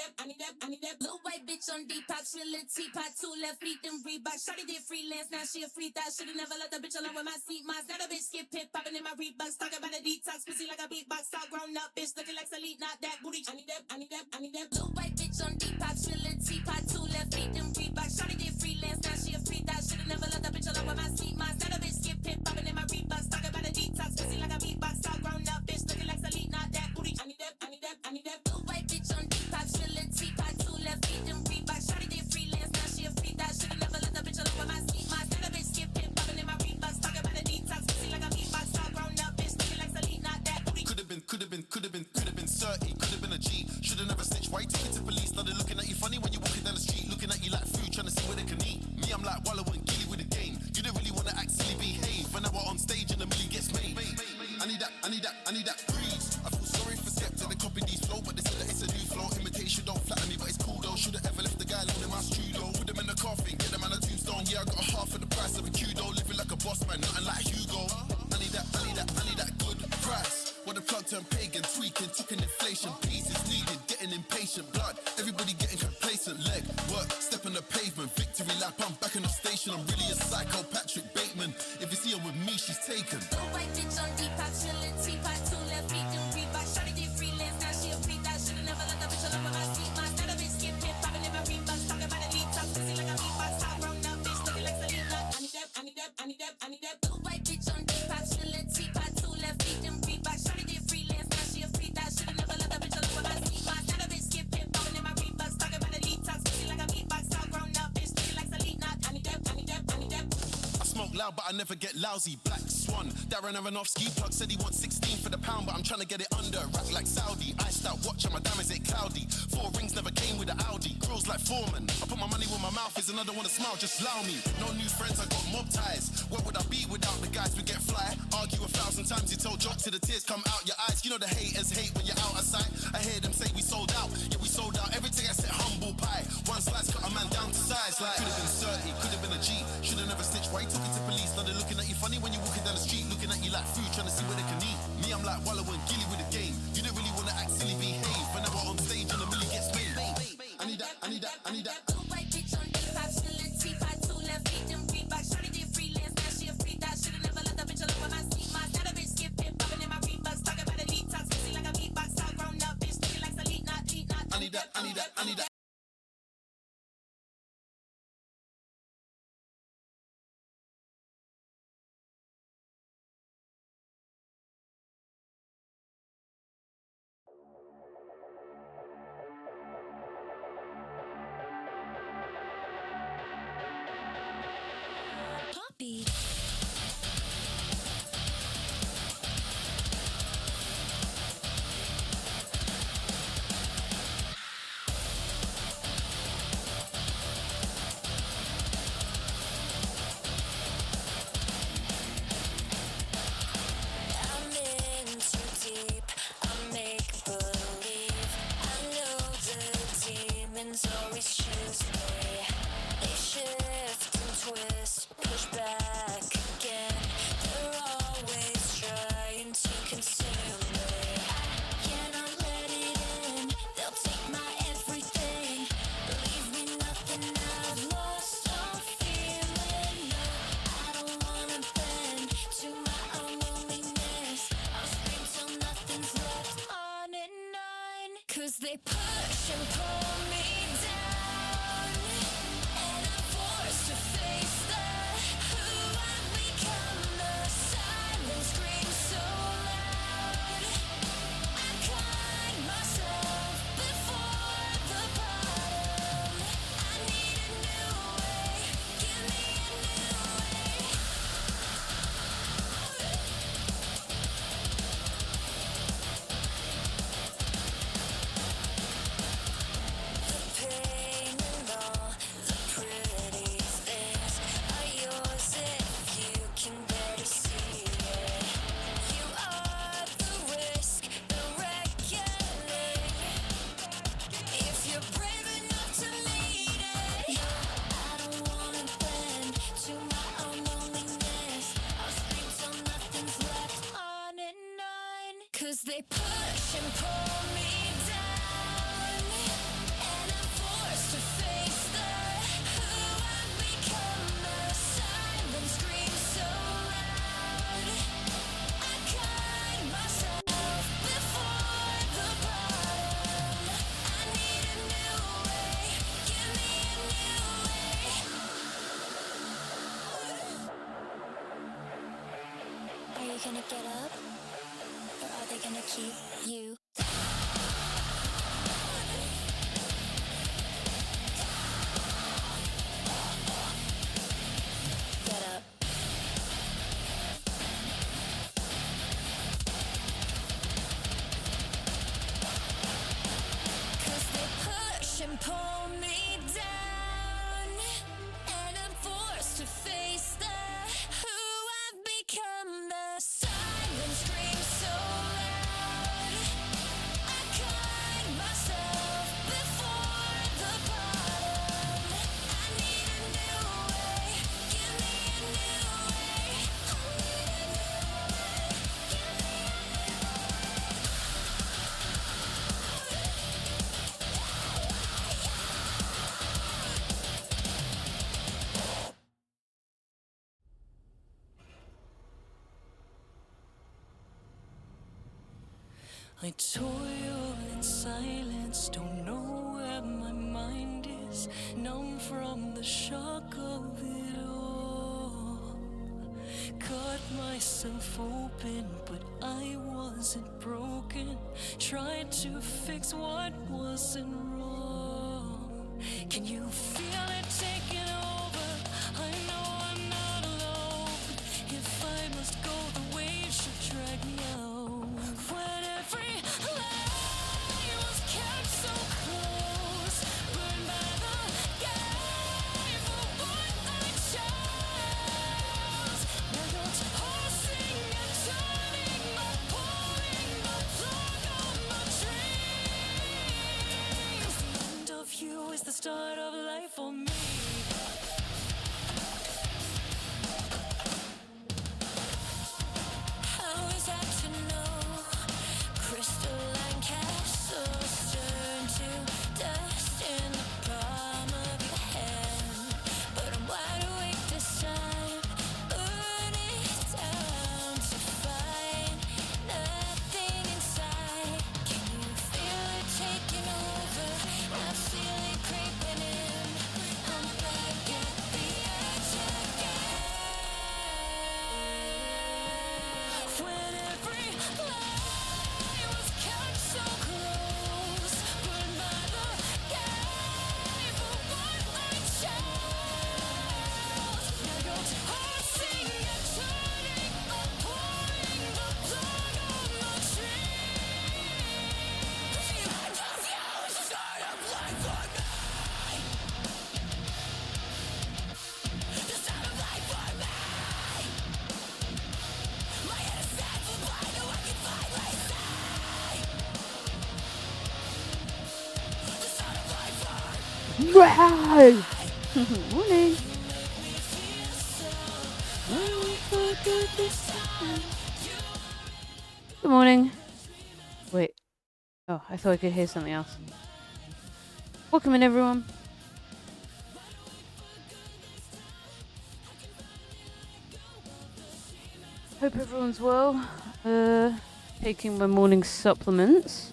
Little white bitch on Depop, she a little teapot, 2 left feet, them Reebok. Shawty did freelance, now she a free thought. Should've never let the bitch alone with my seat moss. Now the bitch skip hip, popping in my Reeboks. Talking about a detox, pussy like a beatbox. All grown up, bitch looking like Selena, not that booty. I need that. Little white bitch on Depop, she a little teapot, 2 left feet, them Reebok. Shawty did freelance, now she a free thought. Should've never let the bitch alone with my seat moss. Now the bitch skip hip, popping in my Reeboks. Talking about a detox, pussy like a beatbox. All grown up, bitch looking like Selena, not that booty. I need that. Little white bitch on Depop, she a little teapot, 2 left feet, them Reebok. Shawty did freelance, now she a free thought. Should've never let the bitch alone with my seat moss. Now the bitch skip hip, popping in my Reeboks. Talking about a detox, pussy like a beatbox. All grown up, bitch looking like Selena, not that booty. Could've been 30, could've been a G. Should've never snitched. Why you take it to police? Now they're looking at you funny when you're walking down the street, looking at you like food, trying to see where they can eat. Me, I'm like Wallow and Gilly with the game. You don't really wanna act silly, behave. When I was on stage and the million gets made. I need that breeze. I feel sorry for Skepta, they copied these flow, but they said that it's a new flow. Imitation don't flatter me, but it's cool though. Should've ever left the guy alone in my studio. Put them in the coffin, get them on a tombstone. Yeah, I got half of the price of a kudo. Living like a boss man, nothing like Hugo. I need that good price. When the plug turned pagan, tweaking, took an inflation. Peace is needed, getting impatient. Blood, everybody getting complacent. Leg, work, step on the pavement. Victory lap, I'm back on the station. I'm really a psycho, Patrick Bateman. If you see her with me, she's taken. Little white bitch on Depop, she a little teapot, 2 left feet, them Reebok. Shawty did freelance, now she a free thought. Should've never let the bitch alone with my seat moss. Now the bitch skip hip, popping in my Reeboks. Talking about a detox, pussy like a beatbox. All grown up, bitch looking like Selena. I need that. Little white bitch on Depop, she a little teapot, 2 left feet, them Reebok. Shawty did freelance, now she a free thought. Should've never let the bitch alone with my seat moss. Now the bitch skip hip, popping in my Reeboks. Talking about a detox, pussy like a beatbox. All grown up, bitch looking like Selena. I need that. I smoke loud, but I never get lousy. Black Swan, Darren Aronofsky. Plug said he wants 16 for the pound, but I'm trying to get it under. Rack like Saudi, iced out watch and my diamonds ain't cloudy. 4 rings never came with the Audi. Grills like Foreman. I put my money where my mouth is and I don't wanna smile, just allow me. No new friends, I got mob ties. Where would I be without the guys? We get fly. Argue 1,000 times, you tell jokes till the tears come out your eyes. You know the haters hate when you're out of sight. I hear them say we sold out. Yeah, we sold out. Everything I said, humble pie. One slice cut a man down to size. Like, could've been 30, could've been a G. Should've never snitched. Why you talking to police? Now they're looking at you funny when you're walking down the street, looking at you like food, trying to see where they can eat. Me, I'm like Wallow and Gilly with the game. You don't really wanna act silly, behave. When I was on stage and the million gets made. I need that. Little white bitch on Depop, she a little teapot, 2 left feet, them Reebok. Shawty did freelance, now she a free thought. Should've never let the bitch alone with my seat moss. Now the bitch skip hip, popping in my Reeboks. Talking about a detox, pussy like a beatbox. All grown up, bitch looking like Selena. I need that. Poppy. I'm in too deep, I make believe. I know the demons always choose me. They shift and twist, push back again. They're always trying to consume me. I cannot let it in. They'll take my everything. Leave me nothing I've lost. I'm feeling no. I don't wanna bend to my own loneliness. I'll scream till nothing's left on and on. 'Cause they push and pull me down, and I'm forced to face who I've become. The silence screams so loud. I climb myself before the bottom. I need a new way. Give me a new way. The pain and all the pretty things are yours if you can better see it. You are the risk, the reckoning. If you're brave enough to meet it, I don't wanna bend to my own loneliness. I'll scream till nothing's left on and on. 'Cause they push and pull me down, gonna get up? Or are they gonna keep you? Get up. 'Cause they push and pull me down, and I'm forced to face who I've become. The silence screams so loud, I cut myself before the bottom. I need a new way, give me a new way. I need a new way, give me a new I toil in silence, don't know where my mind is, numb from the shock of it all. Cut myself open, but I wasn't broken. Tried to fix what wasn't wrong. Can you feel it taking over? I know I'm not alone. If I must go, the waves should drag me out. When every lie was kept so close, burned by the gate for what I chose. Now you're tossing and turning, but pulling the plug on my dreams. The end of you is the start of life for me. How is that to know? Crystalline castles turn to dust in the palm of your hand. But I'm wide awake this time, burning it down to find nothing inside. Can you feel it taking over? I feel it creeping in. I'm back at the edge again. When every lie was kept so close, burned by the gate for what I chose. Now you're tossing and turning, but pulling the plug on my dreams. The end of you is the start of life for me. The start of life for me. My head is set for blind, no one can finally see. The start of life for Wow! Morning. Good morning. Wait. Oh, I thought I could hear something else. Welcome in, everyone. Hope everyone's well. Taking my morning supplements.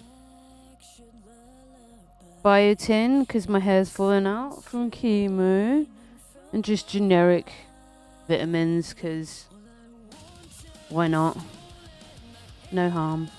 Biotin, because my hair's fallen out from chemo. And just generic vitamins, because why not? No harm.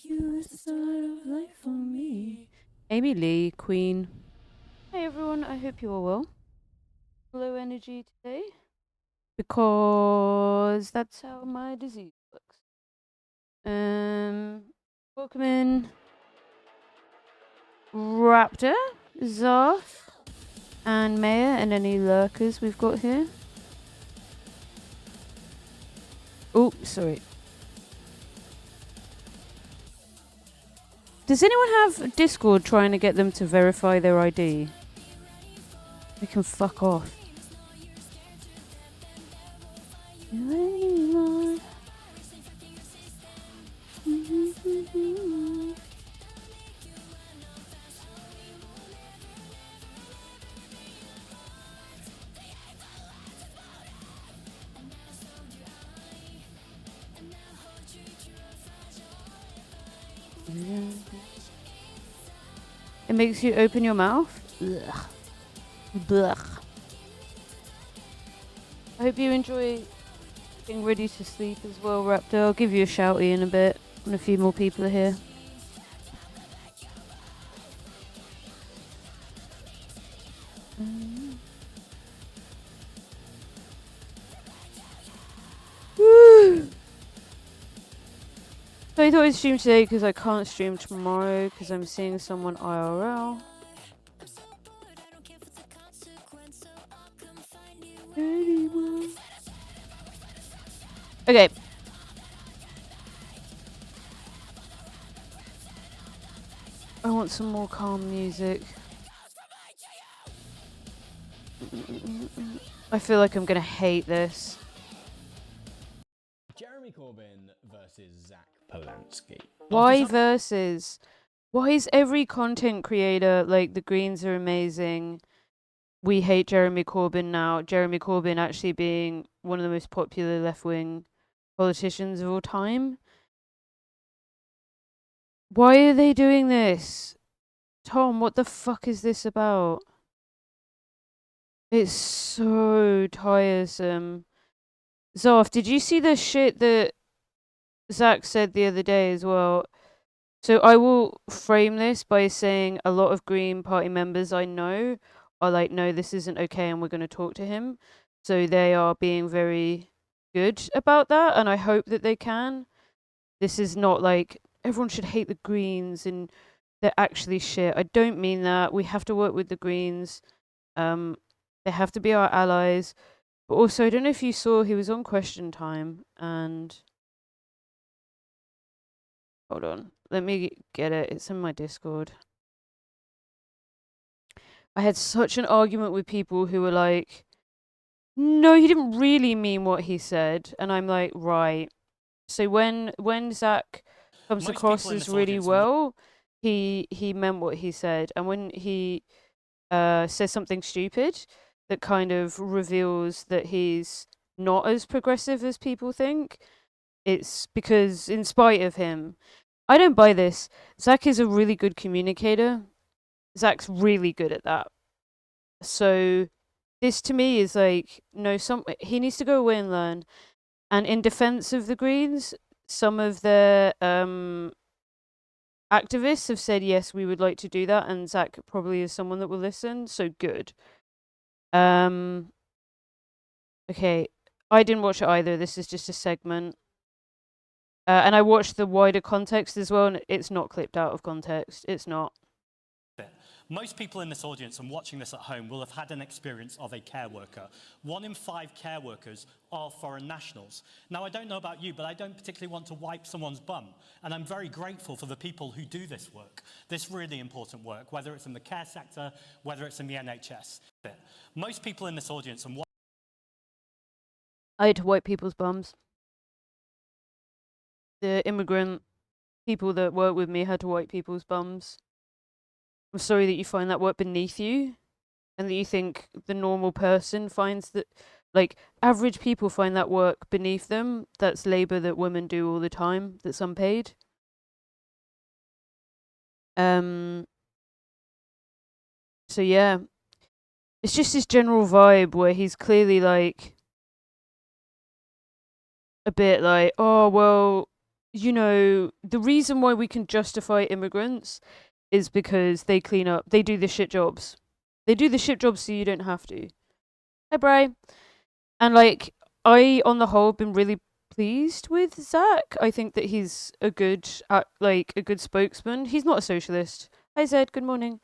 You is the start of life for me. Amy Lee, Queen. Hey everyone, I hope you are well. Low energy today, because that's how my disease works. Welcome in Raptor, Zarth, and Maya, and any lurkers we've got here. Oh, sorry. Does anyone have Discord trying to get them to verify their ID? They can fuck off. It makes you open your mouth. Ugh. Blech. I hope you enjoy getting ready to sleep as well, Raptor. I'll give you a shouty in a bit when a few more people are here. Woo! So I thought I'd stream today because I can't stream tomorrow because I'm seeing someone IRL. Okay. I want some more calm music. I feel like I'm gonna hate this. Jeremy Corbyn versus Zach Polanski. Why versus? Why is every content creator like the Greens are amazing? We hate Jeremy Corbyn now. Jeremy Corbyn actually being one of the most popular left-wing politicians of all time. Why are they doing this? Tom, what the fuck is this about? It's so tiresome. Zoff, did you see the shit that Zach said the other day as well? So I will frame this by saying a lot of Green Party members I know are like, no, this isn't okay and we're going to talk to him. So they are being very good about that and I hope that they can. This is not like everyone should hate the Greens and they're actually shit. I don't mean that. We have to work with the Greens. They have to be our allies. But also, I don't know if you saw, he was on Question Time and... Hold on. Let me get it. It's in my Discord. I had such an argument with people who were like, no, he didn't really mean what he said. And I'm like, right. So when Zach comes across as really well, he meant what he said. And when he says something stupid that kind of reveals that he's not as progressive as people think, it's because in spite of him. I don't buy this. Zach is a really good communicator. Zach's really good at that. So this to me is like, no, he needs to go away and learn. And in defense of the Greens, some of their activists have said, yes, we would like to do that. And Zach probably is someone that will listen. So good. Okay. I didn't watch it either. This is just a segment. And I watched the wider context as well, and it's not clipped out of context. It's not. Most people in this audience and watching this at home will have had an experience of a care worker. 1 in 5 care workers are foreign nationals. Now, I don't know about you, but I don't particularly want to wipe someone's bum. And I'm very grateful for the people who do this work, this really important work, whether it's in the care sector, whether it's in the NHS. Most people in this audience and I had to wipe people's bums. The immigrant people that work with me had to wipe people's bums. I'm sorry that you find that work beneath you and that you think the normal person finds that, like, average people find that work beneath them. That's labor that women do all the time, that's unpaid. So yeah, it's just this general vibe where he's clearly like a bit like, oh, well, you know, the reason why we can justify immigrants is because they clean up, they do the shit jobs. They do the shit jobs so you don't have to. Hi, Bri. And like, I, on the whole, been really pleased with Zach. I think that he's a good spokesman. He's not a socialist. Hi, Zed. Good morning.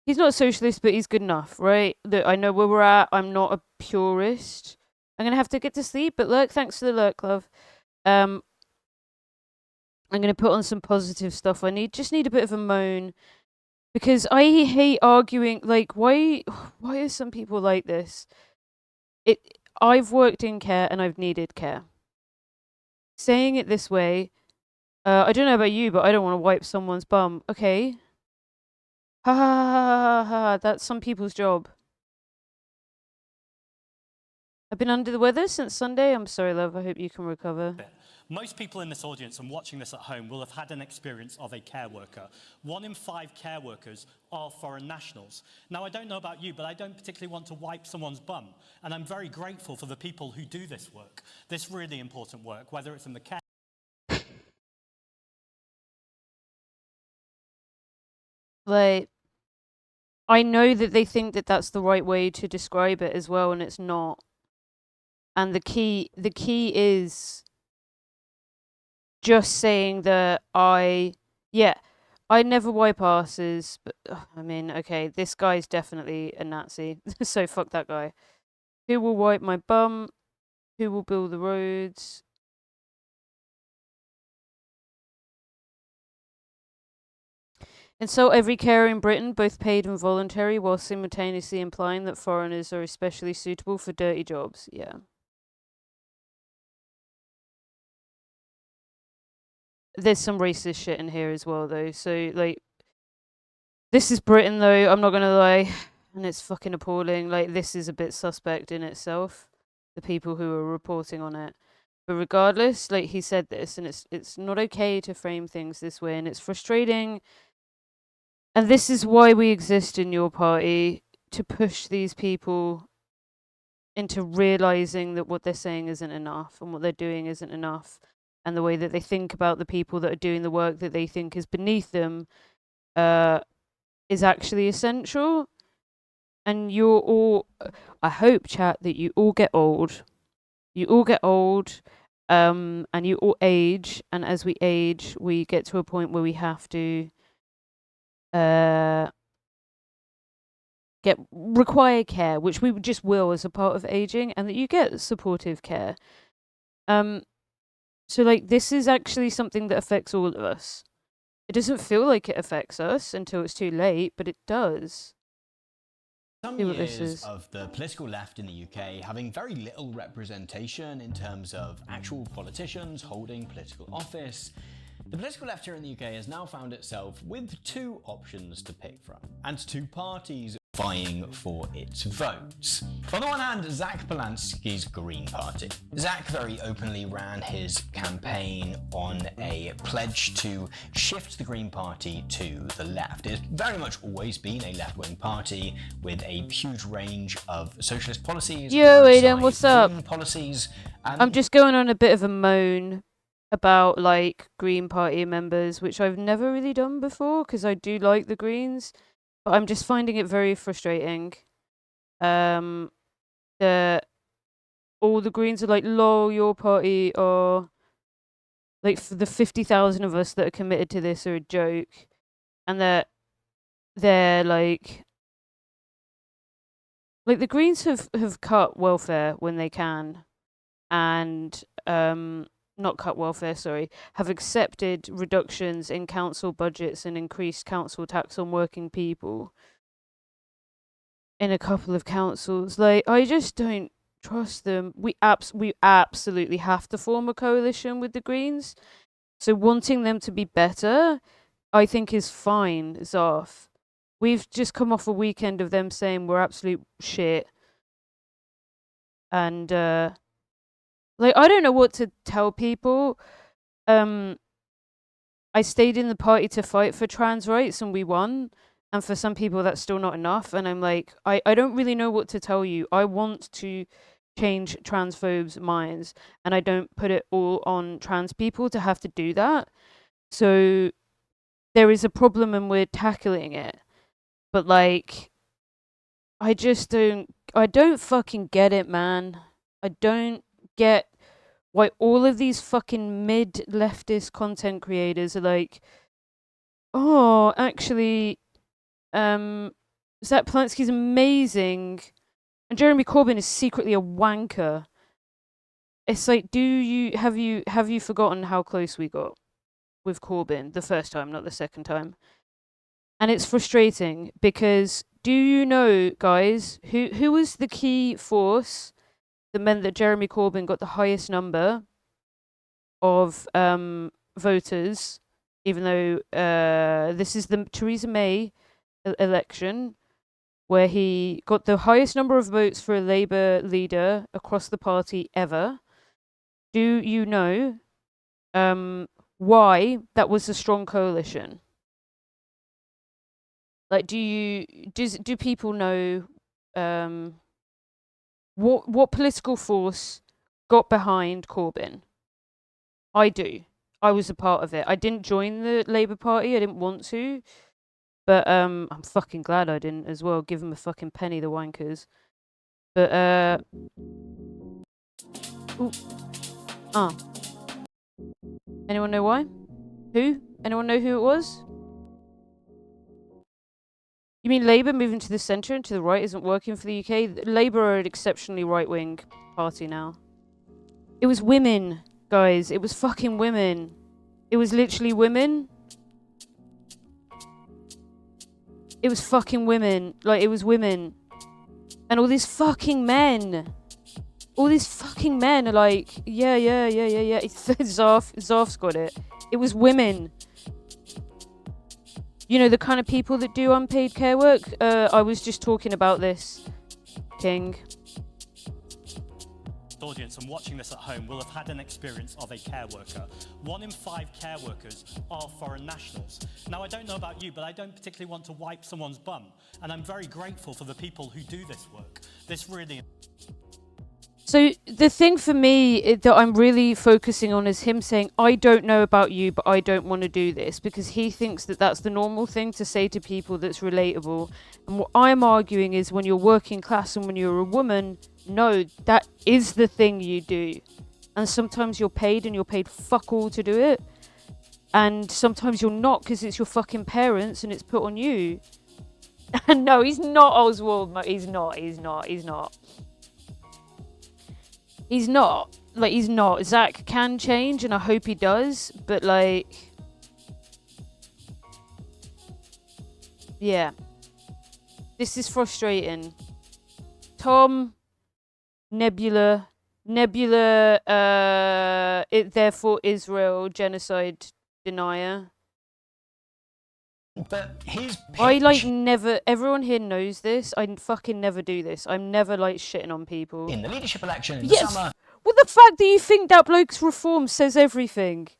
He's not a socialist, but he's good enough, right? That I know where we're at. I'm not a purist. I'm gonna have to get to sleep, but look, thanks for the lurk, love. I'm gonna put on some positive stuff. I just need a bit of a moan because I hate arguing. Like, why are some people like this? I've worked in care and I've needed care. Saying it this way, I don't know about you, but I don't want to wipe someone's bum. Okay. Ha ha ha ha ha. That's some people's job. I've been under the weather since Sunday. I'm sorry, love. I hope you can recover. Most people in this audience and watching this at home will have had an experience of a care worker. 1 in 5 care workers are foreign nationals. Now, I don't know about you, but I don't particularly want to wipe someone's bum. And I'm very grateful for the people who do this work, this really important work, whether it's in the care. Like, I know that they think that that's the right way to describe it as well, and it's not. And the key is just saying that I never wipe asses, but I mean, okay, this guy's definitely a Nazi, so fuck that guy. Who will wipe my bum? Who will build the roads? And so every carer in Britain, both paid and voluntary, while simultaneously implying that foreigners are especially suitable for dirty jobs. Yeah. There's some racist shit in here as well, though. So, like, this is Britain, though, I'm not gonna lie. And it's fucking appalling. Like, this is a bit suspect in itself, the people who are reporting on it. But regardless, like, he said this, and it's not okay to frame things this way, and it's frustrating. And this is why we exist in your party, to push these people into realizing that what they're saying isn't enough, and what they're doing isn't enough, and the way that they think about the people that are doing the work that they think is beneath them is actually essential. And you're all, I hope, chat, that you all get old. You all get old, and you all age, and as we age, we get to a point where we have to require care, which we just will as a part of aging, and that you get supportive care. So, like, this is actually something that affects all of us. It doesn't feel like it affects us until it's too late, but it does. Some See what this years is. of the political left in the UK having very little representation in terms of actual politicians holding political office, the political left here in the UK has now found itself with 2 options to pick from, and 2 parties vying for its votes. On the one hand, Zach Polanski's Green Party. Zach very openly ran his campaign on a pledge to shift the Green Party to the left. It's very much always been a left-wing party with a huge range of socialist policies. Yo, Aiden, what's up? Policies. I'm just going on a bit of a moan about, like, Green Party members, which I've never really done before, because I do like the Greens, but I'm just finding it very frustrating. All the Greens are like, lol, your party are, like, for the 50,000 of us that are committed to this are a joke, and that they're like the Greens have cut welfare when they can, and not cut welfare, sorry, have accepted reductions in council budgets and increased council tax on working people in a couple of councils. Like, I just don't trust them. We absolutely have to form a coalition with the Greens. So wanting them to be better, I think, is fine, Zarf. We've just come off a weekend of them saying we're absolute shit. And like, I don't know what to tell people. I stayed in the party to fight for trans rights, and we won. And for some people, that's still not enough. And I'm like, I don't really know what to tell you. I want to change transphobes' minds, and I don't put it all on trans people to have to do that. So there is a problem, and we're tackling it. But, like, I don't fucking get it, man. I don't get why all of these fucking mid-leftist content creators are like, oh, actually, Zach Polanski's amazing, and Jeremy Corbyn is secretly a wanker. It's like, have you forgotten how close we got with Corbyn the first time, not the second time? And it's frustrating because, do you know, guys, who was the key force that meant that Jeremy Corbyn got the highest number of voters, even though this is the Theresa May election, where he got the highest number of votes for a Labour leader across the party ever? Do you know why that was a strong coalition. Like, do people know what political force got behind Corbyn? I do. I was a part of it. I didn't join the Labour Party. I didn't want to, but I'm fucking glad I didn't as well. Give them a fucking penny, the wankers. But ooh, anyone know why? Who? Anyone know who it was? You mean Labour moving to the centre and to the right isn't working for the UK? Labour are an exceptionally right-wing party now. It was women, guys. It was fucking women. It was literally women. It was fucking women. Like, it was women. And all these fucking men. All these fucking men are like, yeah. Zarf's got it. It was women. You know, the kind of people that do unpaid care work? I was just talking about this, King. Audience and watching this at home will have had an experience of a care worker. 1 in 5 care workers are foreign nationals. Now, I don't know about you, but I don't particularly want to wipe someone's bum. And I'm very grateful for the people who do this work. This really... So the thing for me that I'm really focusing on is him saying, I don't know about you, but I don't want to do this, because he thinks that that's the normal thing to say to people that's relatable. And what I'm arguing is, when you're working class and when you're a woman, no, that is the thing you do. And sometimes you're paid and you're paid fuck all to do it. And sometimes you're not, because it's your fucking parents and it's put on you. No, he's not Oswald. He's not. He's not. Like, he's not. Zach can change, and I hope he does, but, like... Yeah. This is frustrating. Tom, Nebula, it therefore Israel genocide denier. But his pitch... I, like, never... Everyone here knows this. I fucking never do this. I'm never, like, shitting on people. in the leadership election in the summer... Well, the fact that you think that bloke's reform says everything.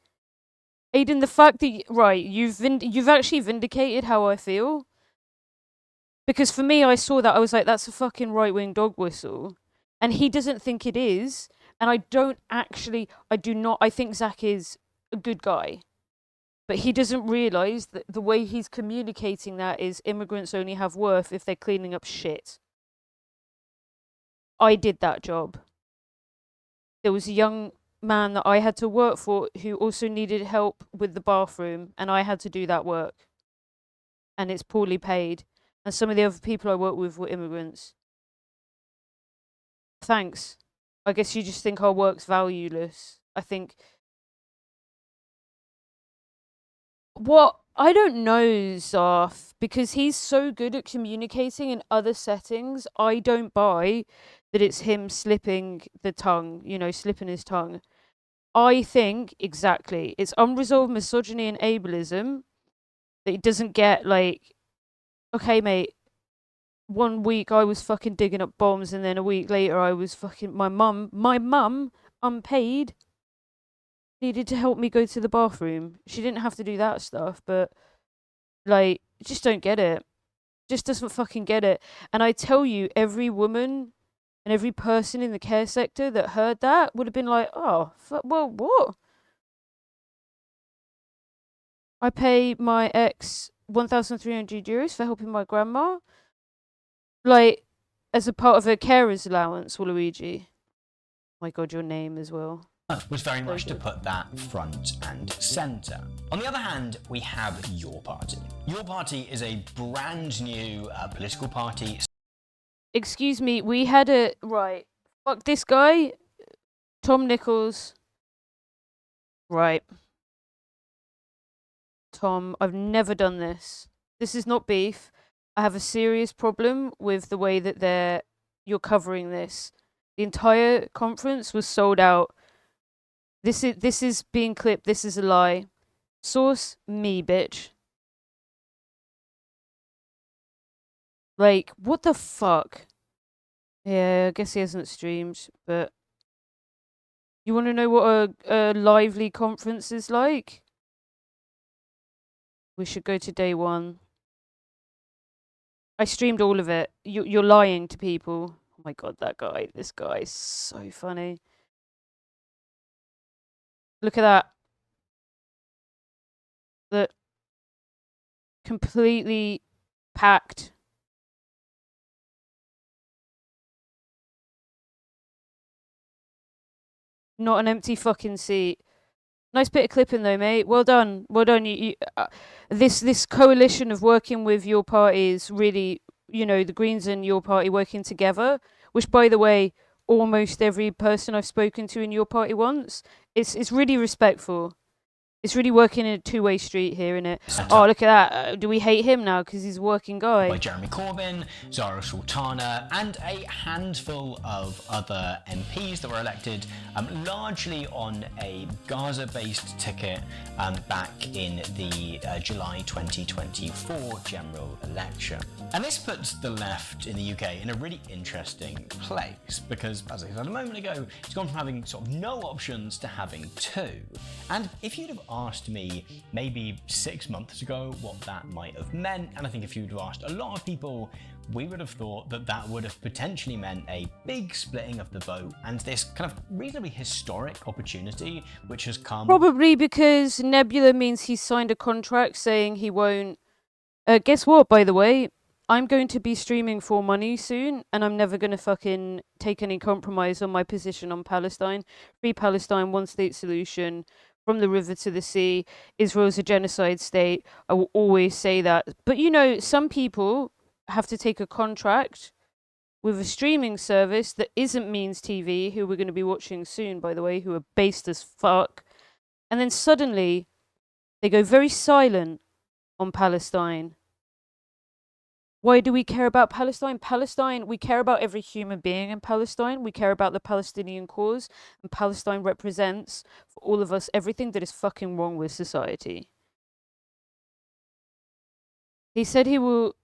Aiden, the fact that... Right, you've actually vindicated how I feel. Because for me, I saw that, I was like, that's a fucking right-wing dog whistle. And he doesn't think it is. And I do not... I think Zach is a good guy. But he doesn't realise that the way he's communicating that is immigrants only have worth if they're cleaning up shit. I did that job. There was a young man that I had to work for who also needed help with the bathroom, and I had to do that work. And it's poorly paid. And some of the other people I worked with were immigrants. Thanks. I guess you just think our work's valueless. I think... What? I don't know, Zarf, because he's so good at communicating in other settings. I don't buy that it's him slipping the tongue, slipping his tongue. I think, exactly, it's unresolved misogyny and ableism that he doesn't get, like, okay, mate, 1 week I was fucking digging up bombs, and then a week later I was fucking, my mum, unpaid, needed to help me go to the bathroom. She didn't have to do that stuff, but, like, just don't get it. Just doesn't fucking get it. And I tell you, every woman and every person in the care sector that heard that would have been like, oh, well, what? I pay my ex 1,300 euros for helping my grandma, like, as a part of her carer's allowance, Waluigi. My God, your name as well. Was very much to put that front and centre. On the other hand, we have Your Party. Your Party is a brand new political party. Excuse me, we had a... Right. Fuck this guy. Tom Nichols. Right. Tom, I've never done this. This is not beef. I have a serious problem with the way that you're covering this. The entire conference was sold out. This is being clipped. This is a lie. Source, me, bitch. Like, what the fuck? Yeah, I guess he hasn't streamed, but You want to know what a lively conference is like? We should go to day 1. I streamed all of it. You're lying to people. Oh my god, this guy is so funny. Look at that. The completely packed. Not an empty fucking seat. Nice bit of clipping though, mate. Well done. Well done. This coalition of working with your parties, really, the Greens and your party working together, which, by the way, almost every person I've spoken to in your party wants. It's really respectful. It's really working in a two-way street here, innit? Oh, look at that. Do we hate him now because he's a working guy? By Jeremy Corbyn, Zara Sultana, and a handful of other MPs that were elected largely on a Gaza-based ticket back in the July 2024 general election. And this puts the left in the UK in a really interesting place because, as I said a moment ago, it's gone from having sort of no options to having 2. And if you'd have asked me maybe 6 months ago what that might have meant, and I think if you'd have asked a lot of people, we would have thought that that would have potentially meant a big splitting of the vote and this kind of reasonably historic opportunity which has come. Probably because Nebula means he's signed a contract saying he won't. Guess what, by the way? I'm going to be streaming for money soon, and I'm never going to fucking take any compromise on my position on Palestine. Free Palestine, one-state solution, from the river to the sea. Israel's a genocide state. I will always say that. But, some people have to take a contract with a streaming service that isn't Means TV, who we're going to be watching soon, by the way, who are based as fuck. And then suddenly, they go very silent on Palestine. Why do we care about Palestine? Palestine, we care about every human being in Palestine. We care about the Palestinian cause. And Palestine represents, for all of us, everything that is fucking wrong with society. He said he will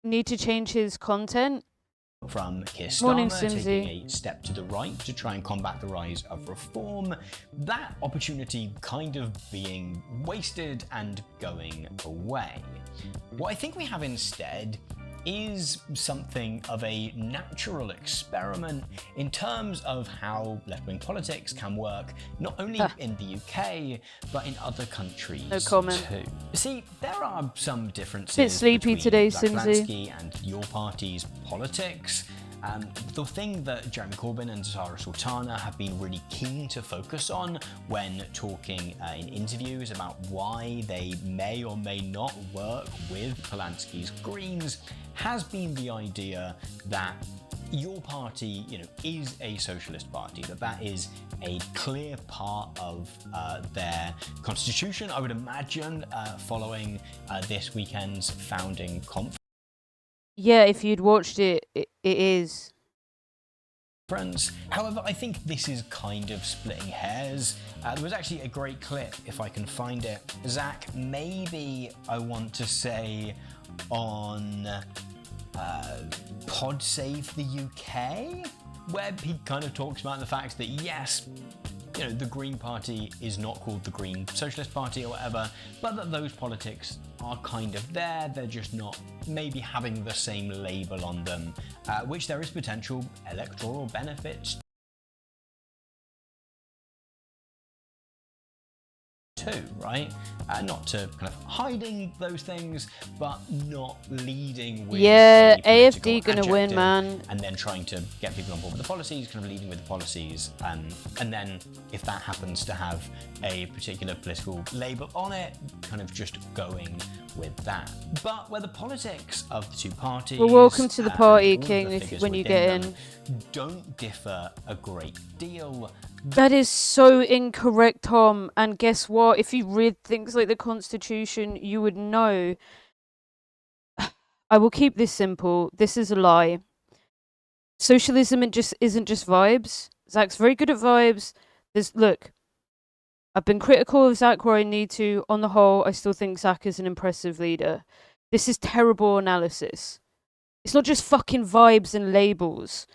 need to change his content. From Keir Morning, Starmer Simsy. taking a step to the right to try and combat the rise of reform, that opportunity kind of being wasted and going away. What I think we have instead is something of a natural experiment in terms of how left-wing politics can work, not only in the UK, but in other countries No comment. too. See, there are some differences Bit sleepy between today, Zach Simsy. Lansky and your party's politics. The thing that Jeremy Corbyn and Zara Sultana have been really keen to focus on when talking in interviews about why they may or may not work with Polanski's Greens has been the idea that your party, is a socialist party, that is a clear part of their constitution, I would imagine, following this weekend's founding conference. Yeah, if you'd watched it, it is. However, I think this is kind of splitting hairs. There was actually a great clip, if I can find it. Zach, maybe I want to say on Pod Save the UK, where he kind of talks about the fact that yes, the Green Party is not called the Green Socialist Party or whatever, but that those politics are kind of there, they're just not maybe having the same label on them, which there is potential electoral benefits too, right? Not to kind of hiding those things, but not leading with Yeah, a political AFD gonna win, adjective, man. and then trying to get people on board with the policies, kind of leading with the policies, and then if that happens to have a particular political label on it, kind of just going with that. But where the politics of the two parties, Well, welcome to the party, and all of King, the figures when you within get them don't differ a great deal. That is so incorrect, Tom. And guess what? If you read things like the Constitution, you would know. I will keep this simple. This is a lie. Socialism isn't just vibes. Zach's very good at vibes. Look, I've been critical of Zach where I need to. On the whole, I still think Zach is an impressive leader. This is terrible analysis. It's not just fucking vibes and labels.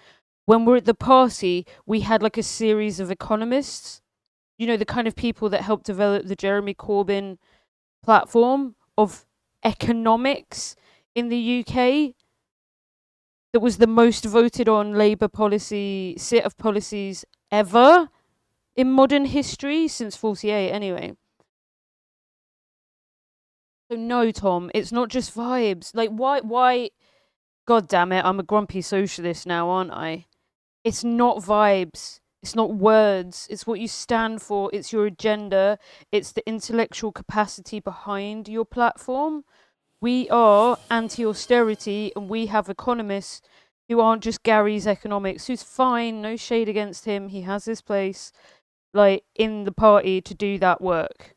when we're at the party, we had like a series of economists, you know, the kind of people that helped develop the Jeremy Corbyn platform of economics in the UK. That was the most voted on Labour policy set of policies ever in modern history since 48 anyway. So no, Tom, it's not just vibes. Like why God damn it, I'm a grumpy socialist now, aren't I? It's not vibes. It's not words. It's what you stand for. It's your agenda. It's the intellectual capacity behind your platform. We are anti-austerity, and we have economists who aren't just Gary's economics, who's fine, no shade against him. He has his place, like, in the party to do that work.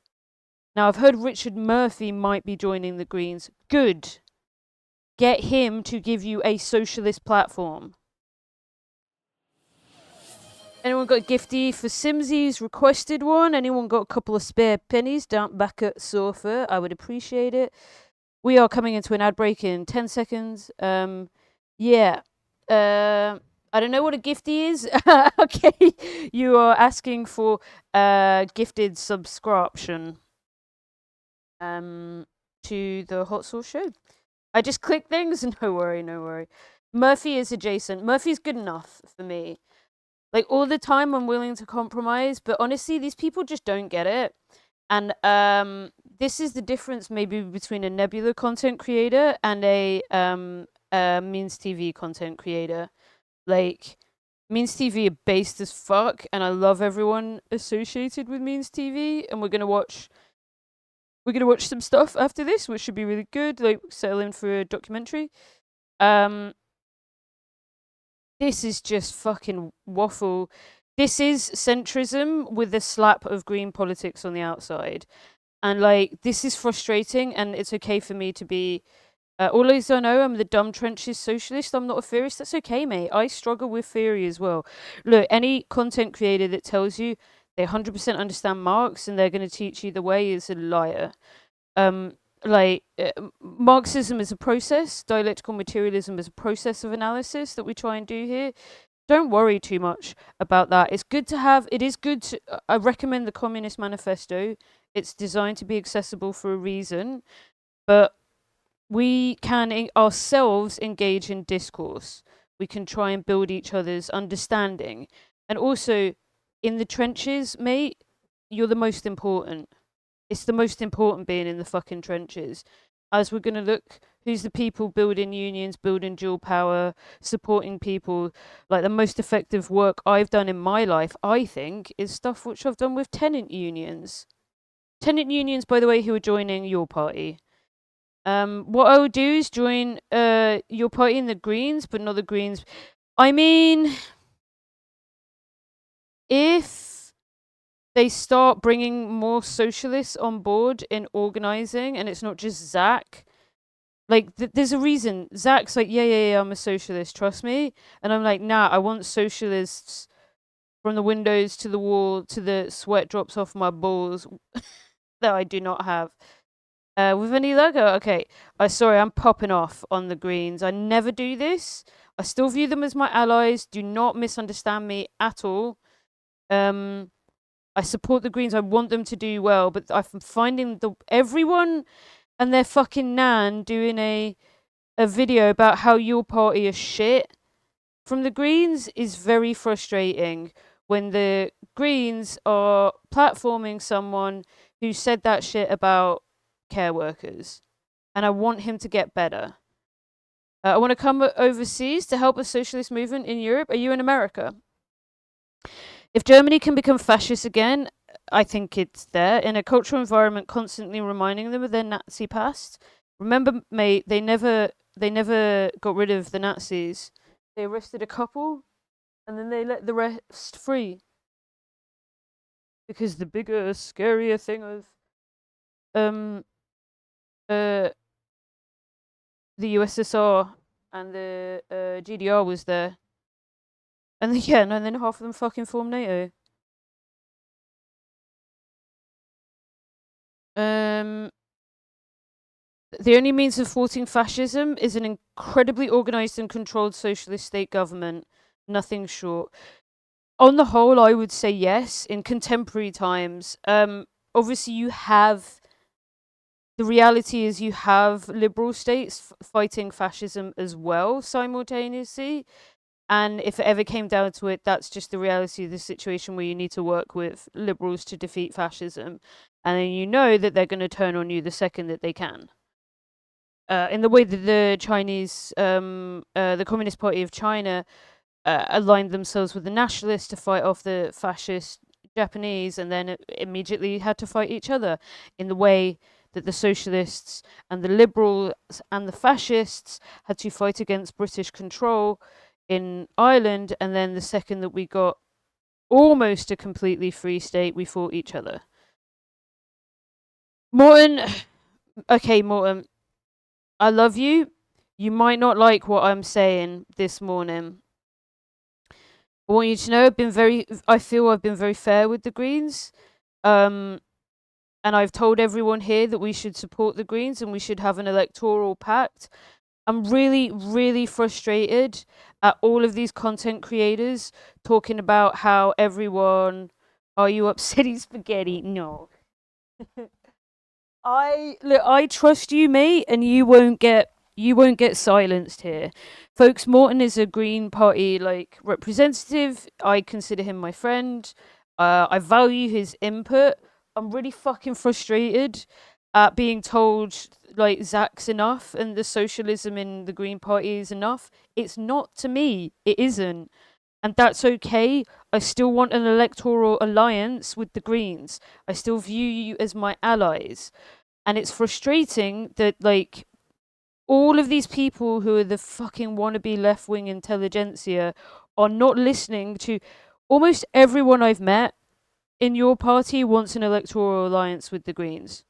Now, I've heard Richard Murphy might be joining the Greens. Good. Get him to give you a socialist platform. Anyone got a gifty for Simsy's requested one? Anyone got a couple of spare pennies down back at sofa? I would appreciate it. We are coming into an ad break in 10 seconds. Yeah. I don't know what a gifty is. Okay. You are asking for a gifted subscription to the Hot Sauce Show. I just click things. No worry, no worry. Murphy is adjacent. Murphy's good enough for me. Like, all the time I'm willing to compromise, but honestly, these people just don't get it. And this is the difference maybe between a Nebula content creator and a Means TV content creator. Like, Means TV are based as fuck, and I love everyone associated with Means TV, and we're gonna watch some stuff after this, which should be really good, like settle in for a documentary. This is just fucking waffle. This is centrism with a slap of green politics on the outside. And, like, this is frustrating, and it's okay for me to be... all those I know, I'm the dumb trenches socialist. I'm not a theorist. That's okay, mate. I struggle with theory as well. Look, any content creator that tells you they 100% understand Marx and they're going to teach you the way is a liar. Marxism is a process. Dialectical materialism is a process of analysis that we try and do here. Don't worry too much about that. It's good to have. It is good to. I recommend the Communist Manifesto. It's designed to be accessible for a reason, but we can ourselves engage in discourse. We can try and build each other's understanding, and also in the trenches, mate. You're the most important. It's the most important being in the fucking trenches. As we're going to look, who's the people building unions, building dual power, supporting people. Like, the most effective work I've done in my life, I think, is stuff which I've done with tenant unions. Tenant unions, by the way, who are joining your party. What I would do is join your party in the Greens, but not the Greens. I mean, if they start bringing more socialists on board in organising, and it's not just Zach. Like, there's a reason. Zach's like, yeah, I'm a socialist, trust me. And I'm like, nah, I want socialists from the windows to the wall to the sweat drops off my balls that I do not have. With any luck? Okay. Sorry, I'm popping off on the Greens. I never do this. I still view them as my allies. Do not misunderstand me at all. I support the Greens. I want them to do well, but I'm finding everyone and their fucking nan doing a video about how your party is shit from the Greens is very frustrating. When the Greens are platforming someone who said that shit about care workers, and I want him to get better. I want to come overseas to help a socialist movement in Europe. Are you in America? If Germany can become fascist again, I think it's there, in a cultural environment constantly reminding them of their Nazi past. Remember, mate, they never got rid of the Nazis. They arrested a couple, and then they let the rest free. Because the bigger, scarier thing of the USSR and the GDR was there. And then, and then half of them fucking formed NATO. The only means of thwarting fascism is an incredibly organised and controlled socialist state government. nothing short. On the whole, I would say yes. In contemporary times, obviously the reality is you have liberal states fighting fascism as well simultaneously. And if it ever came down to it, that's just the reality of the situation, where you need to work with liberals to defeat fascism. And then you know that they're going to turn on you the second that they can. In the way that the the Communist Party of China aligned themselves with the nationalists to fight off the fascist Japanese, and then immediately had to fight each other, in the way that the socialists and the liberals and the fascists had to fight against British control in Ireland, and then the second that we got almost a completely free state, we fought each other. Morton, okay, Morton, I love you. You might not like what I'm saying this morning. I want you to know I feel I've been very fair with the Greens. And I've told everyone here that we should support the Greens and we should have an electoral pact. I'm really, really frustrated at all of these content creators talking about how everyone, are you upsetting spaghetti? No. I trust you, mate, and you won't get silenced here. Folks, Morton is a Green Party representative. I consider him my friend. I value his input. I'm really fucking frustrated at being told Zach's enough and the socialism in the Green Party is enough. It's not, to me. It isn't. And that's okay. I still want an electoral alliance with the Greens. I still view you as my allies. And it's frustrating that all of these people who are the fucking wannabe left-wing intelligentsia are not listening to almost everyone I've met in your party wants an electoral alliance with the Greens.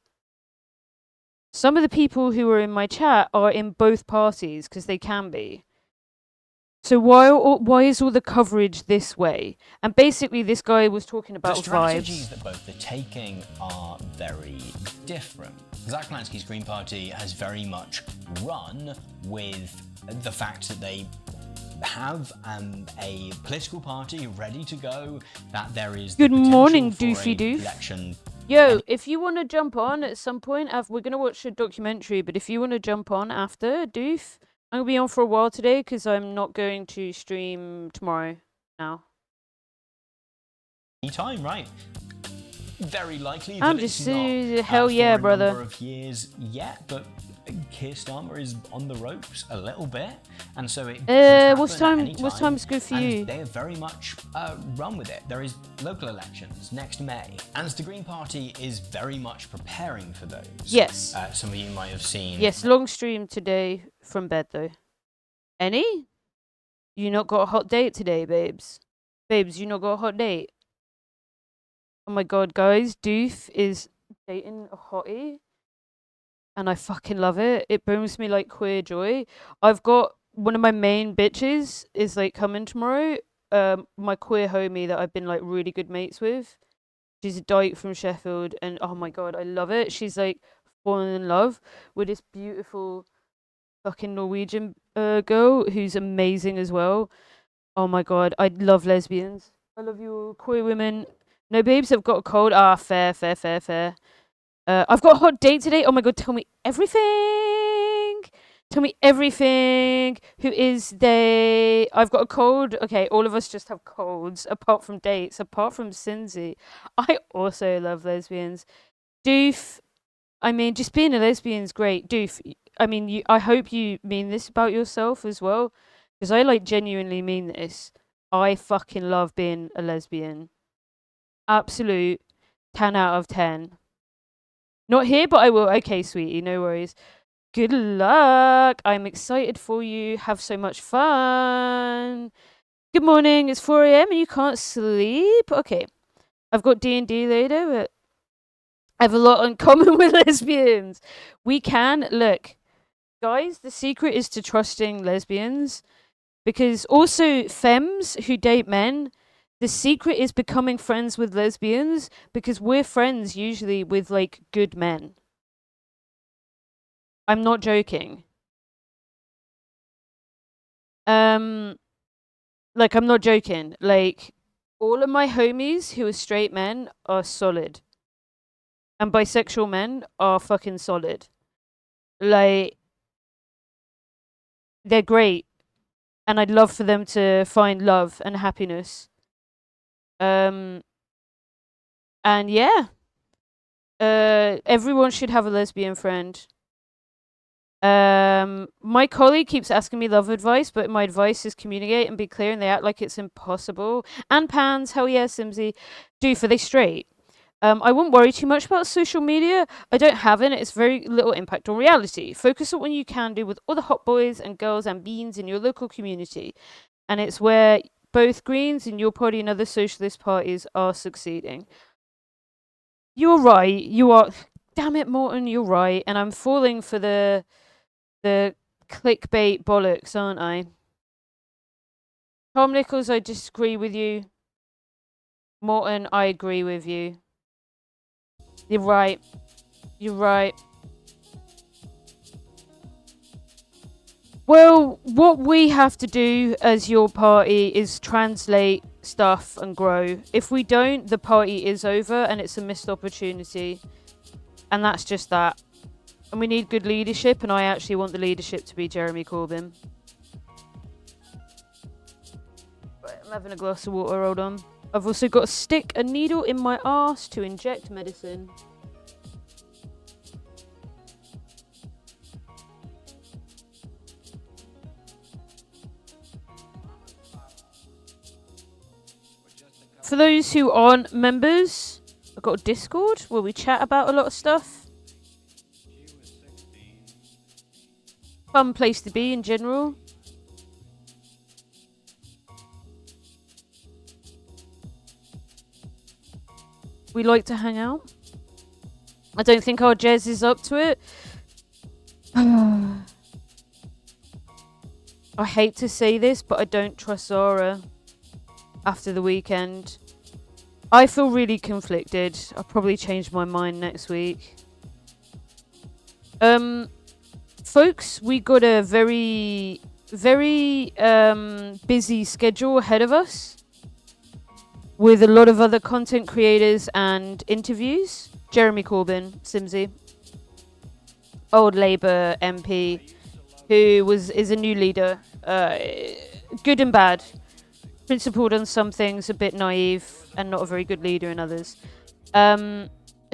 Some of the people who are in my chat are in both parties because they can be. So why is all the coverage this way? And basically, this guy was talking about the strategies vibes. that both are taking are very different. Zach Lansky's Green Party has very much run with the fact that they have a political party ready to go, that there is Good morning, for Doofy a Doof. election. Yo, if you want to jump on at some point, we're going to watch a documentary, but if you want to jump on after, Doof, I'm going to be on for a while today because I'm not going to stream tomorrow now. Time, right? Very likely I'm that just it's not hell yeah, for a brother. number of years yet, but Keir Starmer is on the ropes a little bit, and so it could happen what's at time? any What's time, time's good for and you? they have very much run with it. There is local elections next May, and the Green Party is very much preparing for those. Yes. Some of you might have seen. Yes, long stream today from bed though. Any? You not got a hot date today, babes? Babes, you not got a hot date? Oh my god, guys, Doof is dating a hottie. And I fucking love it. It brings me queer joy. I've got one of my main bitches is coming tomorrow. My queer homie that I've been really good mates with. She's a dyke from Sheffield, and oh my god, I love it. She's fallen in love with this beautiful fucking Norwegian girl who's amazing as well. Oh my god, I love lesbians. I love you, queer women. No, babes, I've got a cold. Ah, fair. I've got a hot date today. Oh my god, tell me everything. Tell me everything. Who is they? I've got a cold. Okay, all of us just have colds, apart from dates, apart from Cinzy. I also love lesbians. Doof, I mean, just being a lesbian's great. Doof, I mean, I hope you mean this about yourself as well, because I genuinely mean this. I fucking love being a lesbian. Absolute 10 out of 10. Not here, but I will. Okay, sweetie, no worries. Good luck. I'm excited for you. Have so much fun. Good morning. It's 4 a.m. and you can't sleep. Okay. I've got D&D later, but I have a lot in common with lesbians. We can look, guys. The secret is to trusting lesbians, because also femmes who date men. The secret is becoming friends with lesbians, because we're friends usually with good men. I'm not joking. Like, I'm not joking. Like, all of my homies who are straight men are solid. And bisexual men are fucking solid. Like, they're great. And I'd love for them to find love and happiness. And yeah. Everyone should have a lesbian friend. My colleague keeps asking me love advice, but my advice is communicate and be clear, and they act like it's impossible. And pans, hell yeah, Simsy. Doof, are they straight? I wouldn't worry too much about social media. I don't have it. It's very little impact on reality. Focus on what you can do with other hot boys and girls and beans in your local community. And it's where both Greens and your party and other socialist parties are succeeding. You're right. You are. Damn it, Morton, you're right. And I'm falling for the clickbait bollocks, aren't I? Tom Nichols, I disagree with you. Morton, I agree with you. You're right. You're right. Well, what we have to do as your party is translate stuff and grow. If we don't, the party is over and it's a missed opportunity. And that's just that. And we need good leadership, and I actually want the leadership to be Jeremy Corbyn. Right, I'm having a glass of water, hold on. I've also got to stick a needle in my arse to inject medicine. For those who aren't members, I've got a Discord where we chat about a lot of stuff. Fun place to be in general. We like to hang out. I don't think our Jez is up to it. I hate to say this, but I don't trust Zara after the weekend. I feel really conflicted. I'll probably change my mind next week. Folks, we got a very, very busy schedule ahead of us with a lot of other content creators and interviews. Jeremy Corbyn, Simsy, old Labour MP, who is a new leader, good and bad, principled on some things, a bit naive, and not a very good leader in others.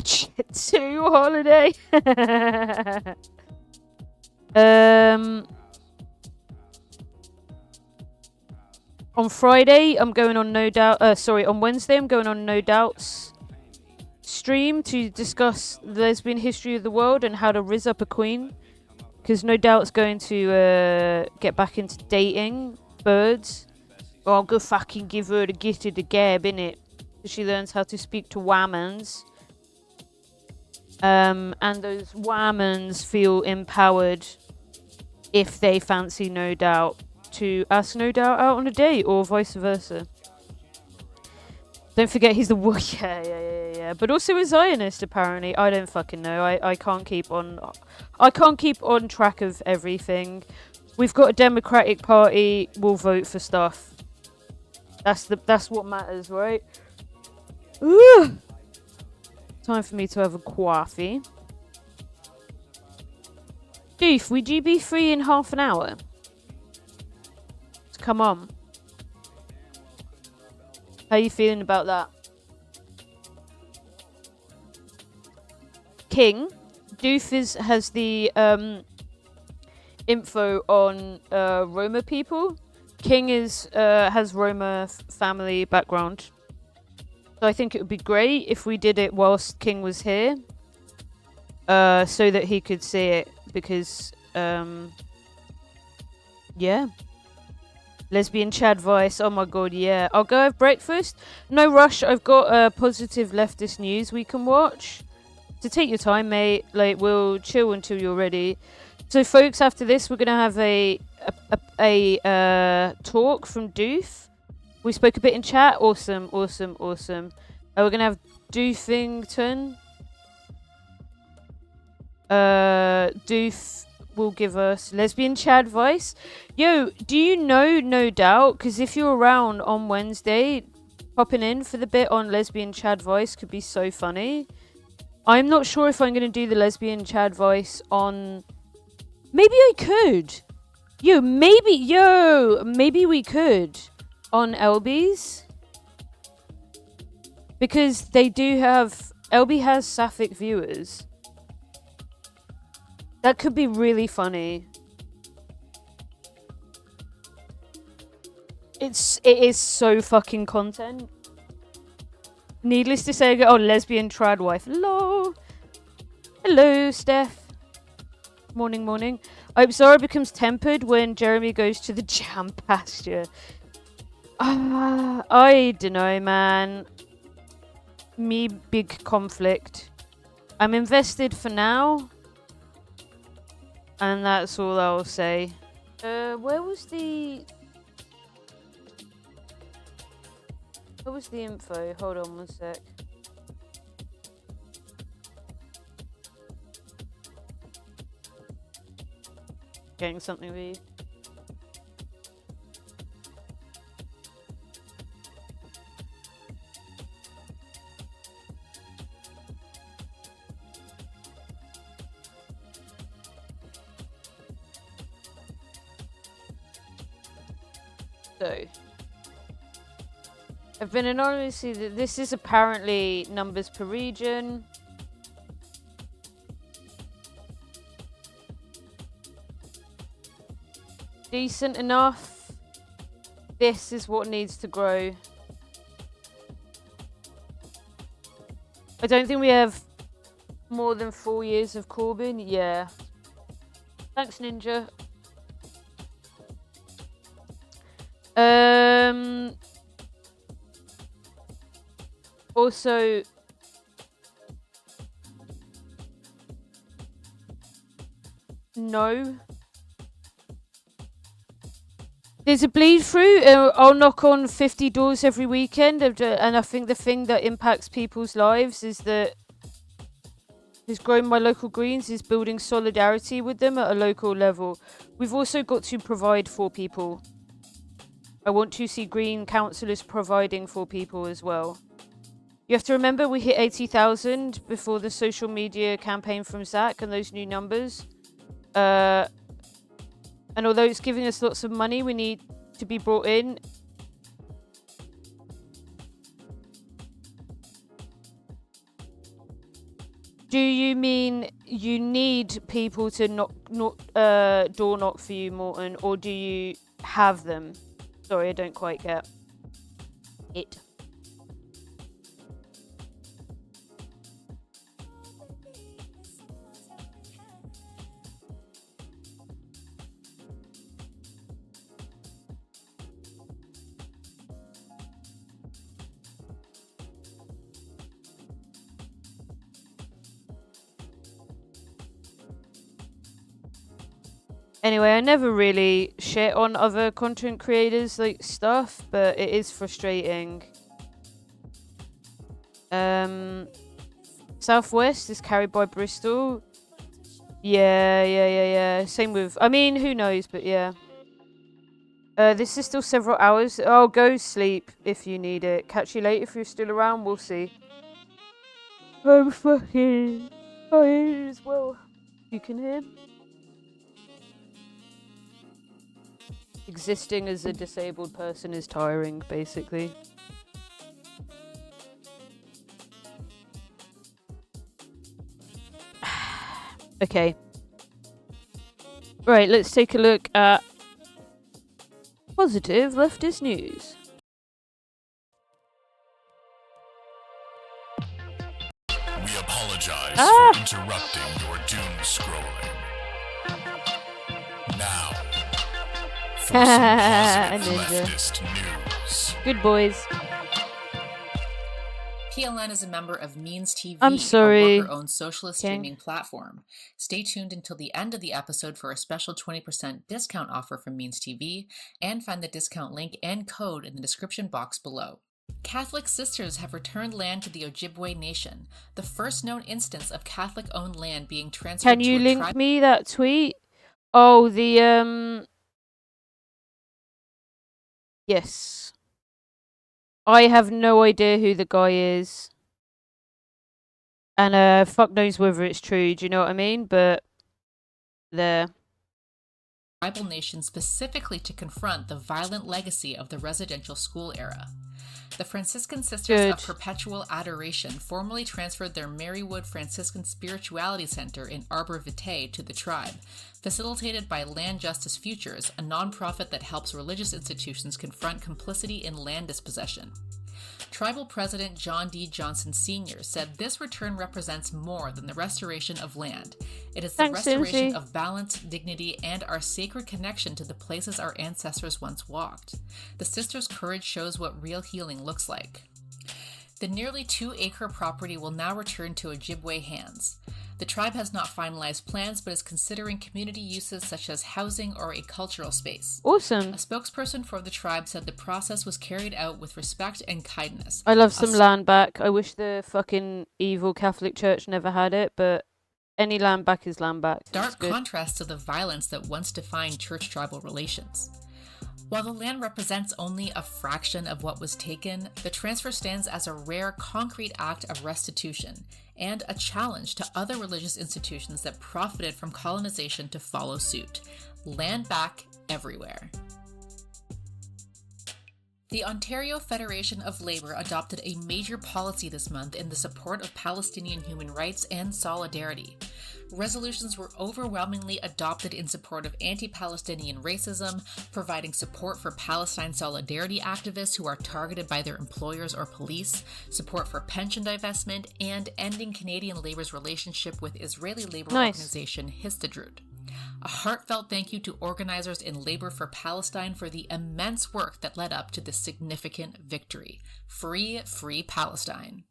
Two holiday. On Friday, I'm going on No Doubt. On Wednesday, I'm going on No Doubt's stream to discuss the lesbian history of the world and how to rizz up a queen. Because No Doubt's going to get back into dating birds. Or I'll go fucking give her the gift of the gab, innit? So she learns how to speak to whammons. And those whammons feel empowered if they fancy No Doubt to ask No Doubt out on a date, or vice versa. Don't forget he's the yeah. But also a Zionist, apparently. I don't fucking know. I can't keep on track of everything. We've got a Democratic Party. We'll vote for stuff. That's what matters, right? Ooh. Time for me to have a coffee. Doof, would you be free in half an hour? Come on. How are you feeling about that? King, Doof has the info on Roma people. King has Roma family background. So I think it would be great if we did it whilst King was here. So that he could see it. Because, yeah. Lesbian Chad Vice, oh my god, yeah. I'll go have breakfast. No rush, I've got positive leftist news we can watch. So take your time, mate. Like, we'll chill until you're ready. So, folks, after this, we're going to have a talk from Doof. We spoke a bit in chat. Awesome. We're going to have Doofington. Doof will give us lesbian chat advice. Yo, do you know No Doubt? Because if you're around on Wednesday, popping in for the bit on lesbian chat voice could be so funny. I'm not sure if I'm going to do the lesbian chat voice on... Maybe I could. Maybe we could on LB's. Because they do have... LB has sapphic viewers. That could be really funny. It is so fucking content. Needless to say, I go, lesbian trad wife. Hello, Steph. Morning. I hope Zara becomes tempered when Jeremy goes to the jam pasture. I dunno, man. Me big conflict. I'm invested for now. And that's all I'll say. Where was the info? Hold on one sec. Getting something for you. So, I've been anonymously that this is apparently numbers per region. Decent enough. This is what needs to grow. I don't think we have more than 4 years of Corbyn. Yeah. Thanks, Ninja. Also, no. There's a bleed through. I'll knock on 50 doors every weekend, and I think the thing that impacts people's lives is that has grown my local Greens is building solidarity with them at a local level. We've also got to provide for people. I want to see Green councillors providing for people as well. You have to remember we hit 80,000 before the social media campaign from Zach and those new numbers. And although it's giving us lots of money, we need to be brought in. Do you mean you need people to door knock for you, Morton, or do you have them? Sorry, I don't quite get it. Anyway, I never really shit on other content creators like stuff, but it is frustrating. Southwest is carried by Bristol. Yeah. Same with, I mean, who knows, but yeah. This is still several hours. Oh, go sleep if you need it. Catch you later if you're still around, we'll see. I'm fucking tired as well. You can hear? Existing as a disabled person is tiring, basically. Okay. Right, let's take a look at positive leftist news. We apologize for interrupting your doom scrolling. Now, for some positive leftist news. Good boys. PLN is a member of Means TV, I'm sorry, a worker-owned socialist streaming platform. Stay tuned until the end of the episode for a special 20% discount offer from Means TV, and find the discount link and code in the description box below. Catholic sisters have returned land to the Ojibwe Nation, the first known instance of Catholic-owned land being transferred to a Can you link me that tweet? Oh, yes. I have no idea who the guy is. And fuck knows whether it's true, do you know what I mean? But there. Tribal nation specifically to confront the violent legacy of the residential school era. The Franciscan Sisters Good. of Perpetual Adoration formally transferred their Marywood Franciscan Spirituality Center in Arbor Vitae to the tribe, facilitated by Land Justice Futures, a nonprofit that helps religious institutions confront complicity in land dispossession. Tribal President John D. Johnson Sr. said this return represents more than the restoration of land. It is the restoration Lindsay. of balance, dignity, and our sacred connection to the places our ancestors once walked. The sisters' courage shows what real healing looks like. The nearly 2-acre property will now return to Ojibwe hands. The tribe has not finalized plans but is considering community uses such as housing or a cultural space. Awesome. A spokesperson for the tribe said the process was carried out with respect and kindness. I love some land back. I wish the fucking evil Catholic Church never had it, but any land back is land back. Stark contrast to the violence that once defined church-tribal relations. While the land represents only a fraction of what was taken, the transfer stands as a rare, concrete act of restitution and a challenge to other religious institutions that profited from colonization to follow suit. Land back everywhere. The Ontario Federation of Labour adopted a major policy this month in the support of Palestinian human rights and solidarity. Resolutions were overwhelmingly adopted in support of anti-Palestinian racism, providing support for Palestine solidarity activists who are targeted by their employers or police, support for pension divestment, and ending Canadian Labour's relationship with Israeli labor organization Histadrut. A heartfelt thank you to organizers in Labour for Palestine for the immense work that led up to this significant victory. Free Palestine.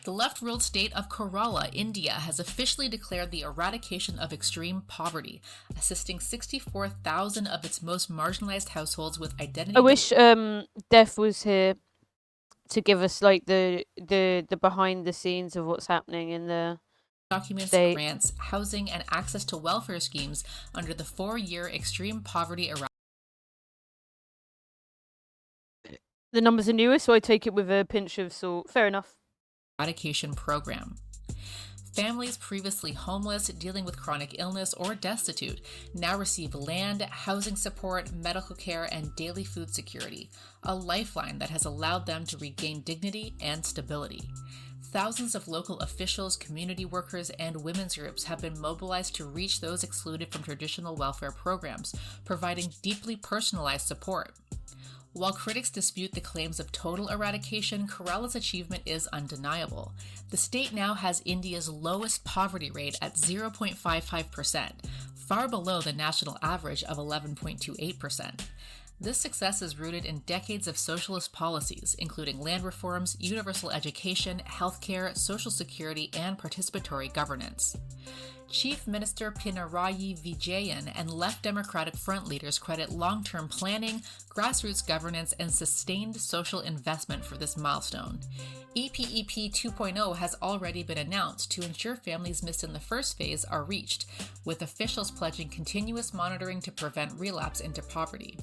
The left-ruled state of Kerala, India, has officially declared the eradication of extreme poverty, assisting 64,000 of its most marginalized households with identity. I wish Def was here to give us like the behind the scenes of what's happening in the documents, grants, housing, and access to welfare schemes under the 4-year extreme poverty eradication. The numbers are newer, so I take it with a pinch of salt. Fair enough. Eradication program. Families previously homeless, dealing with chronic illness, or destitute now receive land, housing support, medical care, and daily food security, a lifeline that has allowed them to regain dignity and stability. Thousands of local officials, community workers, and women's groups have been mobilized to reach those excluded from traditional welfare programs, providing deeply personalized support. While critics dispute the claims of total eradication, Kerala's achievement is undeniable. The state now has India's lowest poverty rate at 0.55%, far below the national average of 11.28%. This success is rooted in decades of socialist policies, including land reforms, universal education, healthcare, social security, and participatory governance. Chief Minister Pinarayi Vijayan and Left Democratic Front leaders credit long-term planning, grassroots governance, and sustained social investment for this milestone. EPEP 2.0 has already been announced to ensure families missed in the first phase are reached, with officials pledging continuous monitoring to prevent relapse into poverty.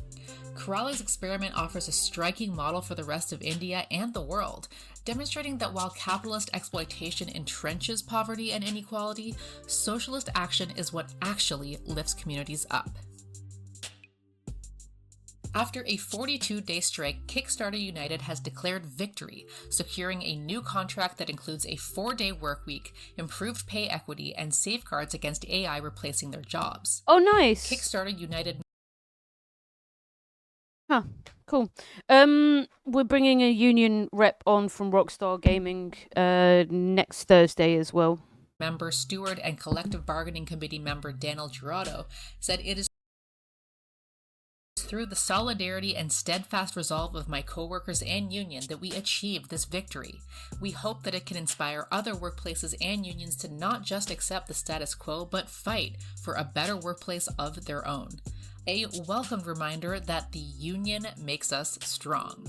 Kerala's experiment offers a striking model for the rest of India and the world, demonstrating that while capitalist exploitation entrenches poverty and inequality, socialist action is what actually lifts communities up. After a 42-day strike, Kickstarter United has declared victory, securing a new contract that includes a 4-day workweek, improved pay equity, and safeguards against AI replacing their jobs. Oh, nice. Kickstarter United. Huh, cool. We're bringing a union rep on from Rockstar Gaming next Thursday as well. Member, Steward, and Collective Bargaining Committee member Daniel Giraudo said it is through the solidarity and steadfast resolve of my coworkers and union that we achieved this victory. We hope that it can inspire other workplaces and unions to not just accept the status quo, but fight for a better workplace of their own. A welcomed reminder that the union makes us strong.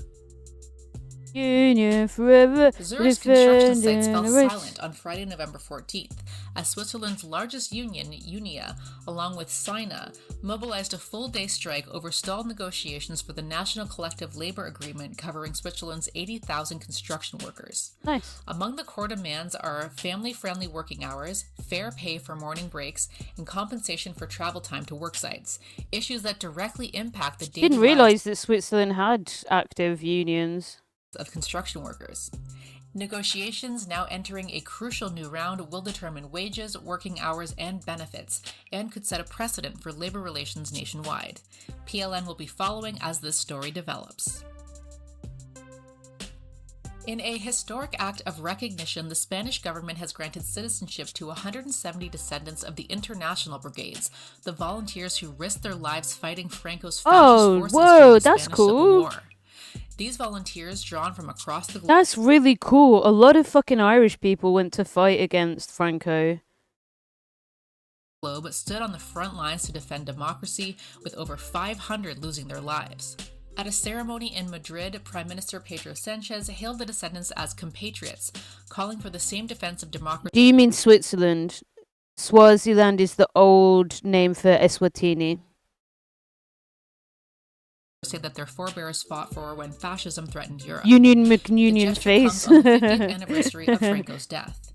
Union forever. Zurich's construction sites fell silent on Friday, November 14th, as Switzerland's largest union, Unia, along with SINA, mobilized a full-day strike over stalled negotiations for the National Collective Labor Agreement covering Switzerland's 80,000 construction workers. Nice. Among the core demands are family-friendly working hours, fair pay for morning breaks, and compensation for travel time to work sites, issues that directly impact the daily Didn't lives realise that Switzerland had active unions. of construction workers. Negotiations, now entering a crucial new round, will determine wages, working hours, and benefits, and could set a precedent for labor relations nationwide. PLN will be following as this story develops. In a historic act of recognition, the Spanish government has granted citizenship to 170 descendants of the International Brigades, the volunteers who risked their lives fighting Franco's fascist forces whoa, during the that's Spanish Civil cool. War. These volunteers, drawn from across the globe, That's really cool. A lot of fucking Irish people went to fight against Franco. stood on the front lines to defend democracy, with over 500 losing their lives. At a ceremony in Madrid, Prime Minister Pedro Sanchez hailed the descendants as compatriots, calling for the same defense of democracy. Do you mean Switzerland? Swaziland is the old name for Eswatini. Say that their forebears fought for when fascism threatened Europe. Union The McUnion gesture face. comes on the 50th anniversary of Franco's death.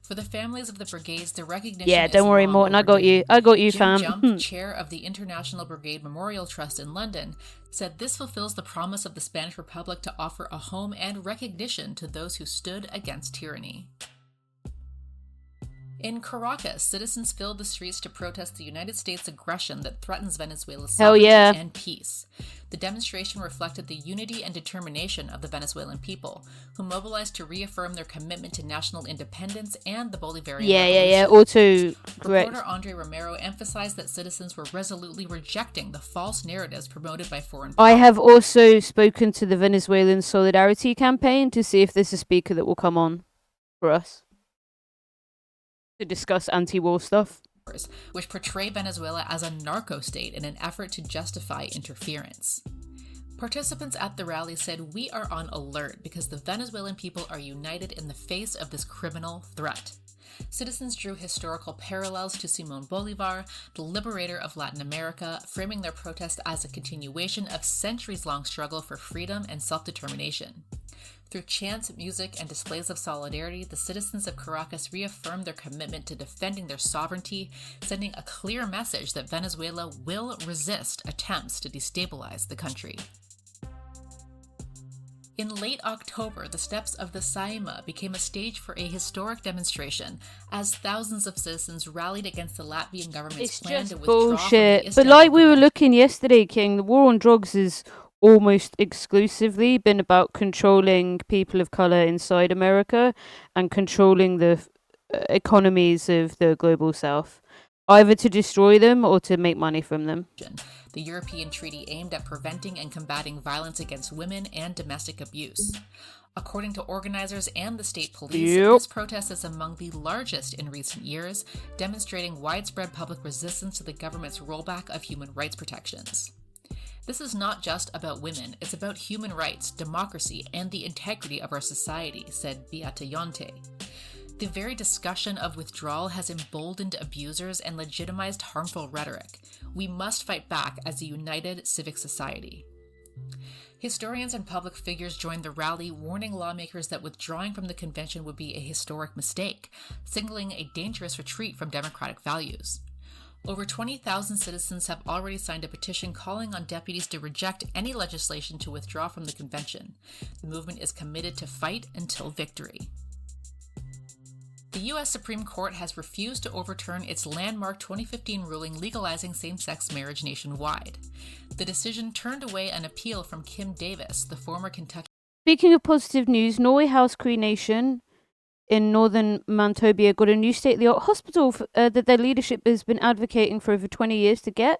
For the families of the brigades, the recognition Yeah, is don't worry, long Morton. I got overdue. you. I got you, Jim fam. Jump, chair of the International Brigade Memorial Trust in London, said this fulfills the promise of the Spanish Republic to offer a home and recognition to those who stood against tyranny. In Caracas, citizens filled the streets to protest the United States' aggression that threatens Venezuela's Hell sovereignty yeah. and peace. The demonstration reflected the unity and determination of the Venezuelan people, who mobilized to reaffirm their commitment to national independence and the Bolivarian Yeah. Revolution. Auto correct. Reporter Andre Romero emphasized that citizens were resolutely rejecting the false narratives promoted by foreign I powers. have also spoken to the Venezuelan Solidarity Campaign to see if there's a speaker that will come on for us to discuss anti-war stuff. Which portray Venezuela as a narco-state in an effort to justify interference. Participants at the rally said, "We are on alert because the Venezuelan people are united in the face of this criminal threat." Citizens drew historical parallels to Simón Bolívar, the liberator of Latin America, framing their protest as a continuation of centuries-long struggle for freedom and self-determination. Through chants, music, and displays of solidarity, the citizens of Caracas reaffirmed their commitment to defending their sovereignty, sending a clear message that Venezuela will resist attempts to destabilize the country. In late October, the steps of the Saima became a stage for a historic demonstration, as thousands of citizens rallied against the Latvian government's It's plan just to withdraw from the bullshit. But Istanbul like we were Convention. looking yesterday, King, the war on drugs has almost exclusively been about controlling people of color inside America and controlling the economies of the global south, either to destroy them or to make money from them. The European treaty aimed at preventing and combating violence against women and domestic abuse. According to organizers and the state police, Yep. this protest is among the largest in recent years, demonstrating widespread public resistance to the government's rollback of human rights protections. This is not just about women, it's about human rights, democracy, and the integrity of our society, said Beata Yonte. The very discussion of withdrawal has emboldened abusers and legitimized harmful rhetoric. We must fight back as a united civic society. Historians and public figures joined the rally, warning lawmakers that withdrawing from the convention would be a historic mistake, signaling a dangerous retreat from democratic values. Over 20,000 citizens have already signed a petition calling on deputies to reject any legislation to withdraw from the convention. The movement is committed to fight until victory. The U.S. Supreme Court has refused to overturn its landmark 2015 ruling legalizing same-sex marriage nationwide. The decision turned away an appeal from Kim Davis, the former Kentucky. Speaking of positive news, Norway House Cremation in northern Manitoba got a new state-of-the-art hospital that their leadership has been advocating for over 20 years to get,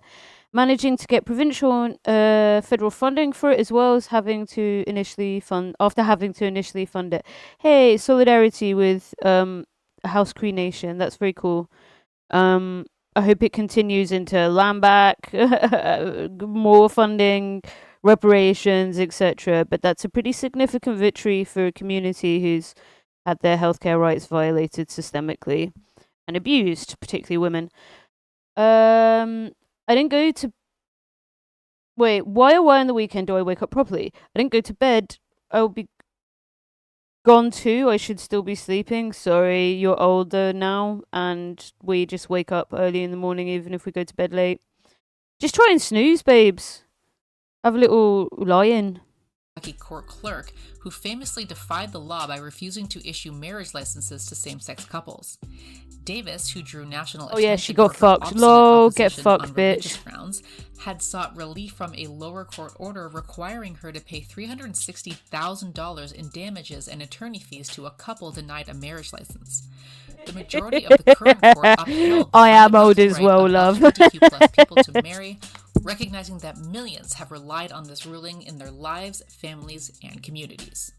managing to get provincial and federal funding for it, as well as having to initially fund it. Hey, solidarity with House Cremation. That's very cool. I hope it continues into land back, more funding, reparations, etc. But that's a pretty significant victory for a community who's had their healthcare rights violated systemically. and abused, particularly women. I didn't go to... Wait, why or why on the weekend do I wake up properly? I didn't go to bed. I'll be gone too. I should still be sleeping. Sorry, you're older now, and we just wake up early in the morning even if we go to bed late. Just try and snooze, babes. Have a little lie-in. Court clerk who famously defied the law by refusing to issue marriage licenses to same-sex couples. Davis, who drew national attention, yeah, she got for her fucked. obstinate Lol, get opposition fucked, on religious bitch. grounds, had sought relief from a lower court order requiring her to pay $360,000 in damages and attorney fees to a couple denied a marriage license. The majority of the current court upheld I am the old as right well, of love. LGBTQ+ people to marry, recognizing that millions have relied on this ruling in their lives, families, and communities.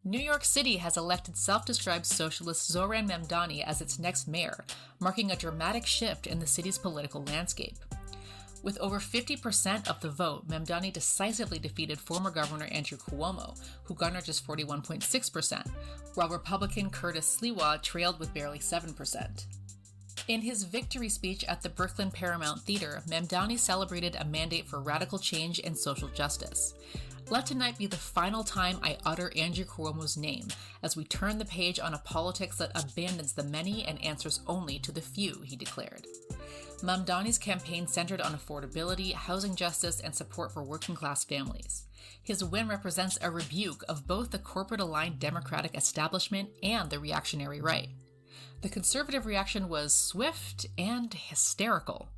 New York City has elected self-described socialist Zoran Mamdani as its next mayor, marking a dramatic shift in the city's political landscape. With over 50% of the vote, Mamdani decisively defeated former Governor Andrew Cuomo, who garnered just 41.6%, while Republican Curtis Sliwa trailed with barely 7%. In his victory speech at the Brooklyn Paramount Theater, Mamdani celebrated a mandate for radical change and social justice. Let tonight be the final time I utter Andrew Cuomo's name, as we turn the page on a politics that abandons the many and answers only to the few, he declared. Mamdani's campaign centered on affordability, housing justice, and support for working-class families. His win represents a rebuke of both the corporate-aligned Democratic establishment and the reactionary right. The conservative reaction was swift and hysterical.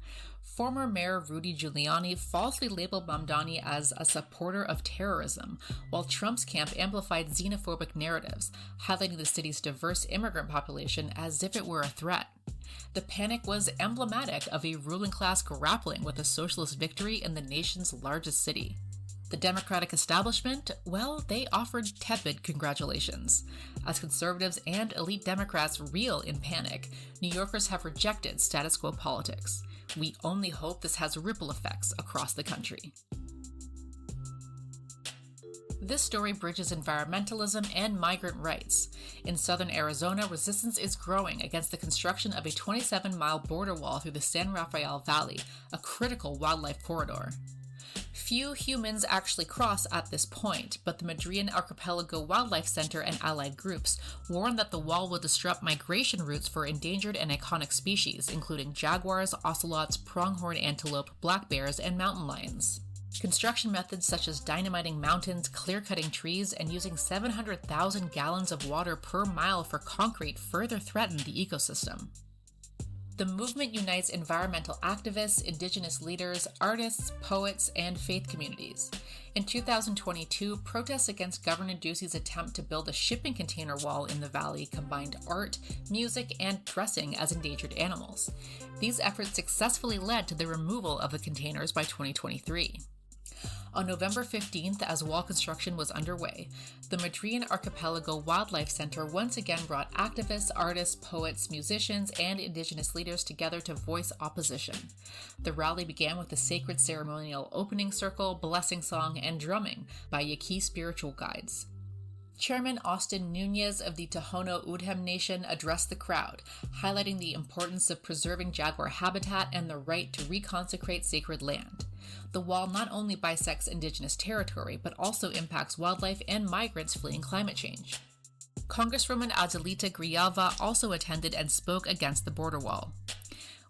Former Mayor Rudy Giuliani falsely labeled Mamdani as a supporter of terrorism, while Trump's camp amplified xenophobic narratives, highlighting the city's diverse immigrant population as if it were a threat. The panic was emblematic of a ruling class grappling with a socialist victory in the nation's largest city. The Democratic establishment, well, they offered tepid congratulations. As conservatives and elite Democrats reel in panic, New Yorkers have rejected status quo politics. We only hope this has ripple effects across the country. This story bridges environmentalism and migrant rights. In southern Arizona, resistance is growing against the construction of a 27-mile border wall through the San Rafael Valley, a critical wildlife corridor. Few humans actually cross at this point, but the Madrean Archipelago Wildlife Center and allied groups warn that the wall will disrupt migration routes for endangered and iconic species, including jaguars, ocelots, pronghorn antelope, black bears, and mountain lions. Construction methods such as dynamiting mountains, clear-cutting trees, and using 700,000 gallons of water per mile for concrete further threaten the ecosystem. The movement unites environmental activists, indigenous leaders, artists, poets, and faith communities. In 2022, protests against Governor Ducey's attempt to build a shipping container wall in the valley combined art, music, and dressing as endangered animals. These efforts successfully led to the removal of the containers by 2023. On November 15th, as wall construction was underway, the Madrean Archipelago Wildlife Center once again brought activists, artists, poets, musicians, and indigenous leaders together to voice opposition. The rally began with a sacred ceremonial opening circle, blessing song, and drumming by Yaqui spiritual guides. Chairman Austin Nunez of the Tohono O'odham Nation addressed the crowd, highlighting the importance of preserving jaguar habitat and the right to reconsecrate sacred land. The wall not only bisects indigenous territory, but also impacts wildlife and migrants fleeing climate change. Congresswoman Adelita Grijalva also attended and spoke against the border wall.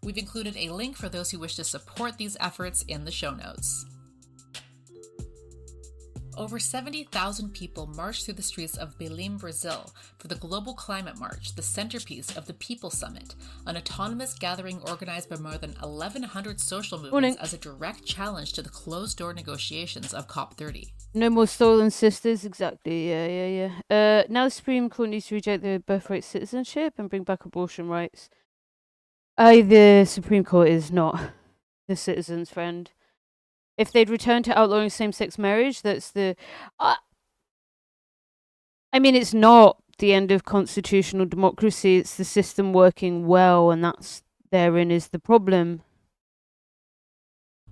We've included a link for those who wish to support these efforts in the show notes. Over 70,000 people marched through the streets of Belém, Brazil, for the Global Climate March, the centerpiece of the People Summit, an autonomous gathering organized by more than 1,100 social movements as a direct challenge to the closed-door negotiations of COP30. No more stolen sisters, exactly, yeah. Now the Supreme Court needs to reject the birthright citizenship and bring back abortion rights. The Supreme Court is not the citizen's friend. If they'd return to outlawing same-sex marriage, that's the... I mean, it's not the end of constitutional democracy. It's the system working well, and that's therein is the problem.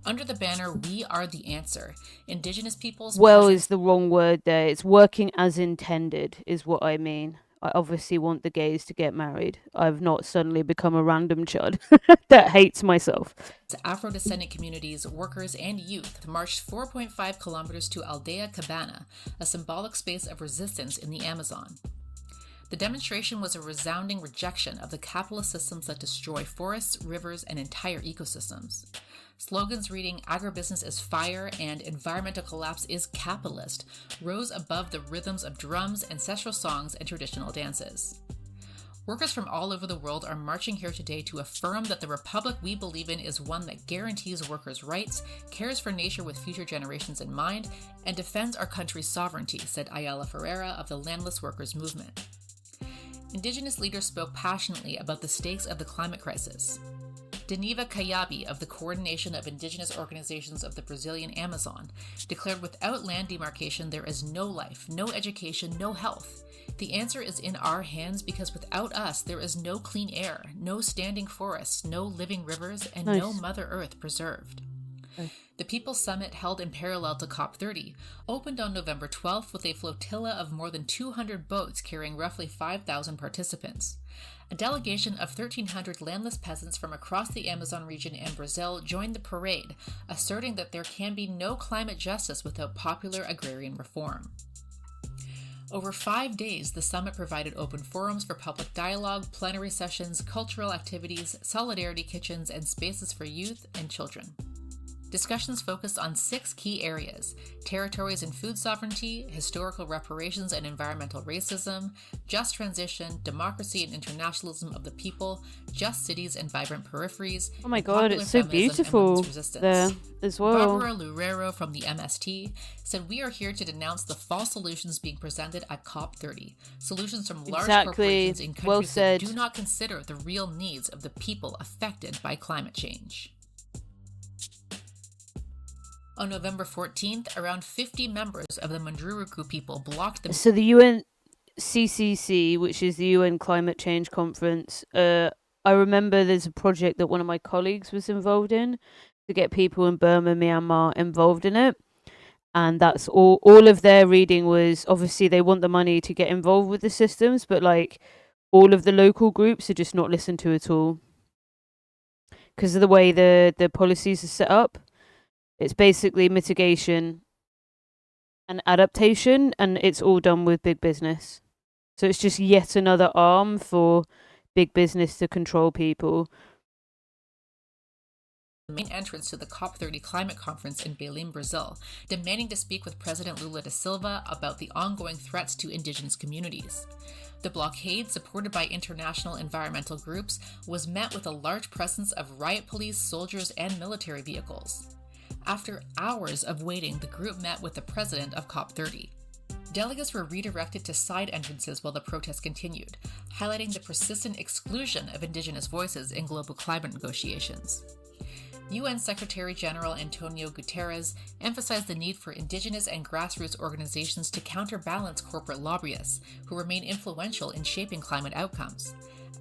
Under the banner, We Are the Answer, Indigenous peoples... Well is the wrong word there. It's working as intended, is what I mean. I obviously want the gays to get married. I've not suddenly become a random chud that hates myself. Afro-descendant communities, workers, and youth marched 4.5 kilometers to Aldea Cabana, a symbolic space of resistance in the Amazon. The demonstration was a resounding rejection of the capitalist systems that destroy forests, rivers, and entire ecosystems. Slogans reading "agribusiness is fire" and "environmental collapse is capitalist" rose above the rhythms of drums, ancestral songs, and traditional dances. Workers from all over the world are marching here today to affirm that the republic we believe in is one that guarantees workers' rights, cares for nature with future generations in mind, and defends our country's sovereignty, said Ayala Ferreira of the Landless Workers Movement. Indigenous leaders spoke passionately about the stakes of the climate crisis. Deniva Kayabi of the Coordination of Indigenous Organizations of the Brazilian Amazon declared without land demarcation there is no life, no education, no health. The answer is in our hands because without us there is no clean air, no standing forests, no living rivers, and no Mother Earth preserved. The People's Summit, held in parallel to COP30, opened on November 12th with a flotilla of more than 200 boats carrying roughly 5,000 participants. A delegation of 1,300 landless peasants from across the Amazon region and Brazil joined the parade, asserting that there can be no climate justice without popular agrarian reform. Over 5 days, the summit provided open forums for public dialogue, plenary sessions, cultural activities, solidarity kitchens, and spaces for youth and children. Discussions focused on 6 key areas: territories and food sovereignty, historical reparations and environmental racism, just transition, democracy and internationalism of the people, just cities and vibrant peripheries. Oh my god, it's so beautiful there as well. Barbara Loureiro from the MST said, "We are here to denounce the false solutions being presented at COP30, solutions from large corporations in countries that do not consider the real needs of the people affected by climate change." On November 14th, around 50 members of the Munduruku people blocked the... So the UNCCC, which is the UN Climate Change Conference, I remember there's a project that one of my colleagues was involved in to get people in Burma, Myanmar involved in it. And that's all of their reading was, obviously they want the money to get involved with the systems, but like all of the local groups are just not listened to at all. Because of the way the policies are set up. It's basically mitigation and adaptation, and it's all done with big business. So it's just yet another arm for big business to control people. The main entrance to the COP30 climate conference in Belém, Brazil, demanding to speak with President Lula da Silva about the ongoing threats to indigenous communities. The blockade, supported by international environmental groups, was met with a large presence of riot police, soldiers, and military vehicles. After hours of waiting, the group met with the president of COP30. Delegates were redirected to side entrances while the protest continued, highlighting the persistent exclusion of indigenous voices in global climate negotiations. UN Secretary-General Antonio Guterres emphasized the need for indigenous and grassroots organizations to counterbalance corporate lobbyists, who remain influential in shaping climate outcomes.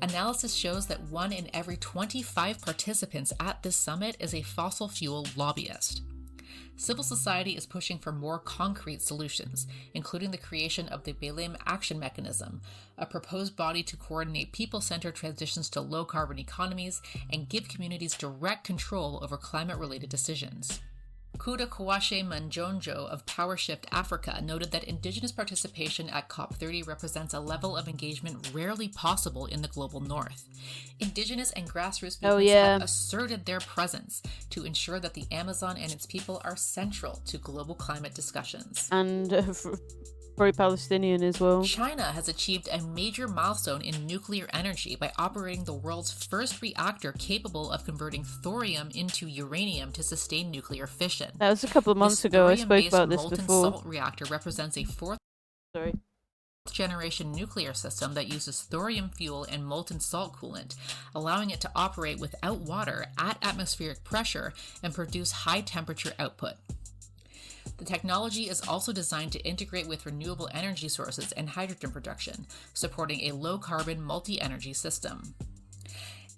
Analysis shows that 1 in every 25 participants at this summit is a fossil fuel lobbyist. Civil society is pushing for more concrete solutions, including the creation of the Belém Action Mechanism, a proposed body to coordinate people-centered transitions to low-carbon economies and give communities direct control over climate-related decisions. Kuda Kwashe Manjonjo of PowerShift Africa noted that indigenous participation at COP30 represents a level of engagement rarely possible in the global north. Indigenous and grassroots movements have asserted their presence to ensure that the Amazon and its people are central to global climate discussions. And pro-Palestinian as well. China has achieved a major milestone in nuclear energy by operating the world's first reactor capable of converting thorium into uranium to sustain nuclear fission. That was a couple of months ago. I spoke about this molten before. Salt reactor represents a fourth-generation nuclear system that uses thorium fuel and molten salt coolant, allowing it to operate without water at atmospheric pressure and produce high-temperature output. The technology is also designed to integrate with renewable energy sources and hydrogen production, supporting a low-carbon multi-energy system.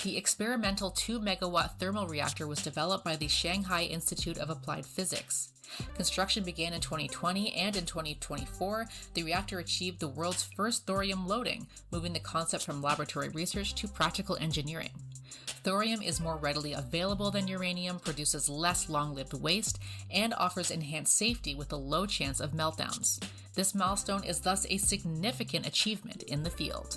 The experimental 2-megawatt thermal reactor was developed by the Shanghai Institute of Applied Physics. Construction began in 2020, and in 2024, the reactor achieved the world's first thorium loading, moving the concept from laboratory research to practical engineering. Thorium is more readily available than uranium, produces less long-lived waste, and offers enhanced safety with a low chance of meltdowns. This milestone is thus a significant achievement in the field.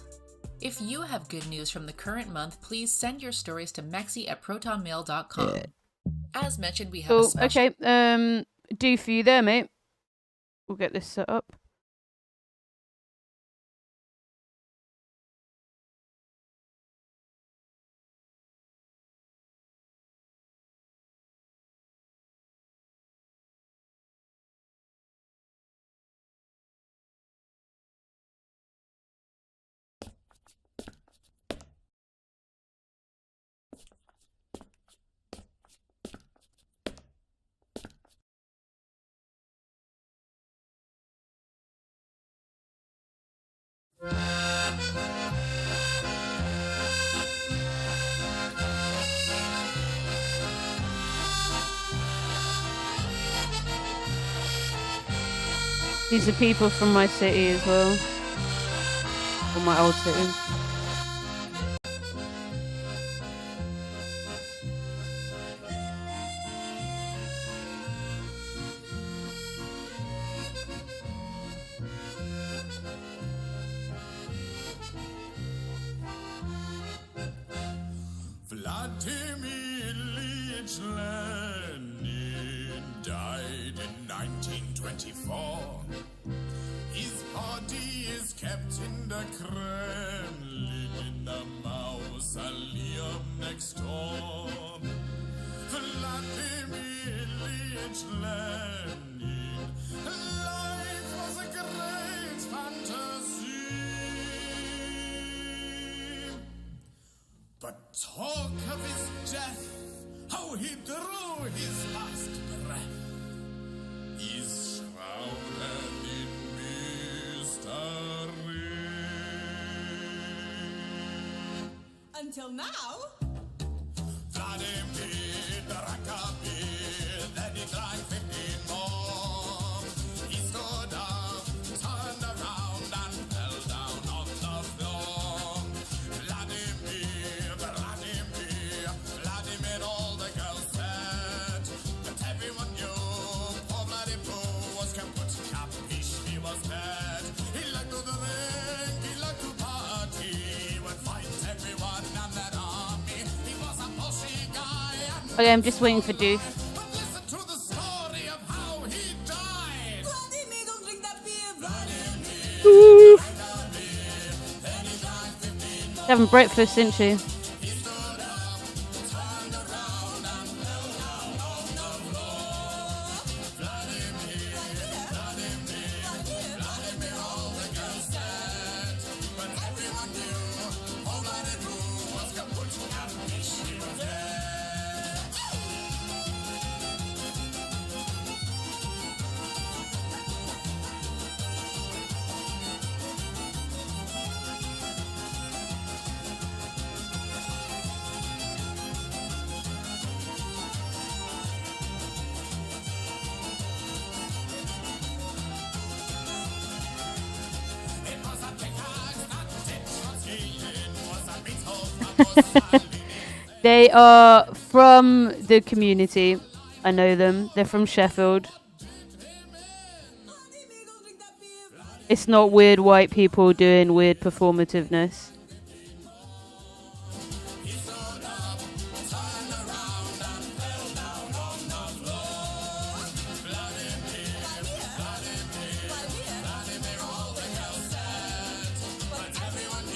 If you have good news from the current month, please send your stories to mexi@protonmail.com. Yeah. As mentioned, we have a Cool. special... Okay. Do for you there, mate. We'll get this set up. These are people from my city as well. From my old city. Vladimir Ilyich Lenin died in 1924. His body is kept in the Kremlin in the mausoleum next door. Vladimir Ilyich Lenin, life was a great fantasy. But talk of his death, how he drew his last breath, is shrouded in mystery. Until now, Vladimir drank a beer, then he drank 15 more. He stood up, turned around, and fell down on the floor. Vladimir, all the girls said, but everyone knew poor Vladimir was kaput, capiche, he was dead. He liked to drink, he liked to party, he would fight everyone and that army. He was a pushy guy. Okay, I'm just waiting for Doof. But listen to the story of how he died. Vladimir, don't drink that beer, Vladimir. She's having breakfast, isn't she? They are from the community. I know them. They're from Sheffield. It's not weird white people doing weird performativeness.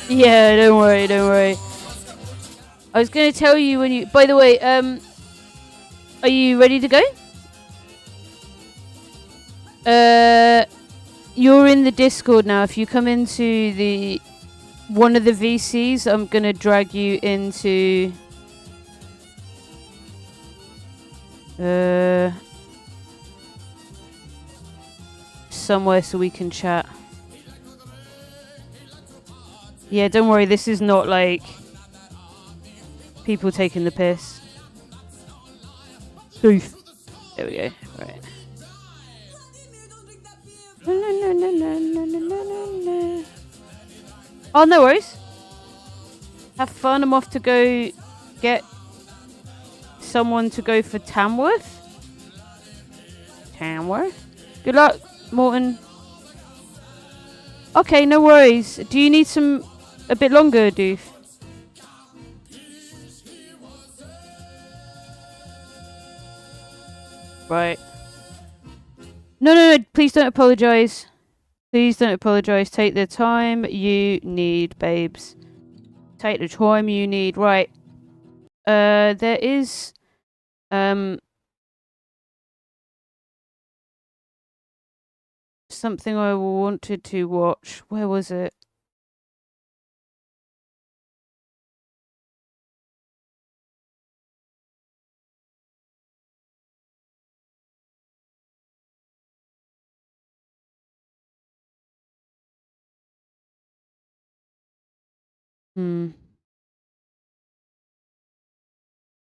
Yeah, don't worry, don't worry. I was going to tell you when you... By the way, are you ready to go? You're in the Discord now. If you come into the... one of the VCs, I'm going to drag you into... somewhere so we can chat. Yeah, don't worry. This is not like... people taking the piss. Doof. There we go. Right. Oh, no worries. Have fun. I'm off to go get someone to go for Tamworth. Tamworth? Good luck, Morton. Okay, no worries. Do you need a bit longer, Doof? Right. No, please don't apologise. Please don't apologise. Take the time you need, babes. Take the time you need. Right. There is something I wanted to watch. Where was it?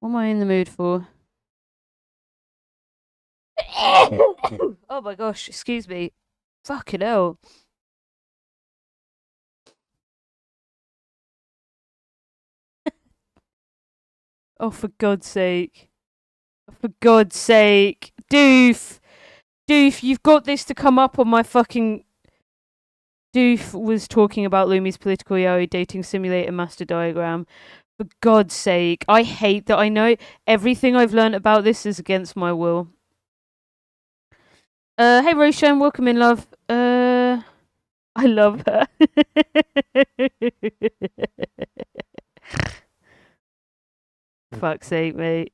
What am I in the mood for? Oh my gosh, excuse me. Fucking hell. Oh, for God's sake. For God's sake. Doof, you've got this to come up on my fucking... Doof was talking about Lumi's political yaoi dating simulator master diagram. For God's sake. I hate that I know everything I've learned about this is against my will. Hey Roshan, welcome in, love. I love her. Fuck's sake, mate.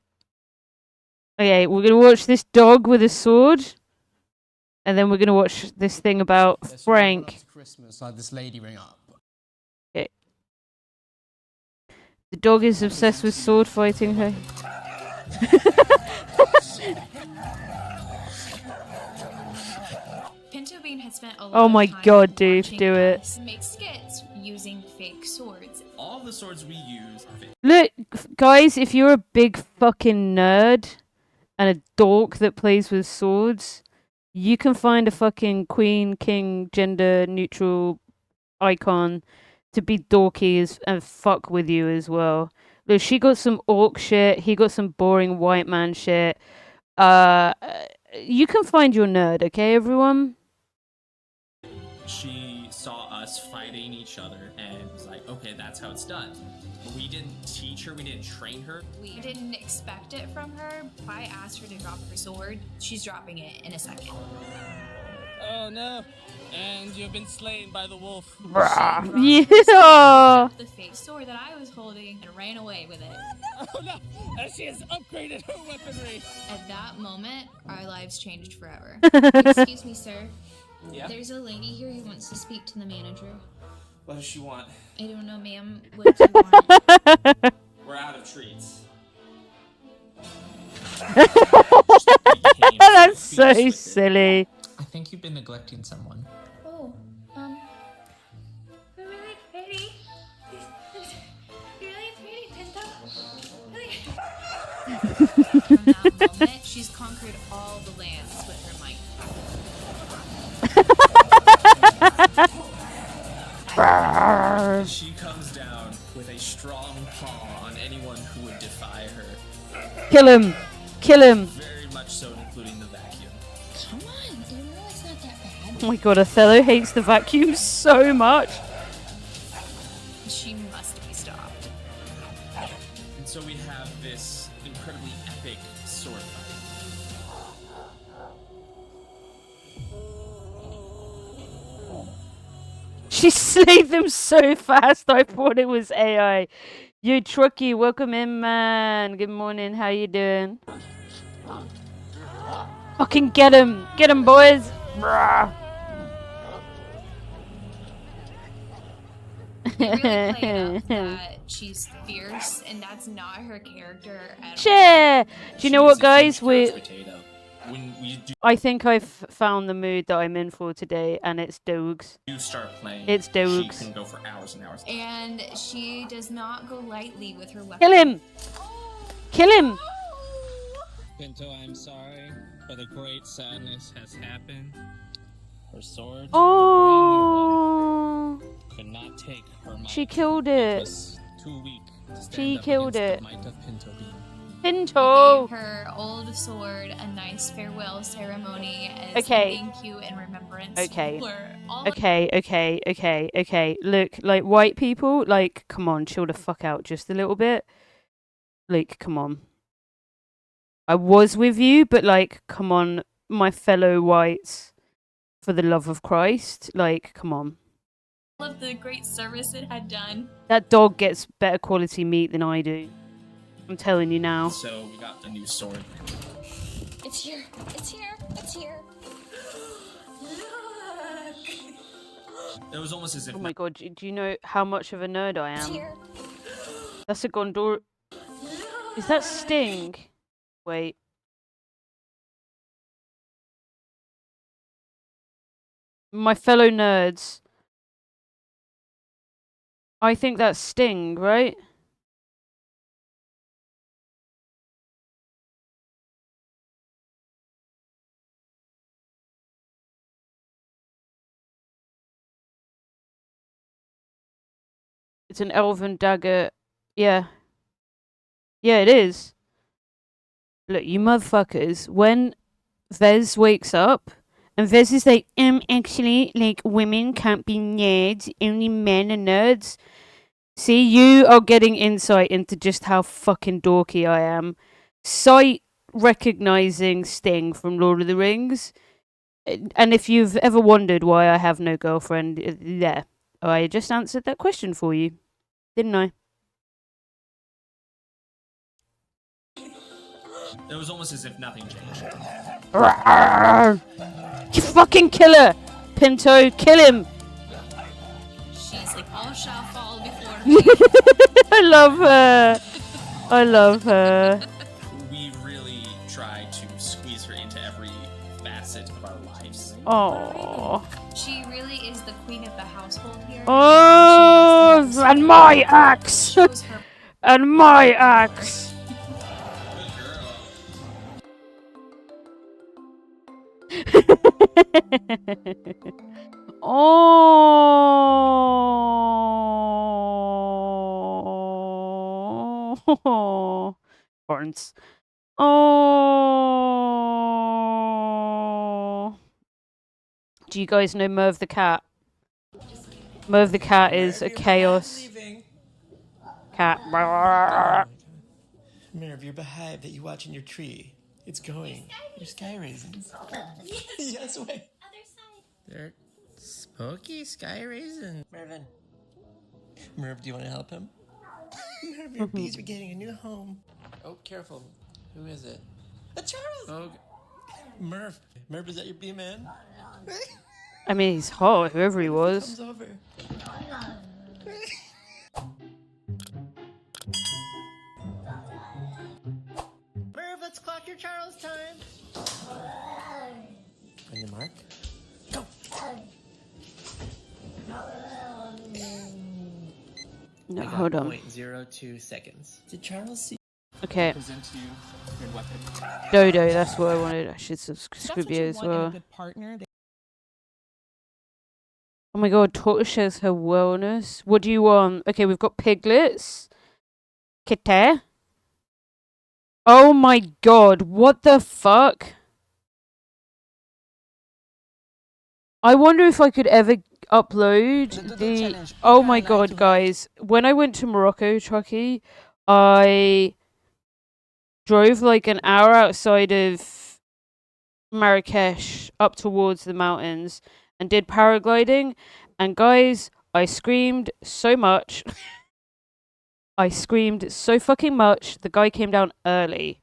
Okay, we're gonna watch this dog with a sword, and then we're gonna watch this thing about Frank. Christmas, I had this lady ring up. Okay. The dog is obsessed with sword fighting her. Pinto Bean had spent a lot Oh my of time God, dude, watching do it. us make skits using fake swords. All the swords we use are fake. Look, guys, if you're a big fucking nerd and a dork that plays with swords, you can find a fucking queen, king, gender neutral icon to be dorky and fuck with you as well. Look, she got some orc shit, he got some boring white man shit. You can find your nerd, okay, everyone? She saw us fighting each other and was like, okay, that's how it's done. But we didn't teach her, we didn't train her. We didn't expect it from her. If I asked her to drop her sword, she's dropping it in a second. Oh no, and you've been slain by the wolf. Yeah! The fake sword that I was holding and ran away with it. Oh no, she has upgraded her weaponry. At that moment, our lives changed forever. Excuse me, sir. Yeah? There's a lady here who wants to speak to the manager. What does she want? I don't know, ma'am. What do you want? We're out of treats. That's so silly. I think you've been neglecting someone. Oh, you're really pretty. You're really pretty, Pinto. Really. From that moment, she's conquered all the lands with her might. She comes down with a strong paw on anyone who would defy her. Kill him! Kill him! Very much so, including the vacuum. Come on, you know it's not that bad. Oh my god, Othello hates the vacuum so much. She must be stopped. And so we have this incredibly epic sword fight. She slayed them so fast, I thought it was AI. You Trucky, welcome in, man. Good morning, how you doing? Fucking get him! Get him, boys! Brah. They really play it up that she's fierce, and that's not her character at all. Share! Do you know what, guys? when we I think I've found the mood that I'm in for today, and it's dogs. do start playing, It's dogs. she can go for hours and hours. And she does not go lightly with her weapon. Kill him! Kill him! Pinto, I'm sorry, but a great sadness has happened. Her sword, Oh, could not take her might. she killed It it. was too weak to stand She up killed against it. the might of Pinto being. Pinto. Gave her old sword a nice farewell ceremony as Okay. a thank you and remembrance Okay. for all Okay. Look, like, white people, like, come on, chill the fuck out just a little bit. Like, come on. I was with you, but, like, come on, my fellow whites, for the love of Christ. Like, come on. of the great service it had done. That dog gets better quality meat than I do. I'm telling you now. So we got the new sword. It's here. It's here. It's here. It was almost as if Oh my god, do you know how much of a nerd I It's am? here. That's a Gondor. Is that Sting? Wait. My fellow nerds. I think that's Sting, right? It's an elven dagger. Yeah. Yeah, it is. Look, you motherfuckers, when Vez wakes up, and Vez is like, actually, like, women can't be nerds, only men are nerds. See, you are getting insight into just how fucking dorky I am. Sight recognizing Sting from Lord of the Rings. And if you've ever wondered why I have no girlfriend, there. I just answered that question for you. Didn't I? it was almost as if nothing changed. You fucking kill her! Pinto, kill him! She's like, all shall fall before I love her. I love her. We really tried to squeeze her into every facet of our lives. Oh. She really is the queen of the household here. Oh, and my axe! Shows her And my axe! Oh. Burns. Oh. Do you guys know Merv the cat? Merv the cat is a chaos cat. Merv, you're behive that you watch in your tree. It's going. Your sky raisins. Yes, wait. They're spooky sky raisins. Mervin. Merv, do you want to help him? Merv, your bees are getting a new home. Oh, careful. Who is it? Charles! Oh, Merv. Merv, is that your bee man? I mean, he's hot, whoever he was. Comes over. Merv, let's clock your Charles time. On your mark. Go. No, hold on. 0.02 seconds. Did Charles see? Okay. Present to you your weapon. Dodo, that's what I wanted. I should subscribe you as well. Oh my god, Tortoise shares her wellness. What do you want? Okay, we've got piglets. Kitty. Oh my god, what the fuck? I wonder if I could ever upload the... Oh my god, guys. When I went to Morocco, Truckee, I drove like an hour outside of Marrakesh up towards the mountains and did paragliding. And guys, I screamed so much. I screamed so fucking much. The guy came down early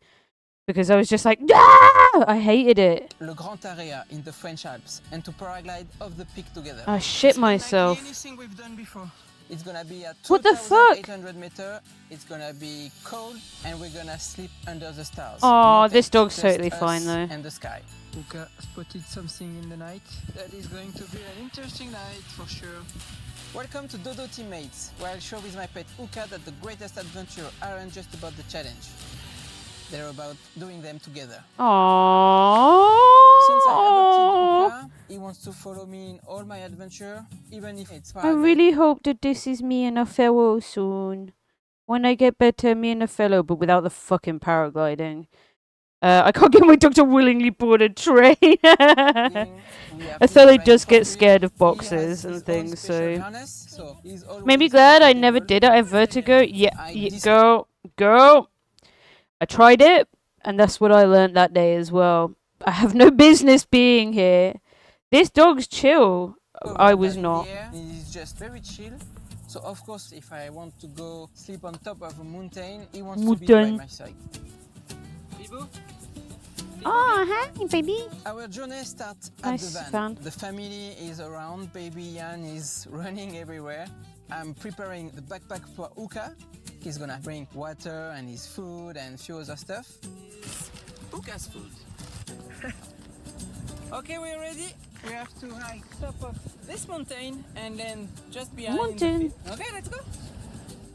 because I was just like, ah! I hated it. Le Grand Area in the French Alps and to paraglide off the peak together. I shit myself. Anything we've done before. It's gonna be at What the fuck? 2,800 meters. It's gonna be cold, and we're gonna sleep under the stars. Oh, No this tent, dog's just totally us fine though. And the sky. Uka spotted something in the night. That is going to be an interesting night for sure. Welcome to Dodo Teammates, where I'll show with my pet Uka that the greatest adventure aren't just about the challenge. They're about doing them together. Aww. Since I adopted Uka, he wants to follow me in all my adventure, even if it's I really hope that this is me and a fellow soon. When I get better, me and a fellow, but without the fucking paragliding. I can't get my dog to willingly board a train. I thought I'd just get scared of boxes and things, so... Maybe glad I never did it. I have vertigo. Yeah, girl. I tried it, and that's what I learned that day as well. I have no business being here. This dog's chill. I was not. He's just very chill. So of course, if I want to go sleep on top of a mountain, he wants to be by my side. Bibo? Oh, hi, baby. Our journey starts at the van. The family is around. Baby Jan is running everywhere. I'm preparing the backpack for Uka. He's gonna bring water and his food and few other stuff. Uka's food. Okay, we're ready. We have to hike top of this mountain and then just behind. Mountain. Okay, let's go.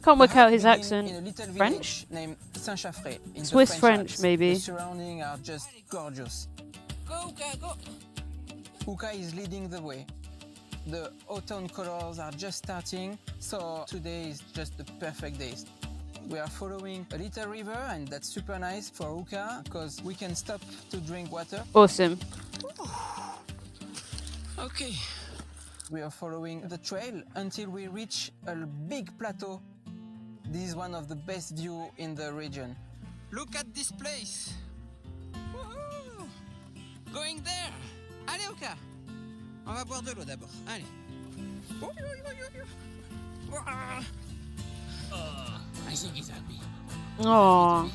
Can't work out his accent. In a little French? named Saint-Chaffré. Swiss French, maybe. The surroundings are just gorgeous. Go, Uka, go! Uka is leading the way. The autumn colors are just starting, so today is just the perfect day. We are following a little river, and that's super nice for Uka because we can stop to drink water. Awesome. Okay. We are following the trail until we reach a big plateau. This is one of the best views in the region. Look at this place. Woohoo! Going there. Allez, Uka. On va boire de l'eau d'abord. Allez. I think he's happy. Aww.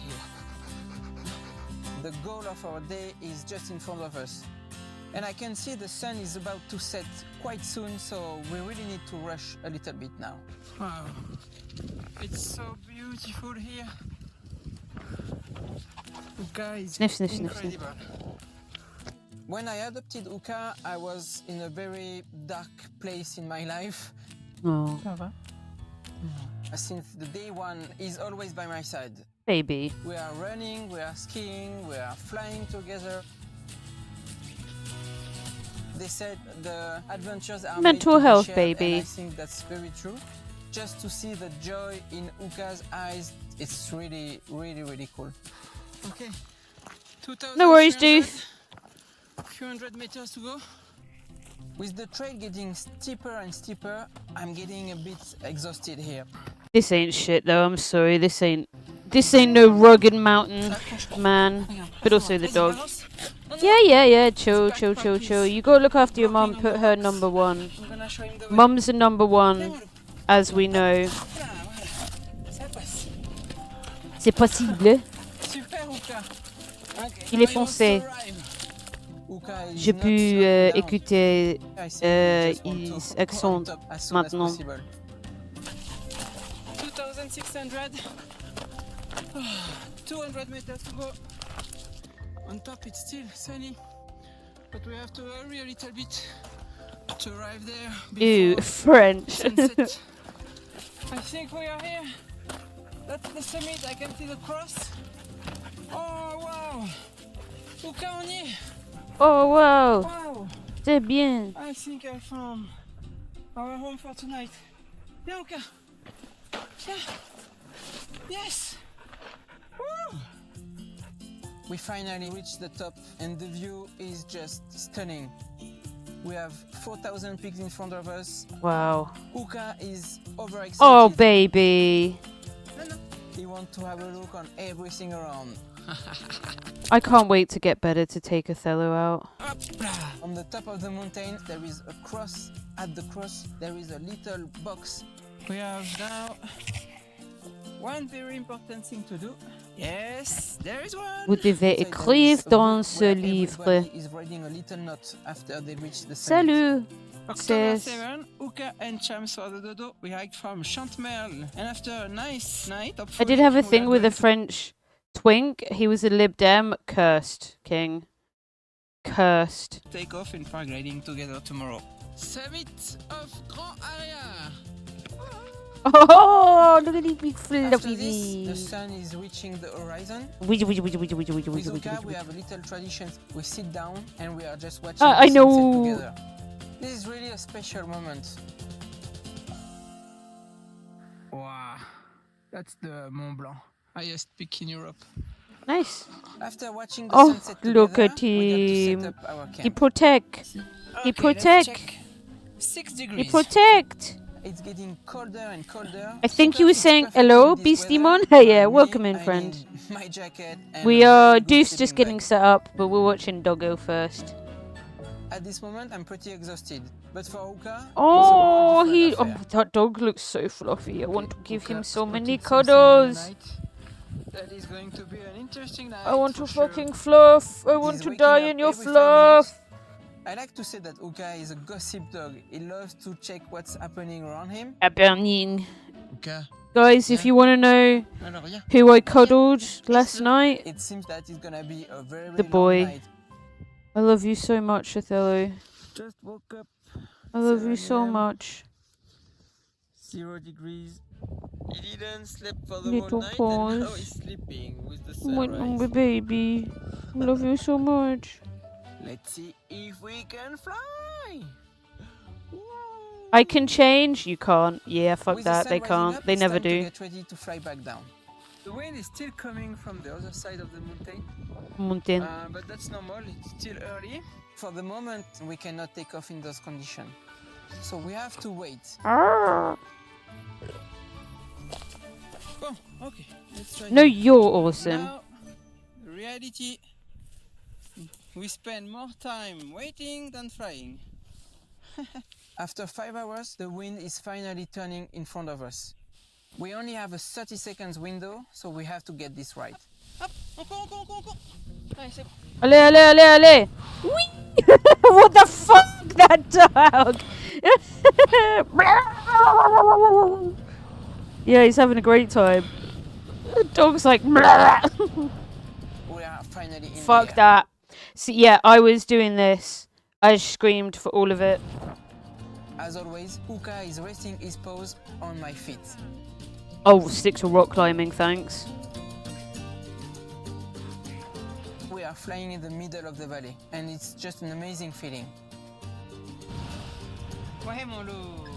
The goal of our day is just in front of us. And I can see the sun is about to set quite soon, so we really need to rush a little bit now. Wow. It's so beautiful here. Uka is incredible. When I adopted Uka, I was in a very dark place in my life. Oh. Since the day one, he's always by my side. Baby. We are running, we are skiing, we are flying together. They said the adventures are mental made to be health, shared, baby. and I think that's very true. Just to see the joy in Uka's eyes, it's really, really, really cool. Okay. No worries, Doof. A few hundred meters to go. With the trail getting steeper and steeper, I'm getting a bit exhausted here. This ain't shit though, I'm sorry. This ain't no rugged mountain, man. But also the dog. Yeah. Chill. You go look after your mum, put her number one. Mum's the number one, as we know. C'est possible. Il est foncé. J'ai pu écouter his accent maintenant. 2,600. 200 meters to go. On top it's still sunny, but we have to hurry a little bit to arrive there. Ew, French. Sunset. I think we are here. That's the summit. I can see the cross. Oh wow! Uka, on y est. Oh wow! Wow! C'est bien. I think I found our home for tonight. Yeah, Uka. Yeah. Yes. Woo! We finally reached the top, and the view is just stunning. We have 4,000 peaks in front of us. Wow. Uka is overexcited. Oh baby. He wants to have a look on everything around. I can't wait to get better to take Othello out. On the top of the mountain, there is a cross. At the cross, there is a little box. We have now one very important thing to do. Yes, there is one. Vous devez écrire dans ce livre. Is writing a little note after they reach the summit. Salut. October sis. 7, Uka and Chams for the dodo. We hiked from Chantemerle, and after a nice night, I did have a thing with a French twink. He was a Lib Dem. Cursed, King. Cursed. take off in paragliding together tomorrow. Summit of Grand Area. Oh, look at these big After fluffy this, the bees. sun is reaching the horizon. With With Uka, we have a little tradition. We sit down and we are just watching I the sunset know. together. This is really a special moment. Wow, that's the Mont Blanc, highest peak in Europe. Nice. After watching the Oh, sunset look together, at we got to him. set up our camp. He protect. He Okay, let's protect. check. 6 He degrees. protect. It's getting colder and colder. I think you Super were fits saying perfectly hello, with this Beastie weather. Mon. Hey, yeah, Me, welcome in, I friend. need my jacket and We a are. very good Doof's just sleeping getting bag. set up, but we're watching Doggo first. At this moment, I'm pretty exhausted. But for Uka, Oh, it's a he. whole Oh, different that dog looks so fluffy. I want to give Uka him so many spotted something in the cuddles. night. That is going to be an interesting night. I want to for sure. fucking fluff. I want He's to waking die up in your every 5 fluff. minutes. I like to say that Uka is a gossip dog. He loves to check what's happening around him. Happening. Uka. Guys, if you want to know who I cuddled last night, It seems that it's gonna be a very, very the boy. long night. I love you so much, Othello. Just woke up. I love you 7 so a.m. much. 0 degrees. He didn't sleep for the Little whole night and now paws. he's sleeping with the My sunrise. baby. I love you so much. Let's see if we can fly. I can change. You can't. Yeah, fuck With the that. sun They rising can't. up, They it's never time to do. get ready to fly back down. The wind is still coming from the other side of the mountain. Mountain. But that's normal, it's still early. For the moment, we cannot take off in those conditions. So we have to wait. Arrgh. Oh, okay, let's try No, it. you're awesome. Now, reality. We spend more time waiting than flying. After 5 hours, the wind is finally turning in front of us. We only have a 30 seconds window, so we have to get this right. Hop, encore. Allez, c'est bon. Allez. Whee! What the fuck, that dog? Yeah, he's having a great time. The dog's like. We are finally in Fuck the air. that. See, yeah, I was doing this. I screamed for all of it. As always, Uka is resting his paws on my feet. Oh, stick to rock climbing, thanks. We are flying in the middle of the valley, and it's just an amazing feeling. Ouais, mon loup.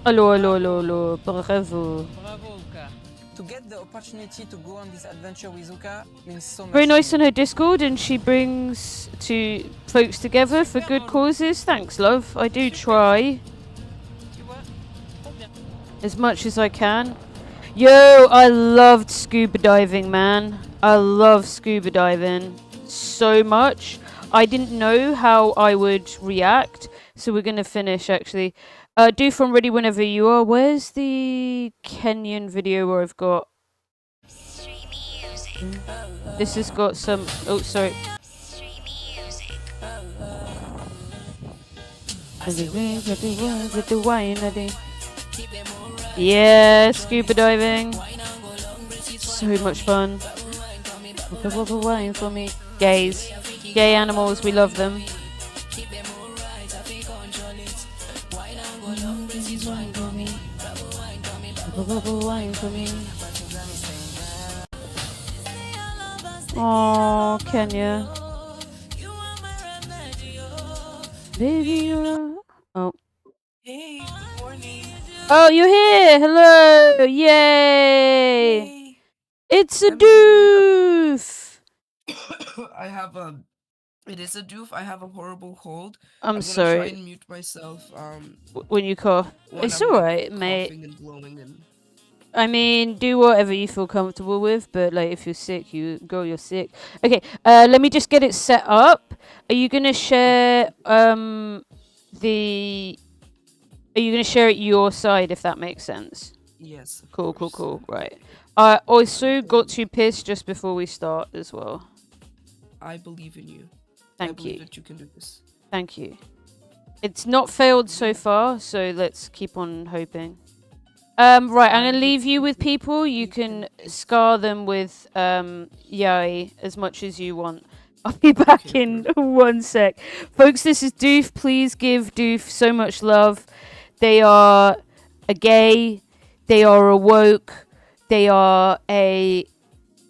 Allô, bravo. Bravo, Uka. To get the opportunity to go on this adventure with Uka means so much. Very to nice me. on her Discord, and she brings two folks together for good causes. Thanks, love. I do try as much as I can. Yo, I loved scuba diving, man. I love scuba diving so much. I didn't know how I would react, so we're gonna finish actually. Do from ready whenever you are. Where's the Kenyan video where I've got? This has got some. Oh, sorry. Yeah, scuba diving. So much fun. Wine for me. Gays. Gay animals, we love them. Wine for me. Oh, Kenya. Baby, you're. Oh. Hey, good morning. Oh, you're here! Hello! Yay! It's a doof! I have a. It is a doof. I have a horrible cold. I'm gonna sorry. Try and mute myself. When you cough. When It's I'm, like, alright, mate. coughing and blowing and. I mean, do whatever you feel comfortable with, but like if you're sick, you're sick. Okay, let me just get it set up. Are you gonna share the? Are you gonna share it your side if that makes sense? Yes. Cool. Right. I also got to piss just before we start as well. I believe in you. Thank I believe you. that you can do this. Thank you. It's not failed so far, so let's keep on hoping. Right, I'm gonna leave you with people. You can scar them with yai as much as you want. I'll be back in 1 sec. Folks, this is Doof. Please give Doof so much love. They are a gay, they are a woke, they are a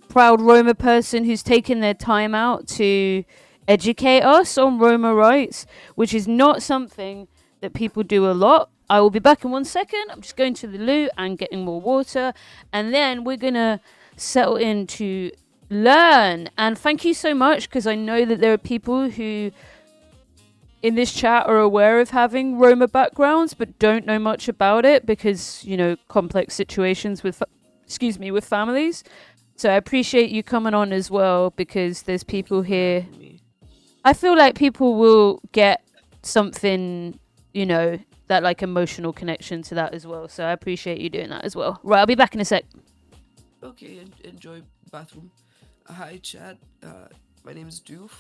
proud Roma person who's taken their time out to educate us on Roma rights, which is not something that people do a lot. I will be back in 1 second. I'm just going to the loo and getting more water, and then we're gonna settle in to learn. And thank you so much, because I know that there are people who in this chat are aware of having Roma backgrounds but don't know much about it because, you know, complex situations with with families. So I appreciate you coming on as well, because there's people here. I feel like people will get something, you know, that like emotional connection to that as well. So I appreciate you doing that as well. Right, I'll be back in a sec. Okay, enjoy bathroom. Hi, chat. My name is Doof.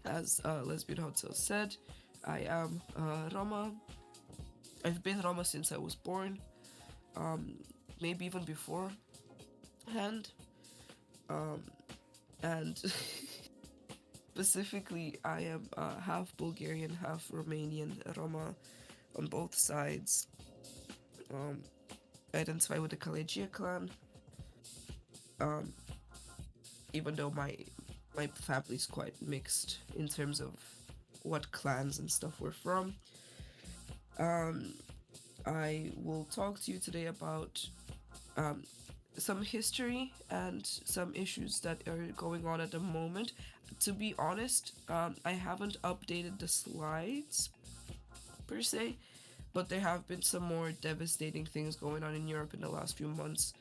As Lesbian Hot Sauce said, I am Roma. I've been Roma since I was born. Maybe even before. And specifically, I am half Bulgarian, half Romanian, Roma on both sides. I identify with the Kalegia clan. Even though my family's quite mixed in terms of what clans and stuff we're from. I will talk to you today about some history and some issues that are going on at the moment. To be honest, I haven't updated the slides per se, but there have been some more devastating things going on in Europe in the last few months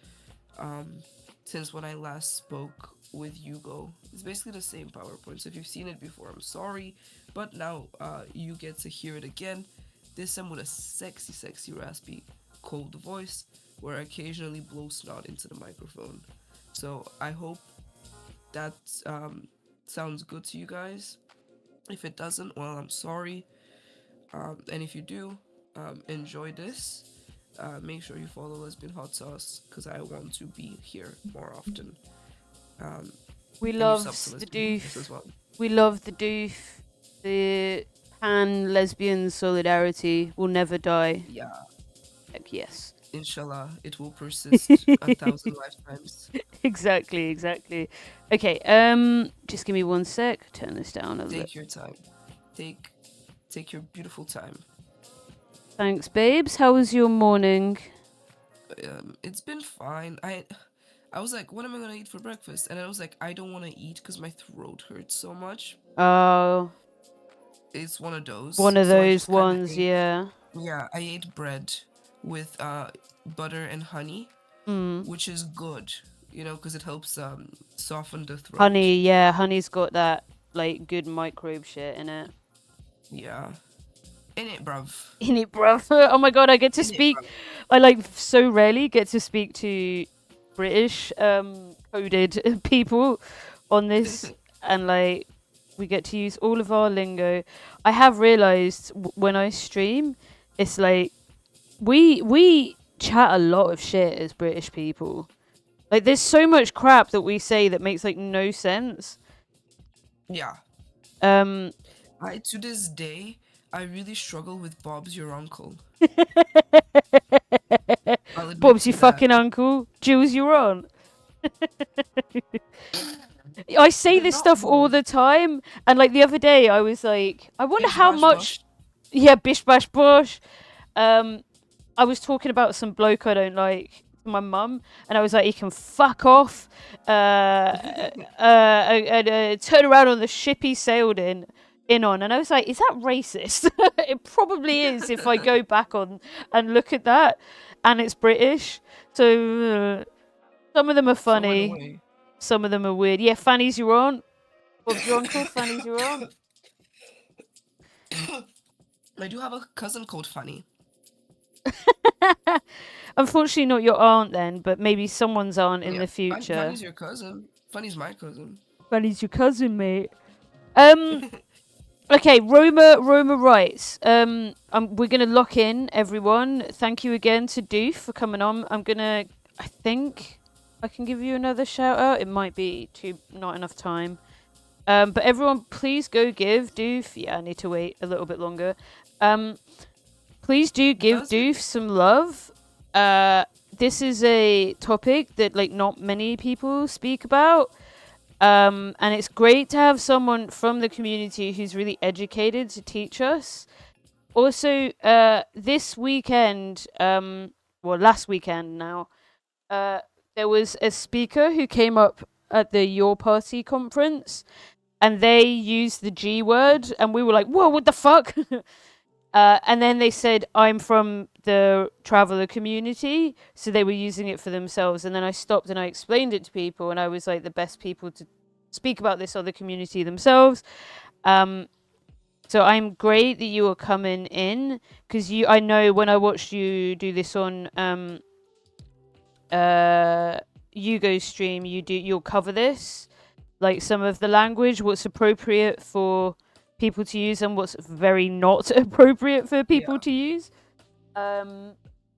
since when I last spoke with Hugo. It's basically the same PowerPoint, so if you've seen it before, I'm sorry, but now you get to hear it again, this time with a sexy, raspy, cold voice, where I occasionally blow snot into the microphone. So I hope that sounds good to you guys. If it doesn't, well, I'm sorry. And if you do, enjoy this. Make sure you follow Lesbian Hot Sauce, because I want to be here more often. We love the Doof as well. We love the Doof. The pan-lesbian solidarity will never die. Yeah. Heck yes. Inshallah, it will persist 1,000 lifetimes. Exactly. Okay, just give me 1 sec. Turn this down a little. Take your time. Take your beautiful time. Thanks, babes. How was your morning? It's been fine. I was like, what am I gonna eat for breakfast? And I was like, I don't want to eat because my throat hurts so much. Oh. It's one of those. One of those ones, yeah. Yeah, I ate bread with butter and honey, which is good, you know, because it helps soften the throat. Honey's got that like good microbe shit in it. Yeah. In it, bruv. Oh my god, I get to speak. I like so rarely get to speak to British coded people on this, and like we get to use all of our lingo. I have realized when I stream, it's like we chat a lot of shit as British people. Like there's so much crap that we say that makes like no sense. Yeah. To this day, I really struggle with Bob's your uncle. Bob's your fucking uncle. Jules your aunt. I say this stuff all the time, and like the other day I was like, I wonder how much. Yeah, bish bash bosh. I was talking about some bloke I don't like, my mum, and I was like, he can fuck off. And turn around on the ship he sailed in on, and I was like, is that racist? It probably is if I go back on and look at that, and it's British. So some of them are funny, some of them are weird. Yeah, Fanny's your aunt. Bob's your uncle. Fanny's your aunt. I do have a cousin called Fanny. Unfortunately, not your aunt then, but maybe someone's aunt in the future. Fanny's your cousin. Fanny's my cousin. Fanny's your cousin, mate. Okay, Roma Rights. We're gonna lock in everyone. Thank you again to Doof for coming on. I think I can give you another shout out. It might be not enough time. But everyone, please go give Doof. Yeah, I need to wait a little bit longer. Please do give Doof some love. This is a topic that like not many people speak about. And it's great to have someone from the community who's really educated to teach us. Also, this weekend, last weekend now, there was a speaker who came up at the Your Party conference, and they used the G word, and we were like, whoa, what the fuck? And then they said, I'm from the traveler community, so they were using it for themselves. And then I stopped and I explained it to people, and I was like, the best people to speak about this are the community themselves. So I'm great that you are coming in, because I know when I watched you do this on Hugo's stream, you'll cover this, like some of the language, what's appropriate for people to use and what's very not appropriate for people to use. So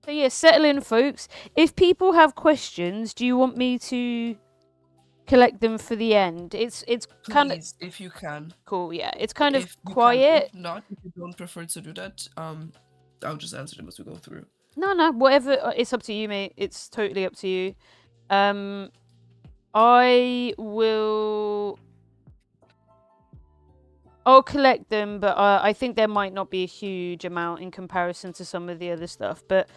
yeah, settle in, folks. If people have questions, do you want me to collect them for the end? It's kind of, if you can. Cool. Yeah, it's kind of If quiet. If not, if you don't prefer to do that, I'll just answer them as we go through. No, whatever. It's up to you, mate. It's totally up to you. I'll collect them, but I think there might not be a huge amount in comparison to some of the other stuff. But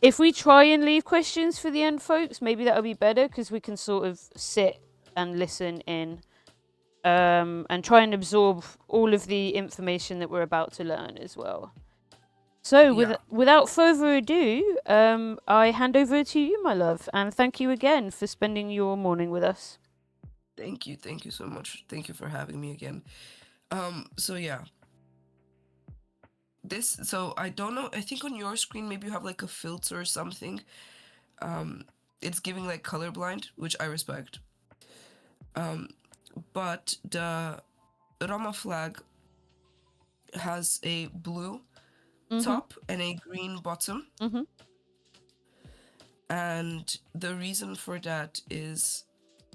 if we try and leave questions for the end, folks, maybe that'll be better, because we can sort of sit and listen in, and try and absorb all of the information that we're about to learn as well. So, without further ado, I hand over to you, my love, and thank you again for spending your morning with us. Thank you so much. Thank you for having me again. So yeah. So I don't know, I think on your screen maybe you have like a filter or something. It's giving like colorblind, which I respect. But the Roma flag has a blue top and a green bottom. And the reason for that is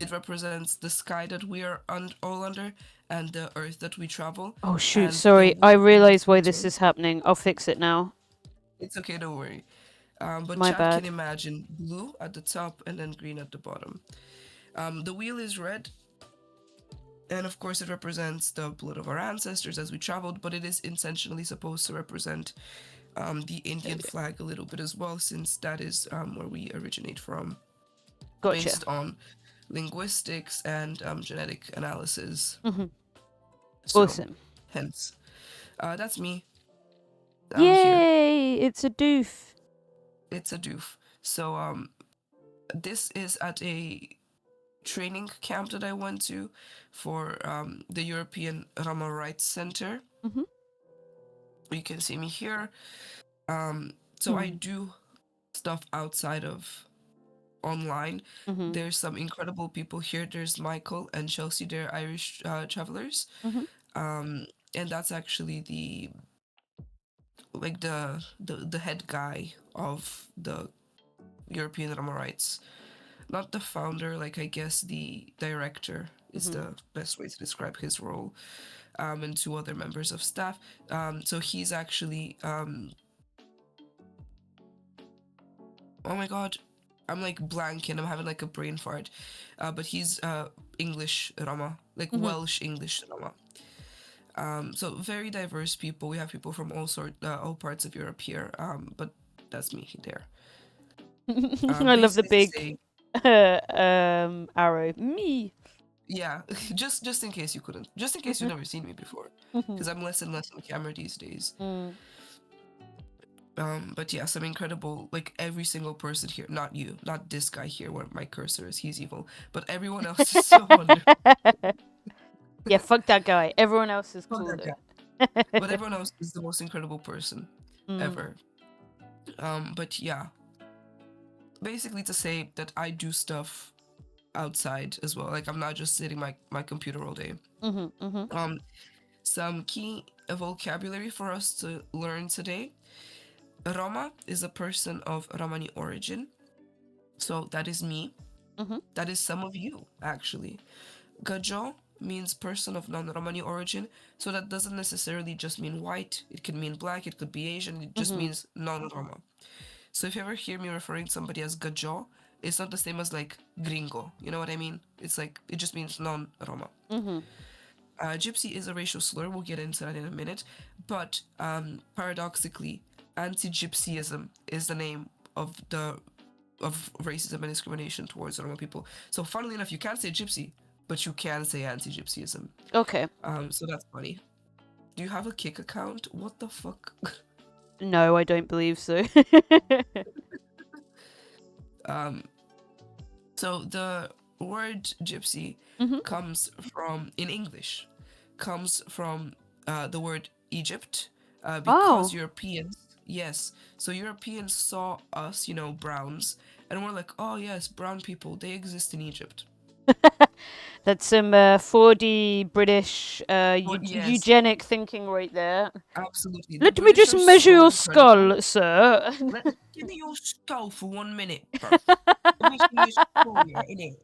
it represents the sky that we are all under and the earth that we travel. Oh shoot, sorry, I realize why this is happening. I'll fix it now. It's okay, don't worry. But My chat bad. can imagine blue at the top and then green at the bottom. The wheel is red, and of course it represents the blood of our ancestors as we traveled, but it is intentionally supposed to represent the Indian flag a little bit as well, since that is where we originate from. Gotcha. Based on linguistics and genetic analysis. So, awesome. Hence, that's me. Yay! It's a doof. It's a doof. So this is at a training camp that I went to for the European Roma Rights Center. You can see me here. So I do stuff outside of online. There's some incredible people here. There's Michael and Chelsea. They're Irish travelers. And that's actually the head guy of the European Roma Rights. Not the founder, like I guess the director is the best way to describe his role. And two other members of staff. So he's actually oh my god, I'm like blanking, I'm having like a brain fart. But he's English Roma, like Welsh English Roma. So very diverse people. We have people from all parts of Europe here. But that's me there. I love the big arrow. Me. Yeah, just in case you couldn't. Just in case you've never seen me before. Because I'm less and less on camera these days. But yeah, some incredible, like every single person here, not you, not this guy here where my cursor is, he's evil, but everyone else is so wonderful. Yeah, fuck that guy. Everyone else is cool. But everyone else is the most incredible person ever. But yeah, basically to say that I do stuff outside as well. Like I'm not just sitting my computer all day. some key vocabulary for us to learn today. Roma is a person of Romani origin. So that is me. That is some of you, actually. Gajo means person of non-Romani origin. So that doesn't necessarily just mean white. It can mean black. It could be Asian. It just means non-Roma. So if you ever hear me referring to somebody as Gajo, it's not the same as like gringo. You know what I mean? It's like, it just means non-Roma. Gypsy is a racial slur. We'll get into that in a minute. But paradoxically, anti-gypsyism is the name of racism and discrimination towards Roma people. So funnily enough, you can't say gypsy, but you can say anti-gypsyism. Okay. So that's funny. Do you have a Kick account? What the fuck? No, I don't believe so. So the word gypsy comes from, in English, comes from the word Egypt, because Europeans, yes, so Europeans saw us, you know, browns, and we're like, oh yes, brown people, they exist in Egypt. That's some 4D British yes. eugenic thinking right there. Absolutely. Let me just measure your skull, sir. Give me your skull for 1 minute, bro. Let me see your skull, yeah, innit?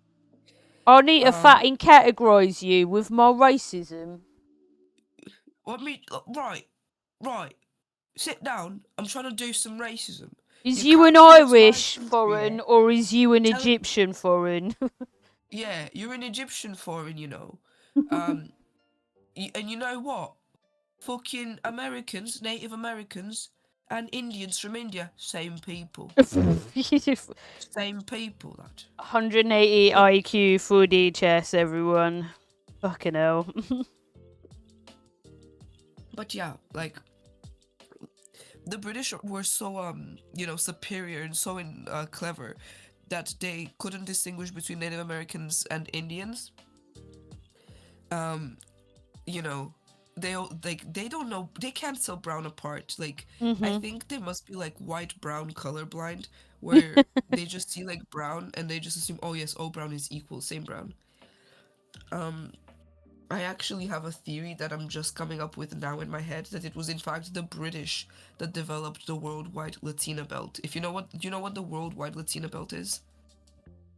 I need to fucking categorise you with my racism. Right. Sit down. I'm trying to do some racism. Is you an Irish foreign or is you an Egyptian foreign? Yeah, you're an Egyptian foreign, you know. And you know what? Fucking Americans, Native Americans, and Indians from India, same people. Same people, that. 180 IQ 4D chess, everyone. Fucking hell. But yeah, like, the British were so, superior and so clever that they couldn't distinguish between Native Americans and Indians. They don't know, they can't tell brown apart. Like, I think they must be like white-brown colorblind, where they just see like brown and they just assume, oh yes, all brown is equal, same brown. I actually have a theory that I'm just coming up with now in my head, that it was in fact the British that developed the worldwide Latina belt. Do you know what the worldwide Latina belt is?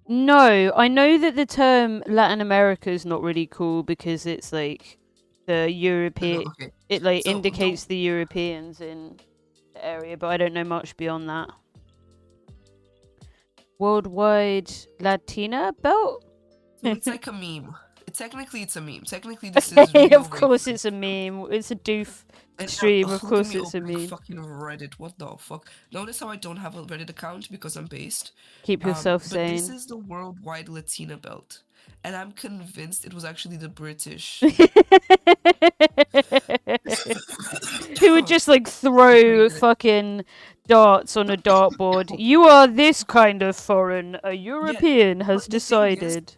No, I know that the term Latin America is not really cool because it's like the European. Okay. It like indicates the Europeans in the area, but I don't know much beyond that. Worldwide Latina belt? It's like a meme. Technically, it's a meme. Technically, this is real. Of course, it's a meme. It's a doof stream. Of course, it's a meme. Fucking Reddit. What the fuck? Notice how I don't have a Reddit account because I'm based. Keep yourself but sane. This is the worldwide Latina belt, and I'm convinced it was actually the British. Who would just like throw fucking darts on a dartboard. You are this kind of foreign. A European has decided.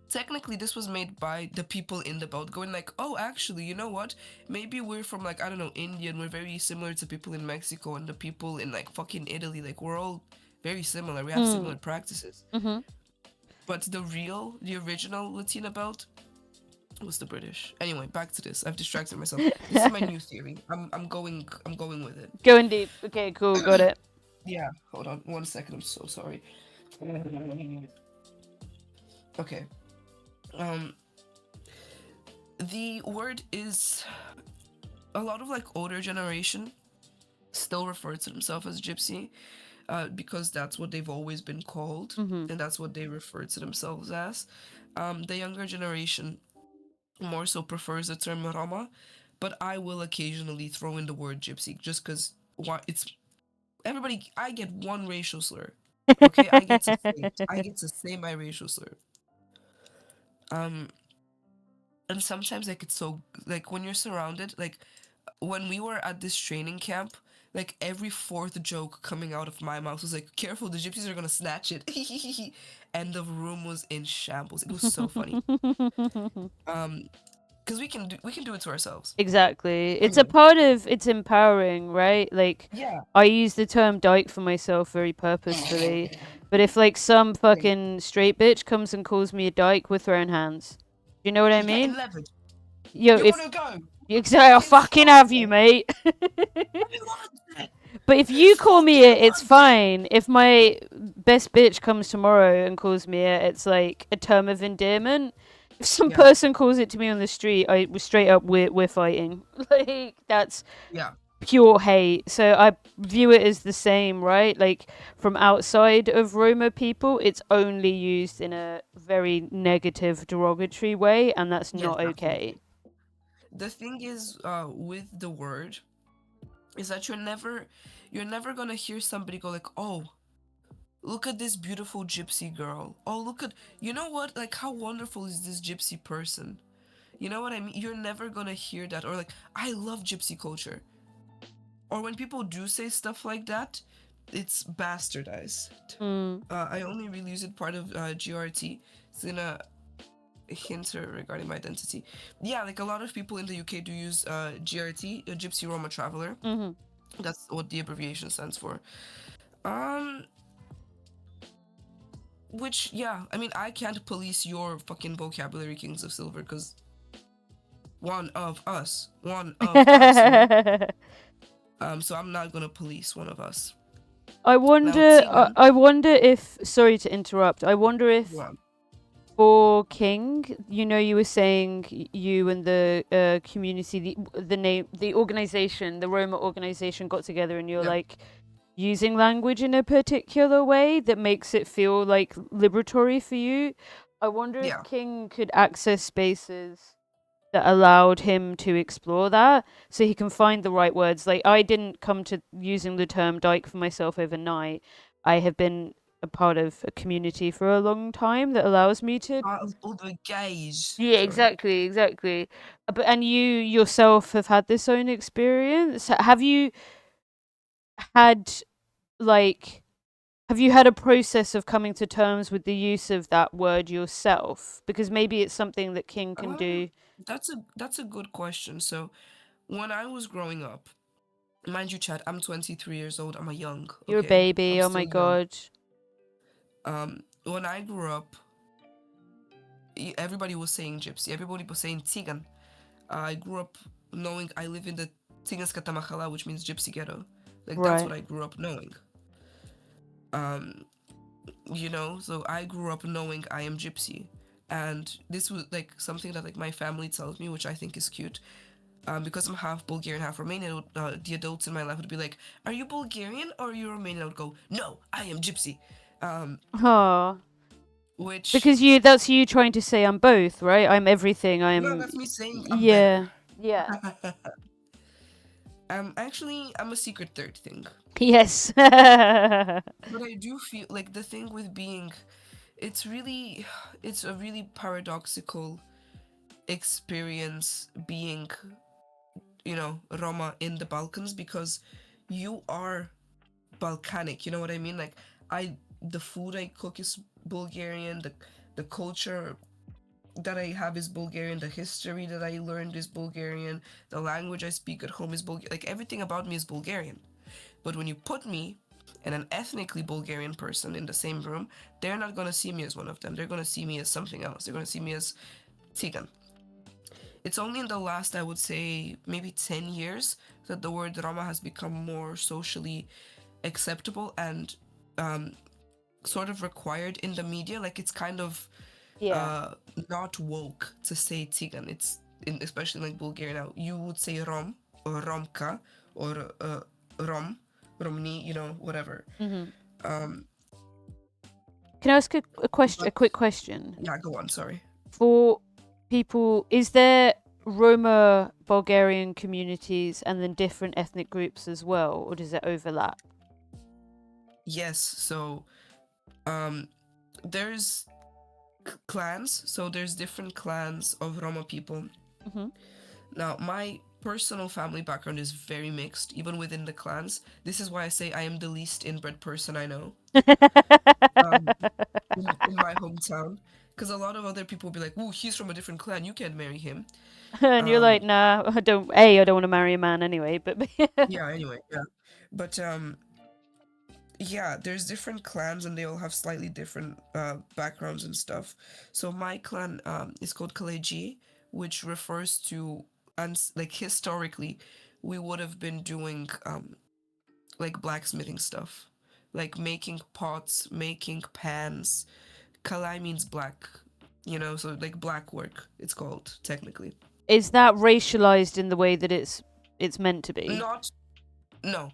Technically, this was made by the people in the belt, going like, oh, actually, you know what? Maybe we're from, like, I don't know, India, and we're very similar to people in Mexico and the people in, like, fucking Italy. Like, we're all very similar. We have similar practices. But the original Latina belt was the British. Anyway, back to this. I've distracted myself. This is my new theory. I'm going with it. Going deep. Okay, cool. Got it. Yeah. Hold on 1 second. I'm so sorry. Okay. The word is, a lot of like older generation still refer to themselves as gypsy, because that's what they've always been called, and that's what they refer to themselves as. The younger generation more so prefers the term Roma, but I will occasionally throw in the word gypsy just because it's everybody. I get one racial slur. Okay, I get to say my racial slur. And sometimes like it's so like when you're surrounded, like when we were at this training camp, like every fourth joke coming out of my mouth was like, careful, the gypsies are gonna snatch it. And the room was in shambles. It was so funny. Because we can do it to ourselves. Exactly. It's a part of, it's empowering, right? Like, I use the term dyke for myself very purposefully. But if like some fucking straight bitch comes and calls me a dyke, we're throwing hands. You know what I mean? Yo, you wanna go? I'll fucking have you, mate. But if you call me it, it's fine. If my best bitch comes tomorrow and calls me it, it's like a term of endearment. If some person calls it to me on the street, I straight up we're fighting. Like that's pure hate. So I view it as the same, right? Like from outside of Roma people, it's only used in a very negative, derogatory way, and that's not okay. The thing is, with the word, is that you're never gonna hear somebody go like, "Oh, look at this beautiful gypsy girl. Oh, look at, you know what? Like, how wonderful is this gypsy person?" You know what I mean? You're never gonna hear that. Or like, "I love gypsy culture." Or when people do say stuff like that, it's bastardized. I only really use it part of GRT. It's in a hint regarding my identity. Yeah, like a lot of people in the UK do use GRT, a Gypsy Roma Traveler. That's what the abbreviation stands for. Which, yeah, I mean, I can't police your fucking vocabulary, Kings of Silver, because one of us. You know? So I'm not gonna police one of us. I wonder. I wonder if. Sorry to interrupt. I wonder if for King, you know, you were saying you and the community, the organization, the Roma organization, got together, and you're like using language in a particular way that makes it feel like liberatory for you. I wonder if King could access spaces that allowed him to explore that, so he can find the right words. Like, I didn't come to using the term dyke for myself overnight. I have been a part of a community for a long time that allows me to all the gays. Yeah, exactly. But and you yourself have had this own experience. Have you had like have you had a process of coming to terms with the use of that word yourself? Because maybe it's something that King can do. That's a good question. So when I was growing up, mind you, Chad, I'm 23 years old. I'm a young. You're a baby. Oh my god. When I grew up, everybody was saying gypsy. Everybody was saying Tsigan. I grew up knowing I live in the Tsiganska Tamahala, which means gypsy ghetto. Like that's what I grew up knowing. You know, so I grew up knowing I am gypsy, and this was like something that like my family tells me, which I think is cute. Because I'm half Bulgarian, half Romanian, the adults in my life would be like, "Are you Bulgarian or are you Romanian?" I would go, "No, I am gypsy." Which because that's you trying to say I'm both, right? I'm everything. No, that's me saying I'm yeah, better. Yeah. I'm a secret third thing. Yes. But I do feel like the thing with being, it's a really paradoxical experience being, you know, Roma in the Balkans, because you are Balkanic, you know what I mean? Like the food I cook is Bulgarian, the culture that I have is Bulgarian, the history that I learned is Bulgarian, the language I speak at home is Bulgarian, like everything about me is Bulgarian. But when you put me and an ethnically Bulgarian person in the same room, they're not gonna see me as one of them. They're gonna see me as something else. They're gonna see me as Tsigan. It's only in the last, I would say, maybe 10 years that the word Roma has become more socially acceptable and sort of required in the media. Like it's kind of not woke to say Tsigan. It's especially like Bulgaria now. You would say Rom or Romka or Rom, Romni, you know, whatever. Can I ask a quick question? Yeah, go on. Sorry. For people, is there Roma Bulgarian communities and then different ethnic groups as well, or does it overlap? Yes. So, there's clans. So there's different clans of Roma people. Now, my personal family background is very mixed, even within the clans. This is why I say I am the least inbred person I know in my hometown. Because a lot of other people will be like, "Ooh, he's from a different clan. You can't marry him." And you're like, "Nah, I don't want to marry a man anyway." But yeah, anyway, yeah. But yeah, there's different clans and they all have slightly different backgrounds and stuff. So my clan is called Kaleji, which refers to and like historically, we would have been doing like blacksmithing stuff, like making pots, making pans. Kalai means black, so like black work. It's called technically. Is that racialized in the way that it's meant to be? Not, no.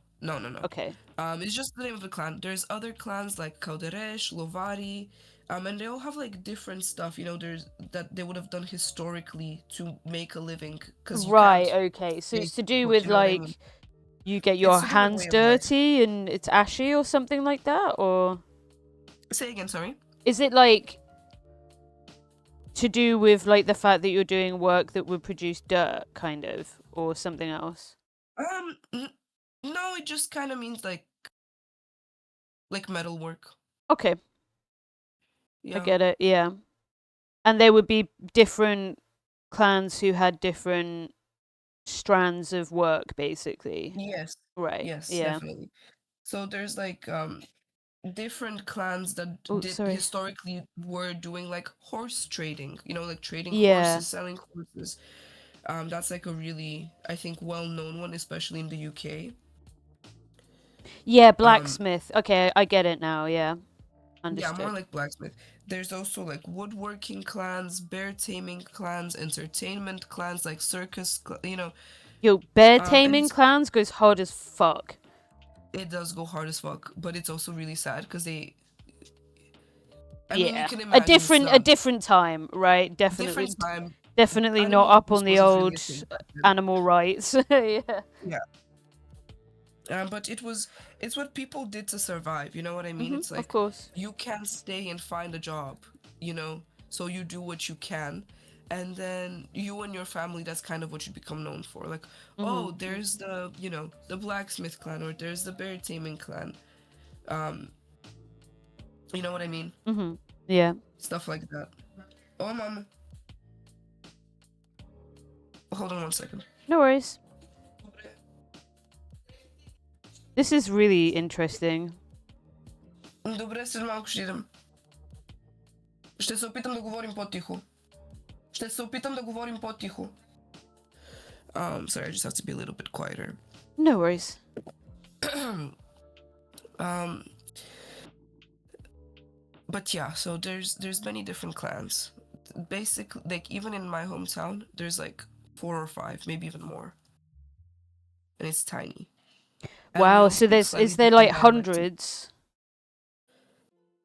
Okay. It's just the name of a clan. There's other clans like Kauderesh, Lovari, and they all have like different stuff. There's that they would have done historically to make a living. Right. Okay. So it's make to do what- with you know what I like mean? you get your It's to do with hands way of life. dirty and it's ashy or something like that, or Say again, sorry. is it like to do with like the fact that you're doing work that would produce dirt, kind of, or something else? No, it just kind of means like metal work. Okay. Yeah. I get it. Yeah. And there would be different clans who had different strands of work, basically. Yes. Right. Yes, Yeah. definitely. So there's like different clans that Sorry. historically were doing like horse trading, like trading Yeah. horses, selling horses. That's like a really, I think, well-known one, especially in the UK. Yeah, blacksmith. Okay, I get it now. Yeah. Understood. Yeah, more like blacksmith. There's also like woodworking clans, bear taming clans, entertainment clans, like circus, Yo, bear and taming clans goes hard as fuck. it does go hard as fuck, but it's also really sad because they. I yeah, mean, you can imagine a different time, right? Definitely, different time. definitely Animal not up abuse on the wasn't really old a thing back then. animal rights. Yeah. Yeah. But it's what people did to survive. You know what I mean? It's like Of course. you can't stay and find a job. So you do what you can, and then you and your family. That's kind of what you become known for. Like, oh, there's the the blacksmith clan, or there's the bear taming clan. You know what I mean? Yeah. Stuff like that. Oh, mama. Hold on one second. No worries. This is really interesting. Добре, след малко ще идем. Ще се опитам да говорим по-тихо. Sorry, I just have to be a little bit quieter. No worries. But yeah, so there's many different clans. Basically, like even in my hometown, there's like 4 or 5, maybe even more. And it's tiny. And we Wow. all So speak is slightly there like different dialects. hundreds?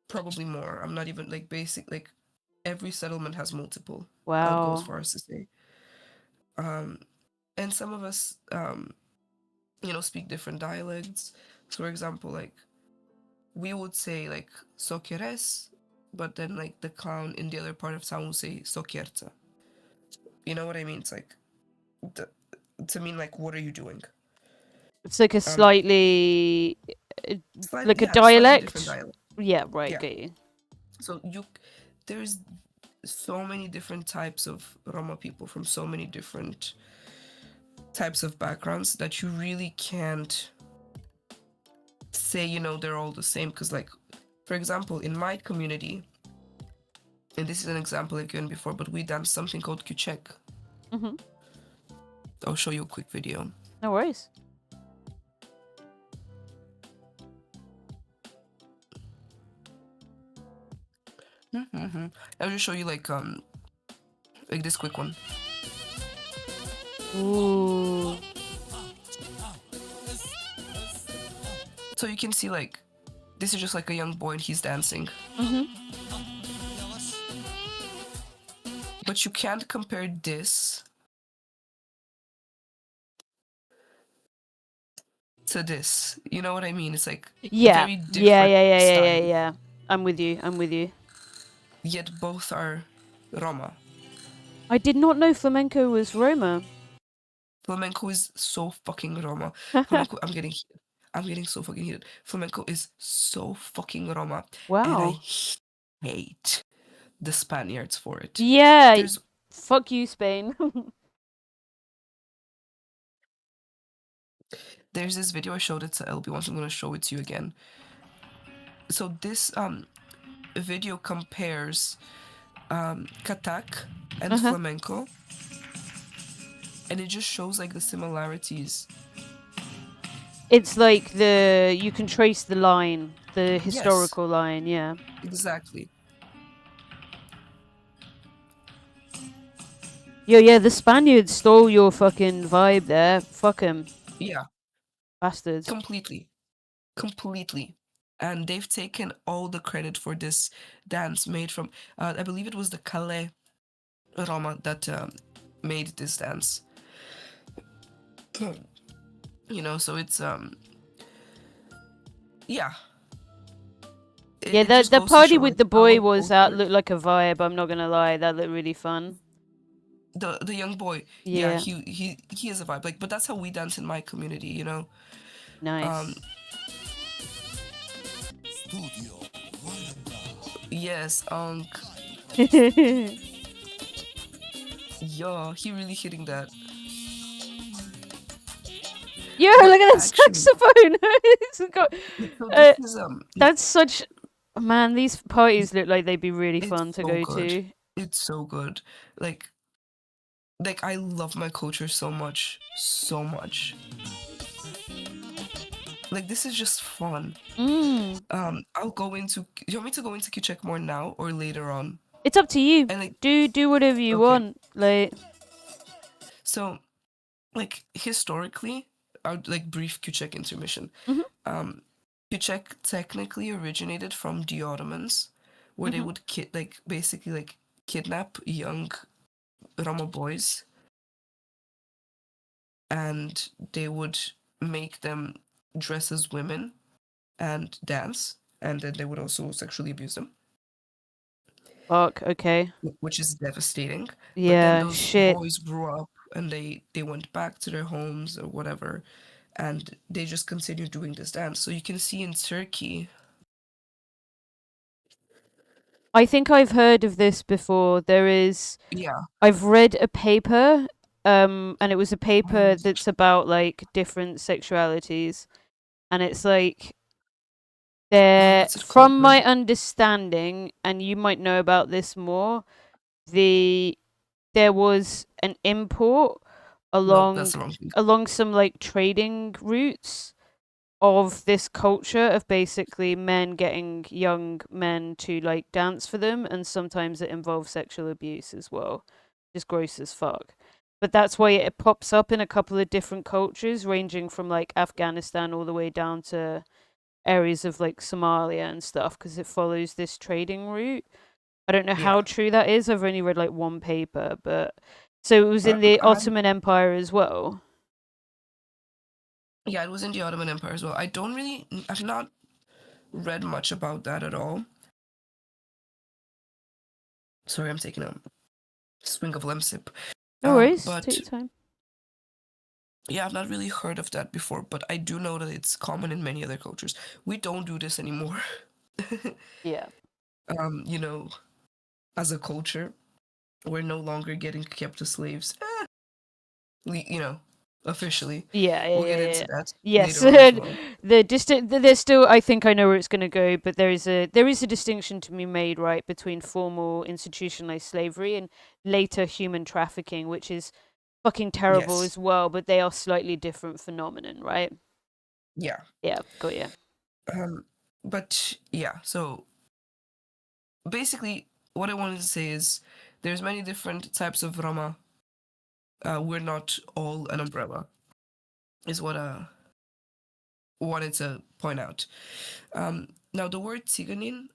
Probably more. I'm not even like basic. Like every settlement has multiple. I would go Wow. as far as to say. And some of us, speak different dialects. So, for example, like we would say like sokieres, but then like the clown in the other part of town would say sokierta. You know what I mean? It's like to mean like, what are you doing? It's like a slightly like a slightly dialect. different dialect. Yeah. Right. Yeah. Get you. So there's so many different types of Roma people from so many different types of backgrounds that you really can't say, they're all the same. Because, like, for example, in my community, and this is an example I've given before, but we dance something called Kuchek. I'll show you a quick video. No worries. I'll just show you like this quick one. Ooh. So you can see like this is just like a young boy and he's dancing. But you can't compare this to this. You know what I mean? It's like Yeah. very different Yeah. I'm with you. Yet both are Roma. I did not know flamenco was Roma. Flamenco is so fucking Roma. Flamenco, I'm getting so fucking heated. Flamenco is so fucking Roma. Wow. And I hate the Spaniards for it. Yeah. Fuck you, Spain. There's this video, I showed it to LB once, I'm gonna show it to you again. So this video compares Katak and flamenco. and it just shows like the similarities. It's like you can trace the line, the Yes. historical line, yeah. Exactly. Yo, yeah, the Spaniards stole your fucking vibe there. Fuck 'em. Yeah. Bastards. Completely. And they've taken all the credit for this dance made from, I believe it was the Calais Roma that made this dance. You know, so it's, yeah. Yeah, It just the goes to party show, with like, the boy our was culture- looked like a vibe. I'm not gonna lie, that looked really fun. The young boy, Yeah. he is a vibe. Like, but that's how we dance in my community, you know. Nice. Yes, Yo, he really hitting that. Yo, look at that saxophone! It's got- So this is, that's such. Man, these parties look like they'd be really it's fun to so go good. to. It's so good. Like I love my culture so much, so much. Like, this is just fun. I'll go into. You want me to go into Kichek more now or later on? It's up to you. And like, do whatever you want. Like, so, like historically, I'll like brief Kichek intermission. Kichek technically originated from the Ottomans, where they would basically like kidnap young Roma boys, and they would make them dress as women and dance, and then they would also sexually abuse them. fuck. Okay. Which is devastating. Yeah. But then those Shit. boys grew up and they went back to their homes or whatever, and they just continued doing this dance. So you can see in Turkey. I think I've heard of this before. There is. Yeah. I've read a paper, and it was a paper that's about like different sexualities, and it's like there, from my understanding, and you might know about this more. There was an import along some like trading routes of this culture of basically men getting young men to like dance for them, and sometimes it involves sexual abuse as well. Just gross as fuck. But that's why it pops up in a couple of different cultures, ranging from like Afghanistan all the way down to areas of like Somalia and stuff, because it follows this trading route. I don't know how true that is. I've only read like one paper, but so it was in the Ottoman Empire as well. Yeah, it was in the Ottoman Empire as well. I've not read much about that at all. Sorry, I'm taking a swing of lemsip. No worries, but take your time. Yeah, I've not really heard of that before, but I do know that it's common in many other cultures. We don't do this anymore. Yeah. You know, as a culture, we're no longer getting kept as slaves. You know, officially. Yeah, we'll get into that. Yes, later on as well. there's still. I think I know where it's going to go, but there is a distinction to be made, right, between formal institutionalized slavery and later human trafficking, which is fucking terrible as well. But they are slightly different phenomenon, right? Yeah. Yeah, got you. But yeah, so basically, what I wanted to say is there's many different types of Roma. We're not all an umbrella, is what I wanted to point out. Now, the word Tsiganin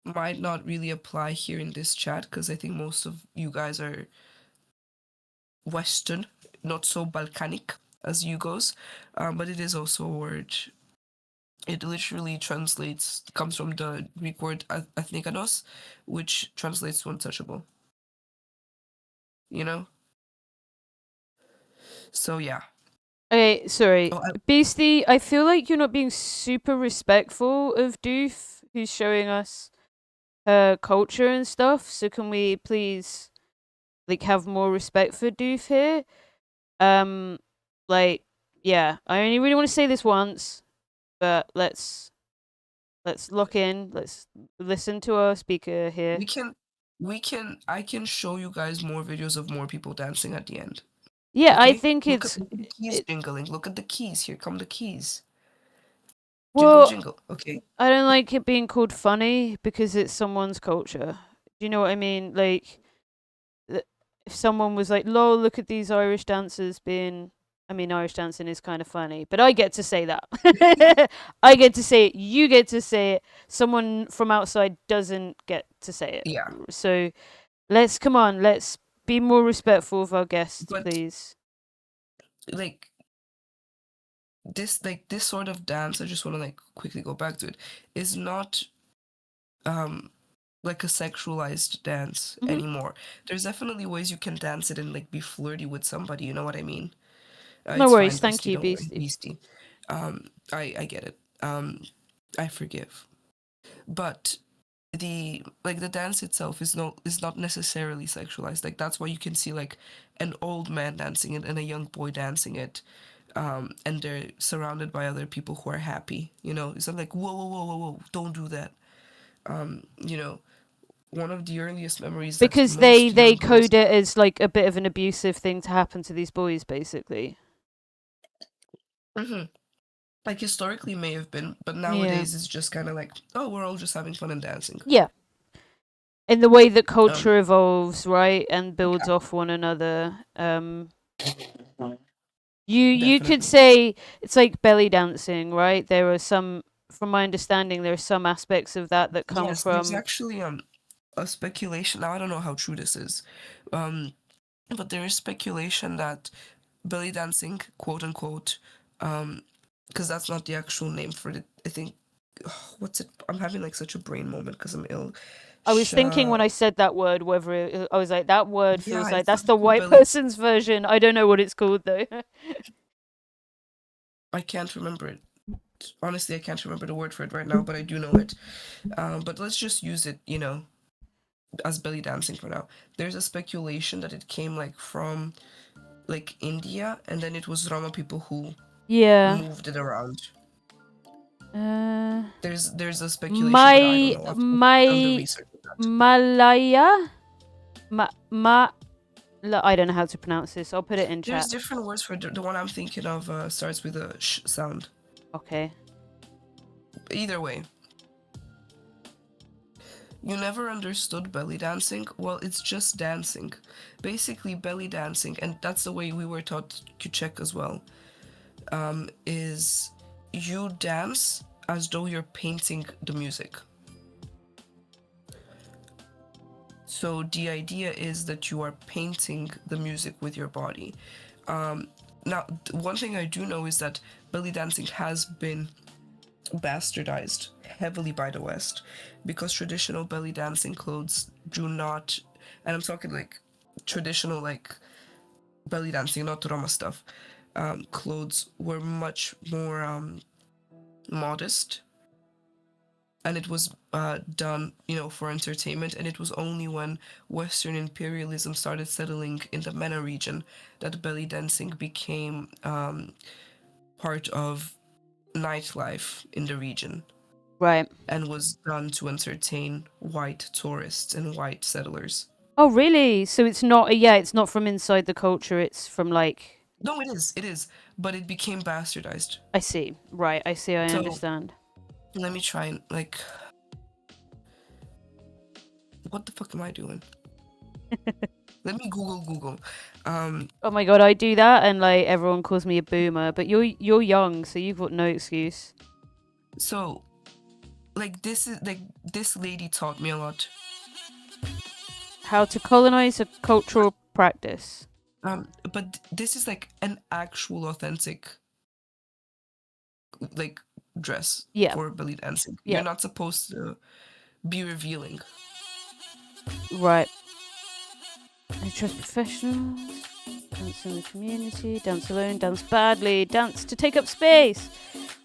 might not really apply here in this chat, because I think most of you guys are Western, not so Balkanic as Yugos, but it is also a word. It literally comes from the Greek word ethnikanos, which translates to untouchable. You know? So, yeah. Okay, sorry. Beastie, I feel like you're not being super respectful of Doof, who's showing us her culture and stuff. So can we please, like, have more respect for Doof here? Like, yeah, I only really want to say this once, but let's lock in. Let's listen to our speaker here. I can show you guys more videos of more people dancing at the end. Yeah, I Okay, think look at it's the keys jingling. Look at the keys. Here come the keys. Jingle, well, jingle. Okay. I don't like it being called funny because it's someone's culture. Do you know what I mean? Like, if someone was like, "Lol, look at these Irish dancers being," I mean, Irish dancing is kind of funny, but I get to say that. I get to say it. You get to say it. Someone from outside doesn't get to say it. Yeah, So come on, let's be more respectful of our guests, but please. like this sort of dance, I just want to like quickly go back to it, is not um like a sexualized dance Mhm. anymore. There's definitely ways you can dance it and like be flirty with somebody, you know what I mean? No It's fine, worries, thank bestie, you, don't worry, Beastie. beastie. I get it. I forgive. But the dance itself is not necessarily sexualized. Like that's why you can see like an old man dancing it and a young boy dancing it. And they're surrounded by other people who are happy. You know, it's not like whoa, whoa, whoa, whoa, whoa, don't do that. You know, one of the earliest memories that Because most they young girls, code it as like a bit of an abusive thing to happen to these boys, basically. Mhm. Like historically may have been, but Yeah. nowadays it's just kind of like, oh, we're all just having fun and dancing. Yeah. In the way that Um, culture evolves, right, and builds yeah, off one another. You could definitely. say it's like belly dancing, right? There are some, from my understanding, there are some aspects of that that come Yes, there's from. actually a speculation. Now I don't know how true this is, um, but there is speculation that belly dancing, quote unquote, because that's not the actual name for it. I think, what's it? I'm having like such a brain moment because I'm ill. I was thinking Sha, when I said that word, whether I was like, that word yeah, feels I like think that's it's the called white belly. person's version. I don't know what it's called though. I can't remember it. Honestly, I can't remember the word for it right now, but I do know it. But let's just use it, you know, as belly dancing for now. There's a speculation that it came like from like India, and then it was Roma people who Yeah. moved it around. Uh, There's a speculation, but I don't my know. I've done the my research of that. Malaya, I don't know how to pronounce this. I'll put it in There's chat. different words for the one I'm thinking of. Starts with a sh sound. Okay. Either way, you never understood belly dancing. Well, it's just dancing, basically belly dancing, and that's the way we were taught Kuchek as well. Is you dance as though you're painting the music. So the idea is that you are painting the music with your body. Now, one thing I do know is that belly dancing has been bastardized heavily by the West because traditional belly dancing clothes do not, and I'm talking like traditional like belly dancing, not Roma stuff. Clothes were much more modest, and it was done, you know, for entertainment. And it was only when Western imperialism started settling in the MENA region that belly dancing became part of nightlife in the region Right. and was done to entertain white tourists and white settlers. Oh, really? So it's not. Yeah, it's not from inside the culture. It's from like. No, it is, but it became bastardized. I see. Right. I see. I So understand. let me try and like, what the fuck am I doing? Let me Google. Oh my god, I do that, and like everyone calls me a boomer. But you're young, so you've got no excuse. So, like this lady taught me a lot. How to colonize a cultural practice. But this is like an actual authentic like dress Yeah. for belly dancing. Yeah. You're not supposed to be revealing. Right. I trust professionals. Dance in the community. Dance alone. Dance badly. Dance to take up space.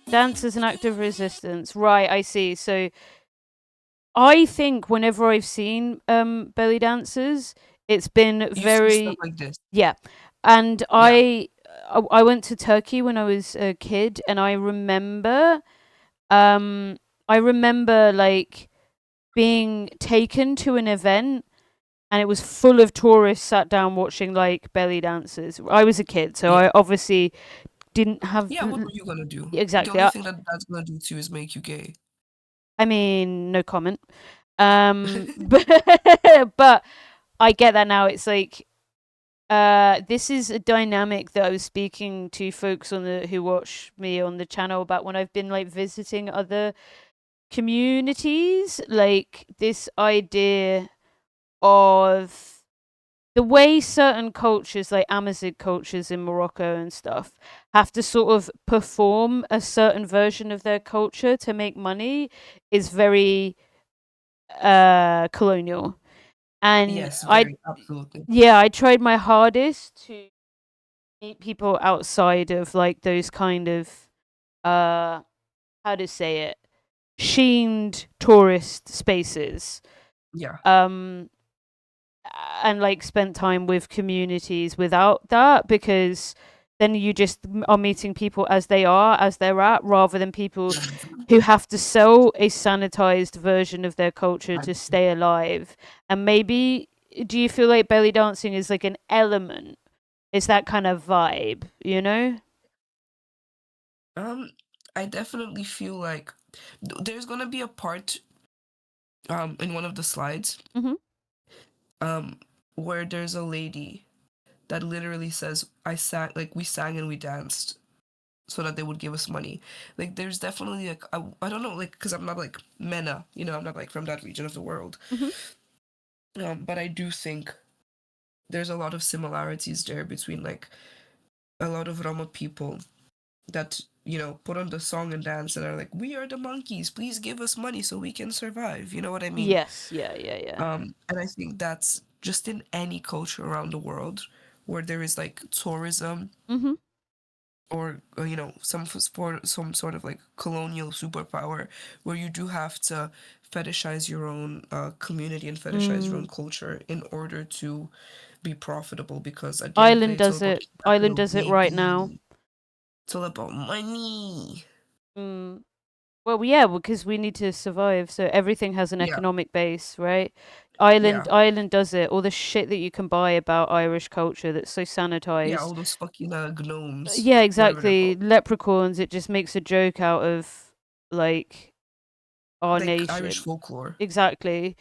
Dance as an act of resistance. Right. I see. So I think whenever I've seen belly dancers, it's been You see stuff very like this. yeah. And Yeah. I went to Turkey when I was a kid, and I remember like being taken to an event and it was full of tourists sat down watching like belly dancers. I was a kid, so Yeah. I obviously didn't have Yeah, what are you gonna do? The exactly. only thing that that's gonna do to you is make you gay. I mean, no comment. But, but I get that now. It's like this is a dynamic that I was speaking to folks on the who watch me on the channel about when I've been like visiting other communities, like this idea of the way certain cultures, like Amazigh cultures in Morocco and stuff, have to sort of perform a certain version of their culture to make money is very colonial. And Yes, very absolutely. I tried my hardest to meet people outside of like those kind of how to say it, sheened tourist spaces. Yeah. And like spent time with communities without that, because then you just are meeting people as they are, as they're at, rather than people who have to sell a sanitized version of their culture to stay alive. And maybe, do you feel like belly dancing is like an element? It's that kind of vibe, you know? I definitely feel like there's gonna be a part in one of the slides where there's a lady that literally says, I sang, like we sang and we danced so that they would give us money. Like there's definitely like I don't know, like, because I'm not like MENA, you know, I'm not like from that region of the world. But I do think there's a lot of similarities there between like a lot of Roma people that, you know, put on the song and dance and are like, we are the monkeys, please give us money so we can survive. You know what I mean? Yes, yeah. And I think that's just in any culture around the world where there is like tourism or you know, some sort of like colonial superpower where you do have to fetishize your own community and fetishize your own culture in order to be profitable, because at the end of the day, Ireland does it. Ireland does it right now. It's all about money. Well, yeah, because we need to survive, so everything has an Yeah. economic base, right? Yeah. Ireland does it. All the shit that you can buy about Irish culture that's so Yeah, sanitized. all those fucking gnomes. Yeah, whatever they're exactly. called. Leprechauns. It just makes a joke out of like our Like nation. Irish folklore. Exactly.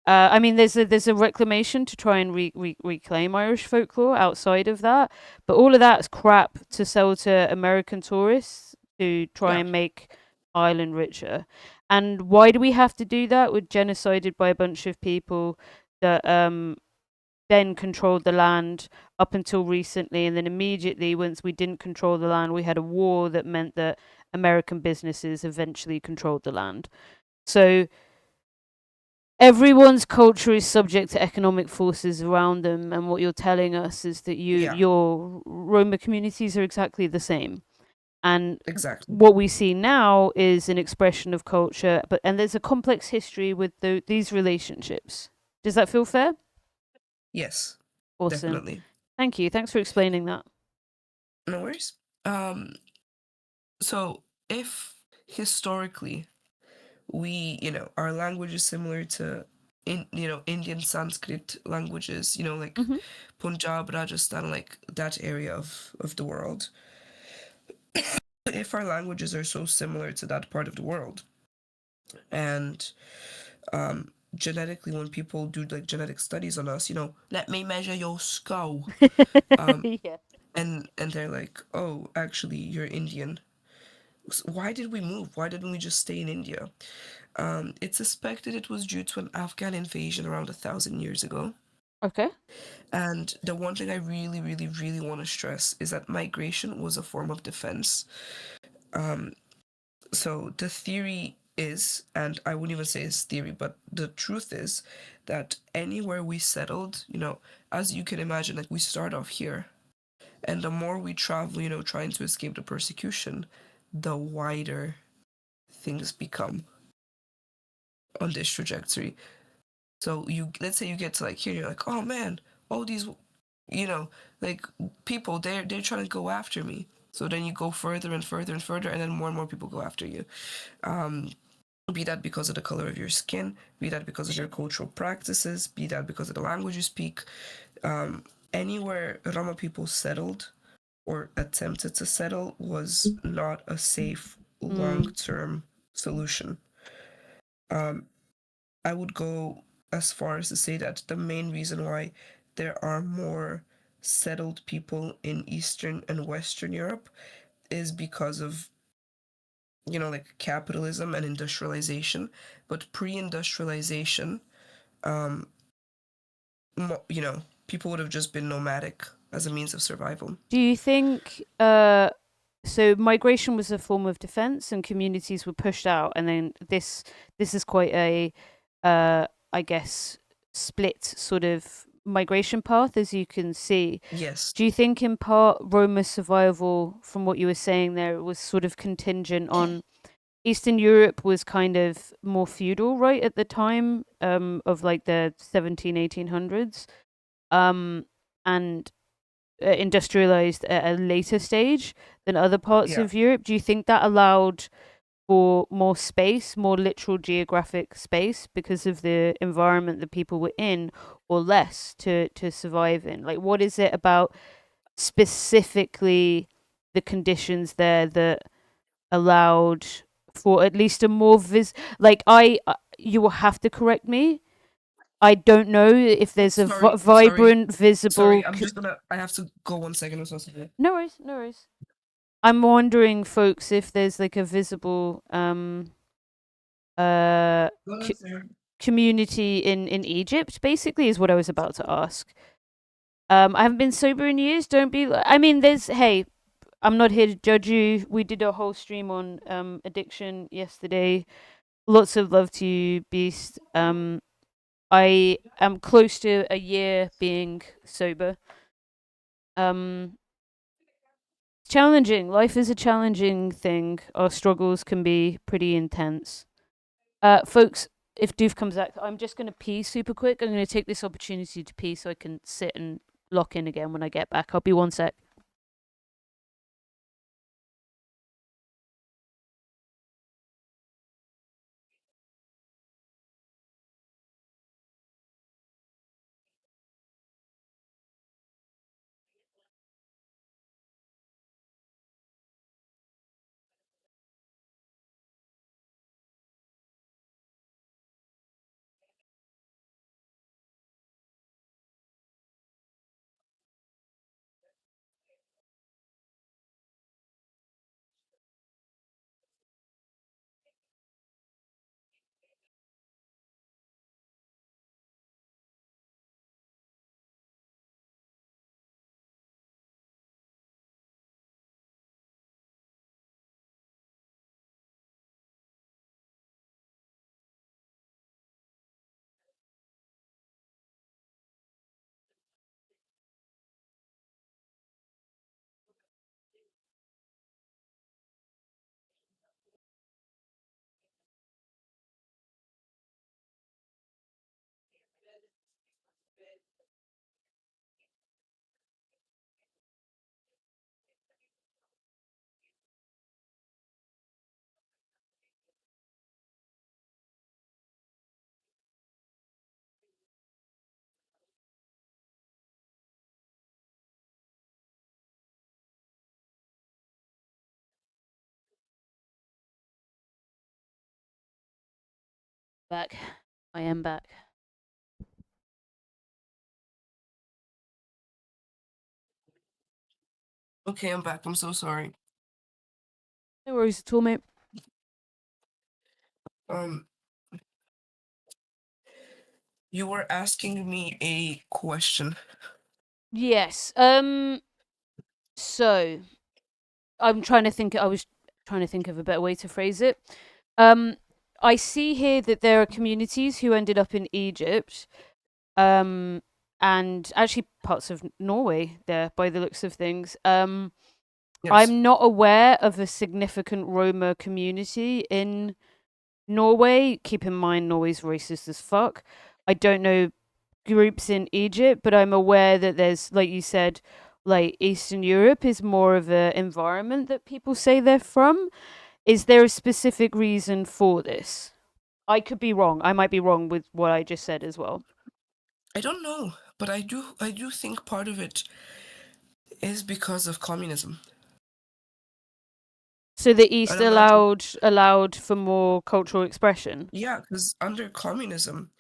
I mean, there's a reclamation to try and reclaim Irish folklore outside of that, but all of that's crap to sell to American tourists to try and make Ireland richer. And why do we have to do that? We're genocided by a bunch of people that then controlled the land up until recently, and then immediately once we didn't control the land, we had a war that meant that American businesses eventually controlled the land. So everyone's culture is subject to economic forces around them, and what you're telling us is that your Roma communities are exactly the same. And exactly what we see now is an expression of culture, and there's a complex history with these relationships. Does that feel fair? Yes. Awesome. Definitely. Thank you. Thanks for explaining that. No worries. So if historically we, you know, our language is similar to Indian Sanskrit languages, you know, like Punjab, Rajasthan, like that area of the world. If our languages are so similar to that part of the world, and genetically, when people do like genetic studies on us, you know, let me measure your skull, Yeah. and they're like, oh, actually, you're Indian. Why did we move? Why didn't we just stay in India? It's suspected it was due to an Afghan invasion around 1,000 years ago. Okay. And the one thing I really, really, really want to stress is that migration was a form of defense. So the theory is, and I wouldn't even say it's theory, but the truth is that anywhere we settled, you know, as you can imagine, like we start off here, and the more we travel, you know, trying to escape the persecution, the wider things become on this trajectory. So let's say you get to like here, you're like, oh man, all these, you know, like people, they're trying to go after me. So then you go further and further and further, and then more people go after you. be that because of the color of your skin, be that because of your cultural practices, be that because of the language you speak. Anywhere Roma people settled or attempted to settle was not a safe long-term solution. I would go as far as to say that the main reason why there are more settled people in Eastern and Western Europe is because of, like capitalism and industrialization. But pre-industrialization, people would have just been nomadic as a means of survival. Do you think so migration was a form of defense and communities were pushed out, and then this is quite a I guess split sort of migration path, as you can see. Yes. Do you think in part Roma survival, from what you were saying there, was sort of contingent on Eastern Europe was kind of more feudal, right, at the time of like the 1800s, and industrialized at a later stage than other parts of Europe? Do you think that allowed for more space, more literal geographic space because of the environment that people were in, or less to survive in? Like, what is it about specifically the conditions there that allowed for at least a more you will have to correct me. I don't know if there's a vibrant, visible. Sorry, I have to go 1 second or so. No worries, no worries. I'm wondering, folks, if there's like a visible community in Egypt. Basically, is what I was about to ask. I haven't been sober in years. Don't be. I mean, hey, I'm not here to judge you. We did a whole stream on addiction yesterday. Lots of love to you, Beast. I am close to a year being sober. Challenging. Life is a challenging thing. Our struggles can be pretty intense. Folks, if Doof comes back, I'm just going to pee super quick. I'm going to take this opportunity to pee so I can sit and lock in again when I get back. I'll be 1 sec. Back. I am back. Okay, I'm back. I'm so sorry. No worries at all, mate. You were asking me a question. Yes. So I'm trying to think. I was trying to think of a better way to phrase it. I see here that there are communities who ended up in Egypt, and actually parts of Norway there by the looks of things. Yes. I'm not aware of a significant Roma community in Norway. Keep in mind, Norway's racist as fuck. I don't know groups in Egypt, but I'm aware that there's, like you said, like Eastern Europe is more of an environment that people say they're from. Is there a specific reason for this? I could be wrong. I might be wrong with what I just said as well. I don't know, but I do think part of it is because of communism. So the East And imagine, allowed for more cultural expression. yeah, because under communism,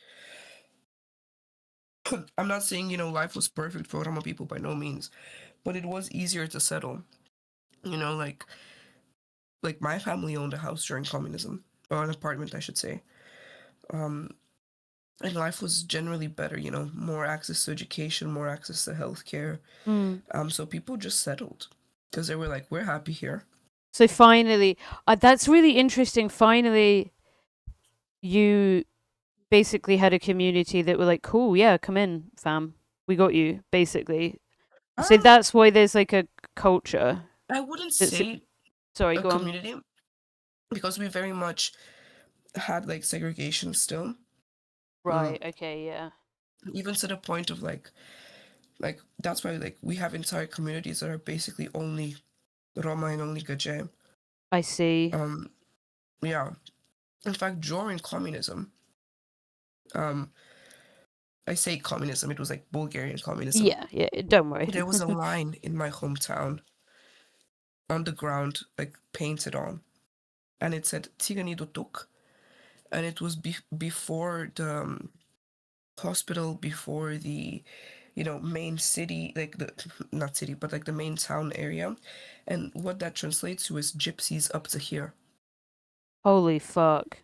I'm not saying, life was perfect for Roma people by no means, but it was easier to settle. Like my family owned a house during communism, or an apartment, I should say. Um, and life was generally better, more access to education, more access to healthcare. Mm. So people just settled because they were like, we're happy here. So finally, that's really interesting. Finally, you basically had a community that were like, cool, yeah, come in, fam. We got you, basically. So that's why there's like a culture. I wouldn't That's say sorry, a go on. community because we very much had like segregation still. Right, okay, yeah. Even to the point of like that's why like we have entire communities that are basically only Roma and only Gaje. I see. Yeah. In fact, during communism, I say communism, it was like Bulgarian communism. Yeah, don't worry. There was a line in my hometown on the ground, like painted on, and it said Tigani Dotuk. And it was before the hospital, before the main city, like the not city but like the main town area, and what that translates to is gypsies up to here. Holy fuck.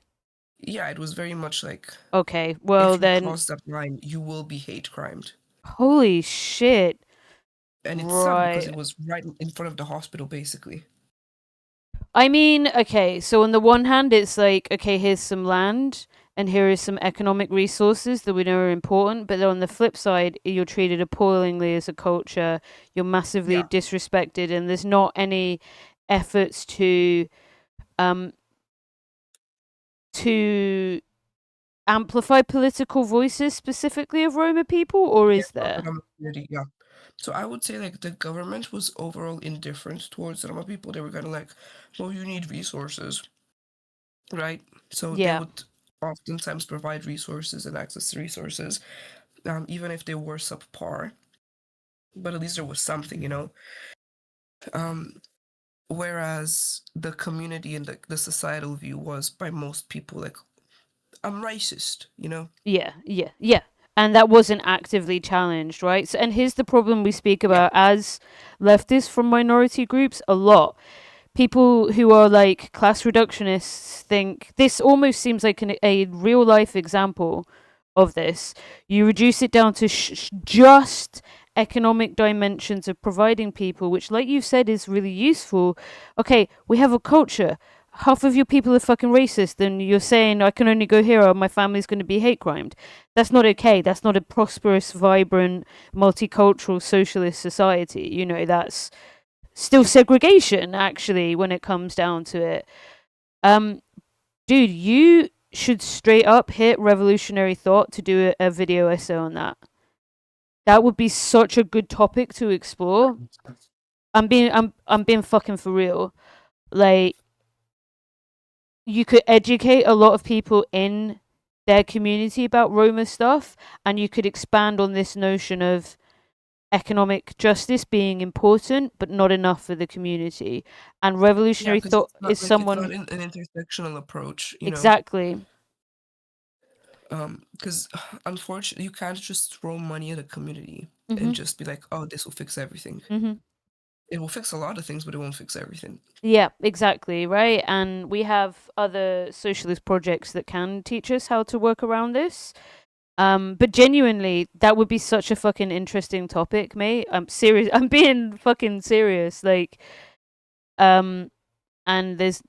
Yeah, it was very much like, okay, well if you then, cross that line you will be hate crimed. holy shit. And it sucked because Right. it was right in front of the hospital basically. I mean, okay, so on the one hand, it's like, okay, here's some land and here is some economic resources that we know are important. But then on the flip side, you're treated appallingly as a culture. You're massively Yeah. disrespected, and there's not any efforts um, to amplify political voices specifically of Roma people, or is there? Yeah. So I would say like the government was overall indifferent towards Roma people. They were kind of like, well, you need resources, right? So they Yeah. would oftentimes provide resources and access to resources, even if they were subpar. But at least there was something. Um, whereas the community and the societal view was by most people like, I'm racist. Yeah. And that wasn't actively challenged, right? So, and here's the problem we speak about as leftists from minority groups a lot. People who are like class reductionists think this almost seems like a real life example of this. You reduce it down to just economic dimensions of providing people, which, like you said, is really useful. Okay, we have a culture. Half of your people are fucking racist, and you're saying I can only go here or my family's going to be hate crimed. That's not okay. That's not a prosperous, vibrant, multicultural, socialist society. That's still segregation, actually, when it comes down to it. Dude, you should straight up hit Revolutionary Thought to do a video essay on that. That would be such a good topic to explore. I'm being fucking for real. Like, you could educate a lot of people in their community about Roma stuff, and you could expand on this notion of economic justice being important but not enough for the community. And Revolutionary Thought is someone. It's not an intersectional approach. Exactly. Because unfortunately you can't just throw money at a community Mhm. and just be like, oh, this will fix everything. Mhm. It will fix a lot of things, but it won't fix everything. Yeah, exactly, right? And we have other socialist projects that can teach us how to work around this. But genuinely, that would be such a fucking interesting topic, mate. I'm serious. I'm being fucking serious. Like, and there's,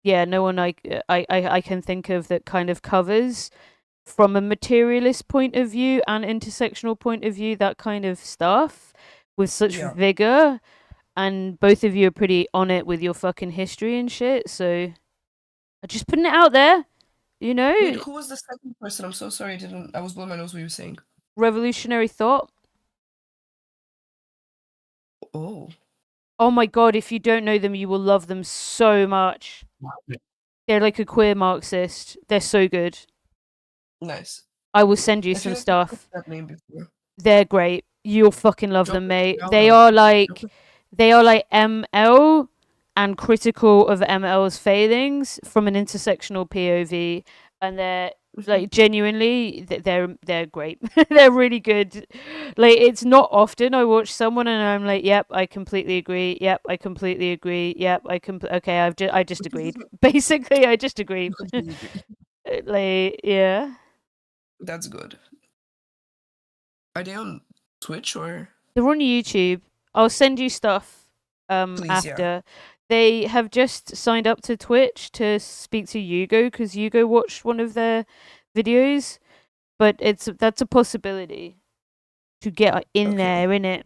yeah, no one I can think of that kind of covers from a materialist point of view and intersectional point of view that kind of stuff with such vigor. And both of you are pretty on it with your fucking history and shit. So, I'm just putting it out there. Wait, who was the second person? I'm so sorry. I was blowing my nose what you were saying. Revolutionary Thought. Oh. Oh my god, if you don't know them, you will love them so much. They're like a queer Marxist. They're so good. Nice. I will send you I some feel like I've heard stuff. that name before. They're great. You'll fucking love Drop them, a mate. shout They out. are Drop like a- ML and critical of ML's failings from an intersectional POV, and they're like genuinely they're great. They're really good. Like it's not often I watch someone and I'm like, yep, I completely agree. Yep, I completely agree. Yep, okay, I just agreed. Basically, I just agreed. Like yeah. That's good. Are they on Twitch or? They're on YouTube. I'll send you stuff Please, yeah. after. They have just signed up to Twitch to speak to Yugo because Yugo watched one of their videos, but that's a possibility to get in Okay. there, innit?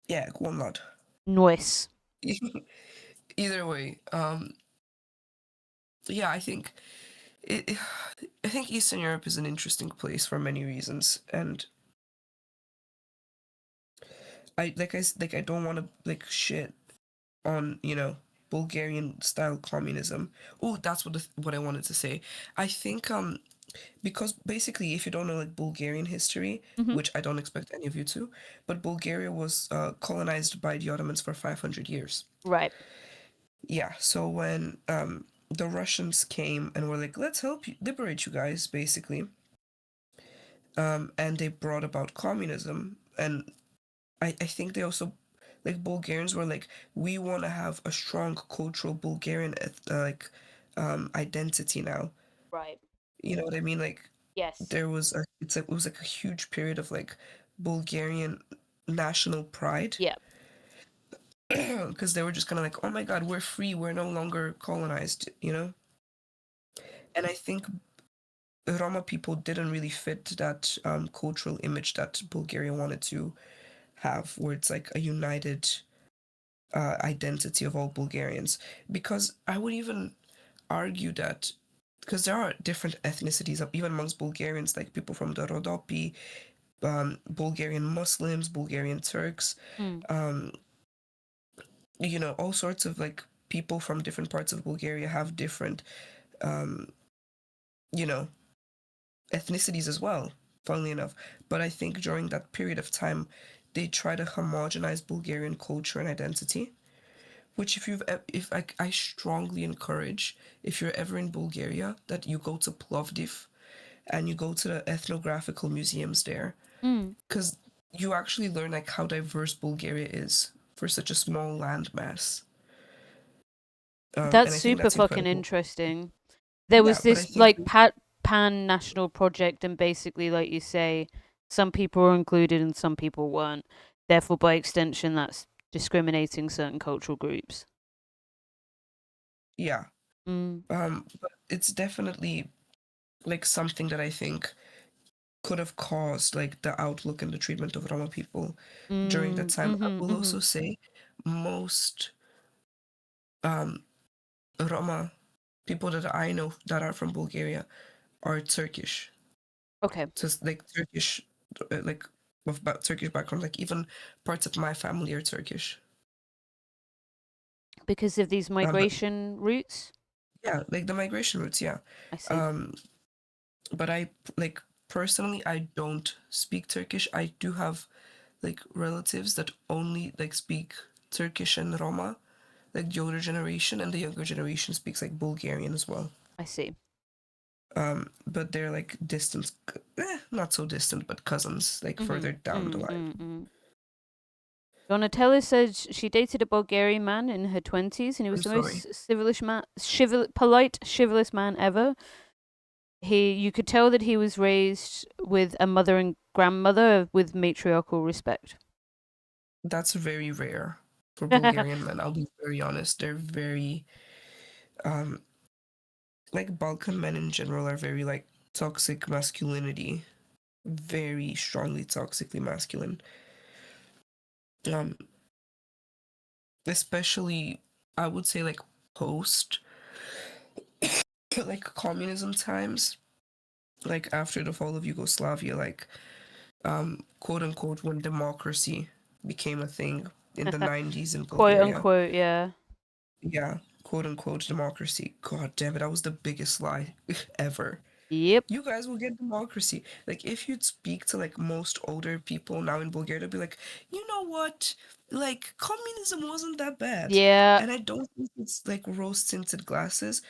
Yeah, one lot. Nice. Either way, yeah, I think I think Eastern Europe is an interesting place for many reasons, and I don't want to like shit on Bulgarian style communism. Oh, that's what I wanted to say. I think because basically if you don't know like Bulgarian history, which I don't expect any of you to, but Bulgaria was colonized by the Ottomans for 500 years. Right. Yeah, so when the Russians came and were like, let's help you liberate you guys, basically, and they brought about communism, and I think they also like Bulgarians were like, we want to have a strong cultural Bulgarian identity now. Right. You know what I mean? Like Yes. there was it was like a huge period of like Bulgarian national pride. Yeah. Because they were just kind of like, oh my God, we're free, we're no longer colonized, you know? And I think Roma people didn't really fit that cultural image that Bulgaria wanted to have, where it's like a united identity of all Bulgarians. Because I would even argue that, because there are different ethnicities, even amongst Bulgarians, like people from the Rodopi, Bulgarian Muslims, Bulgarian Turks, all sorts of like people from different parts of Bulgaria have different, ethnicities as well, funnily enough. But I think during that period of time, they try to homogenize Bulgarian culture and identity. Which, if I strongly encourage, if you're ever in Bulgaria, that you go to Plovdiv and you go to the ethnographical museums there, because you actually learn like how diverse Bulgaria is for such a small landmass. That's I think super that's fucking incredible. interesting. There was Yeah, but I this think like pan national project, and basically, like you say, some people were included and some people weren't. Therefore, by extension, that's discriminating certain cultural groups. yeah, but it's definitely like something that I think could have caused like the outlook and the treatment of Roma people during that time. I will also say most Roma people that I know that are from Bulgaria are Turkish. Okay. So it's like Turkish, like with Turkish background. Like even parts of my family are Turkish. Because of these migration routes? Yeah, like the migration routes, yeah. I see. But I like personally I don't speak Turkish. I do have like relatives that only like speak Turkish and Roma, like the older generation, and the younger generation speaks like Bulgarian as well. I see. But they're like distant, not so distant, but cousins, like further down the line. Donatella said she dated a Bulgarian man in her 20s, and he was the most polite, chivalrous man ever. You could tell that he was raised with a mother and grandmother with matriarchal respect. That's very rare for Bulgarian men. I'll be very honest. They're very, like Balkan men in general are very like toxic masculinity, very strongly toxically masculine. Especially I would say like post like communism times, like after the fall of Yugoslavia, like quote unquote when democracy became a thing in the 90s in Quote Bulgaria. unquote, yeah. Yeah, quote unquote democracy. God damn it, that was the biggest lie ever. Yep. You guys will get democracy. Like, if you'd speak to like most older people now in Bulgaria, they'll be like, you know what? Like, communism wasn't that bad. Yeah. And I don't think it's like rose-tinted glasses.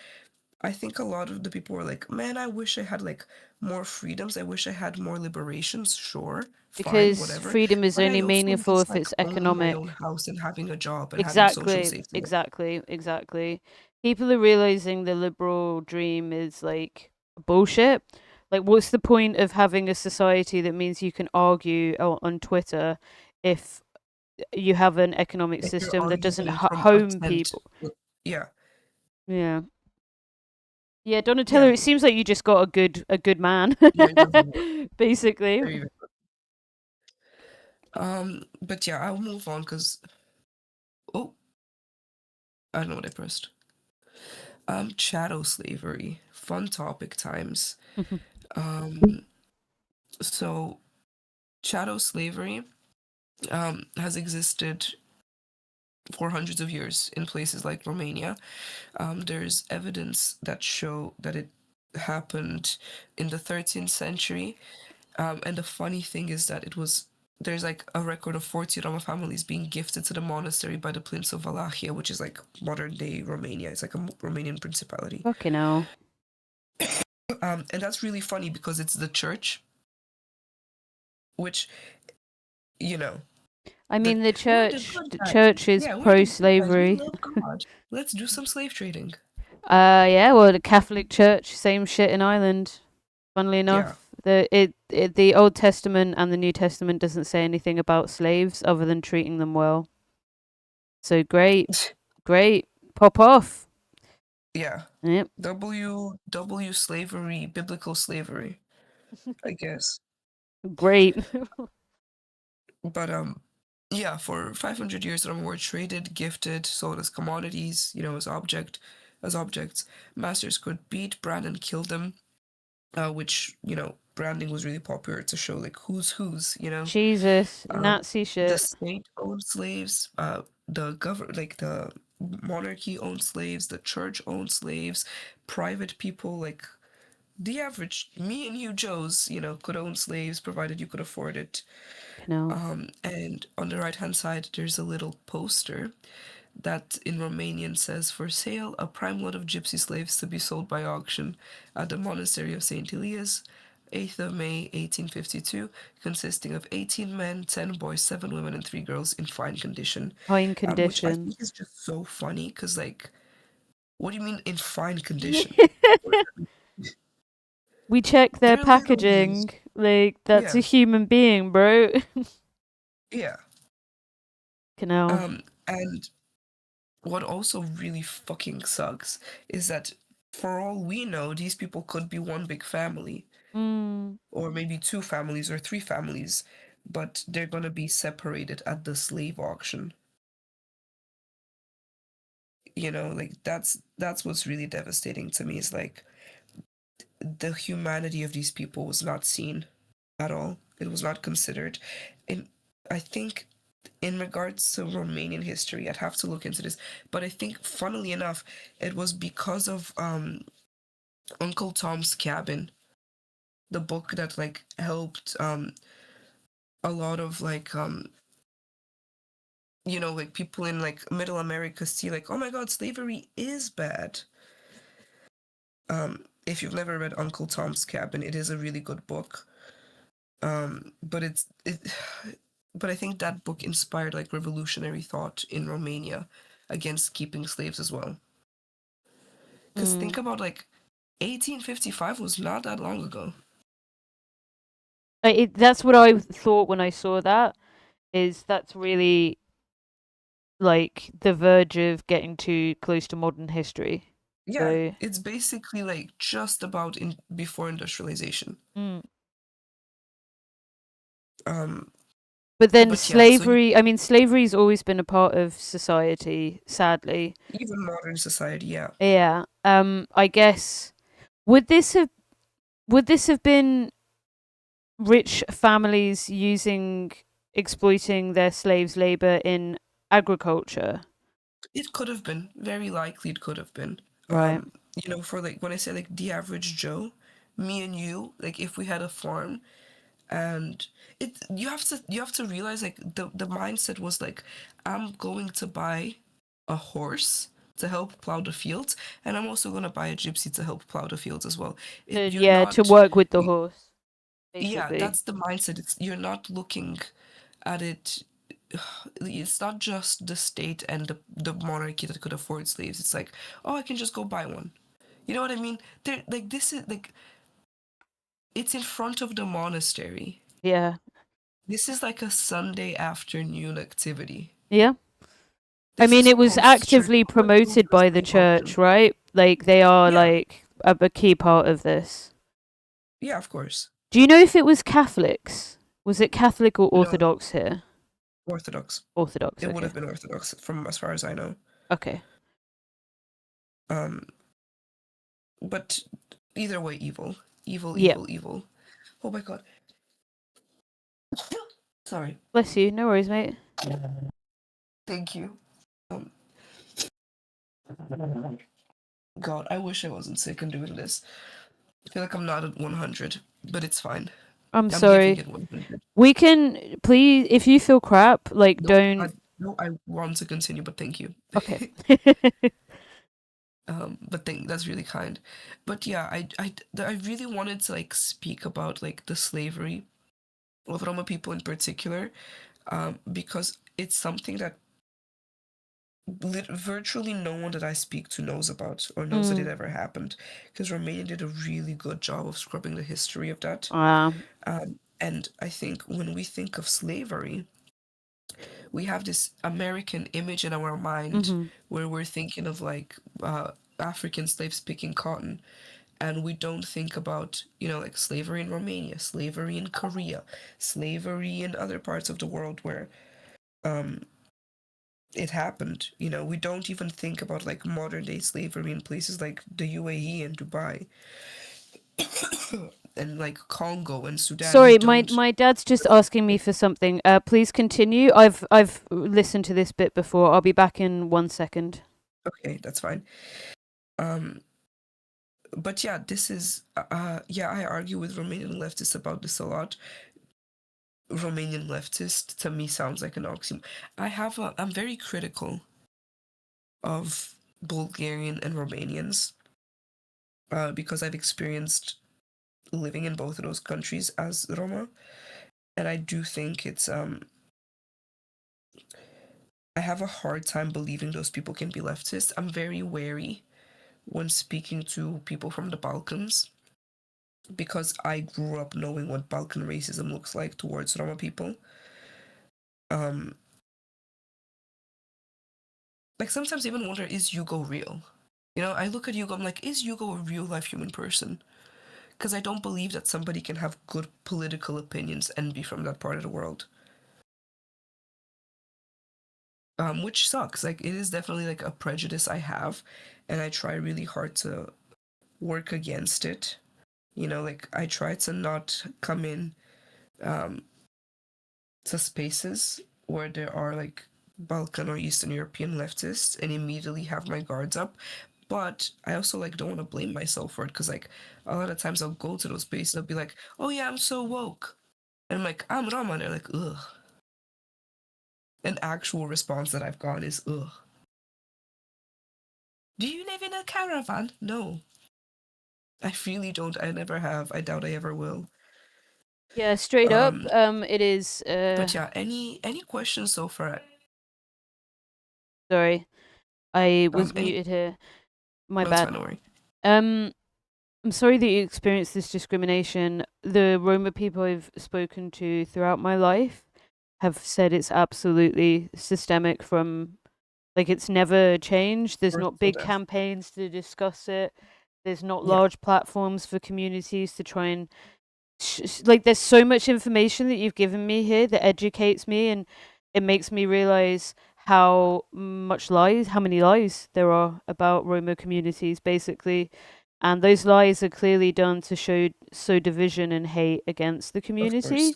I think a lot of the people were like, man, I wish I had like more freedoms. I wish I had more liberations. Sure, fine, Because whatever. freedom is But I only also meaningful miss if like it's owning my own economic. house and having a job and having social Exactly, safety net. exactly. People are realizing the liberal dream is like bullshit. Like, what's the point of having a society that means you can argue on Twitter if you have an economic If you're system that doesn't arguing from home consent, people? yeah, Yeah. Yeah, Donatello, yeah, it seems like you just got a good man. yeah, you're very, Basically. very, very. But yeah, I'll move on because oh, I don't know what I pressed. Chattel slavery, fun topic times. Um, so chattel slavery has existed for hundreds of years in places like Romania. There's evidence that show that it happened in the 13th century. And the funny thing is that there's like a record of 40 Roma families being gifted to the monastery by the Prince of Wallachia, which is like modern day Romania. It's like a Romanian principality. Fucking hell. And that's really funny because it's the church, which, you know, I mean, the we're the church, good the guys. church is Yeah, we're the good guys. We pro-slavery. love God. Let's do some slave trading. Yeah, well, the Catholic Church, same shit in Ireland. Funnily Yeah. enough, the Old Testament and the New Testament doesn't say anything about slaves other than treating them well. So great, pop off. Yeah. Yep. W slavery, biblical slavery, I guess. Great. But yeah, for 500 years Roma were traded, gifted, sold as commodities, as objects. Masters could beat, brand, and kill them. Which, branding was really popular to show like who's, Jesus, Nazi the shit. state owned slaves, the monarchy owned slaves, the church owned slaves, private people like the average me and you Joes, could own slaves provided you could afford it. No. And on the right hand side there's a little poster that in Romanian says, for sale, a prime lot of gypsy slaves to be sold by auction at the monastery of St. Elias, 8th of May 1852, consisting of 18 men, 10 boys, 7 women, and 3 girls in fine condition. Fine Which I condition. think is just so funny, because, like, what do you mean in fine condition? We check their They're little packaging. dudes. Like, that's Yeah. a human being, bro. Yeah. Canal. And what also really fucking sucks is that for all we know, these people could be one big family. Or maybe 2 families or 3 families, but they're gonna be separated at the slave auction. Like that's what's really devastating to me is like the humanity of these people was not seen at all. It was not considered. And I think in regards to Romanian history, I'd have to look into this, but I think funnily enough, it was because of Uncle Tom's Cabin, the book that like helped a lot of like like people in like middle America see like, oh my god, slavery is bad. If you've never read Uncle Tom's Cabin, it is a really good book. But but I think that book inspired like revolutionary thought in Romania against keeping slaves as well. Because think about like 1855 was not that long ago. That's what I thought when I saw that. That's really like the verge of getting too close to modern history. Yeah, So, it's basically like just about before industrialization. but then But yeah, slavery. I mean, slavery's always been a part of society. Sadly, even modern society, yeah. yeah. I guess would this have been rich families exploiting their slaves' labor in agriculture? It could have been. Very likely it could have been. Right. For like when I say like the average Joe, me and you, like if we had a farm and you have to realize like the mindset was like, I'm going to buy a horse to help plow the fields, and I'm also gonna buy a gypsy to help plow the fields as well. You're To not work with the horse, Yeah, basically. that's the mindset. You're not looking at it. It's not just the state and the monarchy that could afford slaves. It's like, oh, I can just go buy one. You know what I mean? They're like, this is like, it's in front of the monastery. Yeah. This is like a Sunday afternoon activity. Yeah. I This mean, is it was post-church. actively All the promoted by pilgrims the can go to. church, right? Like they are Yeah, like a key part of this. yeah, of course. Do you know if it was Catholics? Was it Catholic or No, Orthodox here? Orthodox. Orthodox, It would okay. have been Orthodox from as far as I know. Okay. Um, but either way, evil, evil, Yeah. evil, evil. Oh my god. Sorry. Bless you. No worries, mate. Thank you. God, I wish I wasn't sick and doing this. I feel like I'm not at 100, but it's fine. I'm giving sorry. it 100. We can please, if you feel crap, like don't. I want to continue, but thank you. Okay. But that's really kind. But yeah, I really wanted to like speak about like the slavery of Roma people in particular, because it's something that virtually no one that I speak to knows about or knows that it ever happened, because Romania did a really good job of scrubbing the history of that. And I think when we think of slavery, we have this American image in our mind where we're thinking of like African slaves picking cotton, and we don't think about, like slavery in Romania, slavery in Korea, slavery in other parts of the world where it happened. We don't even think about like modern day slavery in places like the UAE and Dubai and like Congo and Sudan. Sorry, my dad's just asking me for something. Please continue. I've listened to this bit before. I'll be back in 1 second. Okay, that's fine. But yeah, this is I argue with Romanian leftists about this a lot. Romanian leftist to me sounds like an oxymoron. I'm very critical of Bulgarian and Romanians because I've experienced living in both of those countries as Roma, and I do think it's I have a hard time believing those people can be leftist. I'm very wary when speaking to people from the Balkans, because I grew up knowing what Balkan racism looks like towards Roma people. Like sometimes I even wonder, is Hugo real? I look at Hugo, I'm like, is Hugo a real life human person? Because I don't believe that somebody can have good political opinions and be from that part of the world. Which sucks. Like, it is definitely like a prejudice I have, and I try really hard to work against it. Like I try to not come in to spaces where there are like Balkan or Eastern European leftists and immediately have my guards up. But I also like don't want to blame myself for it, because like a lot of times I'll go to those spaces and I'll be like, oh yeah, I'm so woke. And I'm like, I'm Roma, and they're like, ugh. An actual response that I've gotten is, ugh. Do you live in a caravan? No. I really don't. I never have. I doubt I ever will. Yeah, straight up. It is. But yeah, any questions so far? Sorry, I was muted here. My no, bad. It's fine, don't worry. I'm sorry that you experienced this discrimination. The Roma people I've spoken to throughout my life have said it's absolutely systemic. From like it's never changed. There's not big campaigns to discuss it. There's not large platforms for communities to try and like there's so much information that you've given me here that educates me, and it makes me realize how many lies there are about Roma communities, basically. And those lies are clearly done to sow division and hate against the community.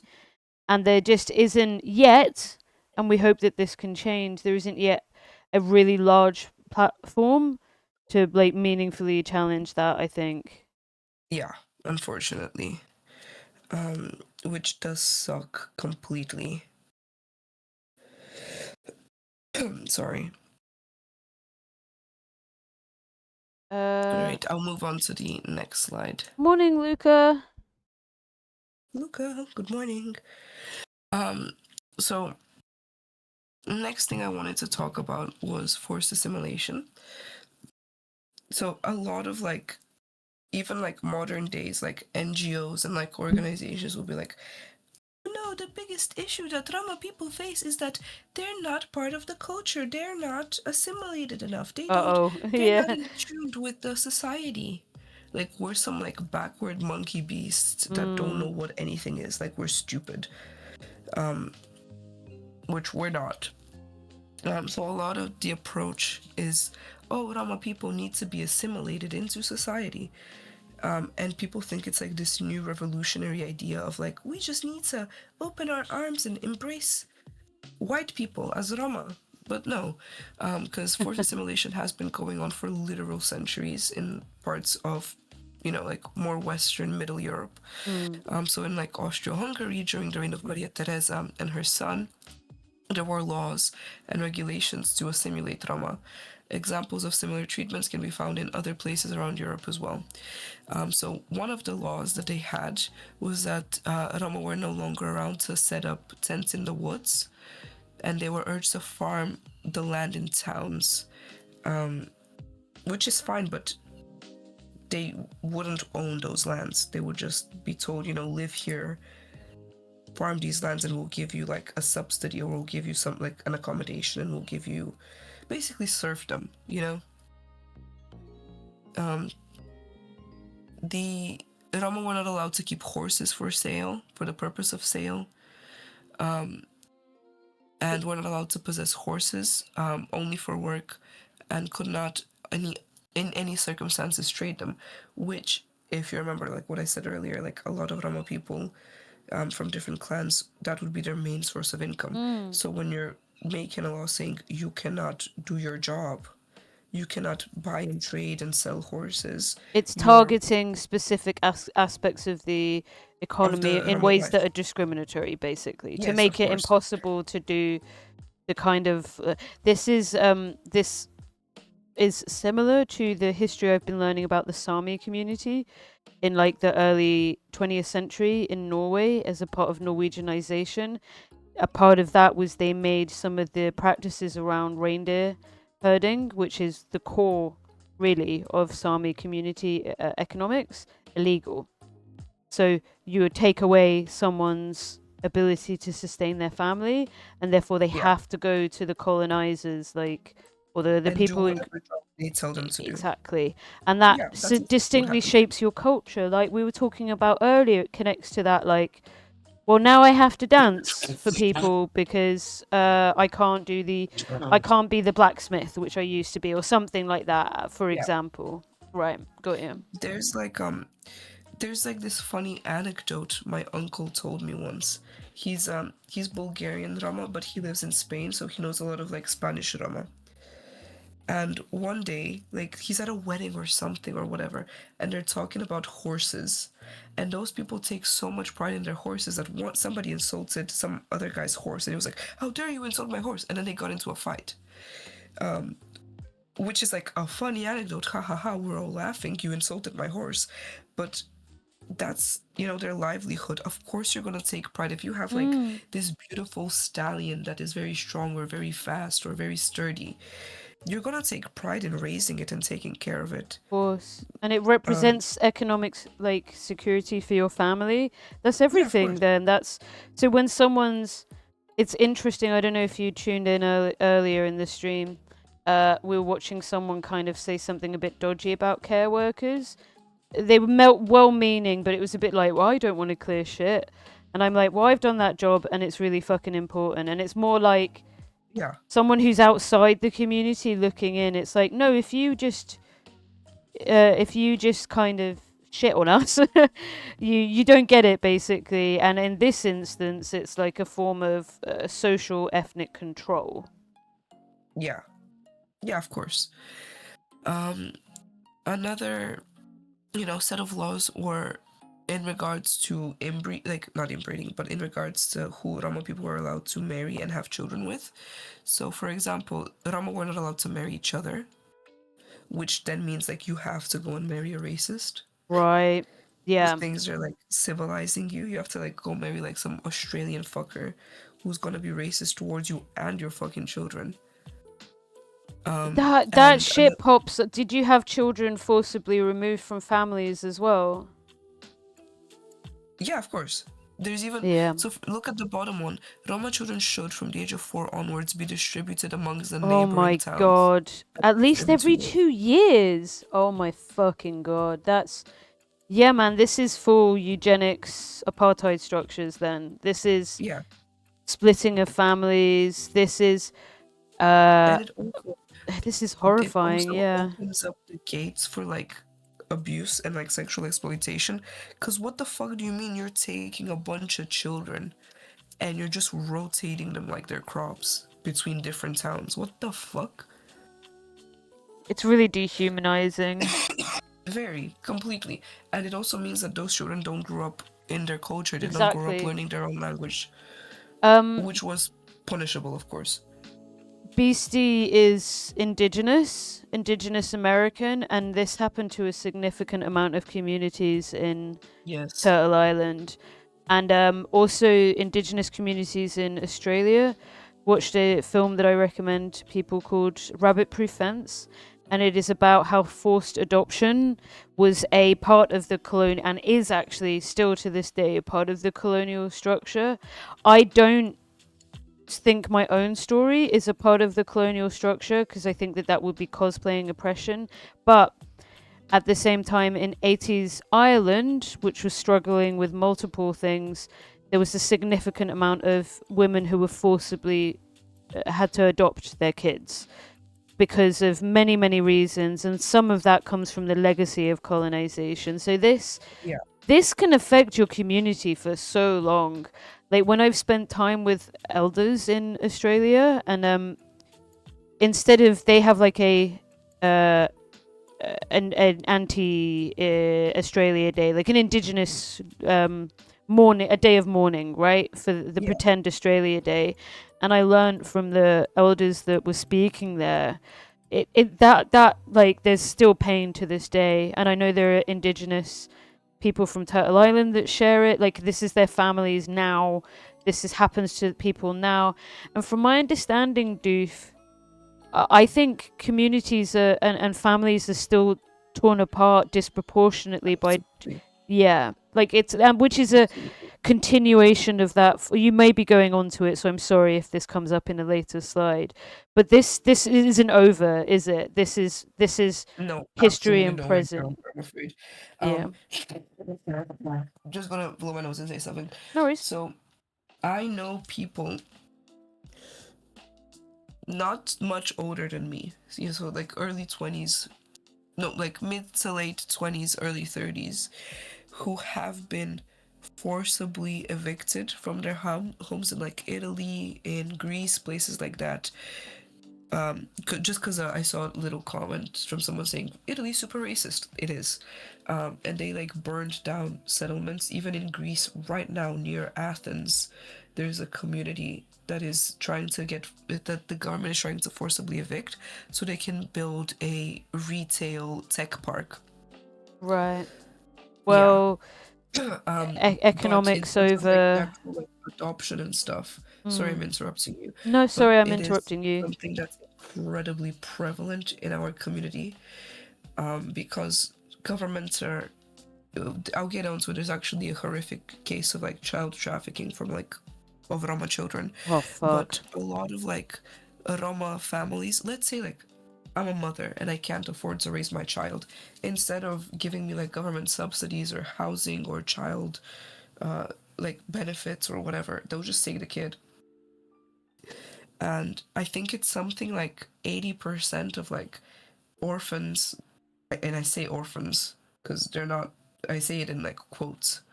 And there just isn't yet, and we hope that this can change, there isn't yet a really large platform to like meaningfully challenge that, I think. Yeah, unfortunately. Which does suck completely. Sorry. Alright, I'll move on to the next slide. Morning, Luca. Luca, good morning. So next thing I wanted to talk about was forced assimilation. So a lot of like, even like modern days, like NGOs and like organizations will be like, no, the biggest issue that Roma people face is that they're not part of the culture. They're not assimilated enough. They're not Yeah. in tune with the society. Like we're some like backward monkey beasts that don't know what anything is. Like we're stupid. Which we're not. So a lot of the approach is, oh, Roma people need to be assimilated into society. And people think it's like this new revolutionary idea of like, we just need to open our arms and embrace white people as Roma. But no, because forced assimilation has been going on for literal centuries in parts of, like more Western Middle Europe. So in like Austria-Hungary during the reign of Maria Teresa and her son, there were laws and regulations to assimilate Roma. Examples of similar treatments can be found in other places around Europe as well. So one of the laws that they had was that Roma were no longer allowed to set up tents in the woods, and they were urged to farm the land in towns, which is fine, but they wouldn't own those lands. They would just be told, live here, farm these lands, and we'll give you like a subsidy, or we'll give you some like an accommodation, and we'll give you basically serfdom, The Roma were not allowed to keep horses for sale, for the purpose of sale, and were not allowed to possess horses, only for work, and could not in any circumstances trade them, which, if you remember like what I said earlier, like a lot of Roma people from different clans, that would be their main source of income. So when you're making a law saying you cannot do your job, you cannot buy and trade and sell horses, it's targeting specific aspects of the economy in ways that are discriminatory, basically, to make it impossible to do the kind of this is similar to the history I've been learning about the Sami community in like the early 20th century in Norway as a part of Norwegianization. A part of that was they made some of the practices around reindeer herding, which is the core really of Sami community economics, illegal. So you would take away someone's ability to sustain their family, and therefore they have to go to the colonizers, like, or the people in they tell them to do. Exactly. And that distinctly shapes your culture. Like we were talking about earlier, it connects to that, like, well, now I have to dance for people because I can't be the blacksmith, which I used to be, or something like that, for example. Right, got you. There's like this funny anecdote my uncle told me once. He's Bulgarian Roma, but he lives in Spain, so he knows a lot of like Spanish Roma. And one day, like, he's at a wedding or something or whatever, and they're talking about horses. And those people take so much pride in their horses that somebody insulted some other guy's horse, and he was like, "How dare you insult my horse?" And then they got into a fight. Which is like a funny anecdote. Ha ha ha, we're all laughing. You insulted my horse. But that's, their livelihood. Of course you're going to take pride. If you have like this beautiful stallion that is very strong or very fast or very sturdy, you're going to take pride in raising it and taking care of it. Of course. And it represents economic, like, security for your family. That's everything then. So when it's interesting, I don't know if you tuned in earlier in the stream, we were watching someone kind of say something a bit dodgy about care workers. They were well-meaning, but it was a bit like, well, I don't want to clear shit. And I'm like, well, I've done that job and it's really fucking important. And it's more like, someone who's outside the community looking in, it's like, no, if you just kind of shit on us, you don't get it, basically. And in this instance, it's like a form of social ethnic control. Yeah, Yeah, of course. Another, set of laws were in regards to not inbreeding, but in regards to who Roma people were allowed to marry and have children with. So, for example, Roma were not allowed to marry each other, which then means like you have to go and marry a racist. Right. Those Yeah. things are like civilizing you. You have to like go marry like some Australian fucker who's gonna be racist towards you and your fucking children. That shit pops. Did you have children forcibly removed from families as well? Yeah, of course. There's even look at the bottom one. Roma children should, from the age of 4 onwards, be distributed amongst the Oh neighboring my towns. god. At least every 2 years. Oh my fucking god. That's yeah, man. This is full eugenics apartheid structures. Then this is splitting of families. This is and this is horrifying. It also Yeah. opens up the gates for like abuse and like sexual exploitation. Because what the fuck do you mean you're taking a bunch of children and you're just rotating them like they're crops between different towns? What the fuck? It's really dehumanizing. Very, completely. And it also means that those children don't grow up in their culture. They don't grow up learning their own language. Which was punishable, of course. Beastie is indigenous American, and this happened to a significant amount of communities in Turtle Island, and also indigenous communities in Australia. Watched a film that I recommend to people called Rabbit Proof Fence, and it is about how forced adoption was a part of the colonial, and is actually still to this day a part of the colonial structure. I don't think my own story is a part of the colonial structure because I think that would be cosplaying oppression, but at the same time in 80s Ireland, which was struggling with multiple things, there was a significant amount of women who were forcibly had to adopt their kids because of many reasons, and some of that comes from the legacy of colonization. So this can affect your community for so long. Like when I've spent time with elders in Australia, and instead of they have like an anti Australia day, like an indigenous mourning, a day of mourning, right, for the pretend Australia Day, and I learned from the elders that were speaking there, that like there's still pain to this day, and I know there are indigenous people from Turtle Island that share it. Like this is their families now. Happens to people now, and from my understanding, Doof, I think communities and families are still torn apart disproportionately by like it's which is a continuation of that. You may be going on to it, so I'm sorry if this comes up in a later slide, but this isn't over, is it? This is no history and no present. I'm afraid. Just gonna blow my nose and say something. No worries. So I know people not much older than me, so like early 20s, no, like mid to late 20s, early 30s, who have been forcibly evicted from their homes in like Italy, in Greece, places like that. Just because I saw a little comment from someone saying Italy's super racist. It is. And they like burned down settlements. Even in Greece right now near Athens, there's a community that is trying to that the government is trying to forcibly evict so they can build a retail tech park. Right. Well, economics over like adoption and stuff. Sorry, I'm interrupting you. No, sorry, I'm interrupting you. Something that's incredibly prevalent in our community, because governments are. I'll get onto it. There's actually a horrific case of like child trafficking of Roma children. Oh fuck! But a lot of like Roma families, let's say like I'm a mother and I can't afford to raise my child. Instead of giving me like government subsidies or housing or child like benefits or whatever, they'll just take the kid. And I think it's something like 80% of like orphans, and I say orphans because they're not, I say it in like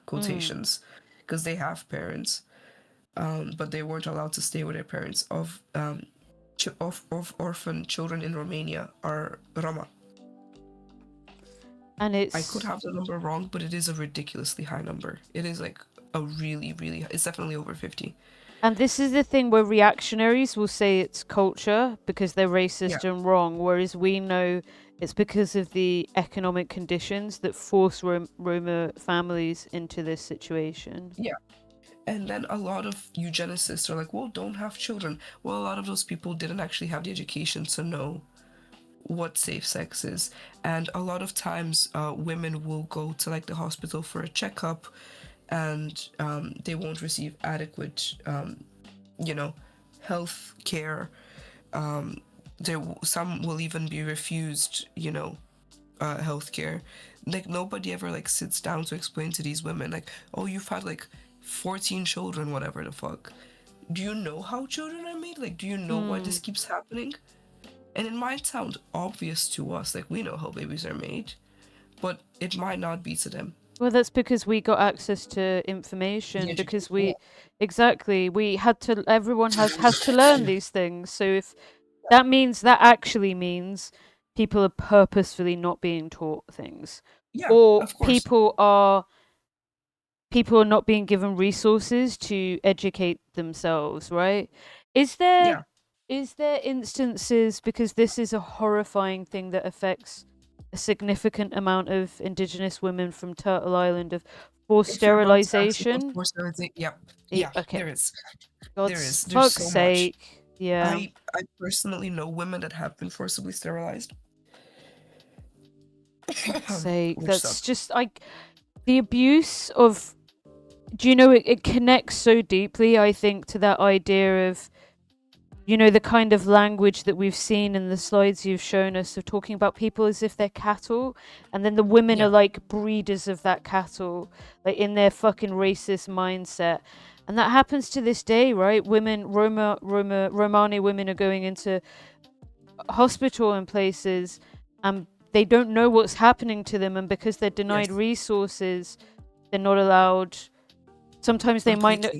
quotations, because they have parents, but they weren't allowed to stay with their parents, of of orphan children in Romania are Roma. And I could have the number wrong, but it is a ridiculously high number. It is like a really, really. It's definitely over 50. And this is the thing where reactionaries will say it's culture because they're racist and wrong, whereas we know it's because of the economic conditions that force Roma families into this situation. Yeah. And then a lot of eugenicists are like, well, don't have children. Well, a lot of those people didn't actually have the education to know what safe sex is. And a lot of times women will go to like the hospital for a checkup and they won't receive adequate, health care. Some will even be refused, health care. Like nobody ever like sits down to explain to these women like, oh, you've had like 14 children, whatever the fuck. Do you know how children are made? Like, do you know why this keeps happening? And it might sound obvious to us, like we know how babies are made, but it might not be to them. Well, that's because we got access to information because we had to, everyone has to learn these things. So if that actually means people are purposefully not being taught things. Yeah, or of course. people are not being given resources to educate themselves, right? Is there instances, because this is a horrifying thing that affects a significant amount of indigenous women from Turtle Island, of forced sterilization? Yeah, okay. there is. God's There's fuck's so sake. much. Yeah. I personally know women that have been forcibly sterilized. Sake. Which That's sucks. just the abuse of. Do you know it connects so deeply? I think to that idea of, the kind of language that we've seen in the slides you've shown us of talking about people as if they're cattle, and then the women are like breeders of that cattle, like in their fucking racist mindset. And that happens to this day, right? Romani women are going into hospital and places, and they don't know what's happening to them, and because they're denied resources, they're not allowed. Sometimes they might know.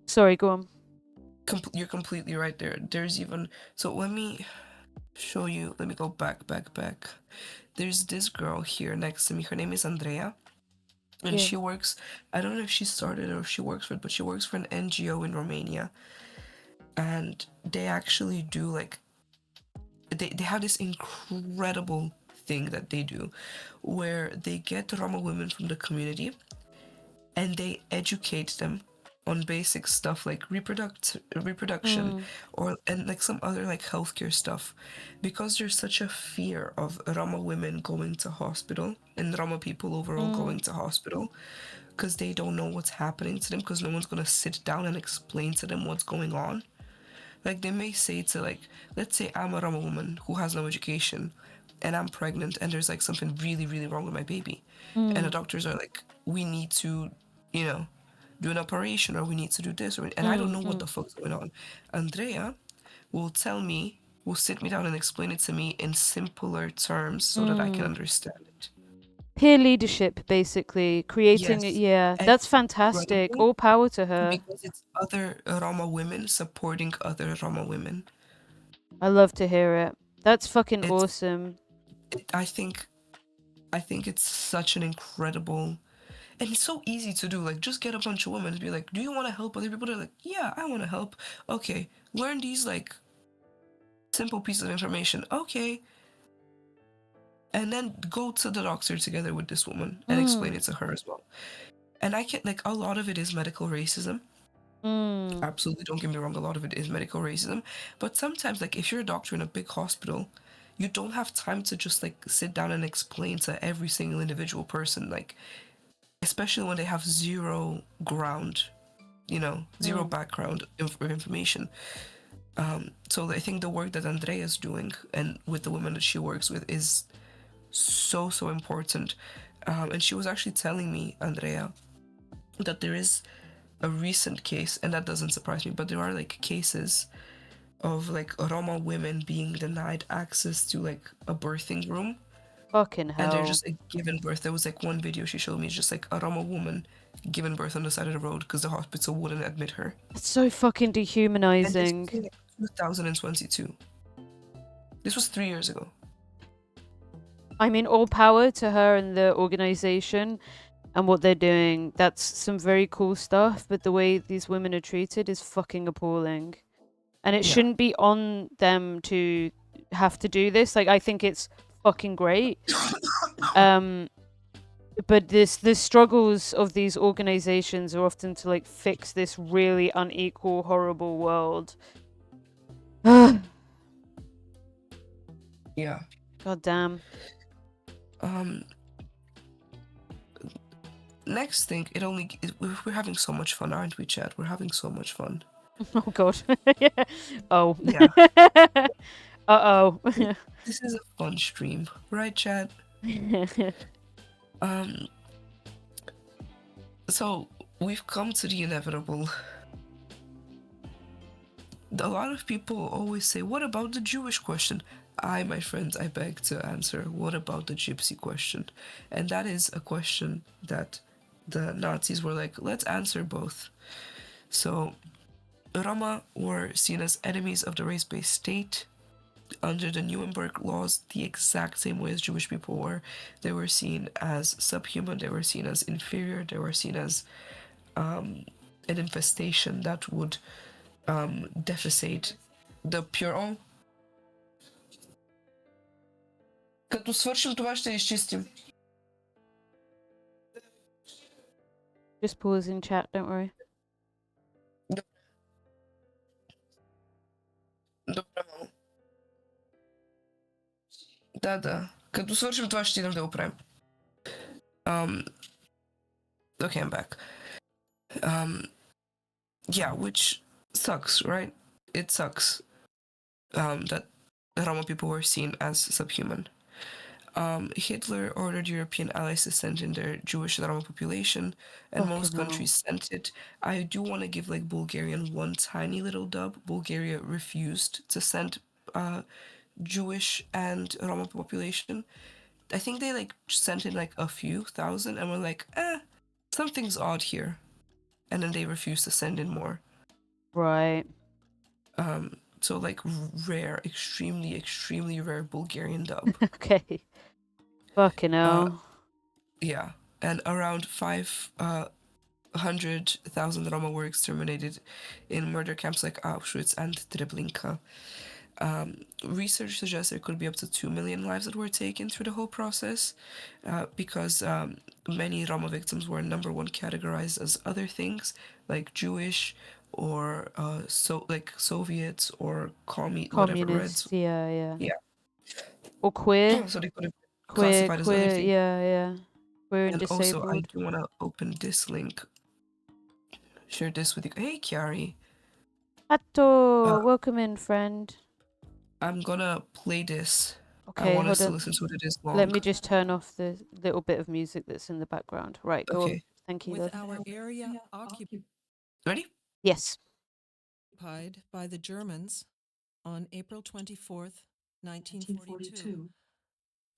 Sorry, go on. You're completely right there. There's even so. Let me show you. Let me go back. There's this girl here next to me. Her name is Andrea, and she works. I don't know if she started or if she works for it, but she works for an NGO in Romania, and they actually do like. They have this incredible thing that they do, where they get Roma women from the community, and they educate them on basic stuff like reproduction and like some other like healthcare stuff, because there's such a fear of Roma women going to hospital and Roma people overall going to hospital, because they don't know what's happening to them, because no one's gonna sit down and explain to them what's going on. Like they may say to like, let's say I'm a Roma woman who has no education and I'm pregnant and there's like something really, really wrong with my baby. And the doctors are like, we need to, do an operation, or we need to do this. And I don't know what the fuck's going on. Andrea will sit me down and explain it to me in simpler terms so that I can understand it. Peer leadership, basically. Creating it, that's fantastic. All power to her. Because it's other Roma women supporting other Roma women. I love to hear it. That's fucking awesome. I think it's such an incredible, and it's so easy to do. Like, just get a bunch of women and be like, do you want to help other people? They're like, yeah, I want to help. Okay, learn these like simple pieces of information. Okay. And then go to the doctor together with this woman and explain it to her as well. And I can, like, a lot of it is medical racism. Absolutely, don't get me wrong, a lot of it is medical racism. But sometimes, like, if you're a doctor in a big hospital, you don't have time to just, like, sit down and explain to every single individual person, like, especially when they have zero ground, zero background information. So I think the work that Andrea is doing and with the women that she works with is so important. And she was actually telling me, Andrea, that there is a recent case, and that doesn't surprise me, but there are like cases of like Roma women being denied access to like a birthing room. Fucking hell. And they're just like giving birth. There was like one video she showed me, it's just like a Roma woman giving birth on the side of the road because the hospital wouldn't admit her. It's so fucking dehumanizing. 2022. This was 3 years ago. I mean, all power to her and the organization and what they're doing. That's some very cool stuff, but the way these women are treated is fucking appalling. And it shouldn't be on them to have to do this. Like, I think it's fucking great. But the struggles of these organizations are often to like fix this really unequal, horrible world. Yeah. God damn. Next thing, we're having so much fun, aren't we, Chad? We're having so much fun. Oh god. Oh. Yeah. Uh-oh. This is a fun stream, right, Chad? So we've come to the inevitable. A lot of people always say, what about the Jewish question? My friends, I beg to answer, what about the Gypsy question? And that is a question that the Nazis were like, let's answer both. So Roma were seen as enemies of the race-based state. Under the Nuremberg laws, the exact same way as Jewish people were. They were seen as subhuman, they were seen as inferior, they were seen as an infestation that would devastate the pure. Като свършим това ще изчистим. Just pause in chat, don't worry. Добре, мамо. Да. Като свършим това ще идем да го правим. Okay, I'm back. Yeah, which sucks, right? It sucks that Roma people were seen as subhuman. Hitler ordered European allies to send in their Jewish Roma population, and most countries sent it. I do want to give like Bulgarian one tiny little dub. Bulgaria refused to send Jewish and Roma population. I think they like sent in like a few thousand and were like, something's odd here. And then they refused to send in more. Right. So like rare, extremely, extremely rare Bulgarian dub. Okay. Fucking hell. Yeah. And around 500,000 Roma were exterminated in murder camps like Auschwitz and Treblinka. Research suggests there could be up to 2 million lives that were taken through the whole process because many Roma victims were, number one, categorized as other things like Jewish or like Soviets or Communists, yeah. Or queer. So they could have Queer, classified as other things. yeah. Queer and disabled. Also, I do want to open this link. Share this with you. Hey, Chiari. Atto, welcome in, friend. I'm gonna play this. Okay, I want us hold to on. listen to it this long. Let me just turn off the little bit of music that's in the background. Right, go on. Thank you, With love. our area occupied Ready? Yes. by the Germans on April 24th, 1942,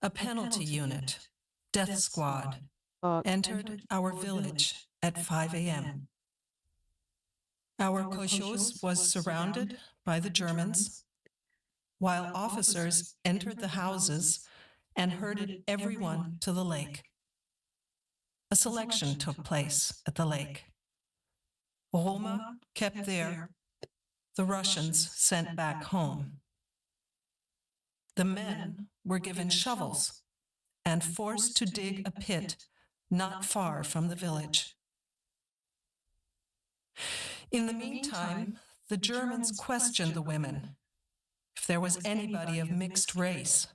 a penalty unit, death squad, entered our village at 5 a.m. Our kolkhoz was surrounded by the Germans, while officers entered the houses and herded everyone to the lake. A selection took place at the lake. Roma kept there, the Russians sent back home. The men were given shovels and forced to dig a pit not far from the village. In the meantime, the Germans questioned the women if there was anybody of mixed race.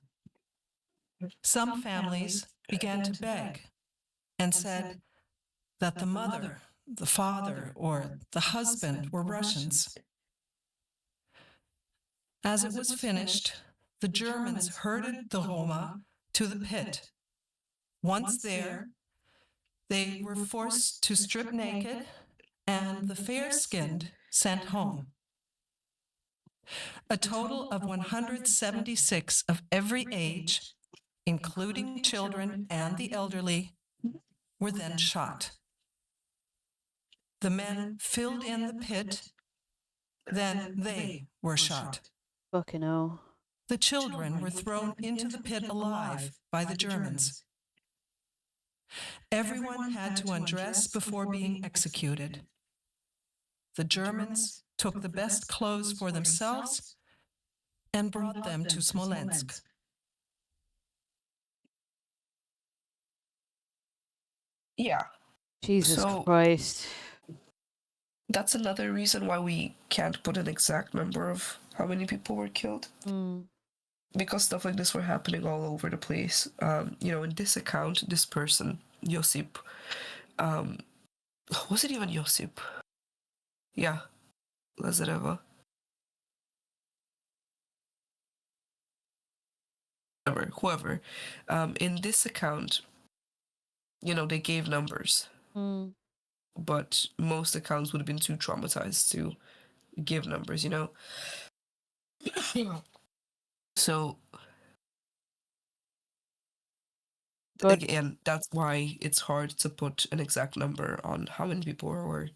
Some families began to beg and said that the mother, the father, or the husband were Russians. As it was finished, the Germans herded the Roma to the pit. Once there, they were forced to strip naked and the fair-skinned sent home. A total of 176 of every age, including children and the elderly, were then shot. The men filled in the pit Then they were shot. Fucking hell. The children were thrown into the pit alive by the Germans. Everyone had to undress before being executed. The Germans took the best clothes for themselves and brought them to Smolensk. Yeah. Jesus So Christ. that's another reason why we can't put an exact number of how many people were killed. Because stuff like this were happening all over the place. In this account, this person, Josip, was it even Josip? Yeah, Lazareva. Whoever. In this account, they gave numbers. But most accounts would have been too traumatized to give numbers, So, again, that's why it's hard to put an exact number on how many people were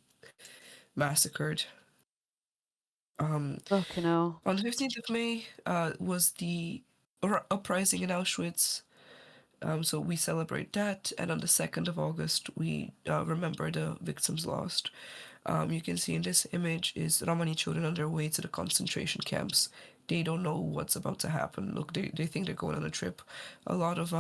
massacred. Fucking hell. On the 15th of May was the uprising in Auschwitz. So we celebrate that, and on the 2nd of August, we remember the victims lost. You can see in this image is Romani children on their way to the concentration camps. They don't know what's about to happen. Look, they think they're going on a trip. A lot of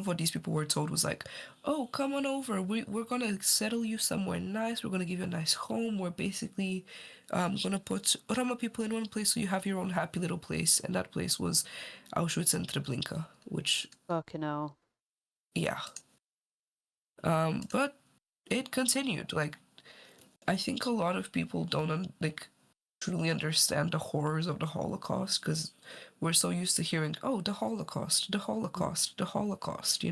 what these people were told was like, oh, come on over. We're going to settle you somewhere nice. We're going to give you a nice home. We're basically going to put Roma people in one place so you have your own happy little place. And that place was Auschwitz and Treblinka, which... Fucking hell. Yeah. But it continued. Like, I think a lot of people don't, truly understand the horrors of the Holocaust because we're so used to hearing, oh, the Holocaust, the Holocaust, the Holocaust,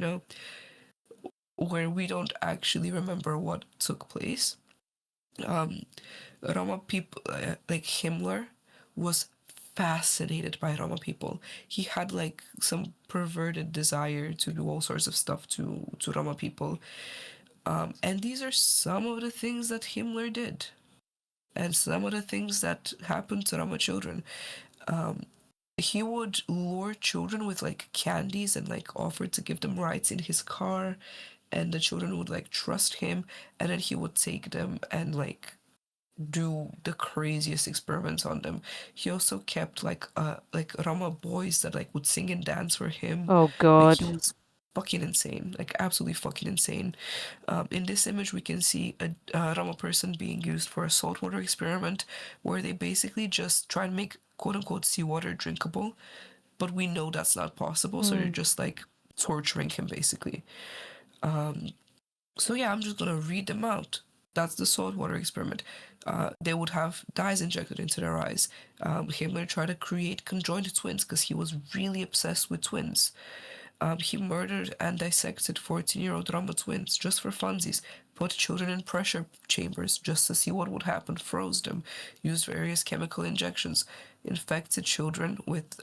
where we don't actually remember what took place. Roma people, like Himmler, was fascinated by Roma people. He had some perverted desire to do all sorts of stuff to Roma people. And these are some of the things that Himmler did. And some of the things that happened to Roma children. He would lure children with candies and offer to give them rides in his car, and the children would trust him, and then he would take them and do the craziest experiments on them. He also kept Roma boys that would sing and dance for him. Oh God. He was fucking insane, absolutely fucking insane. In this image, we can see a Roma person being used for a saltwater experiment where they basically just try and make quote-unquote seawater drinkable, but we know that's not possible, so they're just torturing him basically. So yeah, I'm just gonna read them out. That's the saltwater experiment. They would have dyes injected into their eyes. Himmler tried to create conjoined twins because he was really obsessed with twins. He murdered and dissected 14-year-old Roma twins just for funsies, put children in pressure chambers just to see what would happen, froze them, used various chemical injections, infected children with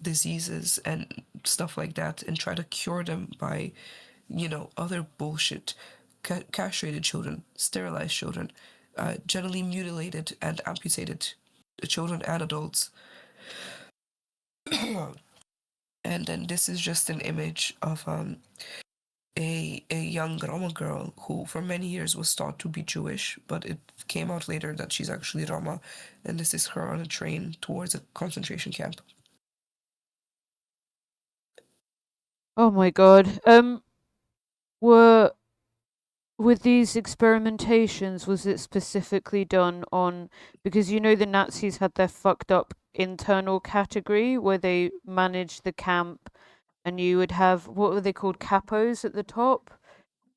diseases and stuff like that, and tried to cure them by, other bullshit. Castrated children, sterilized children, genitally mutilated and amputated children and adults. And then this is just an image of a young Roma girl who for many years was thought to be Jewish, but it came out later that she's actually Roma, and this is her on a train towards a concentration camp. Oh my God. With these experimentations, was it specifically done on, because the Nazis had their fucked up internal category where they managed the camp, and you would have, what were they called, capos at the top,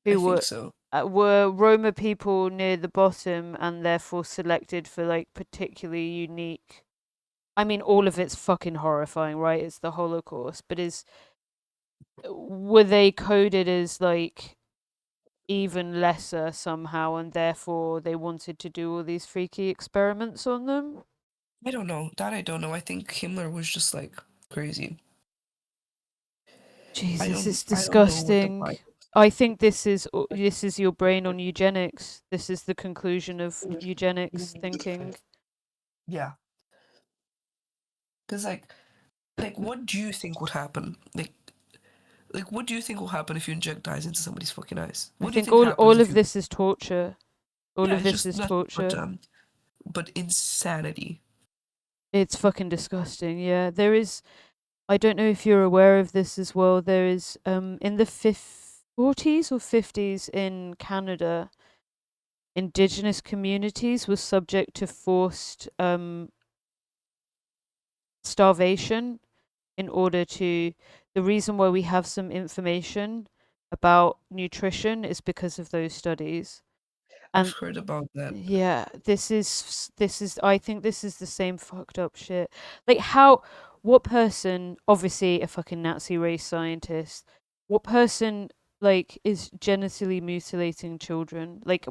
who think so. were Roma people near the bottom, and therefore selected for particularly unique. I mean, all of it's fucking horrifying, right? It's the Holocaust, but were they coded as even lesser somehow, and therefore they wanted to do all these freaky experiments on them? I don't know. That I don't know. I think Himmler was just crazy. Jesus, it's disgusting. I think this is your brain on eugenics. This is the conclusion of eugenics thinking. Yeah. Because what do you think would happen? Like, what do you think will happen if you inject dyes into somebody's fucking eyes? What I do you think think happens all if of you? this is torture. All Yeah, of it's this just is nothing torture. but insanity. It's fucking disgusting. Yeah, there is. I don't know if you're aware of this as well. There is in the 40s or 50s in Canada, indigenous communities were subject to forced starvation in order to. The reason why we have some information about nutrition is because of those studies. I've And heard about that. yeah, this is I think this is the same fucked up shit. Like what person, obviously a fucking Nazi race scientist, what person like is genitally mutilating children? Like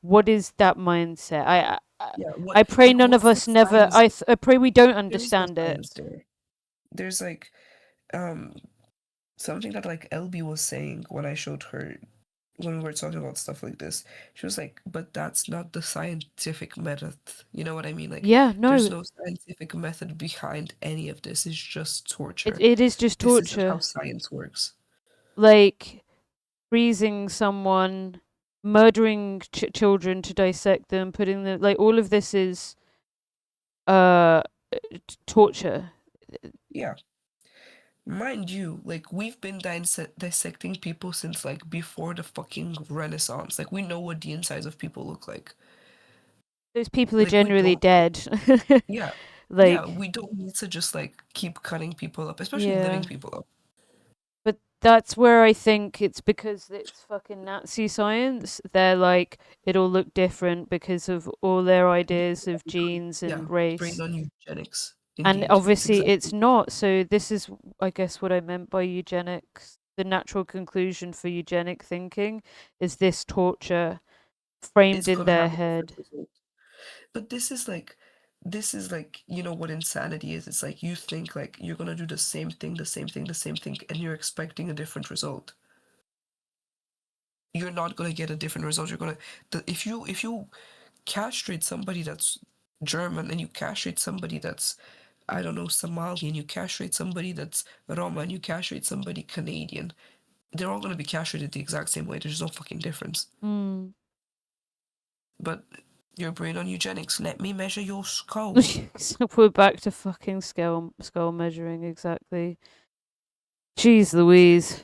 what is that mindset? Yeah, I pray none of what's the us never science? I pray we don't There is no understand it. science there. There's um something that LB was saying when I showed her when we were talking about stuff like this. She was like, but that's not the scientific method. You know what I mean? Yeah, there's no. no scientific method behind any of this. It's just torture. It is just This isn't how torture. science works. Like freezing someone, murdering children to dissect them, putting them like all of this is uh torture. Yeah. Mind you, we've been dissecting people since before the fucking Renaissance. We know what the insides of people look like. Those people are We generally don't. dead. Yeah. Like Yeah, we don't need to just keep cutting people up, especially yeah. living people up. But that's where I think it's because it's fucking Nazi science. They're like it'll look different because of all their ideas of genes Yeah, and bring race. on eugenics. And Indeed. obviously it's Exactly. not. So this is I guess what I meant by eugenics. The natural conclusion for eugenic thinking is this torture framed It's in gonna their have a different head. result. But this is you know what insanity is? It's you think you're gonna do the same thing, the same thing, the same thing, and you're expecting a different result. You're not gonna get a different result. You're gonna if you castrate somebody that's German and you castrate somebody that's I don't know Somali and you castrate somebody that's Roma and you castrate somebody Canadian, they're all gonna be castrated the exact same way. There's no fucking difference. Mm. But your brain on eugenics. Let me measure your skull. So we're back to fucking skull measuring exactly. Jeez Louise.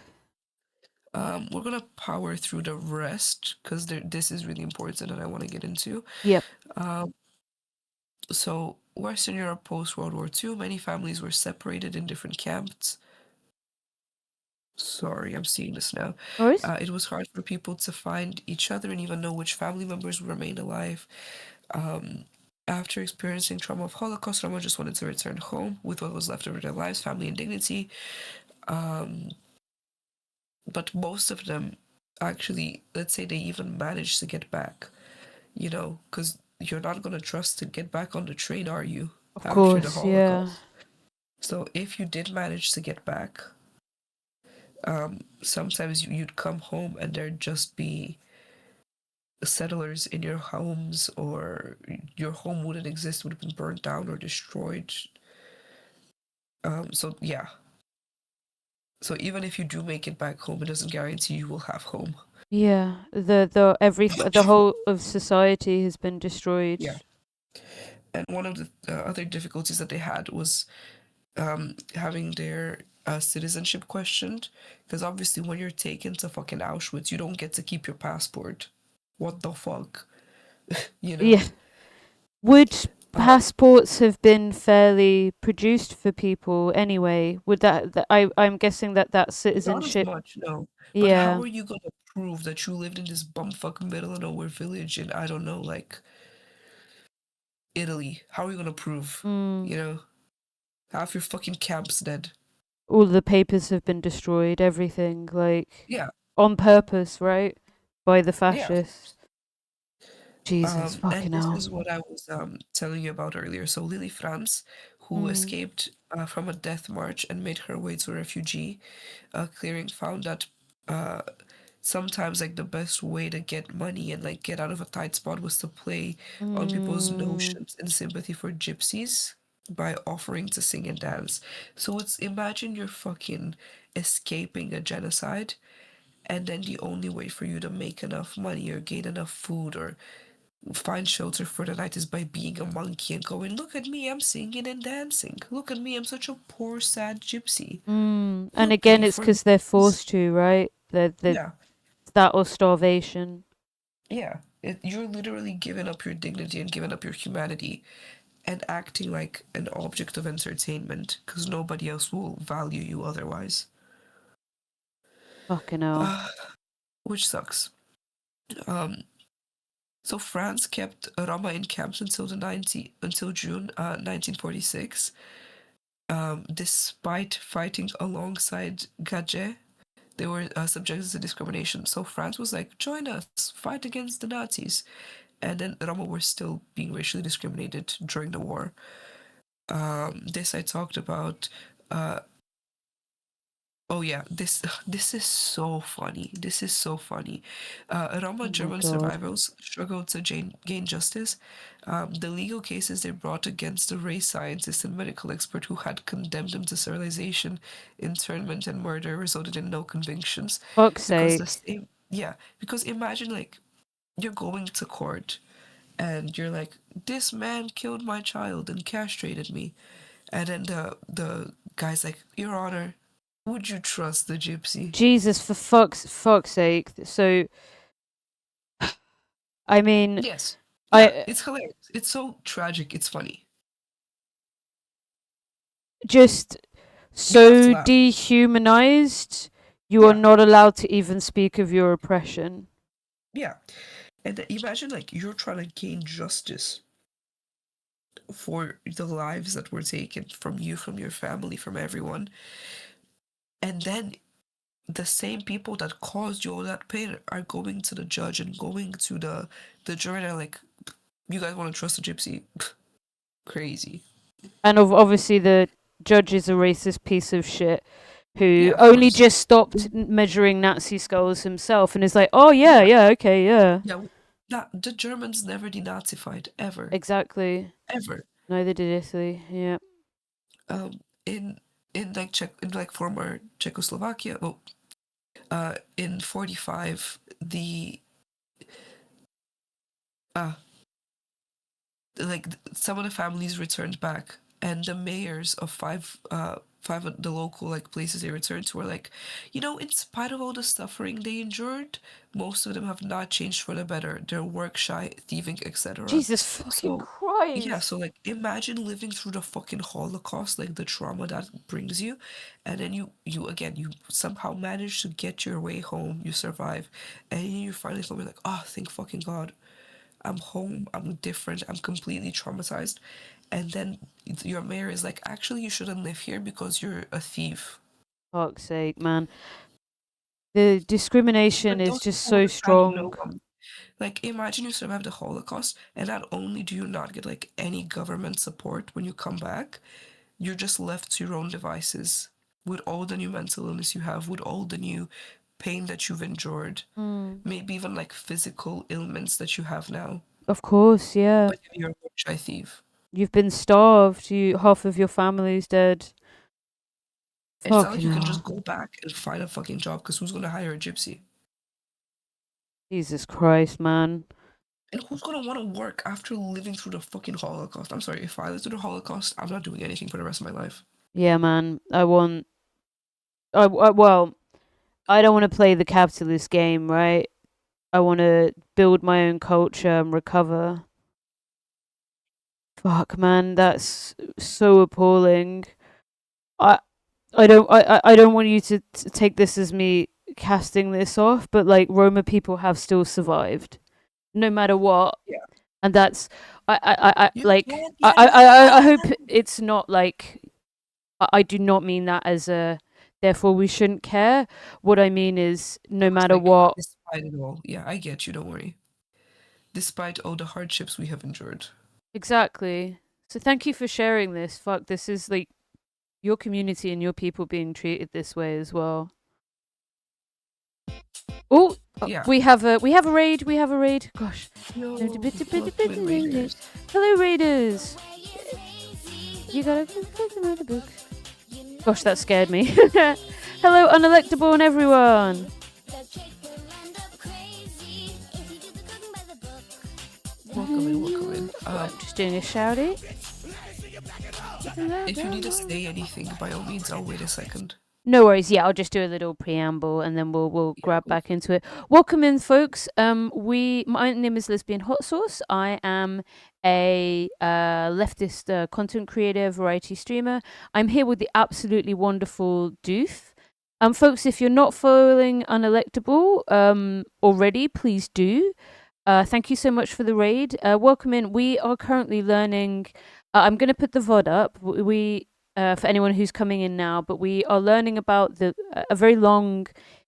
We're gonna power through the rest because this is really important and I want to get into. Yep. So Western Europe post World War II, many families were separated in different camps. Sorry, I'm seeing this now. It was hard for people to find each other and even know which family members remained alive. After experiencing trauma of Holocaust, Roma just wanted to return home with what was left of their lives, family and dignity. But most of them actually, let's say they even managed to get back, because you're not going to trust to get back on the train, are you? Of After the course, yeah. Holocaust. So if you did manage to get back, sometimes you'd come home and there'd just be settlers in your homes, or your home wouldn't exist, would have been burnt down or destroyed. So yeah. So even if you do make it back home, it doesn't guarantee you will have home. Yeah, the whole of society has been destroyed. Yeah. And one of the other difficulties that they had was having their citizenship questioned, because obviously when you're taken to fucking Auschwitz, you don't get to keep your passport. What the fuck? Yeah. Would passports have been fairly produced for people anyway? Would I'm guessing that citizenship. Not as much, no. Yeah. But how are you gonna prove that you lived in this bumfuck middle of nowhere village in, I don't know, Italy? How are you gonna prove? Half your fucking camp's dead. All the papers have been destroyed, everything, yeah, on purpose, right? By the fascists. Yeah. Jesus fucking hell. And this is what I was telling you about earlier. So Lily Franz, who escaped from a death march and made her way to a refugee clearing, found that sometimes like the best way to get money and like get out of a tight spot was to play on people's notions and sympathy for gypsies by offering to sing and dance. So it's imagine you're fucking escaping a genocide, and then the only way for you to make enough money or gain enough food or find shelter for the night is by being a monkey and going, look at me, I'm singing and dancing. Look at me, I'm such a poor, sad gypsy. And Feel again, pity it's for because me. they're forced to, right? Yeah, That or starvation. yeah. You're literally giving up your dignity and giving up your humanity and acting like an object of entertainment because nobody else will value you otherwise. Fucking hell. Which sucks. So France kept Roma in camps until June 1946. Despite fighting alongside Gage, they were subjected to discrimination. So France was like, join us, fight against the Nazis. And then Roma were still being racially discriminated during the war. This I talked about. Oh yeah, this is so funny. This is so funny. Roma Oh my German God. survivors struggled to gain justice. The legal cases they brought against the race scientist and medical expert who had condemned them to sterilization, internment, and murder resulted in no convictions. Fuck's Because the sake. same, yeah, because imagine like you're going to court and you're like, this man killed my child and castrated me, and then the guy's like, Your Honor, would you trust the gypsy? Jesus, for fuck's sake. So, I mean, Yes. Yeah, I it's hilarious. It's so tragic. It's funny. just You have to so laugh. dehumanized, you are Yeah. not allowed to even speak of your oppression. Yeah. And then imagine like you're trying to gain justice for the lives that were taken from you, from your family, from everyone. And then the same people that caused you all that pain are going to the judge and going to the jury and are like, you guys want to trust a gypsy? Crazy. And obviously, the judge is a racist piece of shit who Yeah, of only course. just stopped measuring Nazi skulls himself and is like, oh, yeah, okay, yeah. Yeah, the Germans never denazified ever, Exactly. ever. Neither did Italy, yeah. In like former Czechoslovakia, well, in 45, some of the families returned back, and the mayors of five of the local like places they returned to were like, in spite of all the suffering they endured, most of them have not changed for the better. They're work shy, thieving, etc. Jesus fucking Christ. Yeah, so like imagine living through the fucking Holocaust, like the trauma that brings you, and then you somehow manage to get your way home, you survive, and you finally home, you're like, oh, thank fucking God, I'm home, I'm different, I'm completely traumatized. And then your mayor is like, actually, you shouldn't live here because you're a thief. Fuck's sake, man. The discrimination But is those just people so understand no strong. one. Like, imagine you survive the Holocaust, and not only do you not get like any government support when you come back, you're just left to your own devices with all the new mental illness you have, with all the new pain that you've endured, maybe even like physical ailments that you have now. Of course, yeah. But you're a shy thief. You've been starved. Half of your family's dead. It's not like Fucking you can hell. just go back and find a fucking job because who's going to hire a gypsy? Jesus Christ, man. And who's going to want to work after living through the fucking Holocaust? I'm sorry, if I live through the Holocaust, I'm not doing anything for the rest of my life. Yeah, man. Well, I don't want to play the capitalist game, right? I want to build my own culture and recover. Fuck, man, that's so appalling. I don't want you to take this as me casting this off, but like Roma people have still survived, no matter what. Yeah. And that's I You like can't I hope it's not like I do not mean that as a therefore we shouldn't care. What I mean is no matter like, what. despite it all. Yeah, I get you, don't worry. Despite all the hardships we have endured. Exactly. So thank you for sharing this. Fuck, this is like your community and your people being treated this way as well. Oh, Yeah. we have a raid. We have a raid. Gosh. Yo, Hello, raiders. You gotta click another book. Gosh, that scared me. Hello, unelectable and everyone. Welcome in. I'm just doing a shouty. If you need to say anything, by all means, I'll wait a second. No worries. Yeah, I'll just do a little preamble and then we'll grab back into it. Welcome in, folks. My name is Lesbian Hot Sauce. I am a leftist content creator, variety streamer. I'm here with the absolutely wonderful Doof. Folks, if you're not following Unelectable already, please do. Thank you so much for the raid. Welcome in. We are currently learning. I'm going to put the VOD up. For anyone who's coming in now, but we are learning about a very long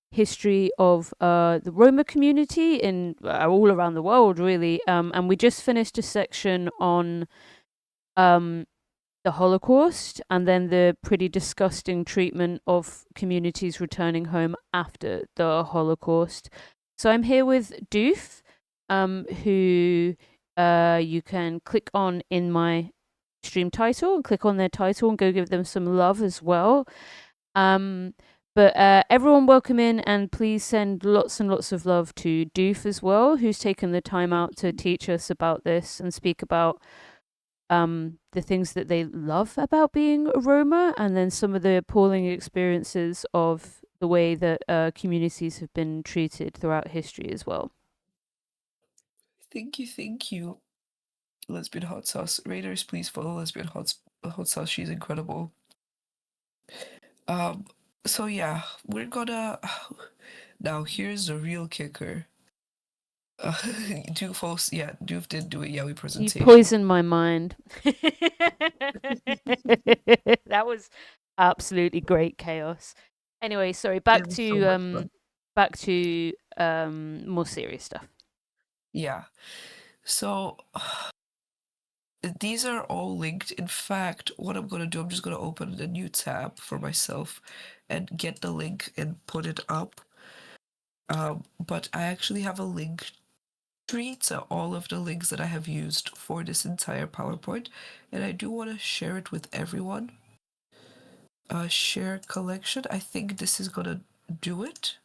history of the Roma community in all around the world, really. And we just finished a section on the Holocaust and then the pretty disgusting treatment of communities returning home after the Holocaust. So I'm here with Doof, who you can click on in my stream title and click on their title and go give them some love as well. But everyone welcome in, and please send lots and lots of love to Doof as well, who's taken the time out to teach us about this and speak about the things that they love about being a Roma, and then some of the appalling experiences of the way that communities have been treated throughout history as well. Thank you. Lesbian Hot Sauce. Raiders, please follow Lesbian Hot Sauce. She's incredible. So yeah, we're gonna... Now, here's the real kicker. Doof did do a Yowie presentation. You poisoned my mind. That was absolutely great chaos. Anyway, sorry, back to more serious stuff. Yeah. So these are all linked. In fact, what I'm going to do, I'm just going to open a new tab for myself and get the link and put it up. But I actually have a link tree to all of the links that I have used for this entire PowerPoint, and I do want to share it with everyone. Share collection. I think this is going to do it.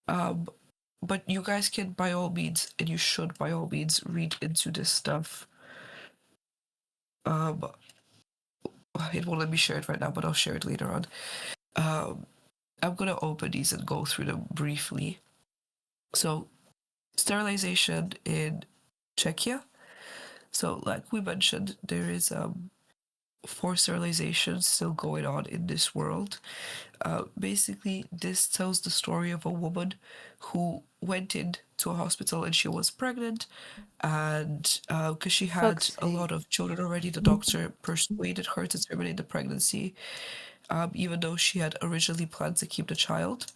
But you guys can, by all means, and you should by all means, read into this stuff. It won't let me share it right now, but I'll share it later on. I'm going to open these and go through them briefly. So, sterilization in Czechia. So, like we mentioned, there is forced sterilization still going on in this world. Basically, this tells the story of a woman who went into a hospital and she was pregnant, and because she had a lot of children already, the doctor persuaded her to terminate the pregnancy, even though she had originally planned to keep the child.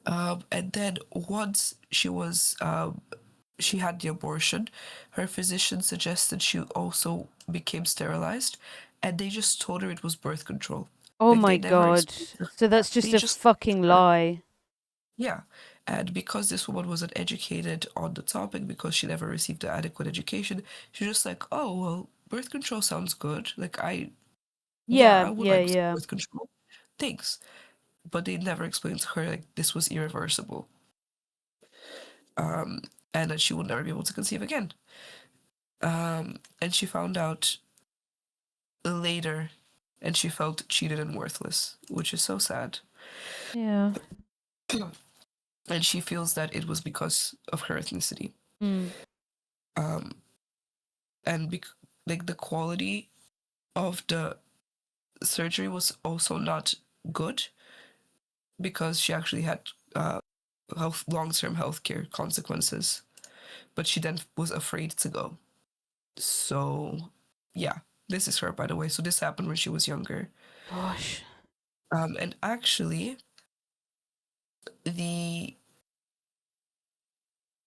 And then once she had the abortion, her physician suggested she also became sterilized, and they just told her it was birth control. Oh my god. So that's just a fucking lie. Yeah. And because this woman wasn't educated on the topic, because she never received the adequate education, she's just like, oh, well, birth control sounds good. Like, I would like birth control. Thanks. But they never explained to her, like, this was irreversible. And that she would never be able to conceive again. And she found out later, and she felt cheated and worthless, which is so sad. Yeah. And she feels that it was because of her ethnicity. Mm. And the quality of the surgery was also not good, because she actually had long-term healthcare consequences, but she then was afraid to go. So, yeah, this is her, by the way. So this happened when she was younger. Gosh. And actually, the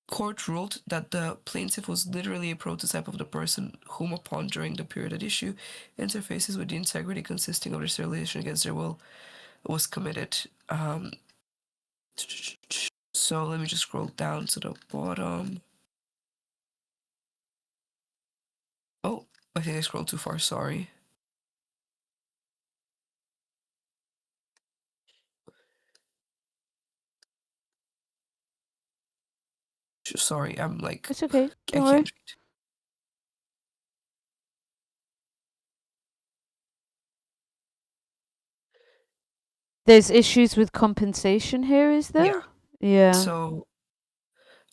court ruled that the plaintiff was literally a prototype of the person whom, upon during the period at issue, interfaces with the integrity consisting of their sterilization against their will was committed. So let me just scroll down to the bottom. Oh, I think I scrolled too far, sorry. Sorry, I'm like... It's okay. I Don't can't worry. read. There's issues with compensation here, is there? Yeah. Yeah. So,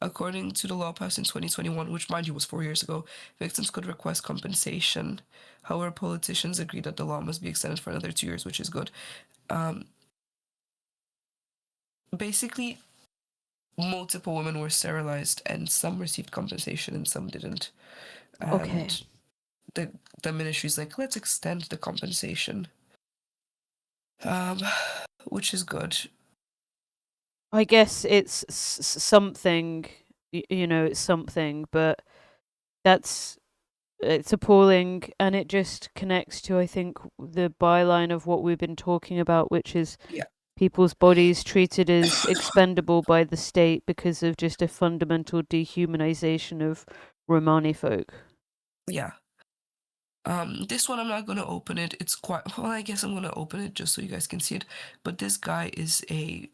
according to the law passed in 2021, which mind you was 4 years ago, victims could request compensation. However, politicians agreed that the law must be extended for another 2 years, which is good. Basically, multiple women were sterilized, and some received compensation and some didn't. And Okay. the ministry's like, let's extend the compensation, which is good. I guess it's something, it's something, but it's appalling, and it just connects to, I think, the byline of what we've been talking about, which is people's bodies treated as expendable by the state because of just a fundamental dehumanization of Romani folk. Yeah. This one I'm not gonna open it. It's quite well. I guess I'm gonna open it just so you guys can see it. But this guy is a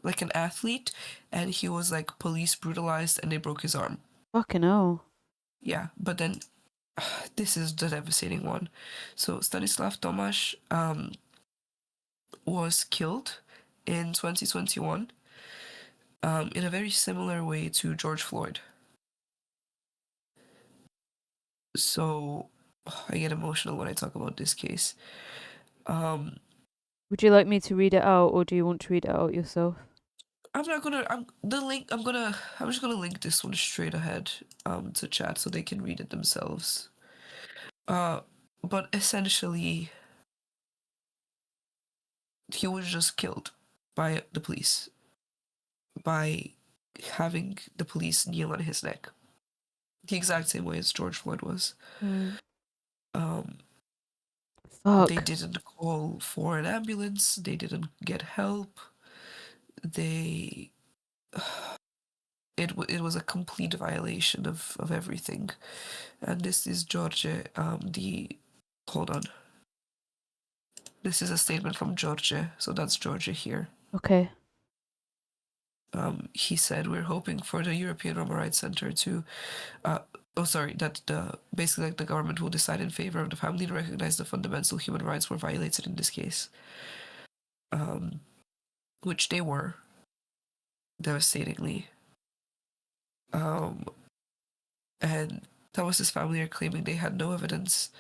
like an athlete, and he was like police brutalized, and they broke his arm. Fucking hell. Yeah, but then this is the devastating one. So Stanislav Tomasz was killed in 2021 in a very similar way to George Floyd. So I get emotional when I talk about this case. Would you like me to read it out, or do you want to read it out yourself? I'm not gonna. I'm just gonna link this one straight ahead to chat so they can read it themselves. But essentially, he was just killed by the police by having the police kneel on his neck, the exact same way as George Floyd was. Fuck. They didn't call for an ambulance. They didn't get help. They it was a complete violation of everything. And this is George, hold on. This is a statement from George, so that's Georgia here. Okay. He said, we're hoping for the European Roma Rights Center to, that basically like the government will decide in favor of the family and recognize the fundamental human rights were violated in this case. Which they were, devastatingly. And Thomas's family are claiming they had no evidence.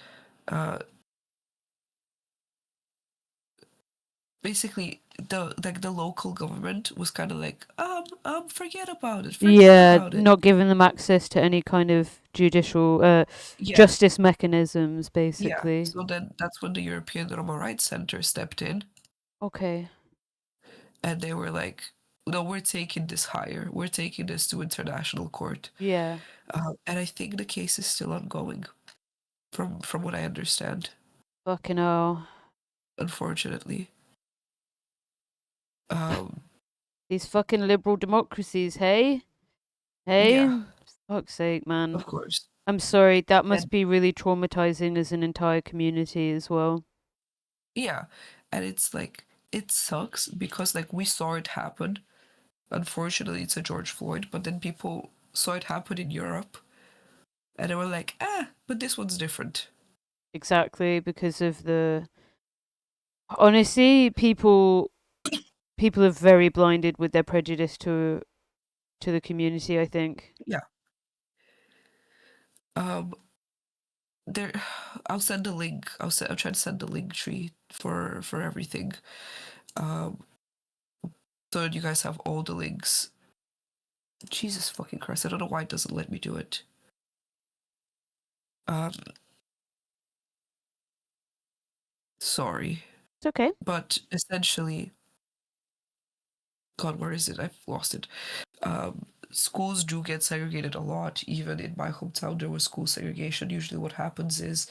Basically, the local government was kind of like, forget about it. Not giving them access to any kind of judicial justice mechanisms, basically. Yeah, so then that's when the European Roma Rights Center stepped in. Okay. And they were like, no, we're taking this higher. We're taking this to international court. Yeah. And I think the case is still ongoing, from what I understand. Fucking hell. Unfortunately. These fucking liberal democracies, hey? Hey? Yeah. Fuck's sake, man. Of course. I'm sorry, that must be really traumatizing as an entire community as well. Yeah. And it's like, it sucks because like we saw it happen. Unfortunately, to George Floyd, but then people saw it happen in Europe. And they were like, but this one's different. Exactly, because of the... Honestly, people are very blinded with their prejudice to the community, I think. Yeah. There, I'll send a link. I'll try to send the link tree for everything. So that you guys have all the links. Jesus fucking Christ! I don't know why it doesn't let me do it. Sorry. It's okay. But essentially, God, where is it? I've lost it. Schools do get segregated a lot. Even in my hometown, there was school segregation. Usually what happens is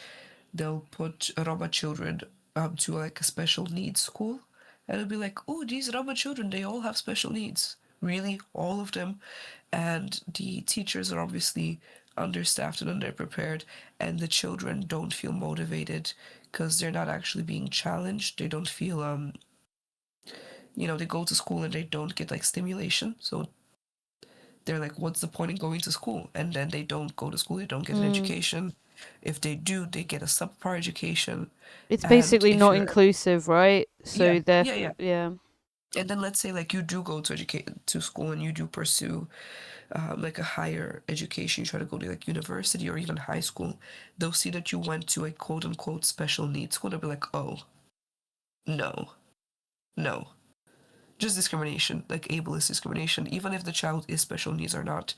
they'll put Roma children to like a special needs school, and it'll be like, oh, these Roma children, they all have special needs. Really, all of them. And the teachers are obviously understaffed and underprepared, and the children don't feel motivated because they're not actually being challenged. They don't feel they go to school and they don't get like stimulation. So they're like, what's the point in going to school? And then they don't go to school, they don't get an education. If they do, they get a subpar education. It's And basically if not you're inclusive, right? So yeah. yeah. And then let's say like you do go to school and you do pursue like a higher education, you try to go to like university or even high school, they'll see that you went to a quote unquote special needs school. They'll be like, oh, no, no. Just discrimination, like ableist discrimination, even if the child is special needs or not.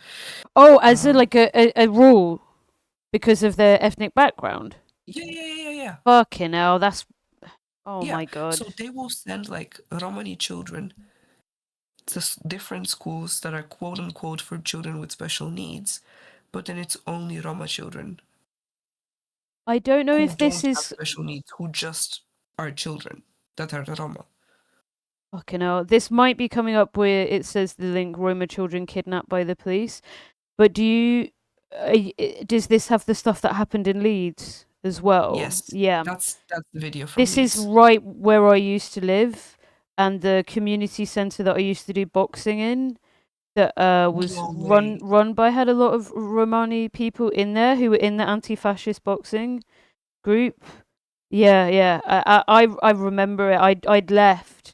Oh, as a rule because of their ethnic background. Yeah. Fucking hell, that's yeah. my god. So they will send like Romani children to different schools that are quote unquote for children with special needs, but then it's only Roma children. I don't know if this don't is have special needs, who just are children that are Roma. Fucking hell. This might be coming up where it says the link Roma children kidnapped by the police. But does this have the stuff that happened in Leeds as well? Yes. Yeah. That's the video from This Leeds. is right where I used to live, and the community centre that I used to do boxing in that was run by had a lot of Romani people in there who were in the anti-fascist boxing group. Yeah. I remember it. I'd left,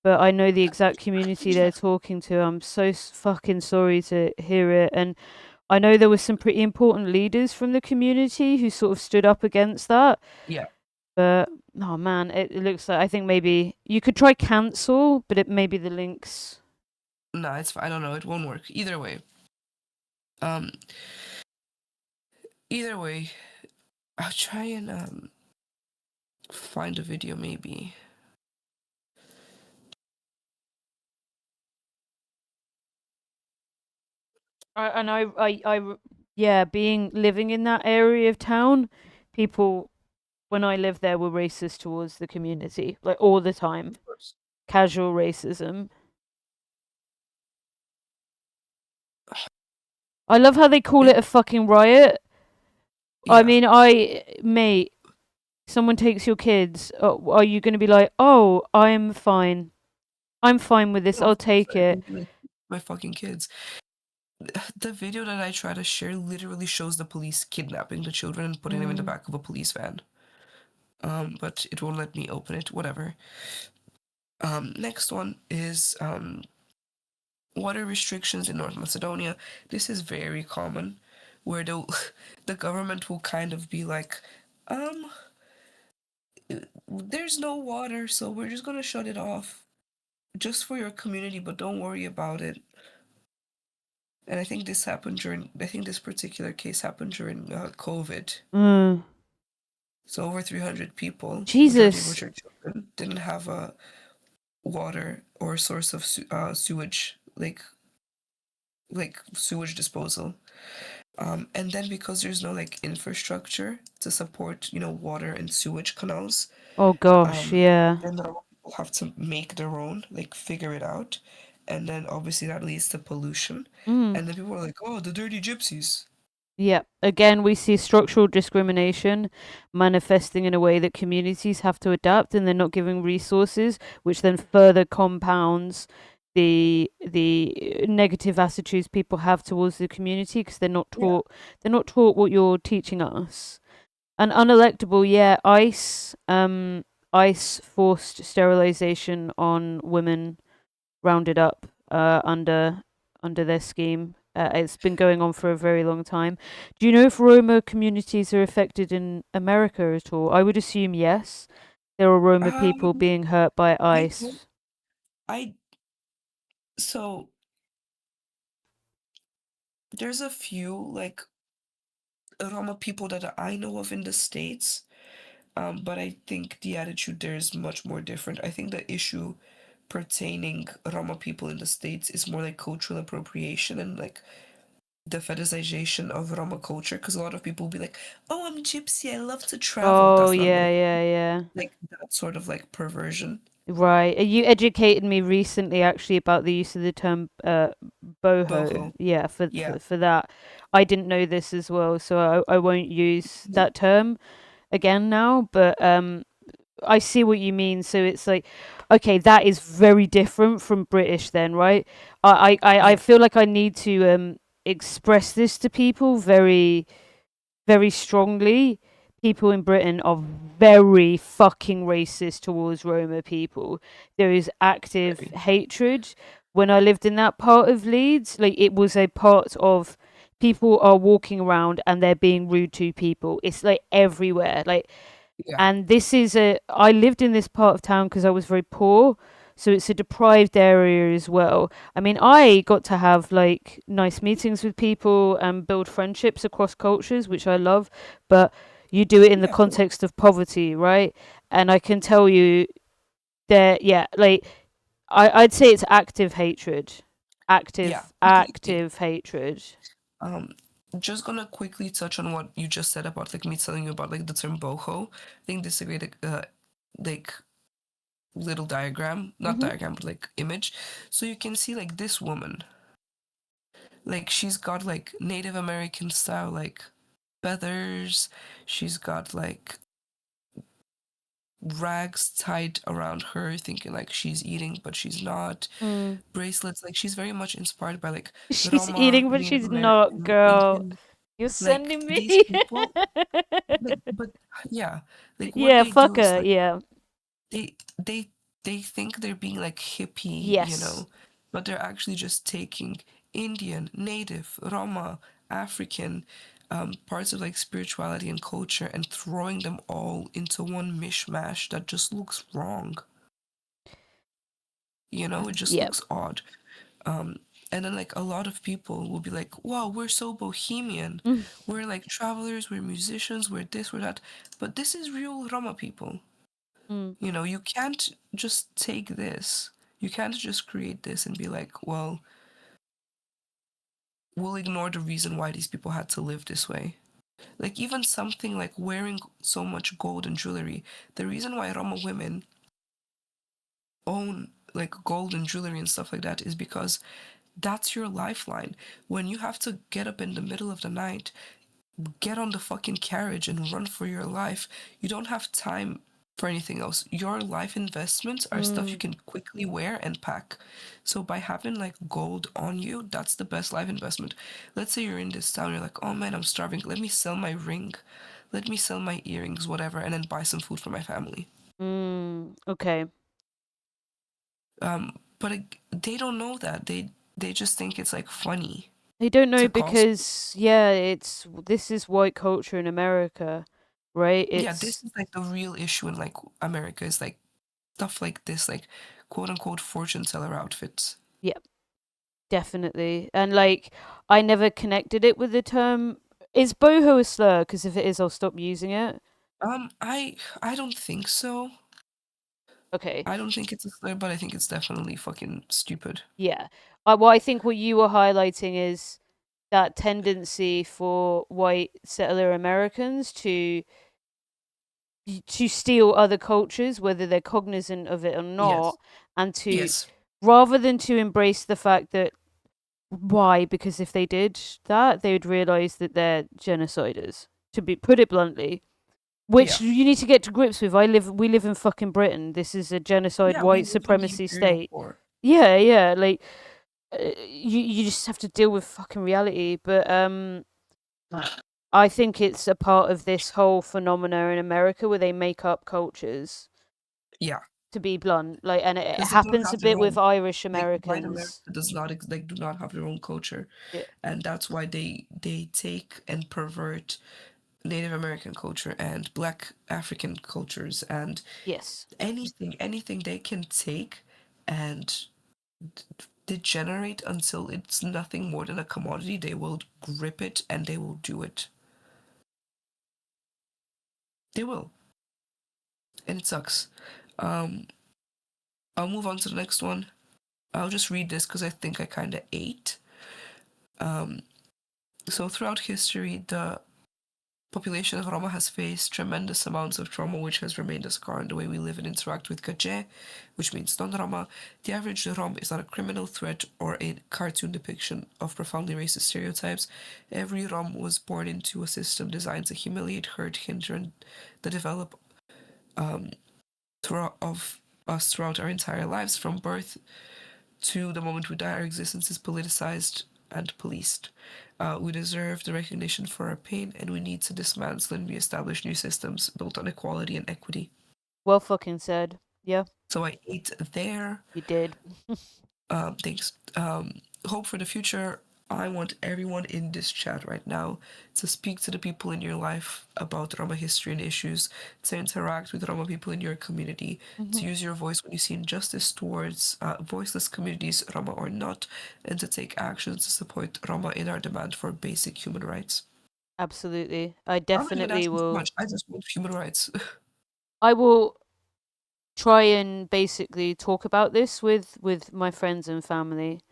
but I know the exact community they're talking to. I'm so fucking sorry to hear it. And I know there were some pretty important leaders from the community who sort of stood up against that. Yeah. But, oh man, it looks like, I think maybe you could try cancel, but maybe the links. No, it's fine. I don't know. It won't work. Either way, I'll try and find a video maybe. Living in that area of town, people, when I lived there, were racist towards the community, like all the time. Casual racism. I love how they call it a fucking riot. Yeah. I mean, mate, someone takes your kids, are you going to be like, oh, I'm fine with this, I'll take it. My fucking kids. The video that I try to share literally shows the police kidnapping the children and putting them in the back of a police van. But it won't let me open it, whatever. Next one is water restrictions in North Macedonia. This is very common, where the government will kind of be like, there's no water, so we're just gonna shut it off just for your community, but don't worry about it. And I think this particular case happened during COVID. So over 300 people, Jesus, which are children, didn't have a water or source of sewage, like sewage disposal. And then because there's no like infrastructure to support, water and sewage canals. Oh gosh, yeah. Then they'll have to make their own, like figure it out. And then obviously that leads to pollution. And then people are like, oh, the dirty gypsies. Yeah. Again, we see structural discrimination manifesting in a way that communities have to adapt, and they're not giving resources, which then further compounds the negative attitudes people have towards the community because they're not taught what you're teaching us. And unelectable, yeah, ICE forced sterilization on women rounded up under their scheme. It's been going on for a very long time. Do you know if Roma communities are affected in America at all? I would assume yes. There are Roma people being hurt by ICE. So there's a few like Roma people that I know of in the States, but I think the attitude there is much more different. I think the issue pertaining Roma people in the States is more like cultural appropriation and like the fetishization of Roma culture, because a lot of people will be like, oh, I'm gypsy, I love to travel. Oh, yeah. Like that sort of like perversion. Right. You educated me recently actually about the use of the term boho. Boho. Yeah, Yeah. for that. I didn't know this as well, so I won't use that term again now, but I see what you mean. So it's like, okay, that is very different from British then, right? I Yeah. feel like I need to express this to people very very strongly. People in Britain are very fucking racist towards Roma people. There is active Very. hatred. When I lived in that part of Leeds, like it was a part of people are walking around and they're being rude to people. It's like everywhere. Like, Yeah. and this is I lived in this part of town because I was very poor, so it's a deprived area as well. I mean, I got to have like nice meetings with people and build friendships across cultures, which I love, but you do it in the Yeah. Cool. context of poverty, right? And I can tell you that, yeah, like I'd say it's active hatred. Yeah. Completely. Active hatred. Um, just gonna quickly touch on what you just said about like me telling you about like the term boho. I think this is a great like little diagram, not Mm-hmm. diagram, but like image. So you can see like this woman, like she's got like Native American style like feathers. She's got like rags tied around her, thinking like she's eating, but she's not. Mm. Bracelets, like she's very much inspired by like She's Roma, eating, but Native she's not, American, girl. Indian. You're Like sending me. these people, but yeah, like what Yeah, they fuck do is her. like Yeah. they they they think they're being like hippie, Yes. but they're actually just taking Indian, Native, Roma, African parts of like spirituality and culture and throwing them all into one mishmash that just looks wrong. It just Yep. looks odd. Um, and then like a lot of people will be like, wow, we're so bohemian. Mm. We're like travelers, we're musicians, we're this, we're that. But this is real Roma people. Mm. You can't just take this. You can't just create this and be like, well, we'll ignore the reason why these people had to live this way. Like even something like wearing so much gold and jewelry. The reason why Roma women own like gold and jewelry and stuff like that is because that's your lifeline. When you have to get up in the middle of the night, get on the fucking carriage and run for your life, you don't have time for anything else. Your life investments are stuff you can quickly wear and pack. So by having like gold on you, that's the best life investment. Let's say you're in this town, you're like, oh man, I'm starving. Let me sell my ring. Let me sell my earrings, whatever, and then buy some food for my family. Okay. But they don't know that. They just think it's like funny. They don't know To cause because this is white culture in America, right? yeah, It's this is like the real issue in like America is like stuff like this, like quote unquote fortune teller outfits. yeah, definitely. And like I never connected it with the term. Is boho a slur? Because if it is, I'll stop using it. I don't think so. Okay. I don't think it's a slur, but I think it's definitely fucking stupid. Yeah. Well, I think what you were highlighting is that tendency for white settler Americans to steal other cultures, whether they're cognizant of it or not, Yes. and to Yes. rather than to embrace the fact that why, because if they did that, they would realize that they're genociders. To be put it bluntly, which Yeah. you need to get to grips with. We live in fucking Britain. This is a genocide, Yeah, we white live in the supremacy Imperial state. War. Yeah, yeah. Like you just have to deal with fucking reality. But I think it's a part of this whole phenomena in America where they make up cultures. Yeah. To be blunt, like, and it Because they don't happens a have their bit with own. Irish Like white America Americans. does not like do not have their own culture, Yeah. and that's why they take and pervert Native American culture and Black African cultures and Yes. anything they can take and degenerate until it's nothing more than a commodity. They will grip it and they will do it. They will, and it sucks. I'll move on to the next one. I'll just read this because I think I kind of ate. So throughout history, the population of Roma has faced tremendous amounts of trauma, which has remained a scar in the way we live and interact with Gace, which means non-Roma. The average Rom is not a criminal threat or a cartoon depiction of profoundly racist stereotypes. Every Rom was born into a system designed to humiliate, hurt, hinder, and the develop of us throughout our entire lives, from birth to the moment we die. Our existence is politicized and policed. We deserve the recognition for our pain, and we need to dismantle and reestablish new systems built on equality and equity. Well fucking said. Yeah. So I ate there. You did. Thanks. Hope for the future. I want everyone in this chat right now to speak to the people in your life about Roma history and issues, to interact with Roma people in your community, to use your voice when you see injustice towards voiceless communities, Roma or not, and to take actions to support Roma in our demand for basic human rights. Absolutely. I definitely will. Much. I just want human rights. I will try and basically talk about this with my friends and family,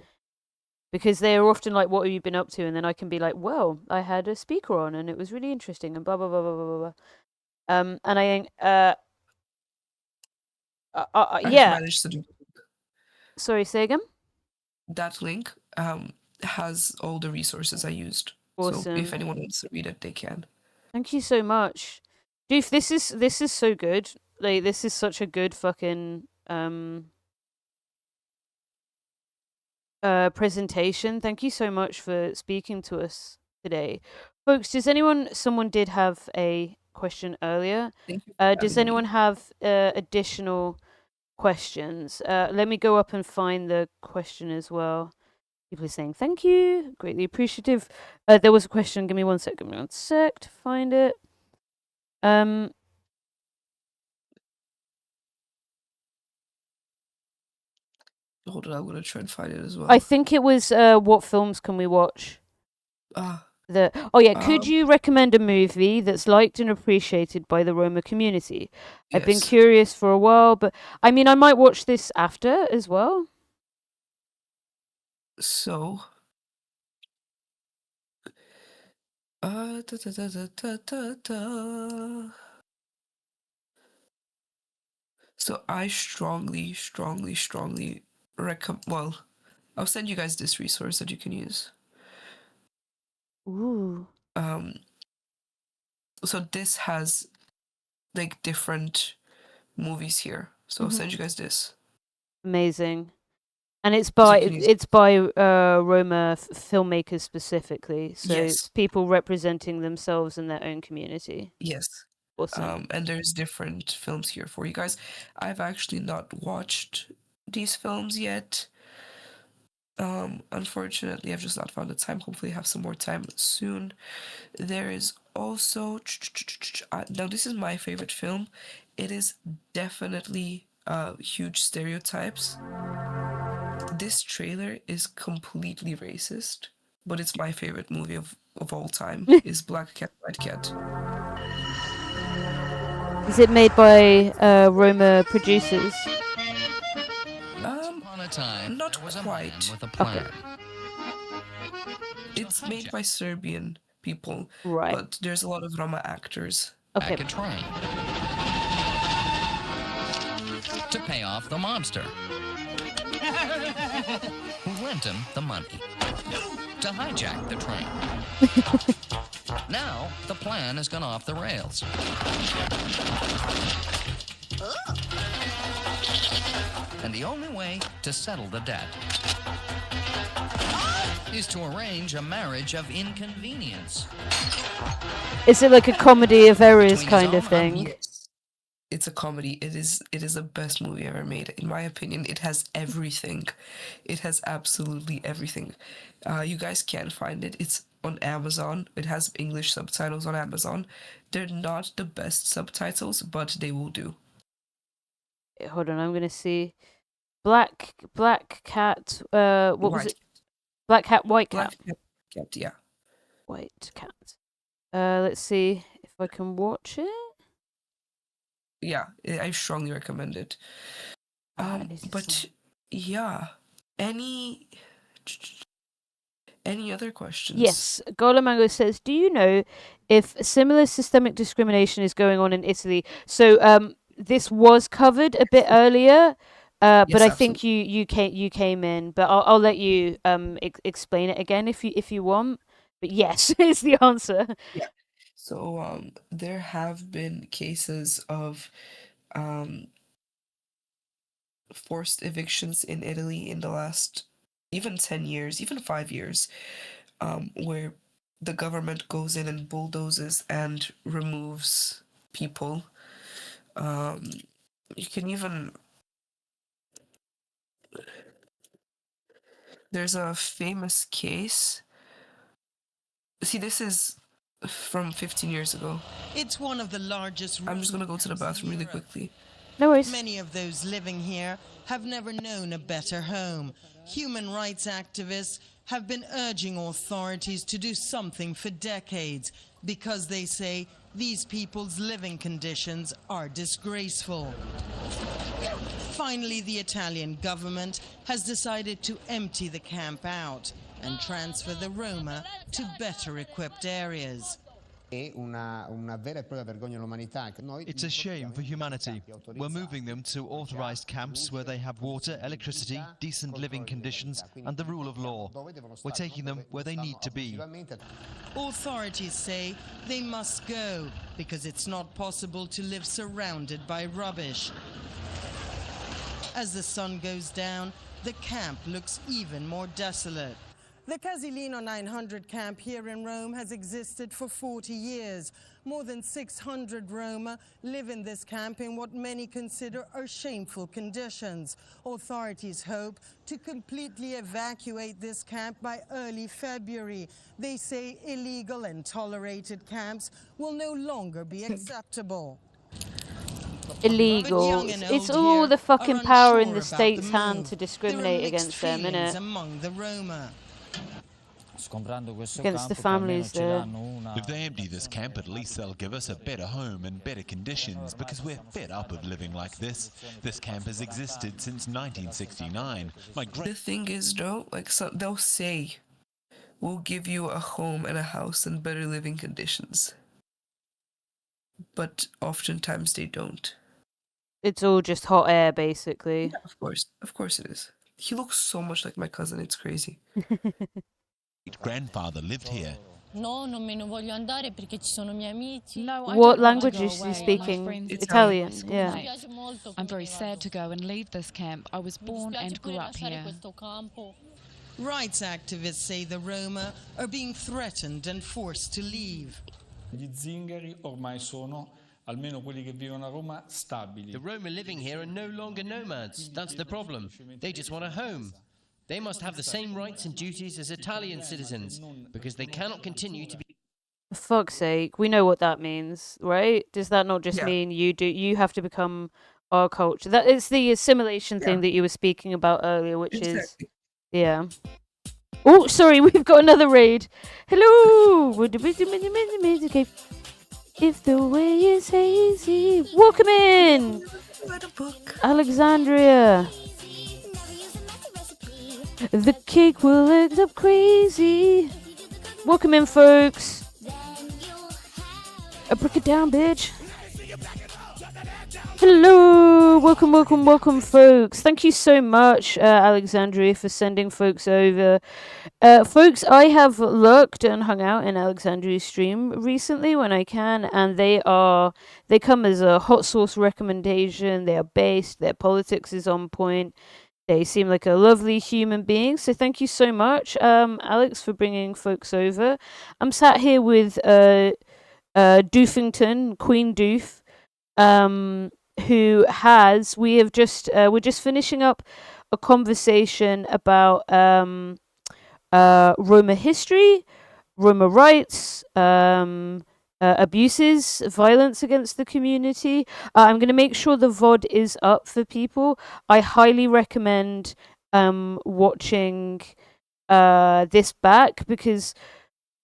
because they're often like, what have you been up to? And then I can be like, well, I had a speaker on and it was really interesting and blah blah blah blah blah blah. And I yeah, managed to do. Sorry, say again. That link has all the resources I used. Awesome. So if anyone wants to read it, they can. Thank you so much, Doof. This is so good. Like, this is such a good fucking presentation. Thank you so much for speaking to us today, folks. Someone did have a question earlier. Does anyone have additional questions? Let me go up and find the question as well. People are saying thank you, greatly appreciative. There was a question. Give me one sec to find it. Hold on, I'm gonna try and find it as well. I think it was what films can we watch? Could you recommend a movie that's liked and appreciated by the Roma community? Yes. I've been curious for a while, but I mean, I might watch this after as well. So, So I strongly recommend. Well, I'll send you guys this resource that you can use. Ooh. So this has like different movies here. So I'll send you guys this. Amazing. And it's by Roma filmmakers specifically, so yes. People representing themselves and their own community. Yes. Awesome. And there's different films here for you guys. I've actually not watched these films yet. Unfortunately, I've just not found the time. Hopefully, I have some more time soon. There is also now this is my favorite film. It is definitely huge stereotypes. This trailer is completely racist, but it's my favorite movie of all time. Is Black Cat, White Cat. Is it made by Roma producers? Not quite. With a plan. It's made by Serbian people, right? But there's a lot of Roma actors. Okay. Back a train to pay off the mobster who lent him the money to hijack the train. Now the plan has gone off the rails. And the only way to settle the debt is to arrange a marriage of inconvenience. Is it like a comedy of errors kind of thing? Yes. It's a comedy. It is the best movie ever made. In my opinion, it has everything. It has absolutely everything. You guys can find it. It's on Amazon. It has English subtitles on Amazon. They're not the best subtitles, but they will do. Hold on, I'm gonna see. Black Cat. What was it? Black Cat, White Cat. Black Cat, yeah. White Cat. Let's see if I can watch it. Yeah, I strongly recommend it. But yeah, any Any other questions? Yes, Golamango says, do you know if similar systemic discrimination is going on in Italy? So this was covered a bit earlier, but Yes, I think absolutely. you came in. But I'll let you explain it again if you want. But yes, is the answer. Yeah. So there have been cases of forced evictions in Italy in the last even 10 years, even 5 years, where the government goes in and bulldozes and removes people. You can even. There's a famous case. See, this is from 15 years ago. It's one of the largest. I'm just gonna go to the bathroom really quickly. No worries. Many of those living here have never known a better home. Human rights activists have been urging authorities to do something for decades because they say these people's living conditions are disgraceful. Finally, the Italian government has decided to empty the camp out and transfer the Roma to better equipped areas. It's a shame for humanity. We're moving them to authorized camps where they have water, electricity, decent living conditions, and the rule of law. We're taking them where they need to be. Authorities say they must go because it's not possible to live surrounded by rubbish. As the sun goes down, the camp looks even more desolate. The Casilino 900 camp here in Rome has existed for 40 years. More than 600 Roma live in this camp in what many consider are shameful conditions. Authorities hope to completely evacuate this camp by early February. They say illegal and tolerated camps will no longer be acceptable. Illegal. It's all the fucking power in the state's hand to discriminate against them, innit? Among the Roma. Against the families there. If they empty this camp, at least they'll give us a better home and better conditions because we're fed up of living like this. This camp has existed since 1969. The thing is, though, like they'll say, we'll give you a home and a house and better living conditions. But oftentimes they don't. It's all just hot air, basically. Yeah, of course it is. He looks so much like my cousin, it's crazy. Grandfather lived here. No, non me ne voglio andare perché ci sono miei amici. No, I What don't want to language go is he away. speaking? My friends Italian, are yeah. schoolmates. I'm very sad to go and leave this camp. I was born and grew up here. Rights activists say the Roma are being threatened and forced to leave. Gli zingari ormai sono, almeno quelli che vivono a Roma, stabili. The Roma living here are no longer nomads. That's the problem. They just want a home. They must have the same rights and duties as Italian citizens because they cannot continue to be. For fuck's sake, we know what that means, right? Does that not just mean you have to become our culture? That is the assimilation thing that you were speaking about earlier, which is Oh, sorry, we've got another raid. Hello. Okay. If the way is hazy, welcome in, Alexandria. The cake will end up crazy. Welcome in, folks. I break it down, bitch. Hello, welcome, folks. Thank you so much, Alexandria, for sending folks over. Folks, I have looked and hung out in Alexandria's stream recently when I can, and they come as a hot sauce recommendation. They are based, their politics is on point. They seem like a lovely human being, so thank you so much, Alex, for bringing folks over. I'm sat here with Doofington, Queen Doof, we're just finishing up a conversation about Roma history, Roma rights, abuses, violence against the community. I'm going to make sure the VOD is up for people. I highly recommend watching this back because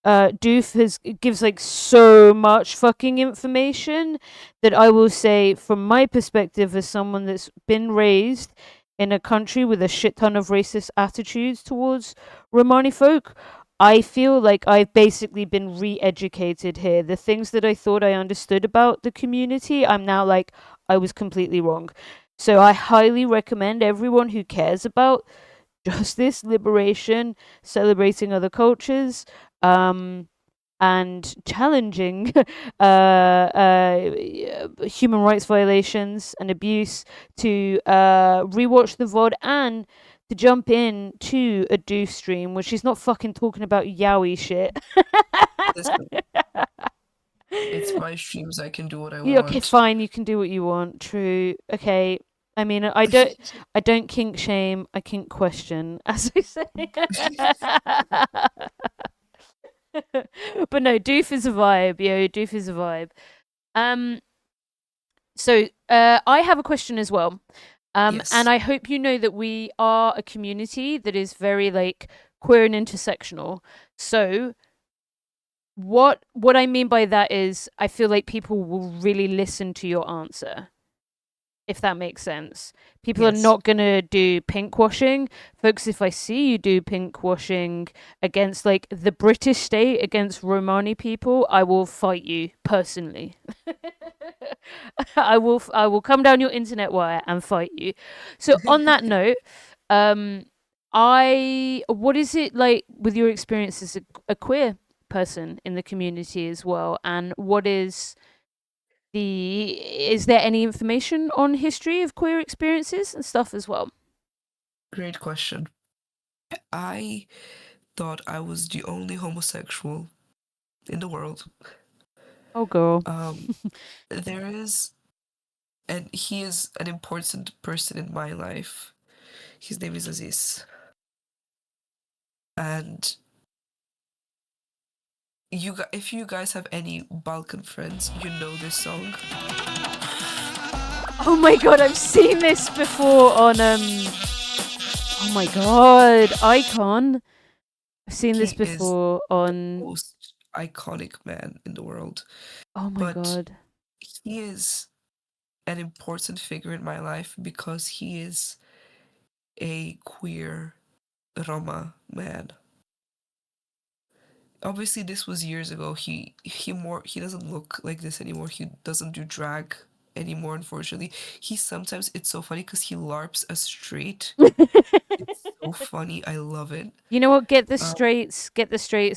Doof gives like so much fucking information that I will say, from my perspective as someone that's been raised in a country with a shit ton of racist attitudes towards Romani folk, I feel like I've basically been re-educated here. The things that I thought I understood about the community, I'm now like, I was completely wrong. So I highly recommend everyone who cares about justice, liberation, celebrating other cultures, and challenging human rights violations and abuse to rewatch the VOD and to jump in to a Doof stream, which is not fucking talking about yaoi shit. Listen, it's my streams. I can do what I Yeah, okay, want. fine. You can do what you want. True. Okay. I mean, I don't kink shame. I kink question, as I say. But no, Doof is a vibe. Yo, Doof is a vibe. Um. So, I have a question as well. Yes. And I hope you know that we are a community that is very like queer and intersectional. So, what I mean by that is I feel like people will really listen to your answer, if that makes sense. People are Yes. not going to do pink washing. Folks, if I see you do pink washing against like the British state against Romani people, I will fight you personally. I will come down your internet wire and fight you. So on that note, what is it like with your experience as a queer person in the community as well, and is there any information on history of queer experiences and stuff as well? Great question. I thought I was the only homosexual in the world. Oh, girl. There is, and he is an important person in my life. His name is Aziz. And if you guys have any Balkan friends, you know this song. Oh my god, I've seen this before on oh my god, Icon. I've seen this before on the most iconic man in the world. Oh my god. He is an important figure in my life because he is a queer Roma man. Obviously this was years ago. He doesn't look like this anymore. He doesn't do drag anymore, unfortunately. It's so funny because he larps as straight. It's so funny. I love it. You know what? Get the straights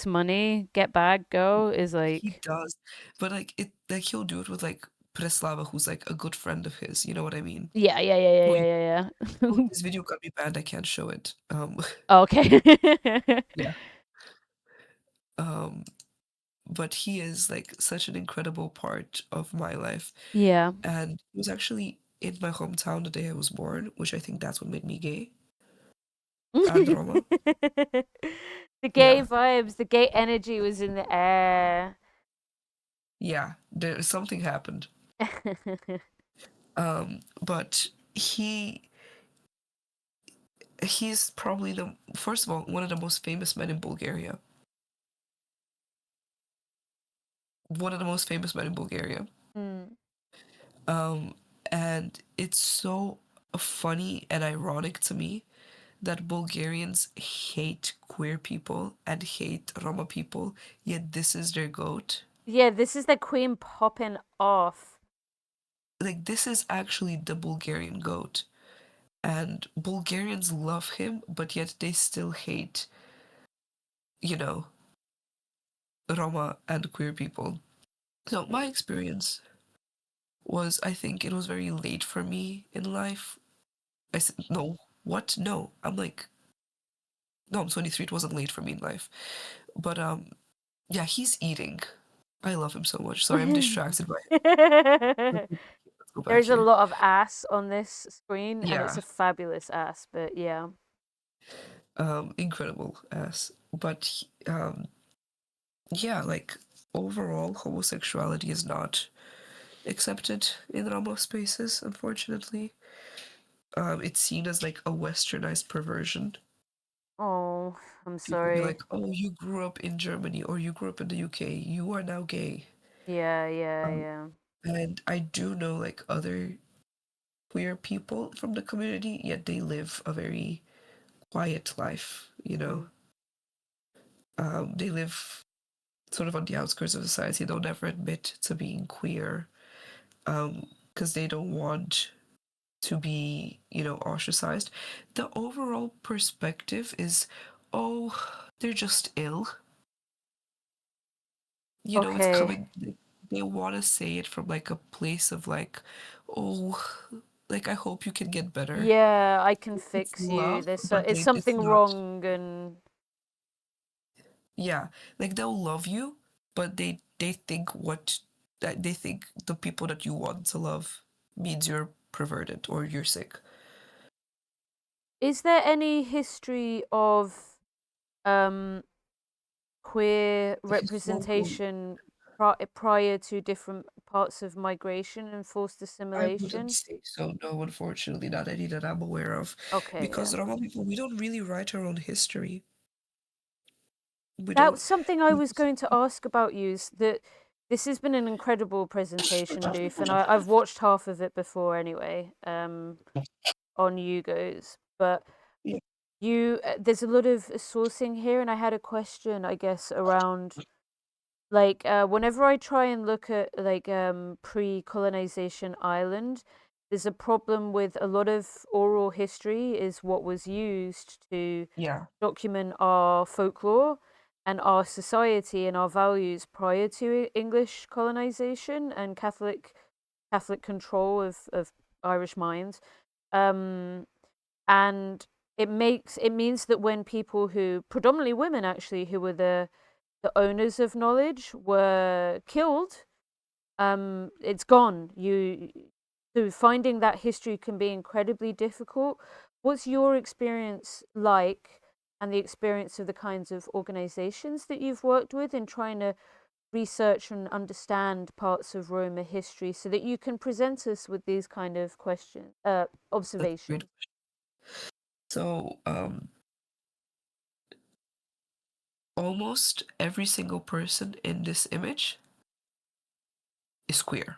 money, get bag, go is like He does. But he'll do it with like Preslava, who's like a good friend of his, you know what I mean? Yeah. This video got me banned, I can't show it. Okay. Yeah. But he is like such an incredible part of my life. Yeah. And he was actually in my hometown the day I was born, which I think that's what made me gay. And Roma. The gay vibes, the gay energy was in the air. Yeah, something happened. But he's probably first of all, one of the most famous men in Bulgaria. One of the most famous men in Bulgaria. And it's so funny and ironic to me that Bulgarians hate queer people and hate Roma people, yet this is their goat. Yeah, this is the queen popping off. Like, this is actually the Bulgarian goat. And Bulgarians love him, but yet they still hate, Roma and queer people. So my experience was, I think it was very late for me in life. I said, no, what? No. I'm 23. It wasn't late for me in life. But, yeah, he's eating. I love him so much. Sorry, I'm distracted by it. There's a lot of ass on this screen, and it's Yeah. a fabulous ass, but yeah. Incredible ass. But, yeah, like, overall, homosexuality is not accepted in Roma spaces, unfortunately. It's seen as like a westernized perversion. Oh, I'm People sorry. be like, oh, you grew up in Germany or you grew up in the UK, you are now gay. Yeah. And I do know like other queer people from the community, yet they live a very quiet life, They live sort of on the outskirts of society. They'll never admit to being queer because they don't want to be, ostracized. The overall perspective is, oh, they're just ill. It's Okay. coming. They want to say it from like a place of like, oh, like I hope you can get better. Yeah, I can It's fix you. love, There's but it's it's something not. wrong, and Yeah, like they'll love you, but they think that they think the people that you want to love means you're perverted or you're sick. is there any history of um queer Historical. representation prior to different parts of migration and forced I wouldn't assimilation? say so. No, unfortunately, not any that I'm aware of. Okay, Because yeah. Roma people, we don't really write our own history. We That don't. was something I was going to ask about you. Is that this has been an incredible presentation, Doof, and I've watched half of it before anyway, on Yugos. But Yeah. there's a lot of sourcing here, and I had a question, I guess, around like whenever I try and look at like pre-colonization Ireland, there's a problem with a lot of oral history is what was used to Yeah. document our folklore and our society and our values prior to English colonization and Catholic control of Irish minds. Um, and it means that when people who predominantly women actually who were the owners of knowledge were killed, it's gone. So finding that history can be incredibly difficult. What's your experience like, and the experience of the kinds of organizations that you've worked with in trying to research and understand parts of Roma history so that you can present us with these kind of questions, observations? So, almost every single person in this image is queer.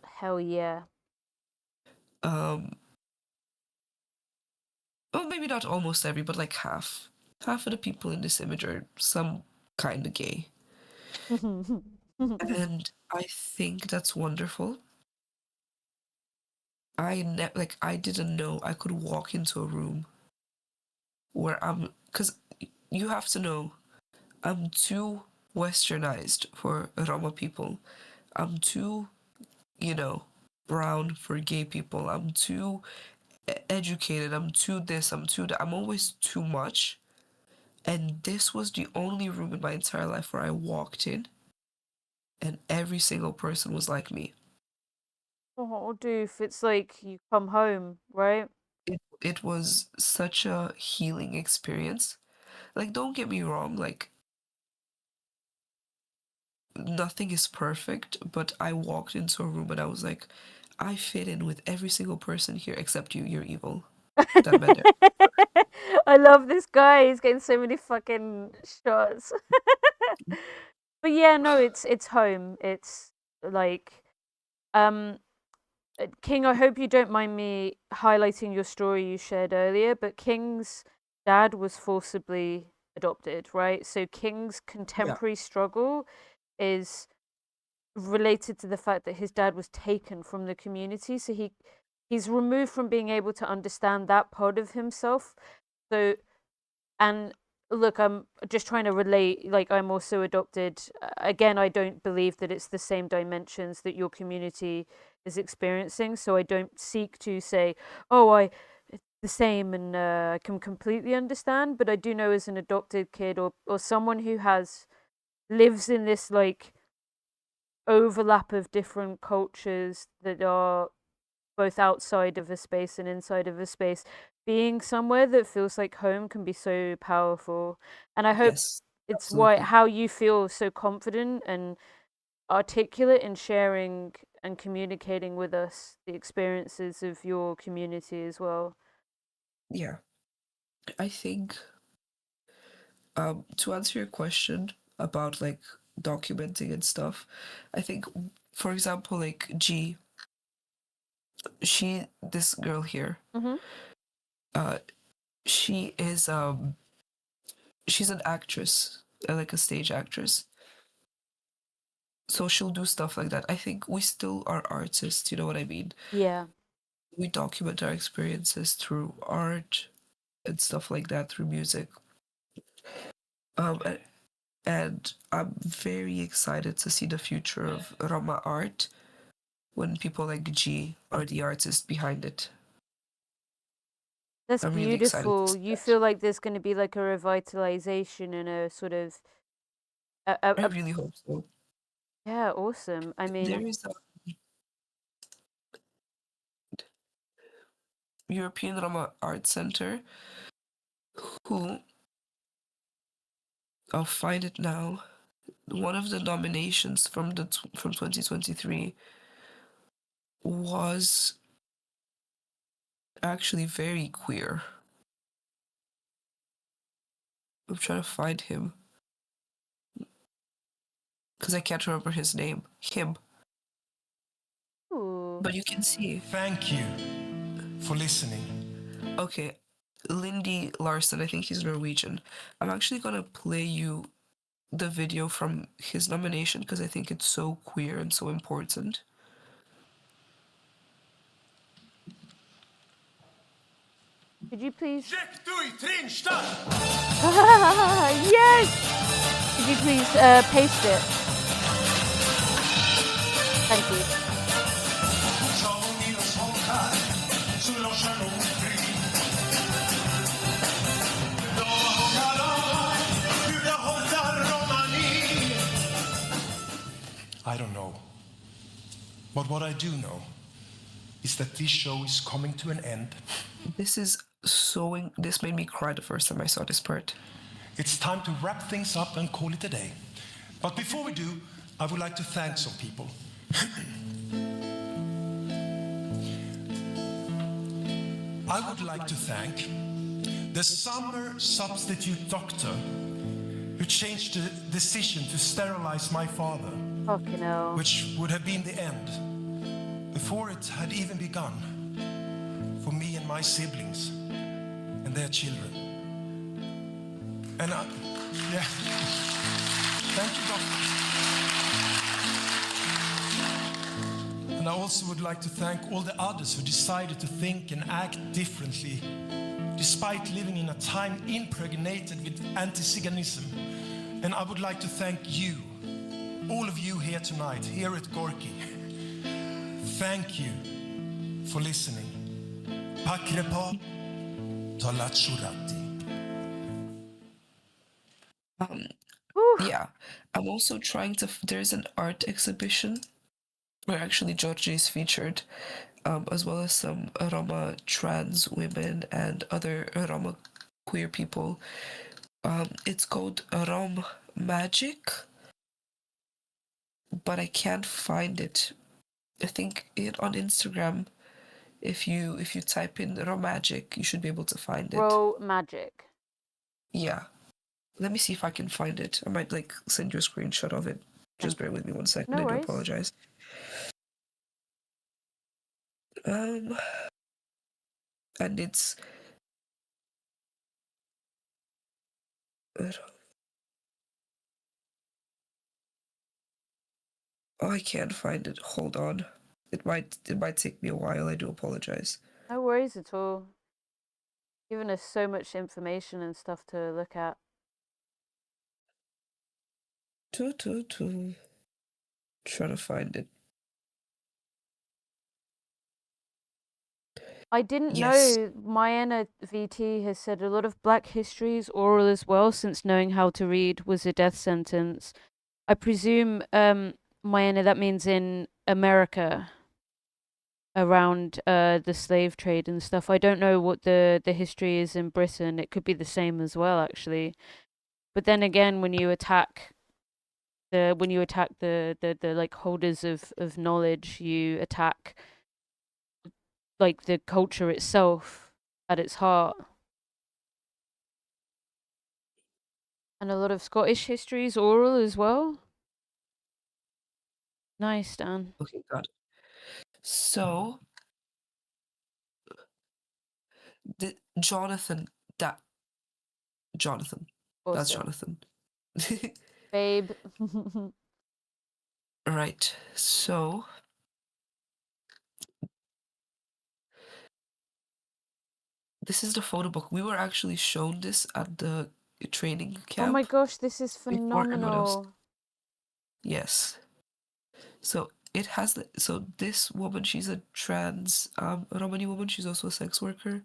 Hell yeah. Well, maybe not almost every, but like half. Half of the people in this image are some kind of gay. And I think that's wonderful. I didn't know I could walk into a room where because you have to know, I'm too westernized for Roma people. I'm too, brown for gay people. I'm too educated. I'm too this. I'm too that. I'm always too much. And this was the only room in my entire life where I walked in and every single person was like me. Oh, Doof, it's like you come home, right? It was such a healing experience. Like, don't get me wrong, like, nothing is perfect, but I walked into a room and I was like, I fit in with every single person here except you. You're evil. That meant it. I love this guy. He's getting so many fucking shots. But yeah, no, it's home. It's like um King, I hope you don't mind me highlighting your story you shared earlier, but King's dad was forcibly adopted, right? So King's contemporary struggle is related to the fact that his dad was taken from the community, so he's removed from being able to understand that part of himself. So, and look, I'm just trying to relate, like I'm also adopted. Again, I don't believe that it's the same dimensions that your community is experiencing, so I don't seek to say, oh, it's the same, and I can completely understand, but I do know as an adopted kid or someone who lives in this like overlap of different cultures that are both outside of a space and inside of a space, being somewhere that feels like home can be so powerful. And I hope Yes, it's why absolutely. how you feel so confident and articulate in sharing and communicating with us the experiences of your community as well. Yeah. I think to answer your question about like documenting and stuff, I think for example like this girl here, Mm-hmm. uh she is she's an actress. like a stage actress. So she'll do stuff like that. I think we still are artists, you know what I mean? Yeah. We document our experiences through art and stuff like that, through music. And I'm very excited to see the future of Roma art when people like G are the artists behind it. That's I'm really excited to beautiful. see You that. feel like there's going to be like a revitalization and a sort of I really hope so. yeah, awesome. I mean, There is a European Roma Art Center who, I'll find it now. One of the nominations from 2023 was actually very queer. I'm trying to find him because I can't remember his name. Him. ooh. But you can see. Thank you for listening. Okay, Lindy Larson, I think he's Norwegian. I'm actually gonna play you the video from his nomination because I think it's so queer and so important. Could you please? Yes! Could you please paste it? Thank you. I don't know. But what I do know is that this show is coming to an end. This made me cry the first time I saw this part. It's time to wrap things up and call it a day. But before we do, I would like to thank some people. I would like to thank the summer substitute doctor who changed the decision to sterilize my father, Fucking hell. which would have been the end, before it had even begun, for me and my siblings and their children. And yeah, thank you, doctor. And I also would like to thank all the others who decided to think and act differently, despite living in a time impregnated with anti-Ziganism. And I would like to thank you, all of you here tonight, here at Gorky. Thank you for listening. Pakrepa Talachurati. Yeah, I'm also trying to. There's an art exhibition where actually Georgie is featured, as well as some Roma trans women and other Roma queer people. It's called Rom Magic, but I can't find it. I think it on Instagram. If you type in Rom Magic, you should be able to find it. Roll magic. Yeah. Let me see if I can find it. I might like send you a screenshot of it. Just bear with me 1 second. No I do worries. apologize. And it's oh, I can't find it. Hold on. It might take me a while. I do apologize. No worries at all. Giving us so much information and stuff to look at. Trying to find it. I didn't Yes. know Mayanna VT has said a lot of Black history is oral as well, since knowing how to read was a death sentence. I presume, Mayanna, that means in America, around the slave trade and stuff. I don't know what the history is in Britain. It could be the same as well, actually. But then again, when you attack the like holders of knowledge, you attack like the culture itself at its heart. And a lot of Scottish history is oral as well. Nice, Dan. Okay, got it. So Jonathan. That's Awesome. Jonathan. Babe. Right. So this is the photo book. We were actually shown this at the training Oh my camp gosh, this is before everyone else. phenomenal. Yes. So it has so this woman, she's a trans Romani woman. She's also a sex worker.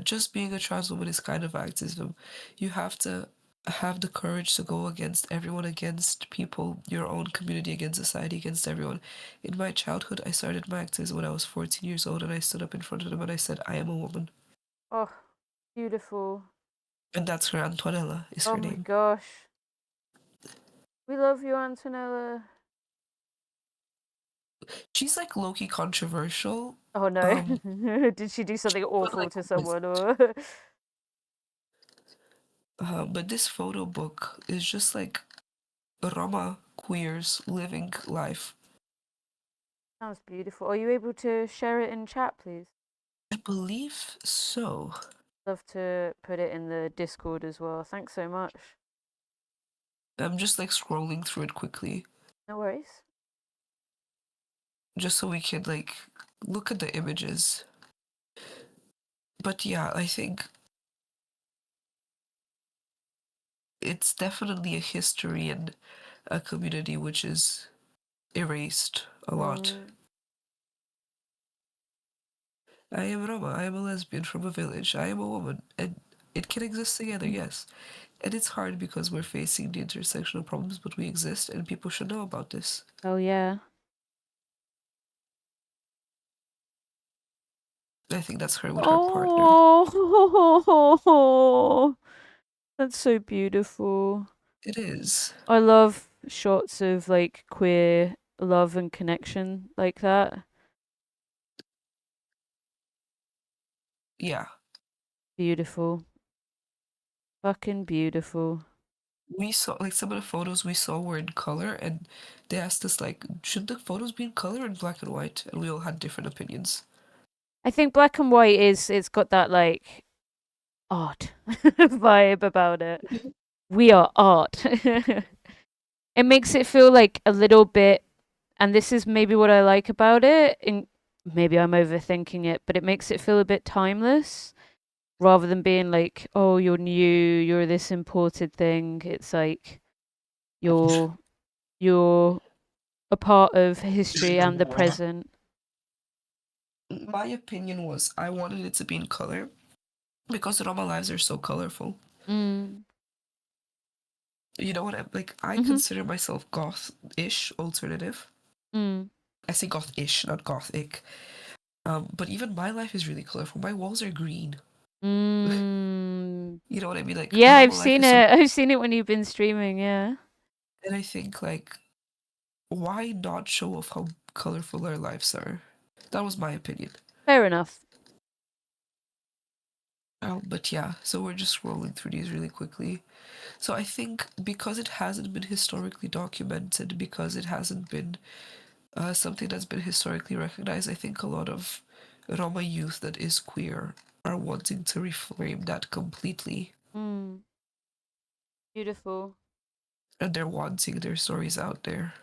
Just being a trans woman is kind of activism. You have to have the courage to go against everyone, against people, your own community, against society, against everyone. In my childhood, I started my activism when I was 14 years old, and I stood up in front of them and I said, I am a woman. Oh, beautiful. And that's her, Antonella is Oh her my name. gosh. We love you, Antonella. She's like low-key controversial. Oh no. Did she do something awful to someone or? But this photo book is just like Roma queers living life. Sounds beautiful. Are you able to share it in chat, please? I believe so. Love to put it in the Discord as well. Thanks so much. I'm just like scrolling through it quickly. No worries. Just so we can like look at the images. But yeah, I think it's definitely a history and a community which is erased a lot. I am Roma, I am a lesbian from a village, I am a woman, and it can exist together, yes. And it's hard because we're facing the intersectional problems, but we exist and people should know about this. Oh yeah. I think that's her with her partner. Oh, that's so beautiful. It is. I love shots of like queer love and connection like that. Yeah. Beautiful. Fucking beautiful. We saw like some of the photos we saw were in color, and they asked us like, should the photos be in color or in black and white? And we all had different opinions. I think black and white it's got that like art vibe about it. We are art. It makes it feel like a little bit, and this is maybe what I like about it, and maybe I'm overthinking it, but it makes it feel a bit timeless rather than being like, oh, you're new, you're this imported thing. It's like you're a part of history and the present. My opinion was I wanted it to be in color because Roma lives are so colorful. Mm. You know what? I consider myself goth-ish alternative. Mm. I say goth-ish, not gothic. But even my life is really colorful. My walls are green. Mm. You know what I mean? Like yeah, I've normal life seen is so- it. I've seen it when you've been streaming. Yeah. And I think like, why not show off how colorful our lives are? That was my opinion. Fair enough. But yeah, so we're just scrolling through these really quickly. So I think because it hasn't been historically documented, because it hasn't been something that's been historically recognized, I think a lot of Roma youth that is queer are wanting to reframe that completely. Mm. Beautiful. And they're wanting their stories out there,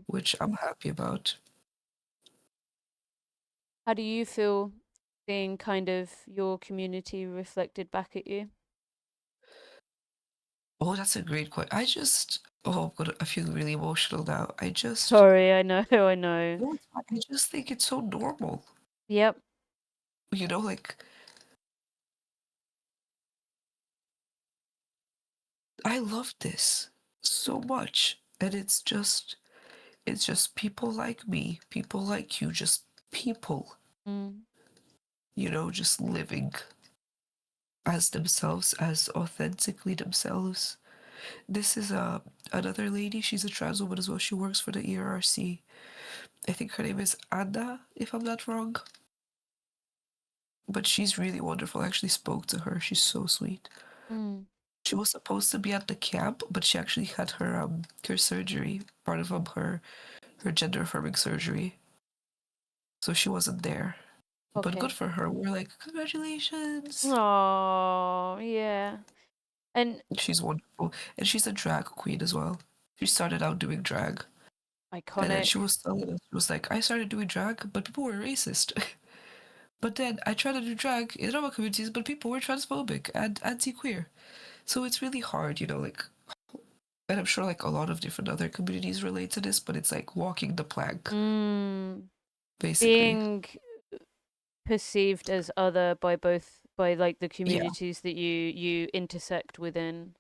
which I'm happy about. How do you feel seeing kind of your community reflected back at you? Oh, that's a great question. I feel really emotional now. Sorry, I know, I know. No, it's fine. I just think it's so normal. Yep. You know, like, I love this so much. And it's just people like me, people like you, just people, you know, just living as themselves, as authentically themselves. This is another lady, she's a trans woman as well. She works for the ERRC. I think her name is Anna, if I'm not wrong. But she's really wonderful. I actually spoke to her. She's so sweet. She was supposed to be at the camp, but she actually had her surgery, part of her gender affirming surgery. So she wasn't there. But good Okay. for her. We're like, congratulations. Oh, yeah. And She's wonderful. And she's a drag queen as well. She started out doing drag. And then iconic. she was telling us, she was like, I started doing drag, but people were racist. But then I tried to do drag in Roma communities, but people were transphobic and anti-queer. So it's really hard, you know, like, and I'm sure like a lot of different other communities relate to this, but it's like walking the plank, basically. Being perceived as other by like the Yeah. communities that you intersect within.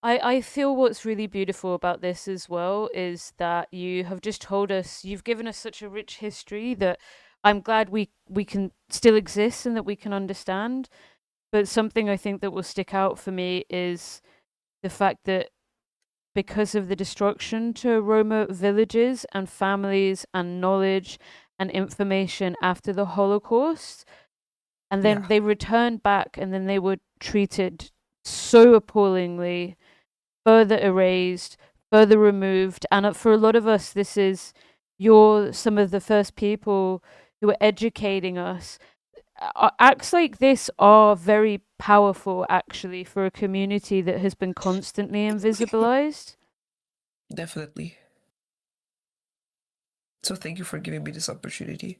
I feel what's really beautiful about this as well is that you have just told us, you've given us such a rich history that I'm glad we can still exist and that we can understand. But something I think that will stick out for me is the fact that because of the destruction to Roma villages and families and knowledge and information after the Holocaust, and then Yeah. they returned back and then they were treated so appallingly, further erased, further removed. And for a lot of us, this is you're some of the first people who are educating us. Acts like this are very powerful, actually, for a community that has been constantly invisibilized. Definitely. So thank you for giving me this opportunity.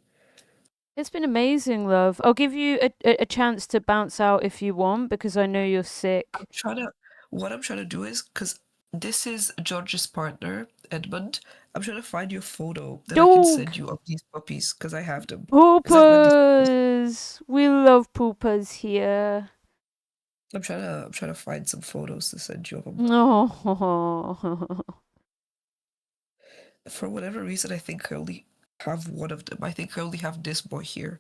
It's been amazing, love. I'll give you a chance to bounce out if you want, because I know you're sick. What I'm trying to do is, because this is George's partner, Edmund, I'm trying to find your photo that I can send you of these puppies, because I have them. 'Cause I've met these puppies. Poopas! We love poopas here. I'm trying to find some photos to send you of them. Oh. For whatever reason, I think I only have one of them. I think I only have this boy here.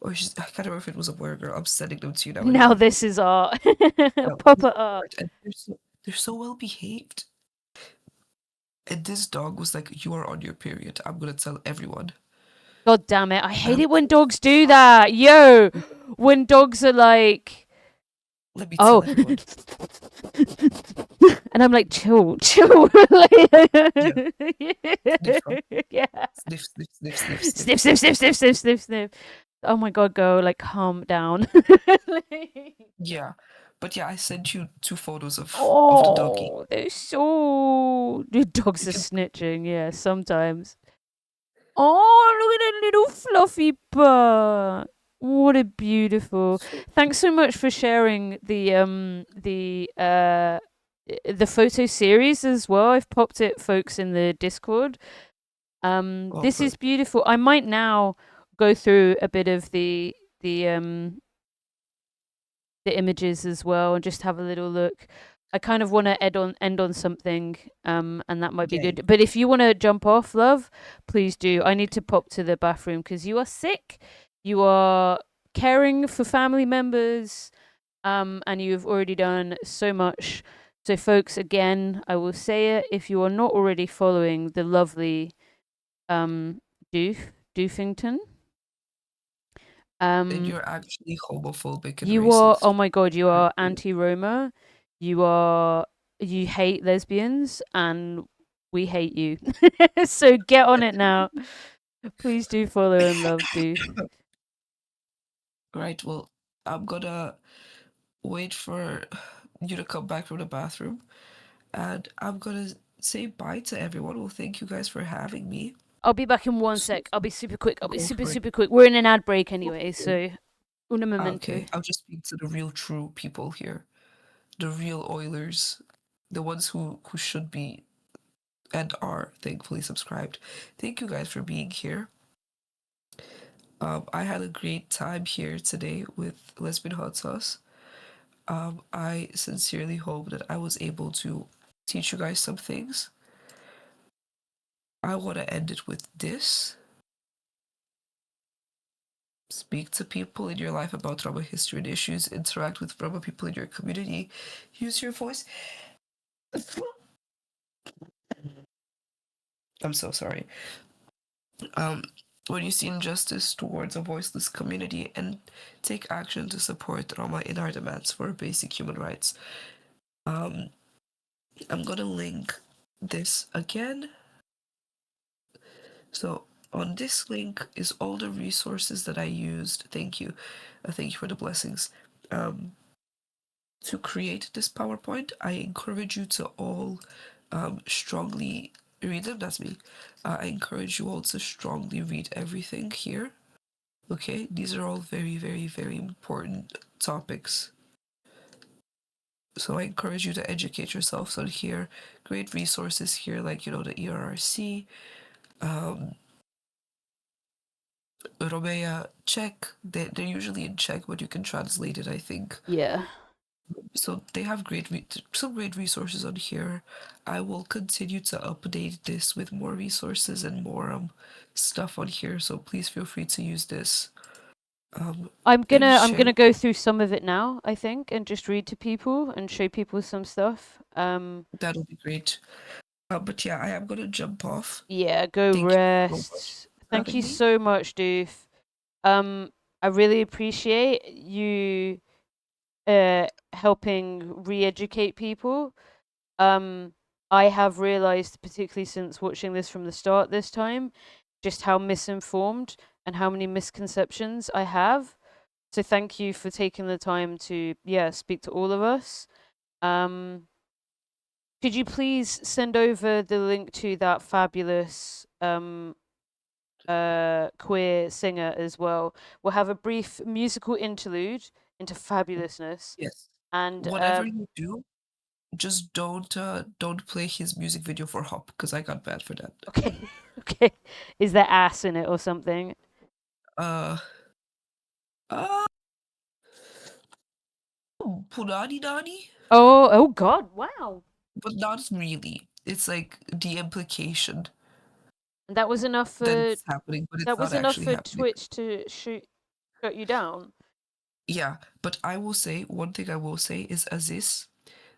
Or I can't remember if it was a boy or girl. I'm sending them to you now. Now Anyway. this is art. Yeah, Proper art. and they're so well behaved. And this dog was like, "You are on your period. I'm gonna tell everyone." God damn it. I hate it when dogs do that. Yo, when dogs are like, let me tell oh. everyone. And I'm like, chill, chill. Yeah. Sniff, sniff, sniff, sniff, Sniff, sniff, sniff, sniff, sniff, sniff, sniff. Oh my god, go, like, calm down. Yeah. But yeah, I sent you 2 photos of the doggy. Oh, they're so. The dogs are snitching, yeah, sometimes. Oh, look at that little fluffy butt. What a beautiful. Thanks so much for sharing the photo series as well. I've popped it, folks, in the Discord. This is beautiful. I might now go through a bit of the images as well and just have a little look. I kind of want to end on something, and that might be good. But if you want to jump off, love, please do. I need to pop to the bathroom because you are sick. You are caring for family members, and you've already done so much. So, folks, again, I will say it. If you are not already following the lovely Doofington. And you're actually homophobic and You racist. are, oh my god, you are anti-Roma. You hate lesbians, and we hate you. So get on it now. Please do follow and love Doof. Right, well, I'm gonna wait for you to come back from the bathroom, and I'm gonna say bye to everyone. Well, thank you guys for having me. I'll be back in 1 sec. I'll be super quick. I'll be super quick. We're in an ad break anyway, so un momento. Okay, I'll just speak to the real true people here. The real Oilers. The ones who should be and are thankfully subscribed. Thank you guys for being here. I had a great time here today with Lesbian Hot Sauce. I sincerely hope that I was able to teach you guys some things. I want to end it with this. Speak to people in your life about trauma history and issues. Interact with Roma people in your community. Use your voice. I'm so sorry. When you see injustice towards a voiceless community, and take action to support Roma in our demands for basic human rights. I'm gonna link this again. So On this link is all the resources that I used. Thank you. Thank you for the blessings. To create this PowerPoint, I encourage you to all strongly read them. That's me. I encourage you all to strongly read everything here. Okay, these are all very, very, very important topics. So I encourage you to educate yourselves on here. Great resources here, like, you know, the ERRC, Romea, Czech. They're usually in Czech, but you can translate it, I think. Yeah. So they have some great resources on here. I will continue to update this with more resources and more stuff on here. So please feel free to use this. I'm gonna go through some of it now, I think, and just read to people and show people some stuff. That'll be great. But yeah, I am gonna jump off. Yeah, go rest. Thank you so much, Doof. I really appreciate you helping re-educate people. I have realized, particularly since watching this from the start this time, just how misinformed and how many misconceptions I have. So thank you for taking the time to speak to all of us. Could you please send over the link to that fabulous queer singer as well? We'll have a brief musical interlude into fabulousness. Yes. And whatever you do, just don't play his music video for Hop, because I got bad for that. Okay. Okay. Is there ass in it or something? Punani Nani? Oh God! Wow. But not really. It's like the implication. And that was enough for that's happening, but it's that was not enough actually for happening. Twitch to shut you down. Yeah, but I will say one thing. I will say is Aziz,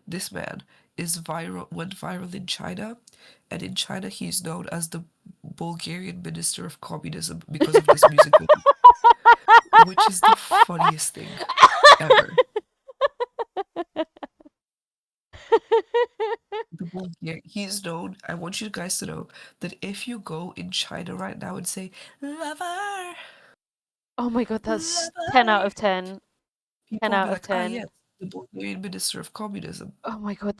this man went viral in China, and in China he's known as the Bulgarian Minister of Communism because of this music video, which is the funniest thing ever. He's known. I want you guys to know that if you go in China right now and say "lover," oh my God, that's 10 out of 10. 10 out of 10. Yes, the Bulgarian Minister of Communism. Oh my God,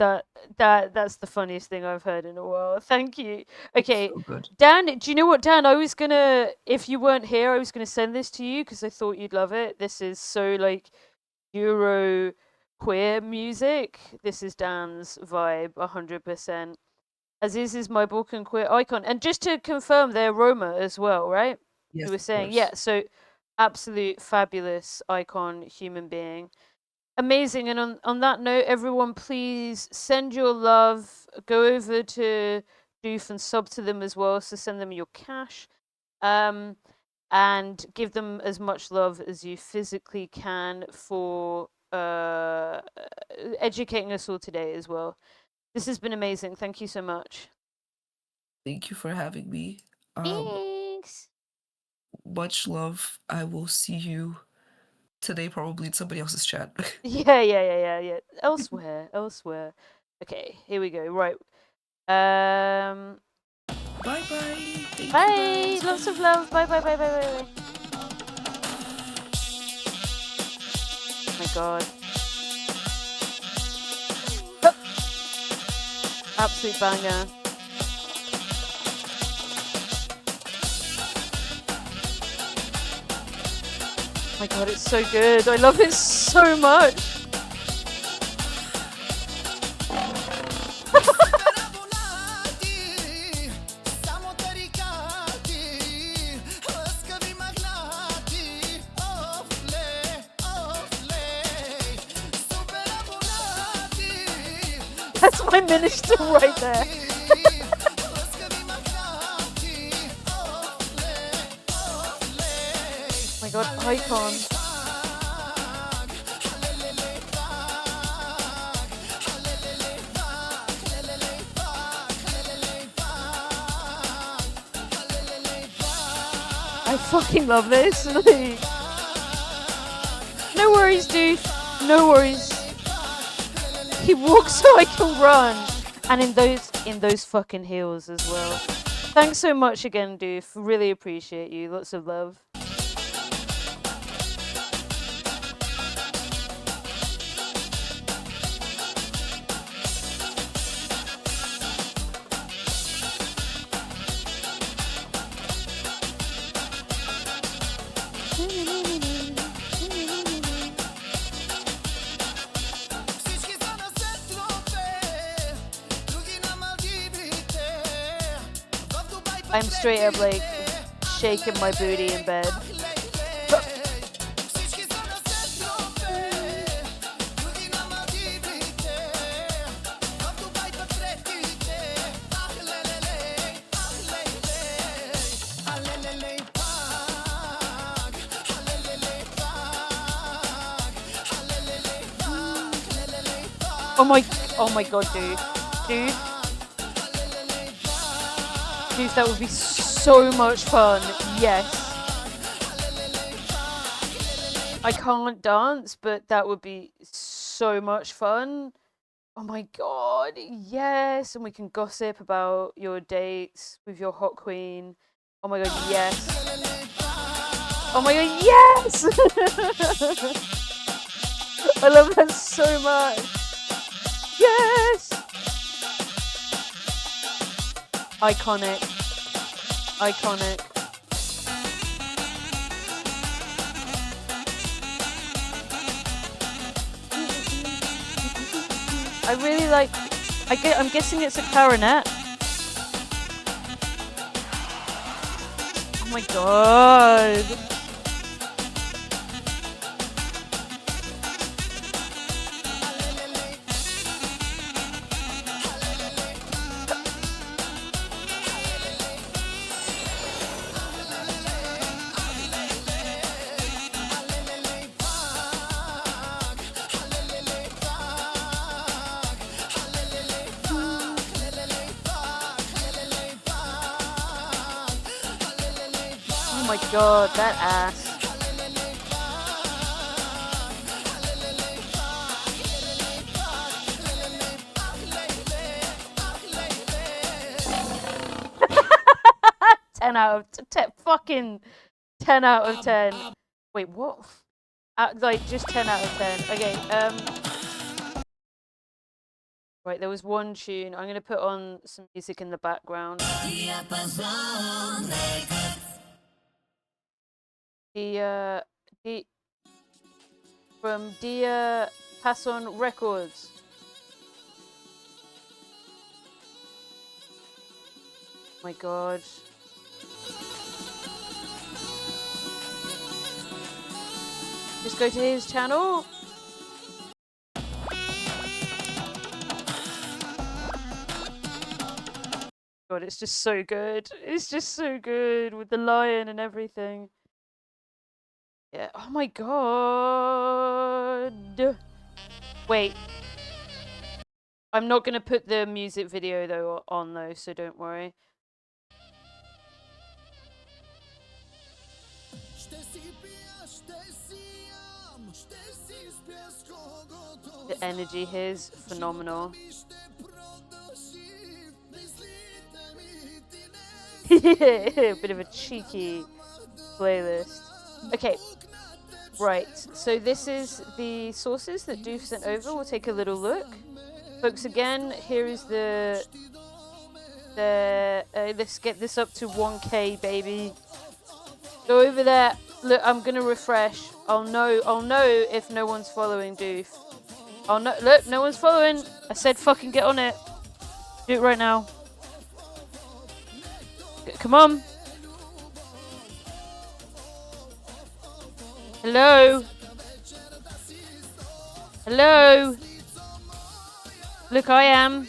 that's the funniest thing I've heard in a while. Thank you. Okay, so good. Dan, do you know what, Dan? I was gonna, if you weren't here, I was gonna send this to you because I thought you'd love it. This is so like Euro queer music. This is Dan's vibe, 100%. Aziz is my Balkan queer icon, and just to confirm, they're Roma as well, right? Yes, you were saying, yeah. So absolute fabulous icon, human being. Amazing. And on that note, everyone, please send your love. Go over to Doof and sub to them as well. So send them your cash. And give them as much love as you physically can for educating us all today as well. This has been amazing. Thank you so much. Thank you for having me. Thanks. Much love. I will see you today, probably in somebody else's chat. Yeah. Elsewhere. Okay, here we go. Right. Bye. Bye. Lots of love. Bye. Oh my God. Absolute banger. Oh my God, it's so good. I love it so much. That's my minister right there. Oh my God, icon. I fucking love this. No worries, dude. No worries. He walks so I can run, and in those fucking heels as well. Thanks so much again, Doof. Really appreciate you. Lots of love. I'm straight up like shaking my booty in bed. Oh my god, dude. Dude, that would be so much fun. Yes. I can't dance, but that would be so much fun. Oh my god, yes. And we can gossip about your dates with your hot queen. Oh my god, yes. Oh my god, yes! I love that so much. Yes! Iconic. Iconic. I really like... I'm guessing it's a clarinet. Oh my god. Oh my god, that ass. Fucking 10 out of 10. Wait, what? Like, just 10 out of 10. Okay, right, there was one tune. I'm gonna put on some music in the background. From Dia Passon Records. Oh my god. Just go to his channel. God, it's just so good. It's just so good with the lion and everything. Yeah. Oh my god. Wait. I'm not gonna put the music video though on though, so don't worry. The energy here is phenomenal. Bit of a cheeky playlist. Okay, right. So this is the sources that Doof sent over. We'll take a little look, folks. Again, here is the let's get this up to 1K, baby. Go over there. Look, I'm gonna refresh. I'll know if no one's following Doof. Oh no! Look, no one's following. I said fucking get on it. Do it right now. Come on. Hello. Hello. Look, I am.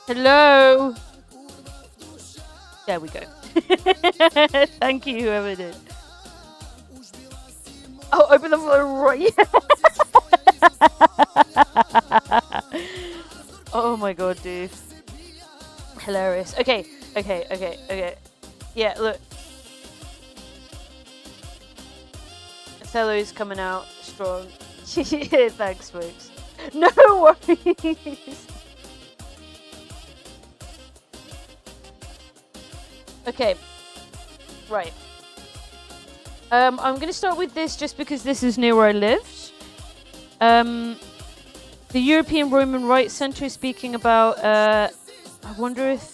Hello. There we go. Thank you, whoever did. Oh, open the floor right. Oh my god, dude. Hilarious. Okay. Yeah, look. Othello's coming out strong. Thanks, folks. No worries. Okay. Right. I'm going to start with this just because this is near where I lived. The European Roma Rights Centre is speaking about, I wonder if...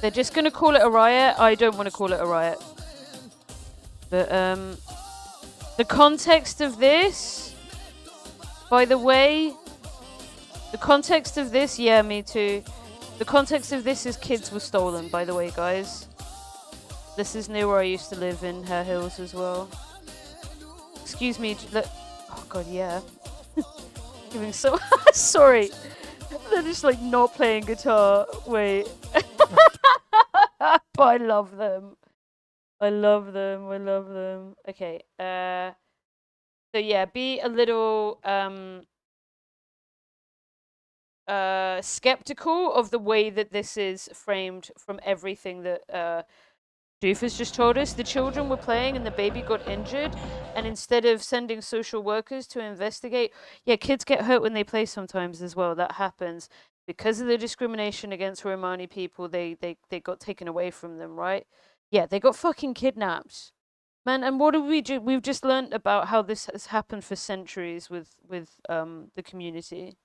They're just going to call it a riot. I don't want to call it a riot. But, the context of this, by the way, the context of this, yeah, me too. The context of this is kids were stolen, by the way, guys. This is near where I used to live in Hare Hills as well. Excuse me, oh god, yeah. Giving so sorry. They're just like not playing guitar. Wait. But I love them. I love them. I love them. Okay. So yeah, be a little skeptical of the way that this is framed from everything that Doofus just told us. The children were playing and the baby got injured, and instead of sending social workers to investigate, yeah, kids get hurt when they play sometimes as well. That happens. Because of the discrimination against Romani people, they got taken away from them, right? Yeah, they got fucking kidnapped. Man, and what do we do? We've just learned about how this has happened for centuries with the community.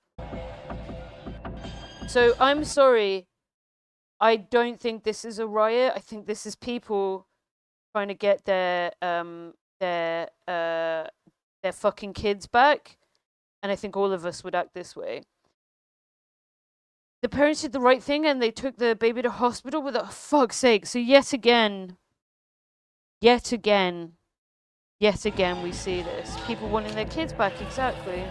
So I'm sorry. I don't think this is a riot. I think this is people trying to get their fucking kids back, and I think all of us would act this way. The parents did the right thing and they took the baby to hospital, but oh, fuck's sake. So yet again we see this. People wanting their kids back, exactly.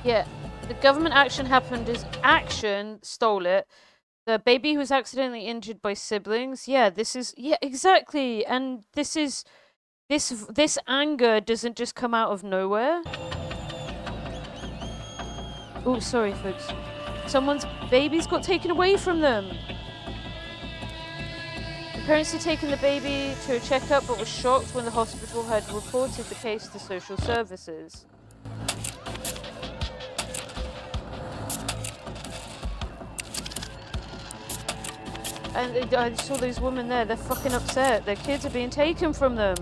Yeah, the government action happened as action stole it. The baby who was accidentally injured by siblings. Yeah, this is, yeah, exactly. And this anger doesn't just come out of nowhere. Oh, sorry, folks. Someone's baby's got taken away from them. The parents had taken the baby to a checkup but were shocked when the hospital had reported the case to social services. And I saw those women there, they're fucking upset. Their kids are being taken from them.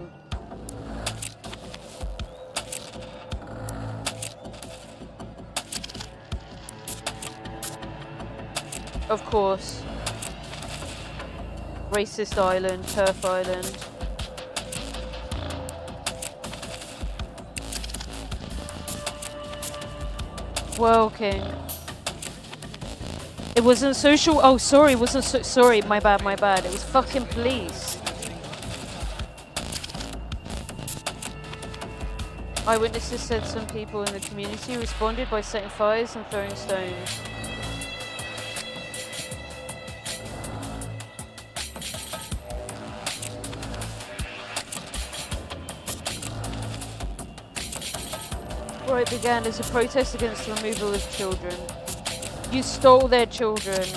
Of course. Racist island, turf island. Well, King. It wasn't social. Oh, sorry. It wasn't sorry. My bad. It was fucking police. Eyewitnesses said some people in the community responded by setting fires and throwing stones. Riot began as a protest against the removal of children. You stole their children.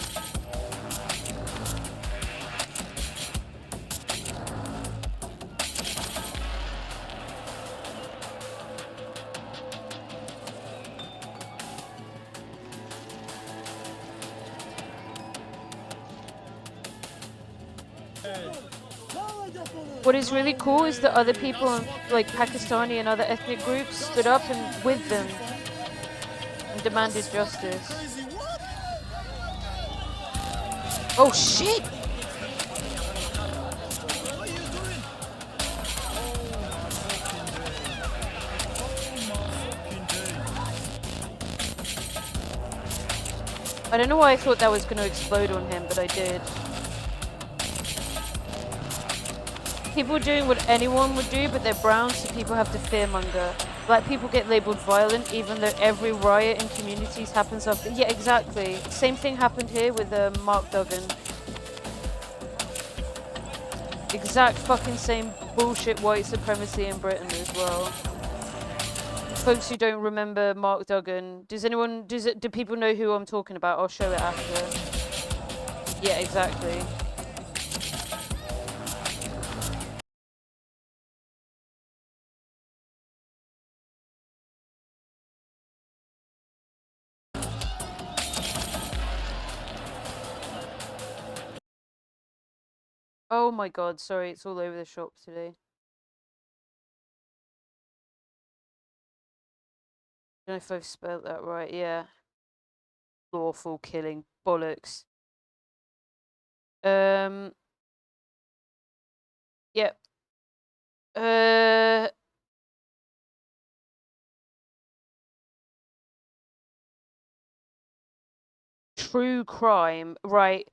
What is really cool is that other people, like Pakistani and other ethnic groups, stood up and with them and demanded justice. Oh shit! I don't know why I thought that was going to explode on him, but I did. People are doing what anyone would do, but they're brown, so people have to fearmonger. Black people get labelled violent even though every riot in communities happens after. Yeah, exactly. Same thing happened here with Mark Duggan. Exact fucking same bullshit white supremacy in Britain as well. Folks who don't remember Mark Duggan, do people know who I'm talking about? I'll show it after. Yeah, exactly. Oh my god, sorry, it's all over the shop today. I don't know if I've spelled that right, yeah. Lawful killing, bollocks. Yep. True crime, right.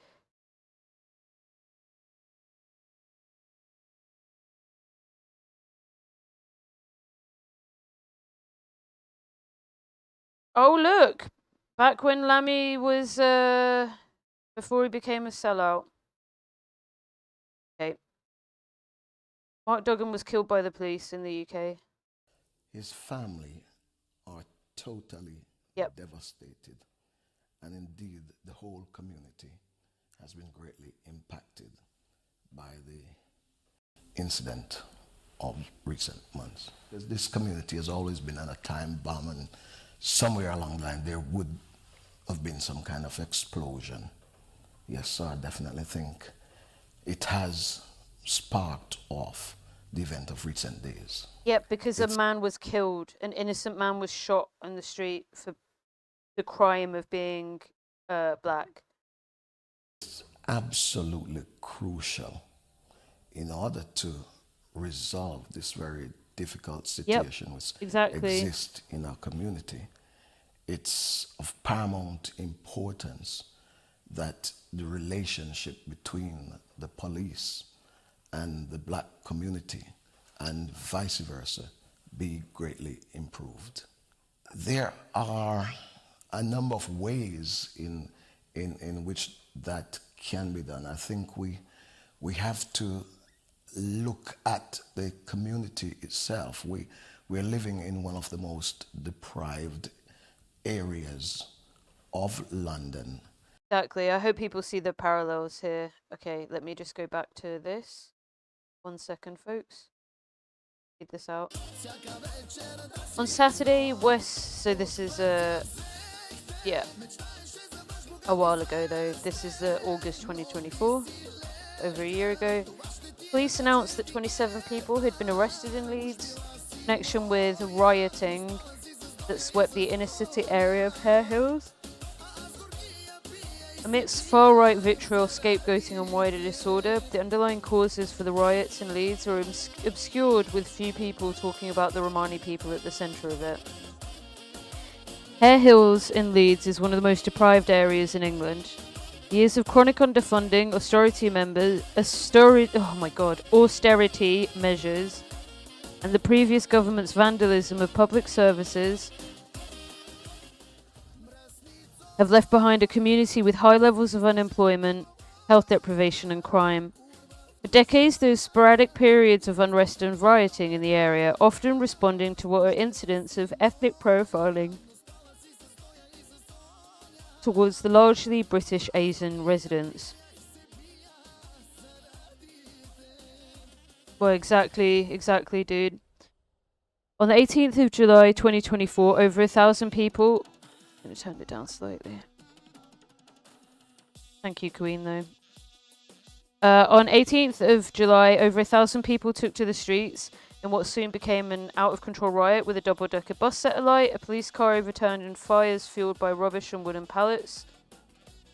Oh, look! Back when Lammy was, before he became a sellout. Okay. Mark Duggan was killed by the police in the UK. His family are totally devastated. And indeed, the whole community has been greatly impacted by the incident of recent months. This community has always been on a time bomb, and somewhere along the line there would have been some kind of explosion. Yes, so I definitely think it has sparked off the event of recent days. Yep, because a man was killed, an innocent man was shot on the street for the crime of being black. It's absolutely crucial in order to resolve this very difficult situation which exists in our community. It's of paramount importance that the relationship between the police and the black community and vice versa be greatly improved. There are a number of ways in which that can be done. I think we have to look at the community itself. We're living in one of the most deprived areas of London. Exactly. I hope people see the parallels here. Okay, let me just go back to this. 1 second, folks. Read this out. On Saturday, so this is a while ago though. This is August 2024, over a year ago. Police announced that 27 people had been arrested in Leeds in connection with rioting that swept the inner city area of Hare Hills. Amidst far-right vitriol, scapegoating and wider disorder, the underlying causes for the riots in Leeds are obscured, with few people talking about the Romani people at the centre of it. Hare Hills in Leeds is one of the most deprived areas in England. Years of chronic underfunding, austerity measures, and the previous government's vandalism of public services have left behind a community with high levels of unemployment, health deprivation and crime. For decades, there were sporadic periods of unrest and rioting in the area, often responding to what are incidents of ethnic profiling towards the largely British Asian residents. Well, exactly, dude. On the 18th of July 2024, over 1,000 people... I'm going to turn it down slightly. Thank you, Queen, though. On 18th of July, over 1,000 people took to the streets in what soon became an out-of-control riot with a double-decker bus set alight, a police car overturned and fires fueled by rubbish and wooden pallets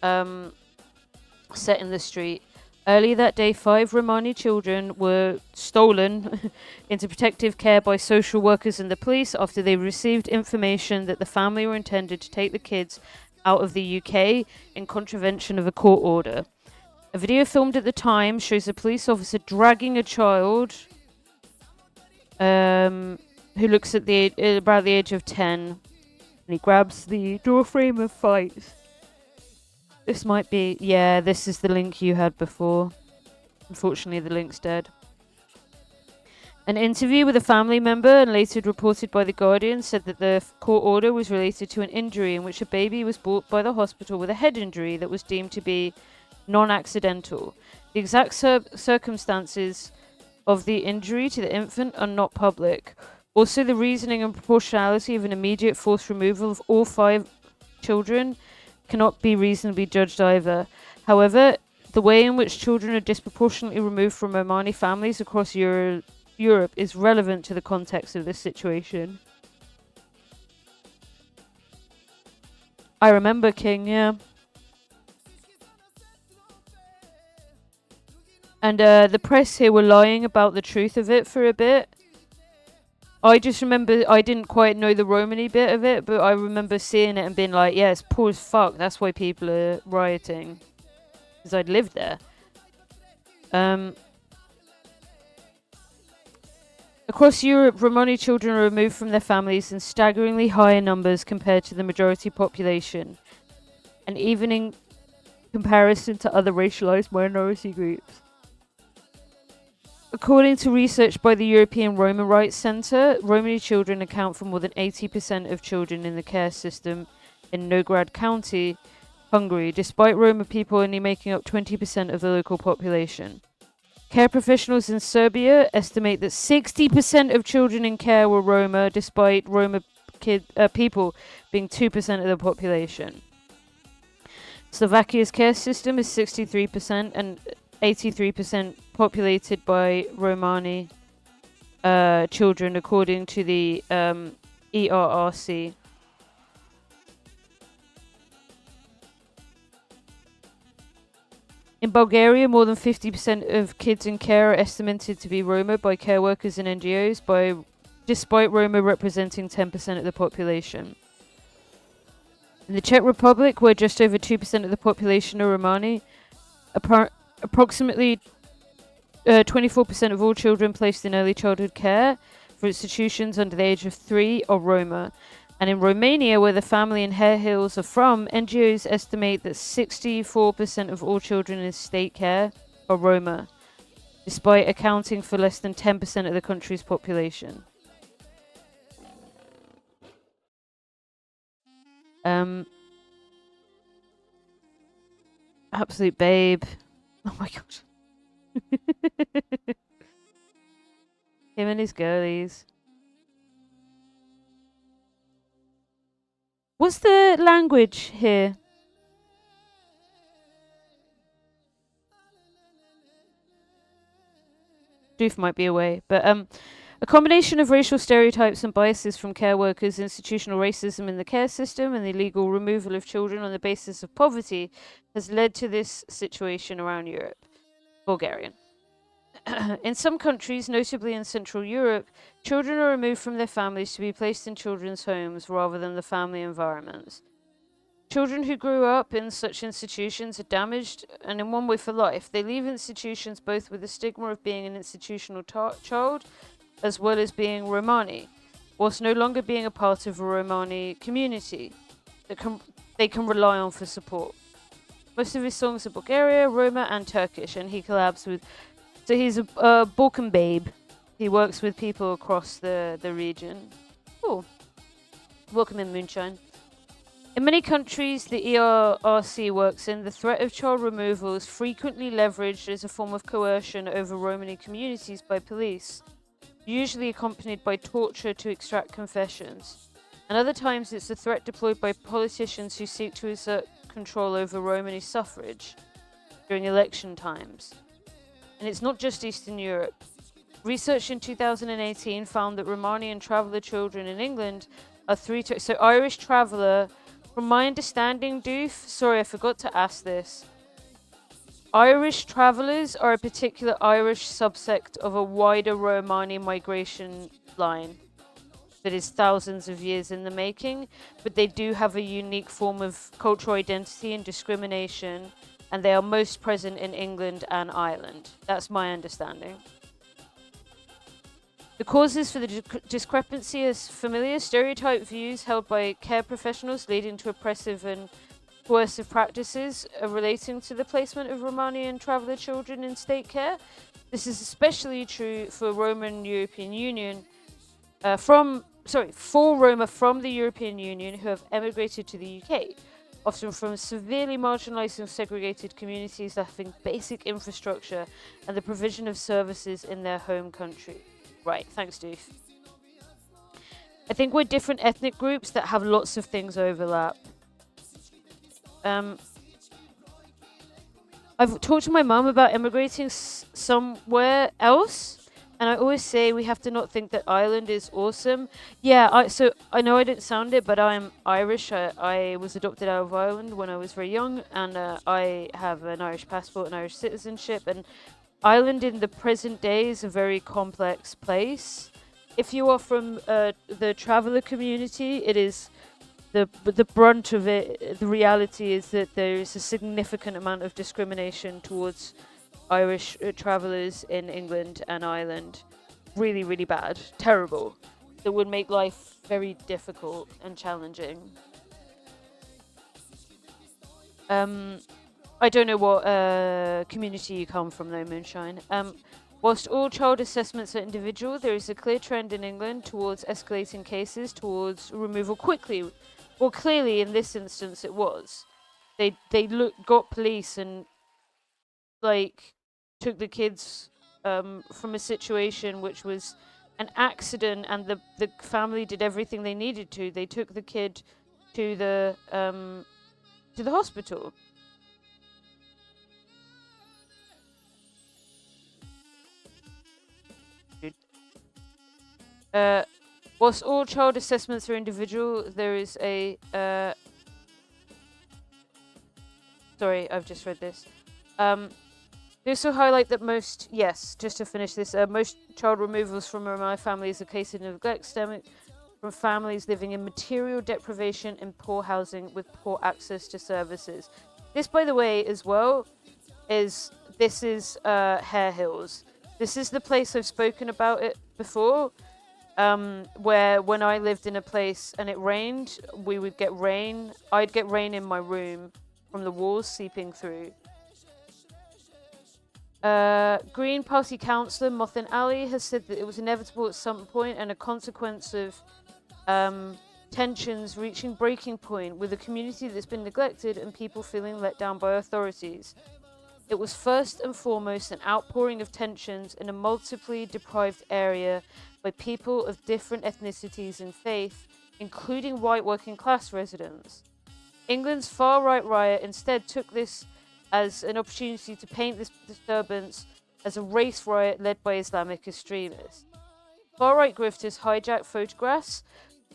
set in the street. Early that day, 5 Romani children were stolen into protective care by social workers and the police after they received information that the family were intended to take the kids out of the UK in contravention of a court order. A video filmed at the time shows a police officer dragging a child who looks at about the age of 10, and he grabs the doorframe and fights. This might be... Yeah, this is the link you had before. Unfortunately, the link's dead. An interview with a family member, and later reported by The Guardian, said that the court order was related to an injury in which a baby was brought by the hospital with a head injury that was deemed to be non-accidental. The exact circumstances of the injury to the infant are not public. Also, the reasoning and proportionality of an immediate forced removal of all 5 children cannot be reasonably judged either. However, the way in which children are disproportionately removed from Omani families across Europe is relevant to the context of this situation. I remember King, yeah. And the press here were lying about the truth of it for a bit. I just remember I didn't quite know the Romany bit of it, but I remember seeing it and being like, yeah, it's poor as fuck. That's why people are rioting. Because I'd lived there. Across Europe, Romani children are removed from their families in staggeringly higher numbers compared to the majority population, and even in comparison to other racialized minority groups. According to research by the European Roma Rights Centre, Romani children account for more than 80% of children in the care system in Novgorod County, Hungary, despite Roma people only making up 20% of the local population. Care professionals in Serbia estimate that 60% of children in care were Roma, despite Roma people being 2% of the population. Slovakia's care system is 63% and 83% populated by Romani children, according to the ERRC. In Bulgaria, more than 50% of kids in care are estimated to be Roma by care workers and NGOs, despite Roma representing 10% of the population. In the Czech Republic, where just over 2% of the population are Romani, approximately 24% of all children placed in early childhood care for institutions under the age of 3 are Roma. And in Romania, where the family in Hare Hills are from, NGOs estimate that 64% of all children in state care are Roma, despite accounting for less than 10% of the country's population. Absolute babe. Oh my god. Him and his girlies. What's the language here? Doof might be away, but a combination of racial stereotypes and biases from care workers, institutional racism in the care system, and the illegal removal of children on the basis of poverty has led to this situation around Europe. Bulgarian. In some countries, notably in Central Europe, children are removed from their families to be placed in children's homes rather than the family environments. Children who grew up in such institutions are damaged, and in one way for life. They leave institutions both with the stigma of being an institutional child, as well as being Romani, whilst no longer being a part of a Romani community that they can rely on for support. Most of his songs are Bulgaria, Roma, and Turkish, and he collabs with... So he's a Balkan babe. He works with people across the region. Cool. Welcome in, Moonshine. In many countries the ERRC works in, the threat of child removal is frequently leveraged as a form of coercion over Romani communities by police, usually accompanied by torture to extract confessions. And other times it's a threat deployed by politicians who seek to assert control over Romani suffrage during election times. And it's not just Eastern Europe. Research in 2018 found that Romanian traveller children in England are 3 times... So Irish traveller, from my understanding, Doof, sorry I forgot to ask this. Irish travellers are a particular Irish subsect of a wider Romani migration line that is thousands of years in the making, but they do have a unique form of cultural identity and discrimination, and they are most present in England and Ireland. That's my understanding. The causes for the discrepancy are familiar stereotype views held by care professionals leading to oppressive and coercive practices relating to the placement of Romanian traveller children in state care. This is especially true for Roma and European Union for Roma from the European Union who have emigrated to the UK, often from severely marginalised and segregated communities lacking basic infrastructure and the provision of services in their home country. Right, thanks, Doof. I think we're different ethnic groups that have lots of things overlap. I've talked to my mum about emigrating somewhere else, and I always say we have to not think that Ireland is awesome. Yeah, so I know I didn't sound it, but I'm Irish. I was adopted out of Ireland when I was very young, and I have an Irish passport and Irish citizenship, and Ireland in the present day is a very complex place. If you are from the traveller community, it is the brunt of it. The reality is that there is a significant amount of discrimination towards Irish travellers in England and Ireland. Really, really bad. Terrible. That would make life very difficult and challenging. I don't know what community you come from, though, Moonshine. Whilst all child assessments are individual, there is a clear trend in England towards escalating cases towards removal quickly. Well, clearly, in this instance, it was. They got police and took the kids from a situation which was an accident, and the family did everything they needed to. They took the kid to the hospital. Whilst all child assessments are individual, there is a... Sorry, I've just read this. They also highlight that most... Yes, just to finish this. Most child removals from my family is a case of neglect stemming from families living in material deprivation and poor housing with poor access to services. This, by the way, as well, is Hare Hills. This is the place I've spoken about it before. Where when I lived in a place and it rained, we would get rain. I'd get rain in my room from the walls seeping through. Green Party councillor Mothin Ali has said that it was inevitable at some point and a consequence of tensions reaching breaking point with a community that's been neglected and people feeling let down by authorities. It was first and foremost an outpouring of tensions in a multiply deprived area by people of different ethnicities and faith, including white working class residents. England's far-right riot instead took this as an opportunity to paint this disturbance as a race riot led by Islamic extremists. Far-right grifters hijacked photographs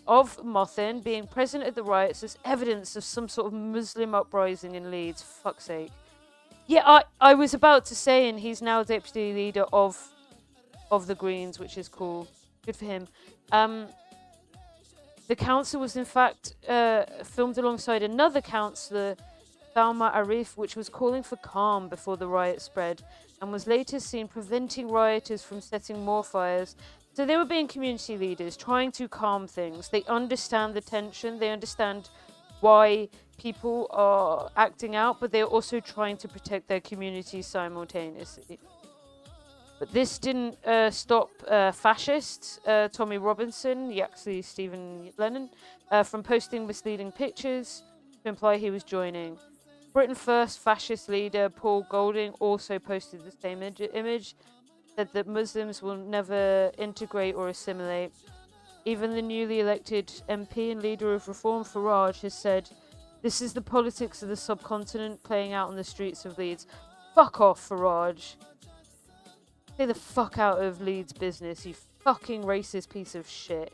of Mothin being present at the riots as evidence of some sort of Muslim uprising in Leeds. Fuck's sake. Yeah, I was about to say, and he's now deputy leader of the Greens, which is cool. Good for him. The council was in fact filmed alongside another councillor, Thalma Arif, which was calling for calm before the riot spread, and was later seen preventing rioters from setting more fires. So they were being community leaders, trying to calm things. They understand the tension. They understand why people are acting out, but they're also trying to protect their communities simultaneously. But this didn't stop fascists, Tommy Robinson, actually Stephen Lennon, from posting misleading pictures to imply he was joining. Britain First fascist leader Paul Golding also posted the same image, said that Muslims will never integrate or assimilate. Even the newly elected MP and leader of Reform, Farage, has said, "This is the politics of the subcontinent playing out on the streets of Leeds." Fuck off, Farage. Stay the fuck out of Leeds business, you fucking racist piece of shit.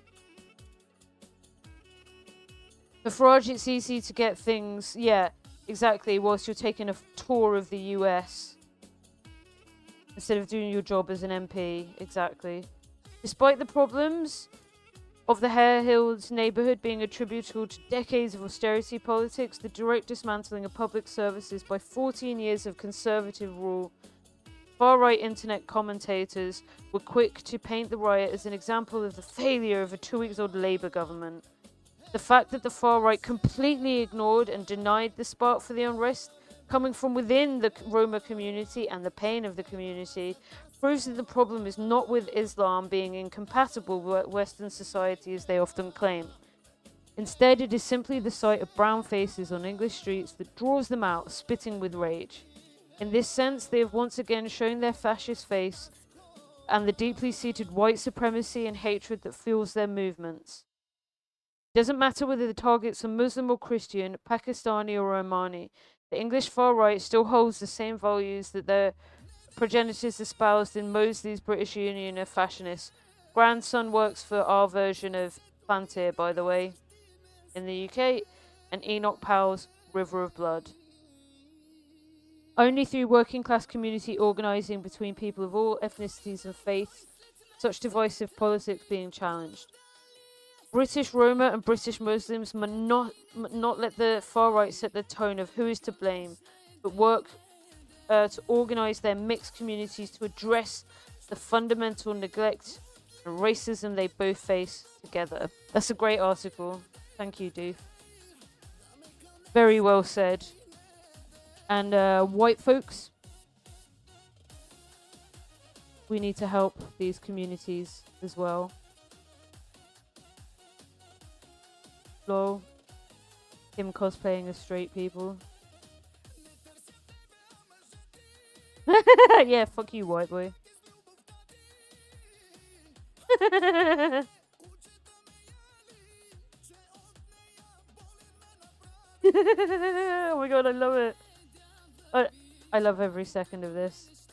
For Farage, it's easy to get things, yeah, exactly, whilst you're taking a tour of the US. Instead of doing your job as an MP, exactly. Despite the problems of the Hare Hills neighbourhood being attributable to decades of austerity politics, the direct dismantling of public services by 14 years of Conservative rule far-right internet commentators were quick to paint the riot as an example of the failure of a 2-week-old Labour government. The fact that the far-right completely ignored and denied the spark for the unrest coming from within the Roma community and the pain of the community proves that the problem is not with Islam being incompatible with Western society as they often claim. Instead, it is simply the sight of brown faces on English streets that draws them out, spitting with rage. In this sense, they have once again shown their fascist face and the deeply seated white supremacy and hatred that fuels their movements. It doesn't matter whether the targets are Muslim or Christian, Pakistani or Omani. The English far right still holds the same values that their progenitors espoused in Mosley's British Union of Fashionists. Grandson works for our version of Plantier, by the way, in the UK, and Enoch Powell's River of Blood. Only through working class community organising between people of all ethnicities and faiths, such divisive politics being challenged. British Roma and British Muslims must not let the far right set the tone of who is to blame, but work to organise their mixed communities to address the fundamental neglect and racism they both face together. That's a great article. Thank you, Doof. Very well said. And white folks, we need to help these communities as well. Lol. Him cosplaying as straight people. Yeah, fuck you, white boy. Oh my god, I love it. I love every second of this.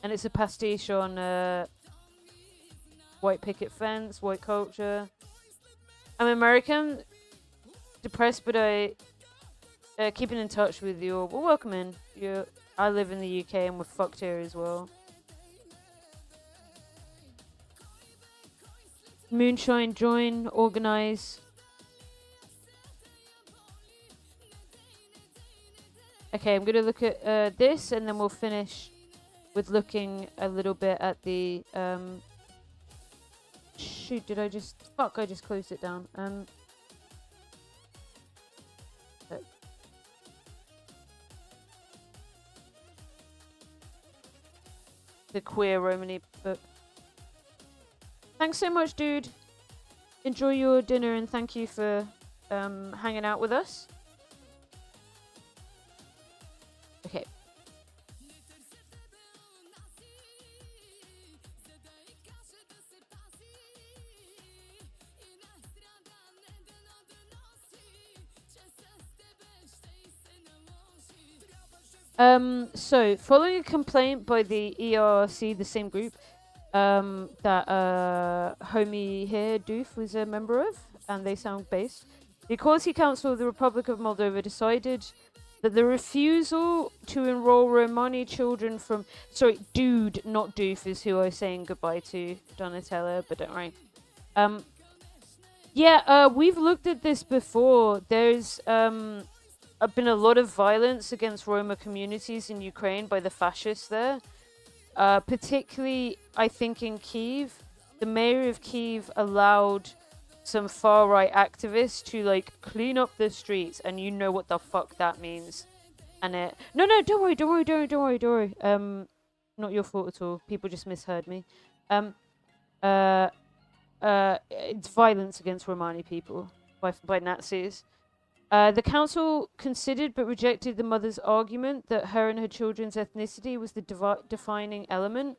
And it's a pastiche on white picket fence, white culture. I'm American, depressed, but I keeping in touch with you all. Well, welcome in. I live in the UK and we're fucked here as well. Moonshine, join, organize. Okay, I'm gonna look at this and then we'll finish with looking a little bit at the shoot, did I just fuck, I just closed it down. The queer Romany book. Thanks so much, dude. Enjoy your dinner and thank you for hanging out with us. Okay. So, following a complaint by the ERC, the same group that homie here, Doof, was a member of, and they sound based, the Equality Council of the Republic of Moldova decided that the refusal to enroll Romani children from... Sorry, Dude, not Doof, is who I was saying goodbye to, Donatella, but don't worry. We've looked at this before. There's been a lot of violence against Roma communities in Ukraine by the fascists there. Particularly, I think, in Kyiv. The mayor of Kyiv allowed some far-right activists to, like, clean up the streets, and you know what the fuck that means. And it... No, don't worry. Not your fault at all. People just misheard me. It's violence against Romani people by Nazis. The council considered but rejected the mother's argument that her and her children's ethnicity was the defining element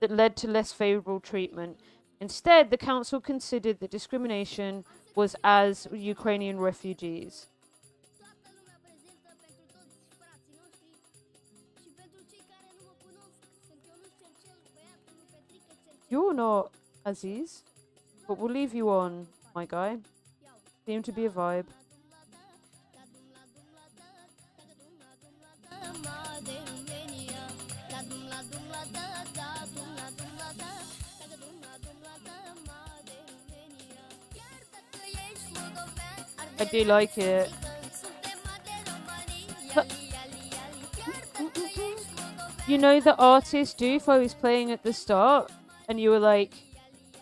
that led to less favourable treatment. Instead, the council considered that discrimination was as Ukrainian refugees. You're not Aziz, but we'll leave you on, my guy. Seem to be a vibe. I do like it. you know the artist Doof I was playing at the start, and you were like,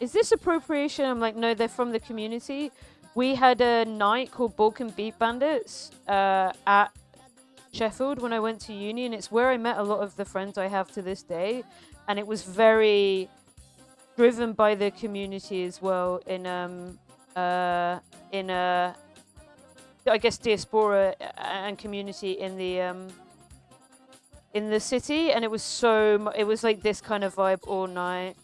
"Is this appropriation?" I'm like, "No, they're from the community." We had a night called Balkan Beat Bandits at Sheffield when I went to uni, and it's where I met a lot of the friends I have to this day, and it was very driven by the community as well in I guess diaspora and community in the city, and it was it was like this kind of vibe all night.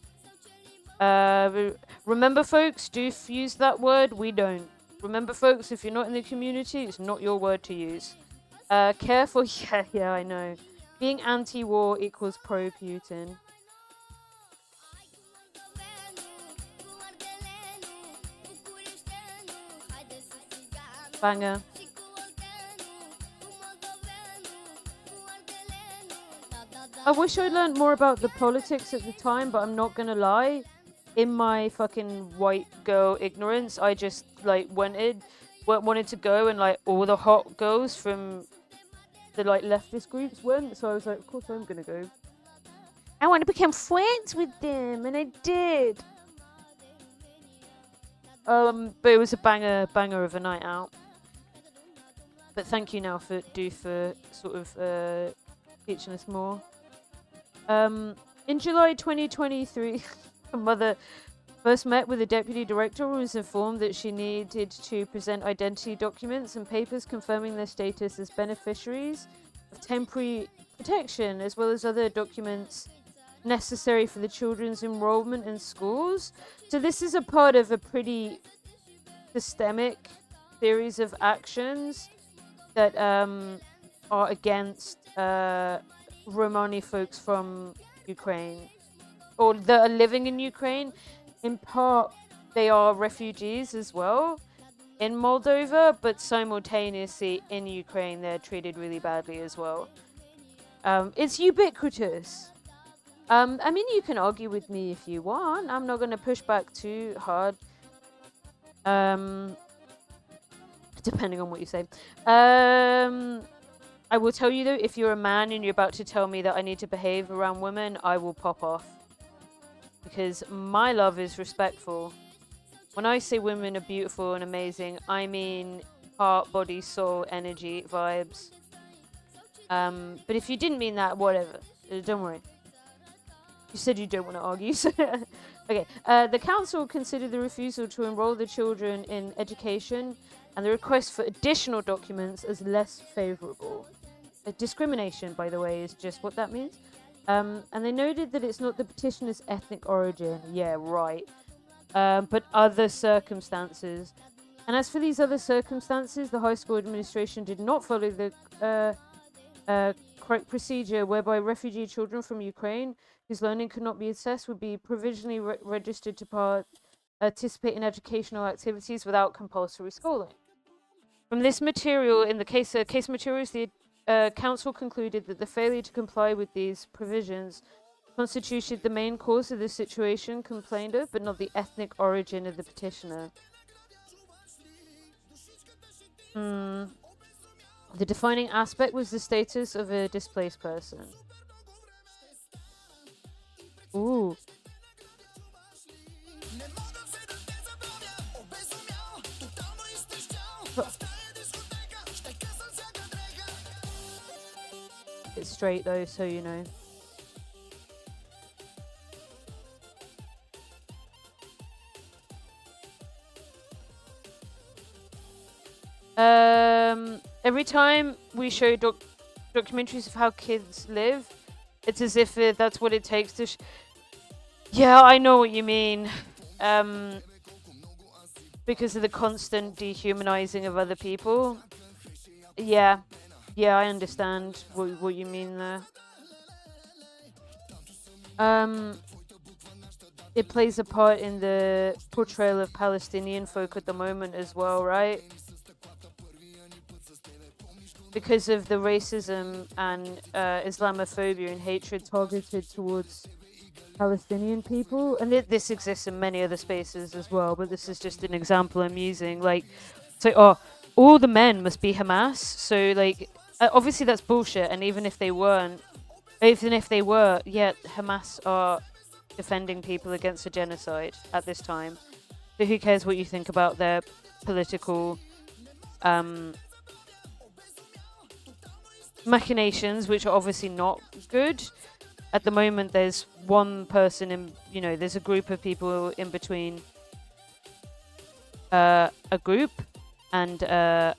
Remember, folks, do use that word. We don't. Remember, folks, if you're not in the community, it's not your word to use. Careful. Yeah, I know. Being anti-war equals pro-Putin. Banger. I wish I learned more about the politics at the time, but I'm not gonna lie. In my fucking white girl ignorance, I just like wanted to go, and like all the hot girls from the like leftist groups went, so I was like, of course I'm gonna go. I want to become friends with them, and I did. But it was a banger of a night out. But thank you now for sort of teaching us more. In July 2023, a mother first met with the deputy director and was informed that she needed to present identity documents and papers confirming their status as beneficiaries of temporary protection, as well as other documents necessary for the children's enrollment in schools. So this is a part of a pretty systemic series of actions that are against Romani folks from Ukraine, or that are living in Ukraine. In part, they are refugees as well in Moldova, but simultaneously in Ukraine, they're treated really badly as well. It's ubiquitous. I mean, you can argue with me if you want. I'm not going to push back too hard. Depending on what you say. I will tell you though, if you're a man and you're about to tell me that I need to behave around women, I will pop off. Because my love is respectful. When I say women are beautiful and amazing, I mean heart, body, soul, energy, vibes. But if you didn't mean that, whatever. Don't worry. You said you don't want to argue, so... Okay. The council considered the refusal to enroll the children in education and the request for additional documents as less favourable. Discrimination, by the way, is just what that means. And they noted that it's not the petitioner's ethnic origin. Yeah, right. But other circumstances. And as for these other circumstances, the high school administration did not follow the correct procedure whereby refugee children from Ukraine whose learning could not be assessed would be provisionally registered to participate in educational activities without compulsory schooling. From this material, in the case materials, the council concluded that the failure to comply with these provisions constituted the main cause of the situation complained of, but not the ethnic origin of the petitioner. The defining aspect was the status of a displaced person. Ooh. It's straight though, so you know. Every time we show documentaries of how kids live, it's as if that's what it takes to... Yeah, I know what you mean. Because of the constant dehumanizing of other people. Yeah, I understand what you mean there. It plays a part in the portrayal of Palestinian folk at the moment as well, right? Because of the racism and Islamophobia and hatred targeted towards Palestinian people. And this exists in many other spaces as well, but this is just an example I'm using. Like, so, all the men must be Hamas. So, like, obviously that's bullshit, and even if they weren't, Even if they were, yet Hamas are defending people against a genocide at this time. So who cares what you think about their political machinations, which are obviously not good. At the moment, there's one person in, there's a group of people in between a group and a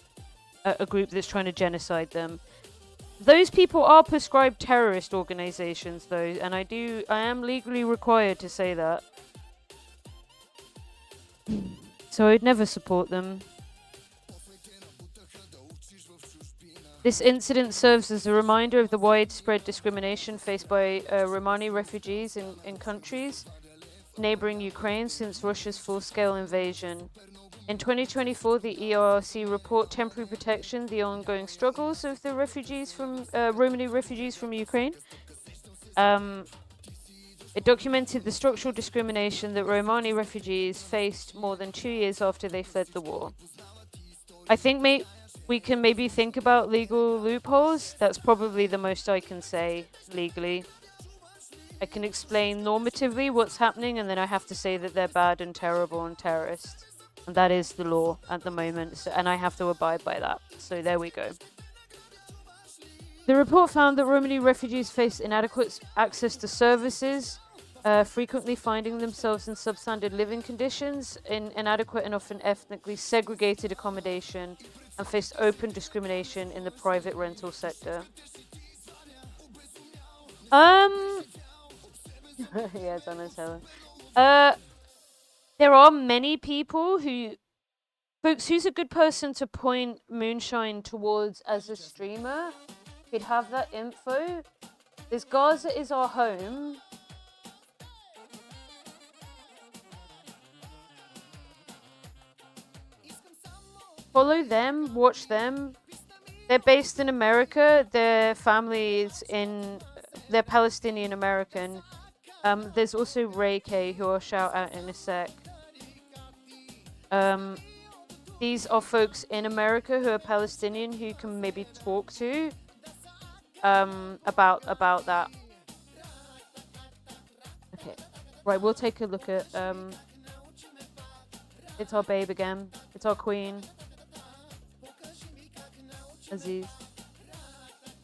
group that's trying to genocide them. Those people are prescribed terrorist organizations, though, and I am legally required to say that. So I'd never support them. This incident serves as a reminder of the widespread discrimination faced by Romani refugees in countries neighboring Ukraine since Russia's full-scale invasion. In 2024, the ERC report Temporary Protection, the ongoing struggles of the refugees from Romani refugees from Ukraine. It documented the structural discrimination that Romani refugees faced more than 2 years after they fled the war. I think we can maybe think about legal loopholes. That's probably the most I can say legally. I can explain normatively what's happening, and then I have to say that they're bad and terrible and terrorists. And that is the law at the moment, and I have to abide by that. So there we go. The report found that Romani refugees face inadequate access to services, frequently finding themselves in substandard living conditions, in inadequate and often ethnically segregated accommodation, and faced open discrimination in the private rental sector. Yeah, Donna's Helen. There are many people folks, who's a good person to point Moonshine towards as a streamer? Could have that info. This Gaza is our home. Follow them, watch them. They're based in America. Their family is they're Palestinian American. There's also Ray K, who I'll shout out in a sec. These are folks in America who are Palestinian who can maybe talk to about that. Okay, right. We'll take a look at. It's our babe again. It's our queen, Aziz.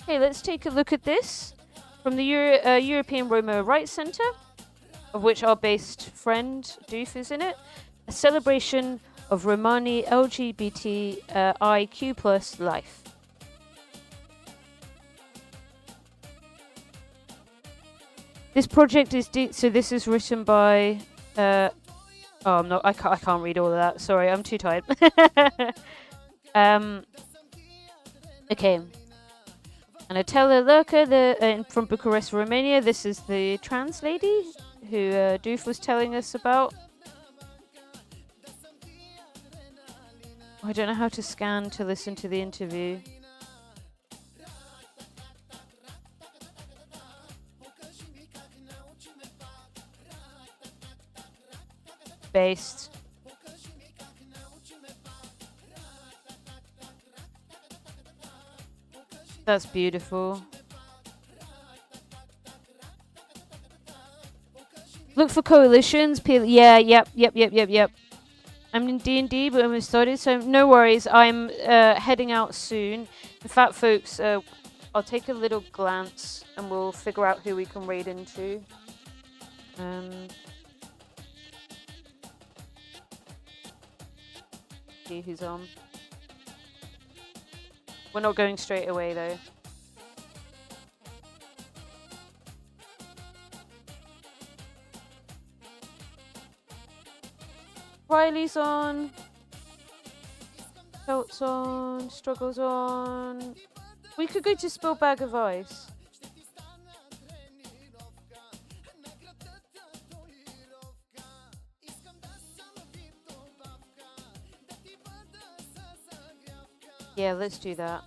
Okay, let's take a look at this from the European Roma Rights Centre, of which our based friend Doof is in it. A celebration of Romani LGBTIQ+ life. This project is so this is written by I can't read all of that. Sorry, I'm too tired. Okay. Anatela Lurka, from Bucharest, Romania. This is the trans lady who Doof was telling us about. I don't know how to scan to listen to the interview. Based. That's beautiful. Look for coalitions. Yeah, yep. I'm in D&D, but I'm started, so no worries. I'm heading out soon. In fact, folks, I'll take a little glance and we'll figure out who we can raid into. See who's on. We're not going straight away, though. Riley's on. Felt's on. Struggle's on. We could go to Spill Bag of Ice. Yeah, let's do that.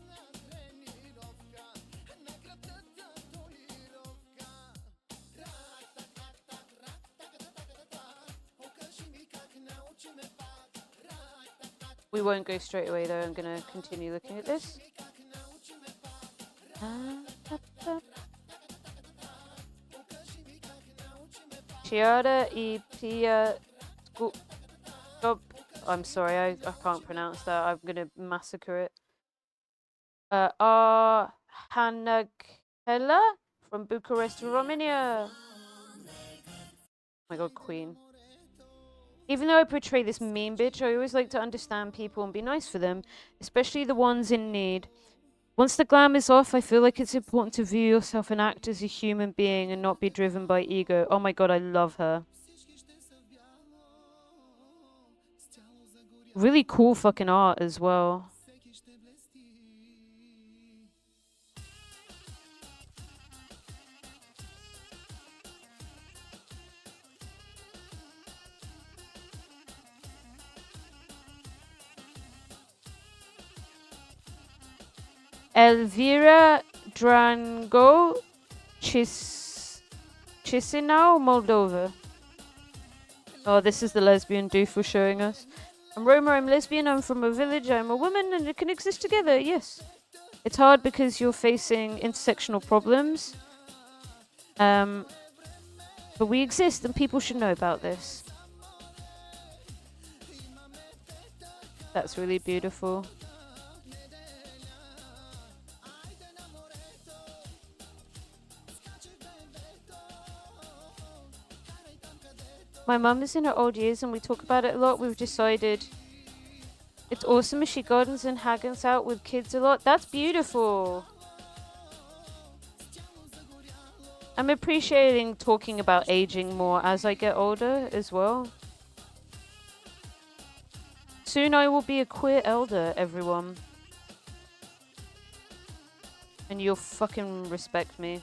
We won't go straight away though, I'm going to continue looking at this. Chiara y Pia Job. I'm sorry, I can't pronounce that. I'm gonna massacre it. Hanagela from Bucharest, Romania. Oh my god, Queen. Even though I portray this mean bitch, I always like to understand people and be nice for them, especially the ones in need. Once the glam is off, I feel like it's important to view yourself and act as a human being and not be driven by ego. Oh my god, I love her. Really cool fucking art as well. Elvira Drango Chisinau, Moldova. Oh, this is the lesbian doof we're showing us. I'm Roma, I'm lesbian, I'm from a village, I'm a woman, and it can exist together, yes. It's hard because you're facing intersectional problems. But we exist and people should know about this. That's really beautiful. My mum is in her old years and we talk about it a lot. We've decided it's awesome if she gardens and hangs out with kids a lot. That's beautiful. I'm appreciating talking about aging more as I get older as well. Soon I will be a queer elder, everyone. And you'll fucking respect me.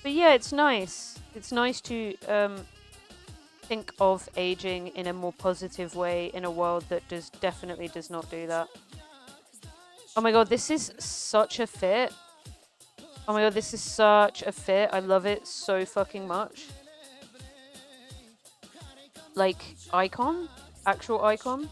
But yeah, it's nice. It's nice to think of aging in a more positive way in a world that definitely does not do that. Oh my god, this is such a fit. Oh my god, this is such a fit. I love it so fucking much. Like, icon? Actual icon?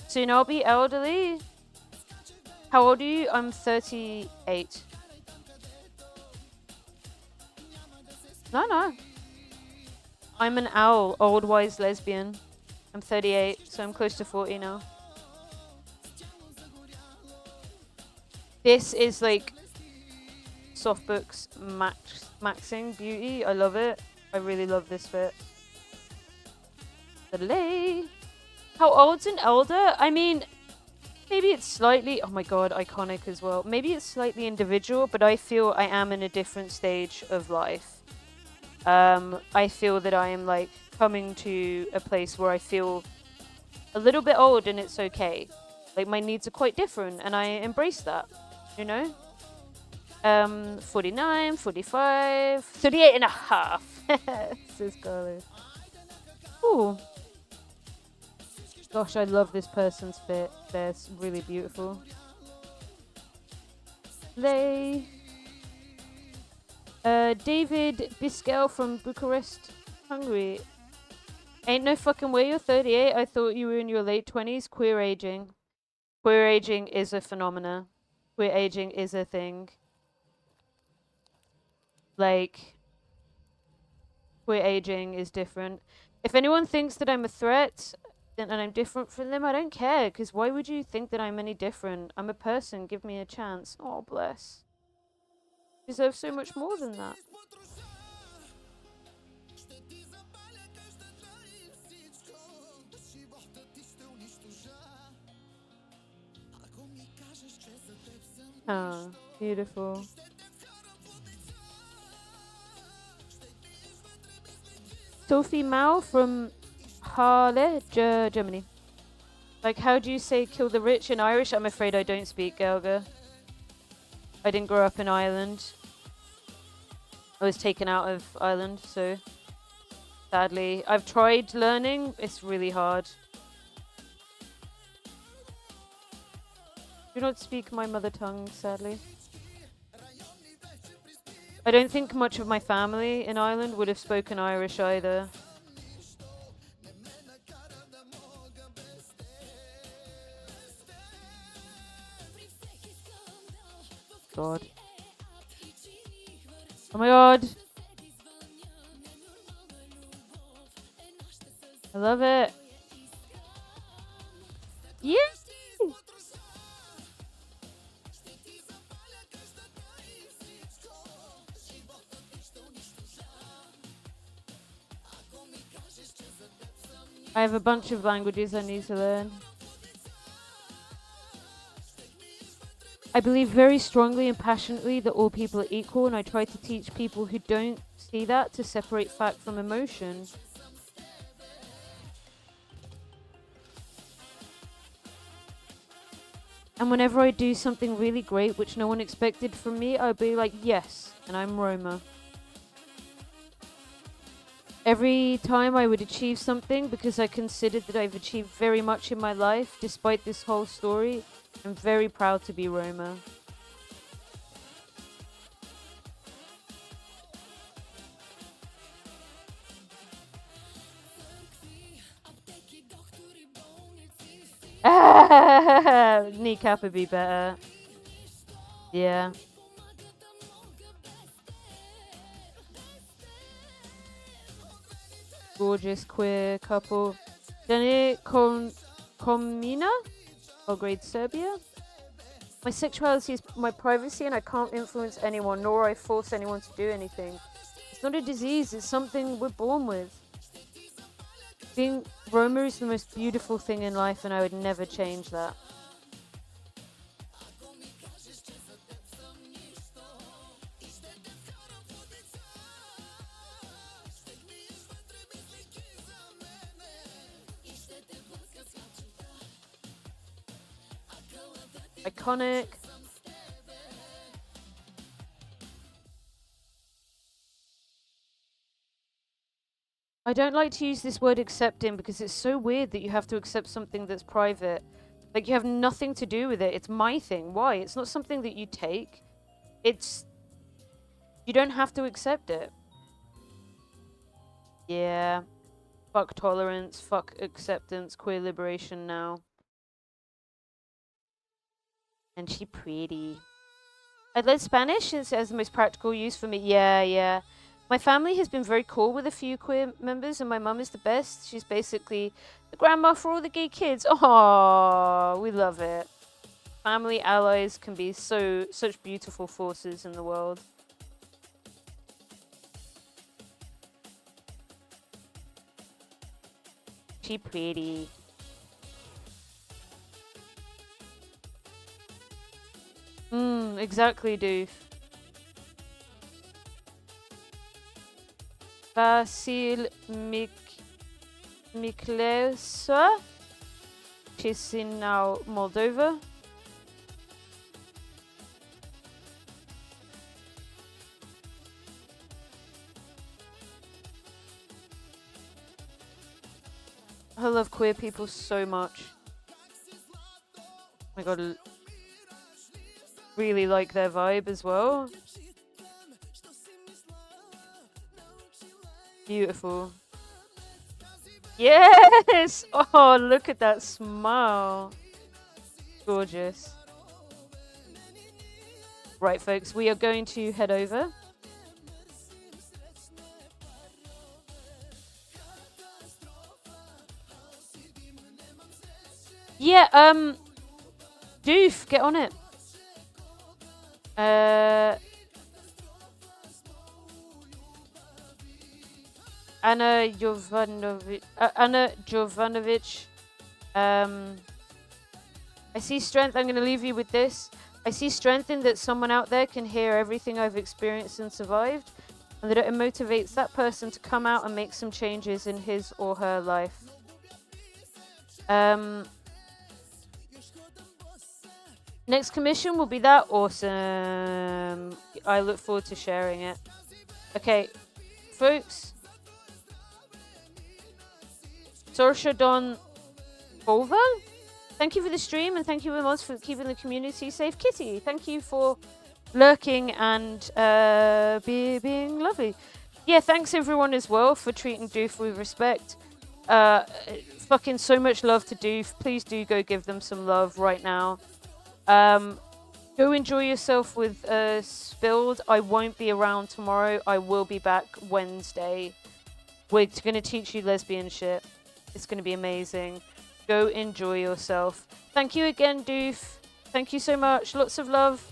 Soon I'll be elderly. How old are you? I'm 38. No. I'm an owl, old wise lesbian. I'm 38, so I'm close to 40 now. This is like softbooks maxing beauty. I love it. I really love this fit. Delay. How old's an elder? I mean, maybe it's slightly... Oh my god, iconic as well. Maybe it's slightly individual, but I feel I am in a different stage of life. I feel that I am like coming to a place where I feel a little bit old and it's okay. Like my needs are quite different and I embrace that, you know? 49, 45, 38 and a half. Says Carlos. Ooh. Gosh, I love this person's fit. They're really beautiful. David Biskel from Bucharest, Hungary. Ain't no fucking way you're 38. I thought you were in your late 20s. Queer aging. Queer aging is a phenomena. Queer aging is a thing. Like, queer aging is different. If anyone thinks that I'm a threat and I'm different from them, I don't care, because why would you think that I'm any different? I'm a person, give me a chance. Oh, bless. You deserve so much more than that. Oh, beautiful. Sophie Mao from Halle, Germany. Like, how do you say kill the rich in Irish? I'm afraid I don't speak Gelga. I didn't grow up in Ireland. I was taken out of Ireland, so sadly. I've tried learning. It's really hard. Do not speak my mother tongue, sadly. I don't think much of my family in Ireland would have spoken Irish either. God. Oh my god. I love it. Yeah. I have a bunch of languages I need to learn. I believe very strongly and passionately that all people are equal, and I try to teach people who don't see that to separate fact from emotion. And whenever I do something really great which no one expected from me, I'll be like, yes, and I'm Roma. Every time I would achieve something because I considered that I've achieved very much in my life, despite this whole story, I'm very proud to be Roma. Kneecap would be better. Yeah. Gorgeous queer couple. Dane Komina? Belgrade, Serbia. My sexuality is my privacy and I can't influence anyone, nor I force anyone to do anything. It's not a disease, it's something we're born with. Being Roma is the most beautiful thing in life and I would never change that. Iconic. I don't like to use this word accepting because it's so weird that you have to accept something that's private. Like, you have nothing to do with it. It's my thing. Why? It's not something that you take. It's... You don't have to accept it. Yeah. Fuck tolerance. Fuck acceptance. Queer liberation now. And she pretty. I'd learned Spanish as the most practical use for me. Yeah. My family has been very cool with a few queer members, and my mum is the best. She's basically the grandma for all the gay kids. Oh, we love it. Family allies can be such beautiful forces in the world. She pretty. Exactly, Doof. Vasil Miklesa. She's in now Moldova. I love queer people so much. Oh my god, really like their vibe as well. Beautiful. Yes! Oh, look at that smile. Gorgeous. Right, folks, we are going to head over. Yeah, Doof, get on it. Anna Jovanovic. I see strength. I'm going to leave you with this. I see strength in that someone out there can hear everything I've experienced and survived, and that it motivates that person to come out and make some changes in his or her life. Next commission will be that awesome. I look forward to sharing it. Okay, folks. Sorsha Don Volvo, thank you for the stream and thank you very much for keeping the community safe. Kitty, thank you for lurking and being lovely. Yeah, thanks everyone as well for treating Doof with respect. Fucking so much love to Doof. Please do go give them some love right now. Go enjoy yourself with Spilled. I won't be around tomorrow. I will be back Wednesday. We're going to teach you lesbian shit. It's going to be amazing. Go enjoy yourself. Thank you again, Doof. Thank you so much. Lots of love.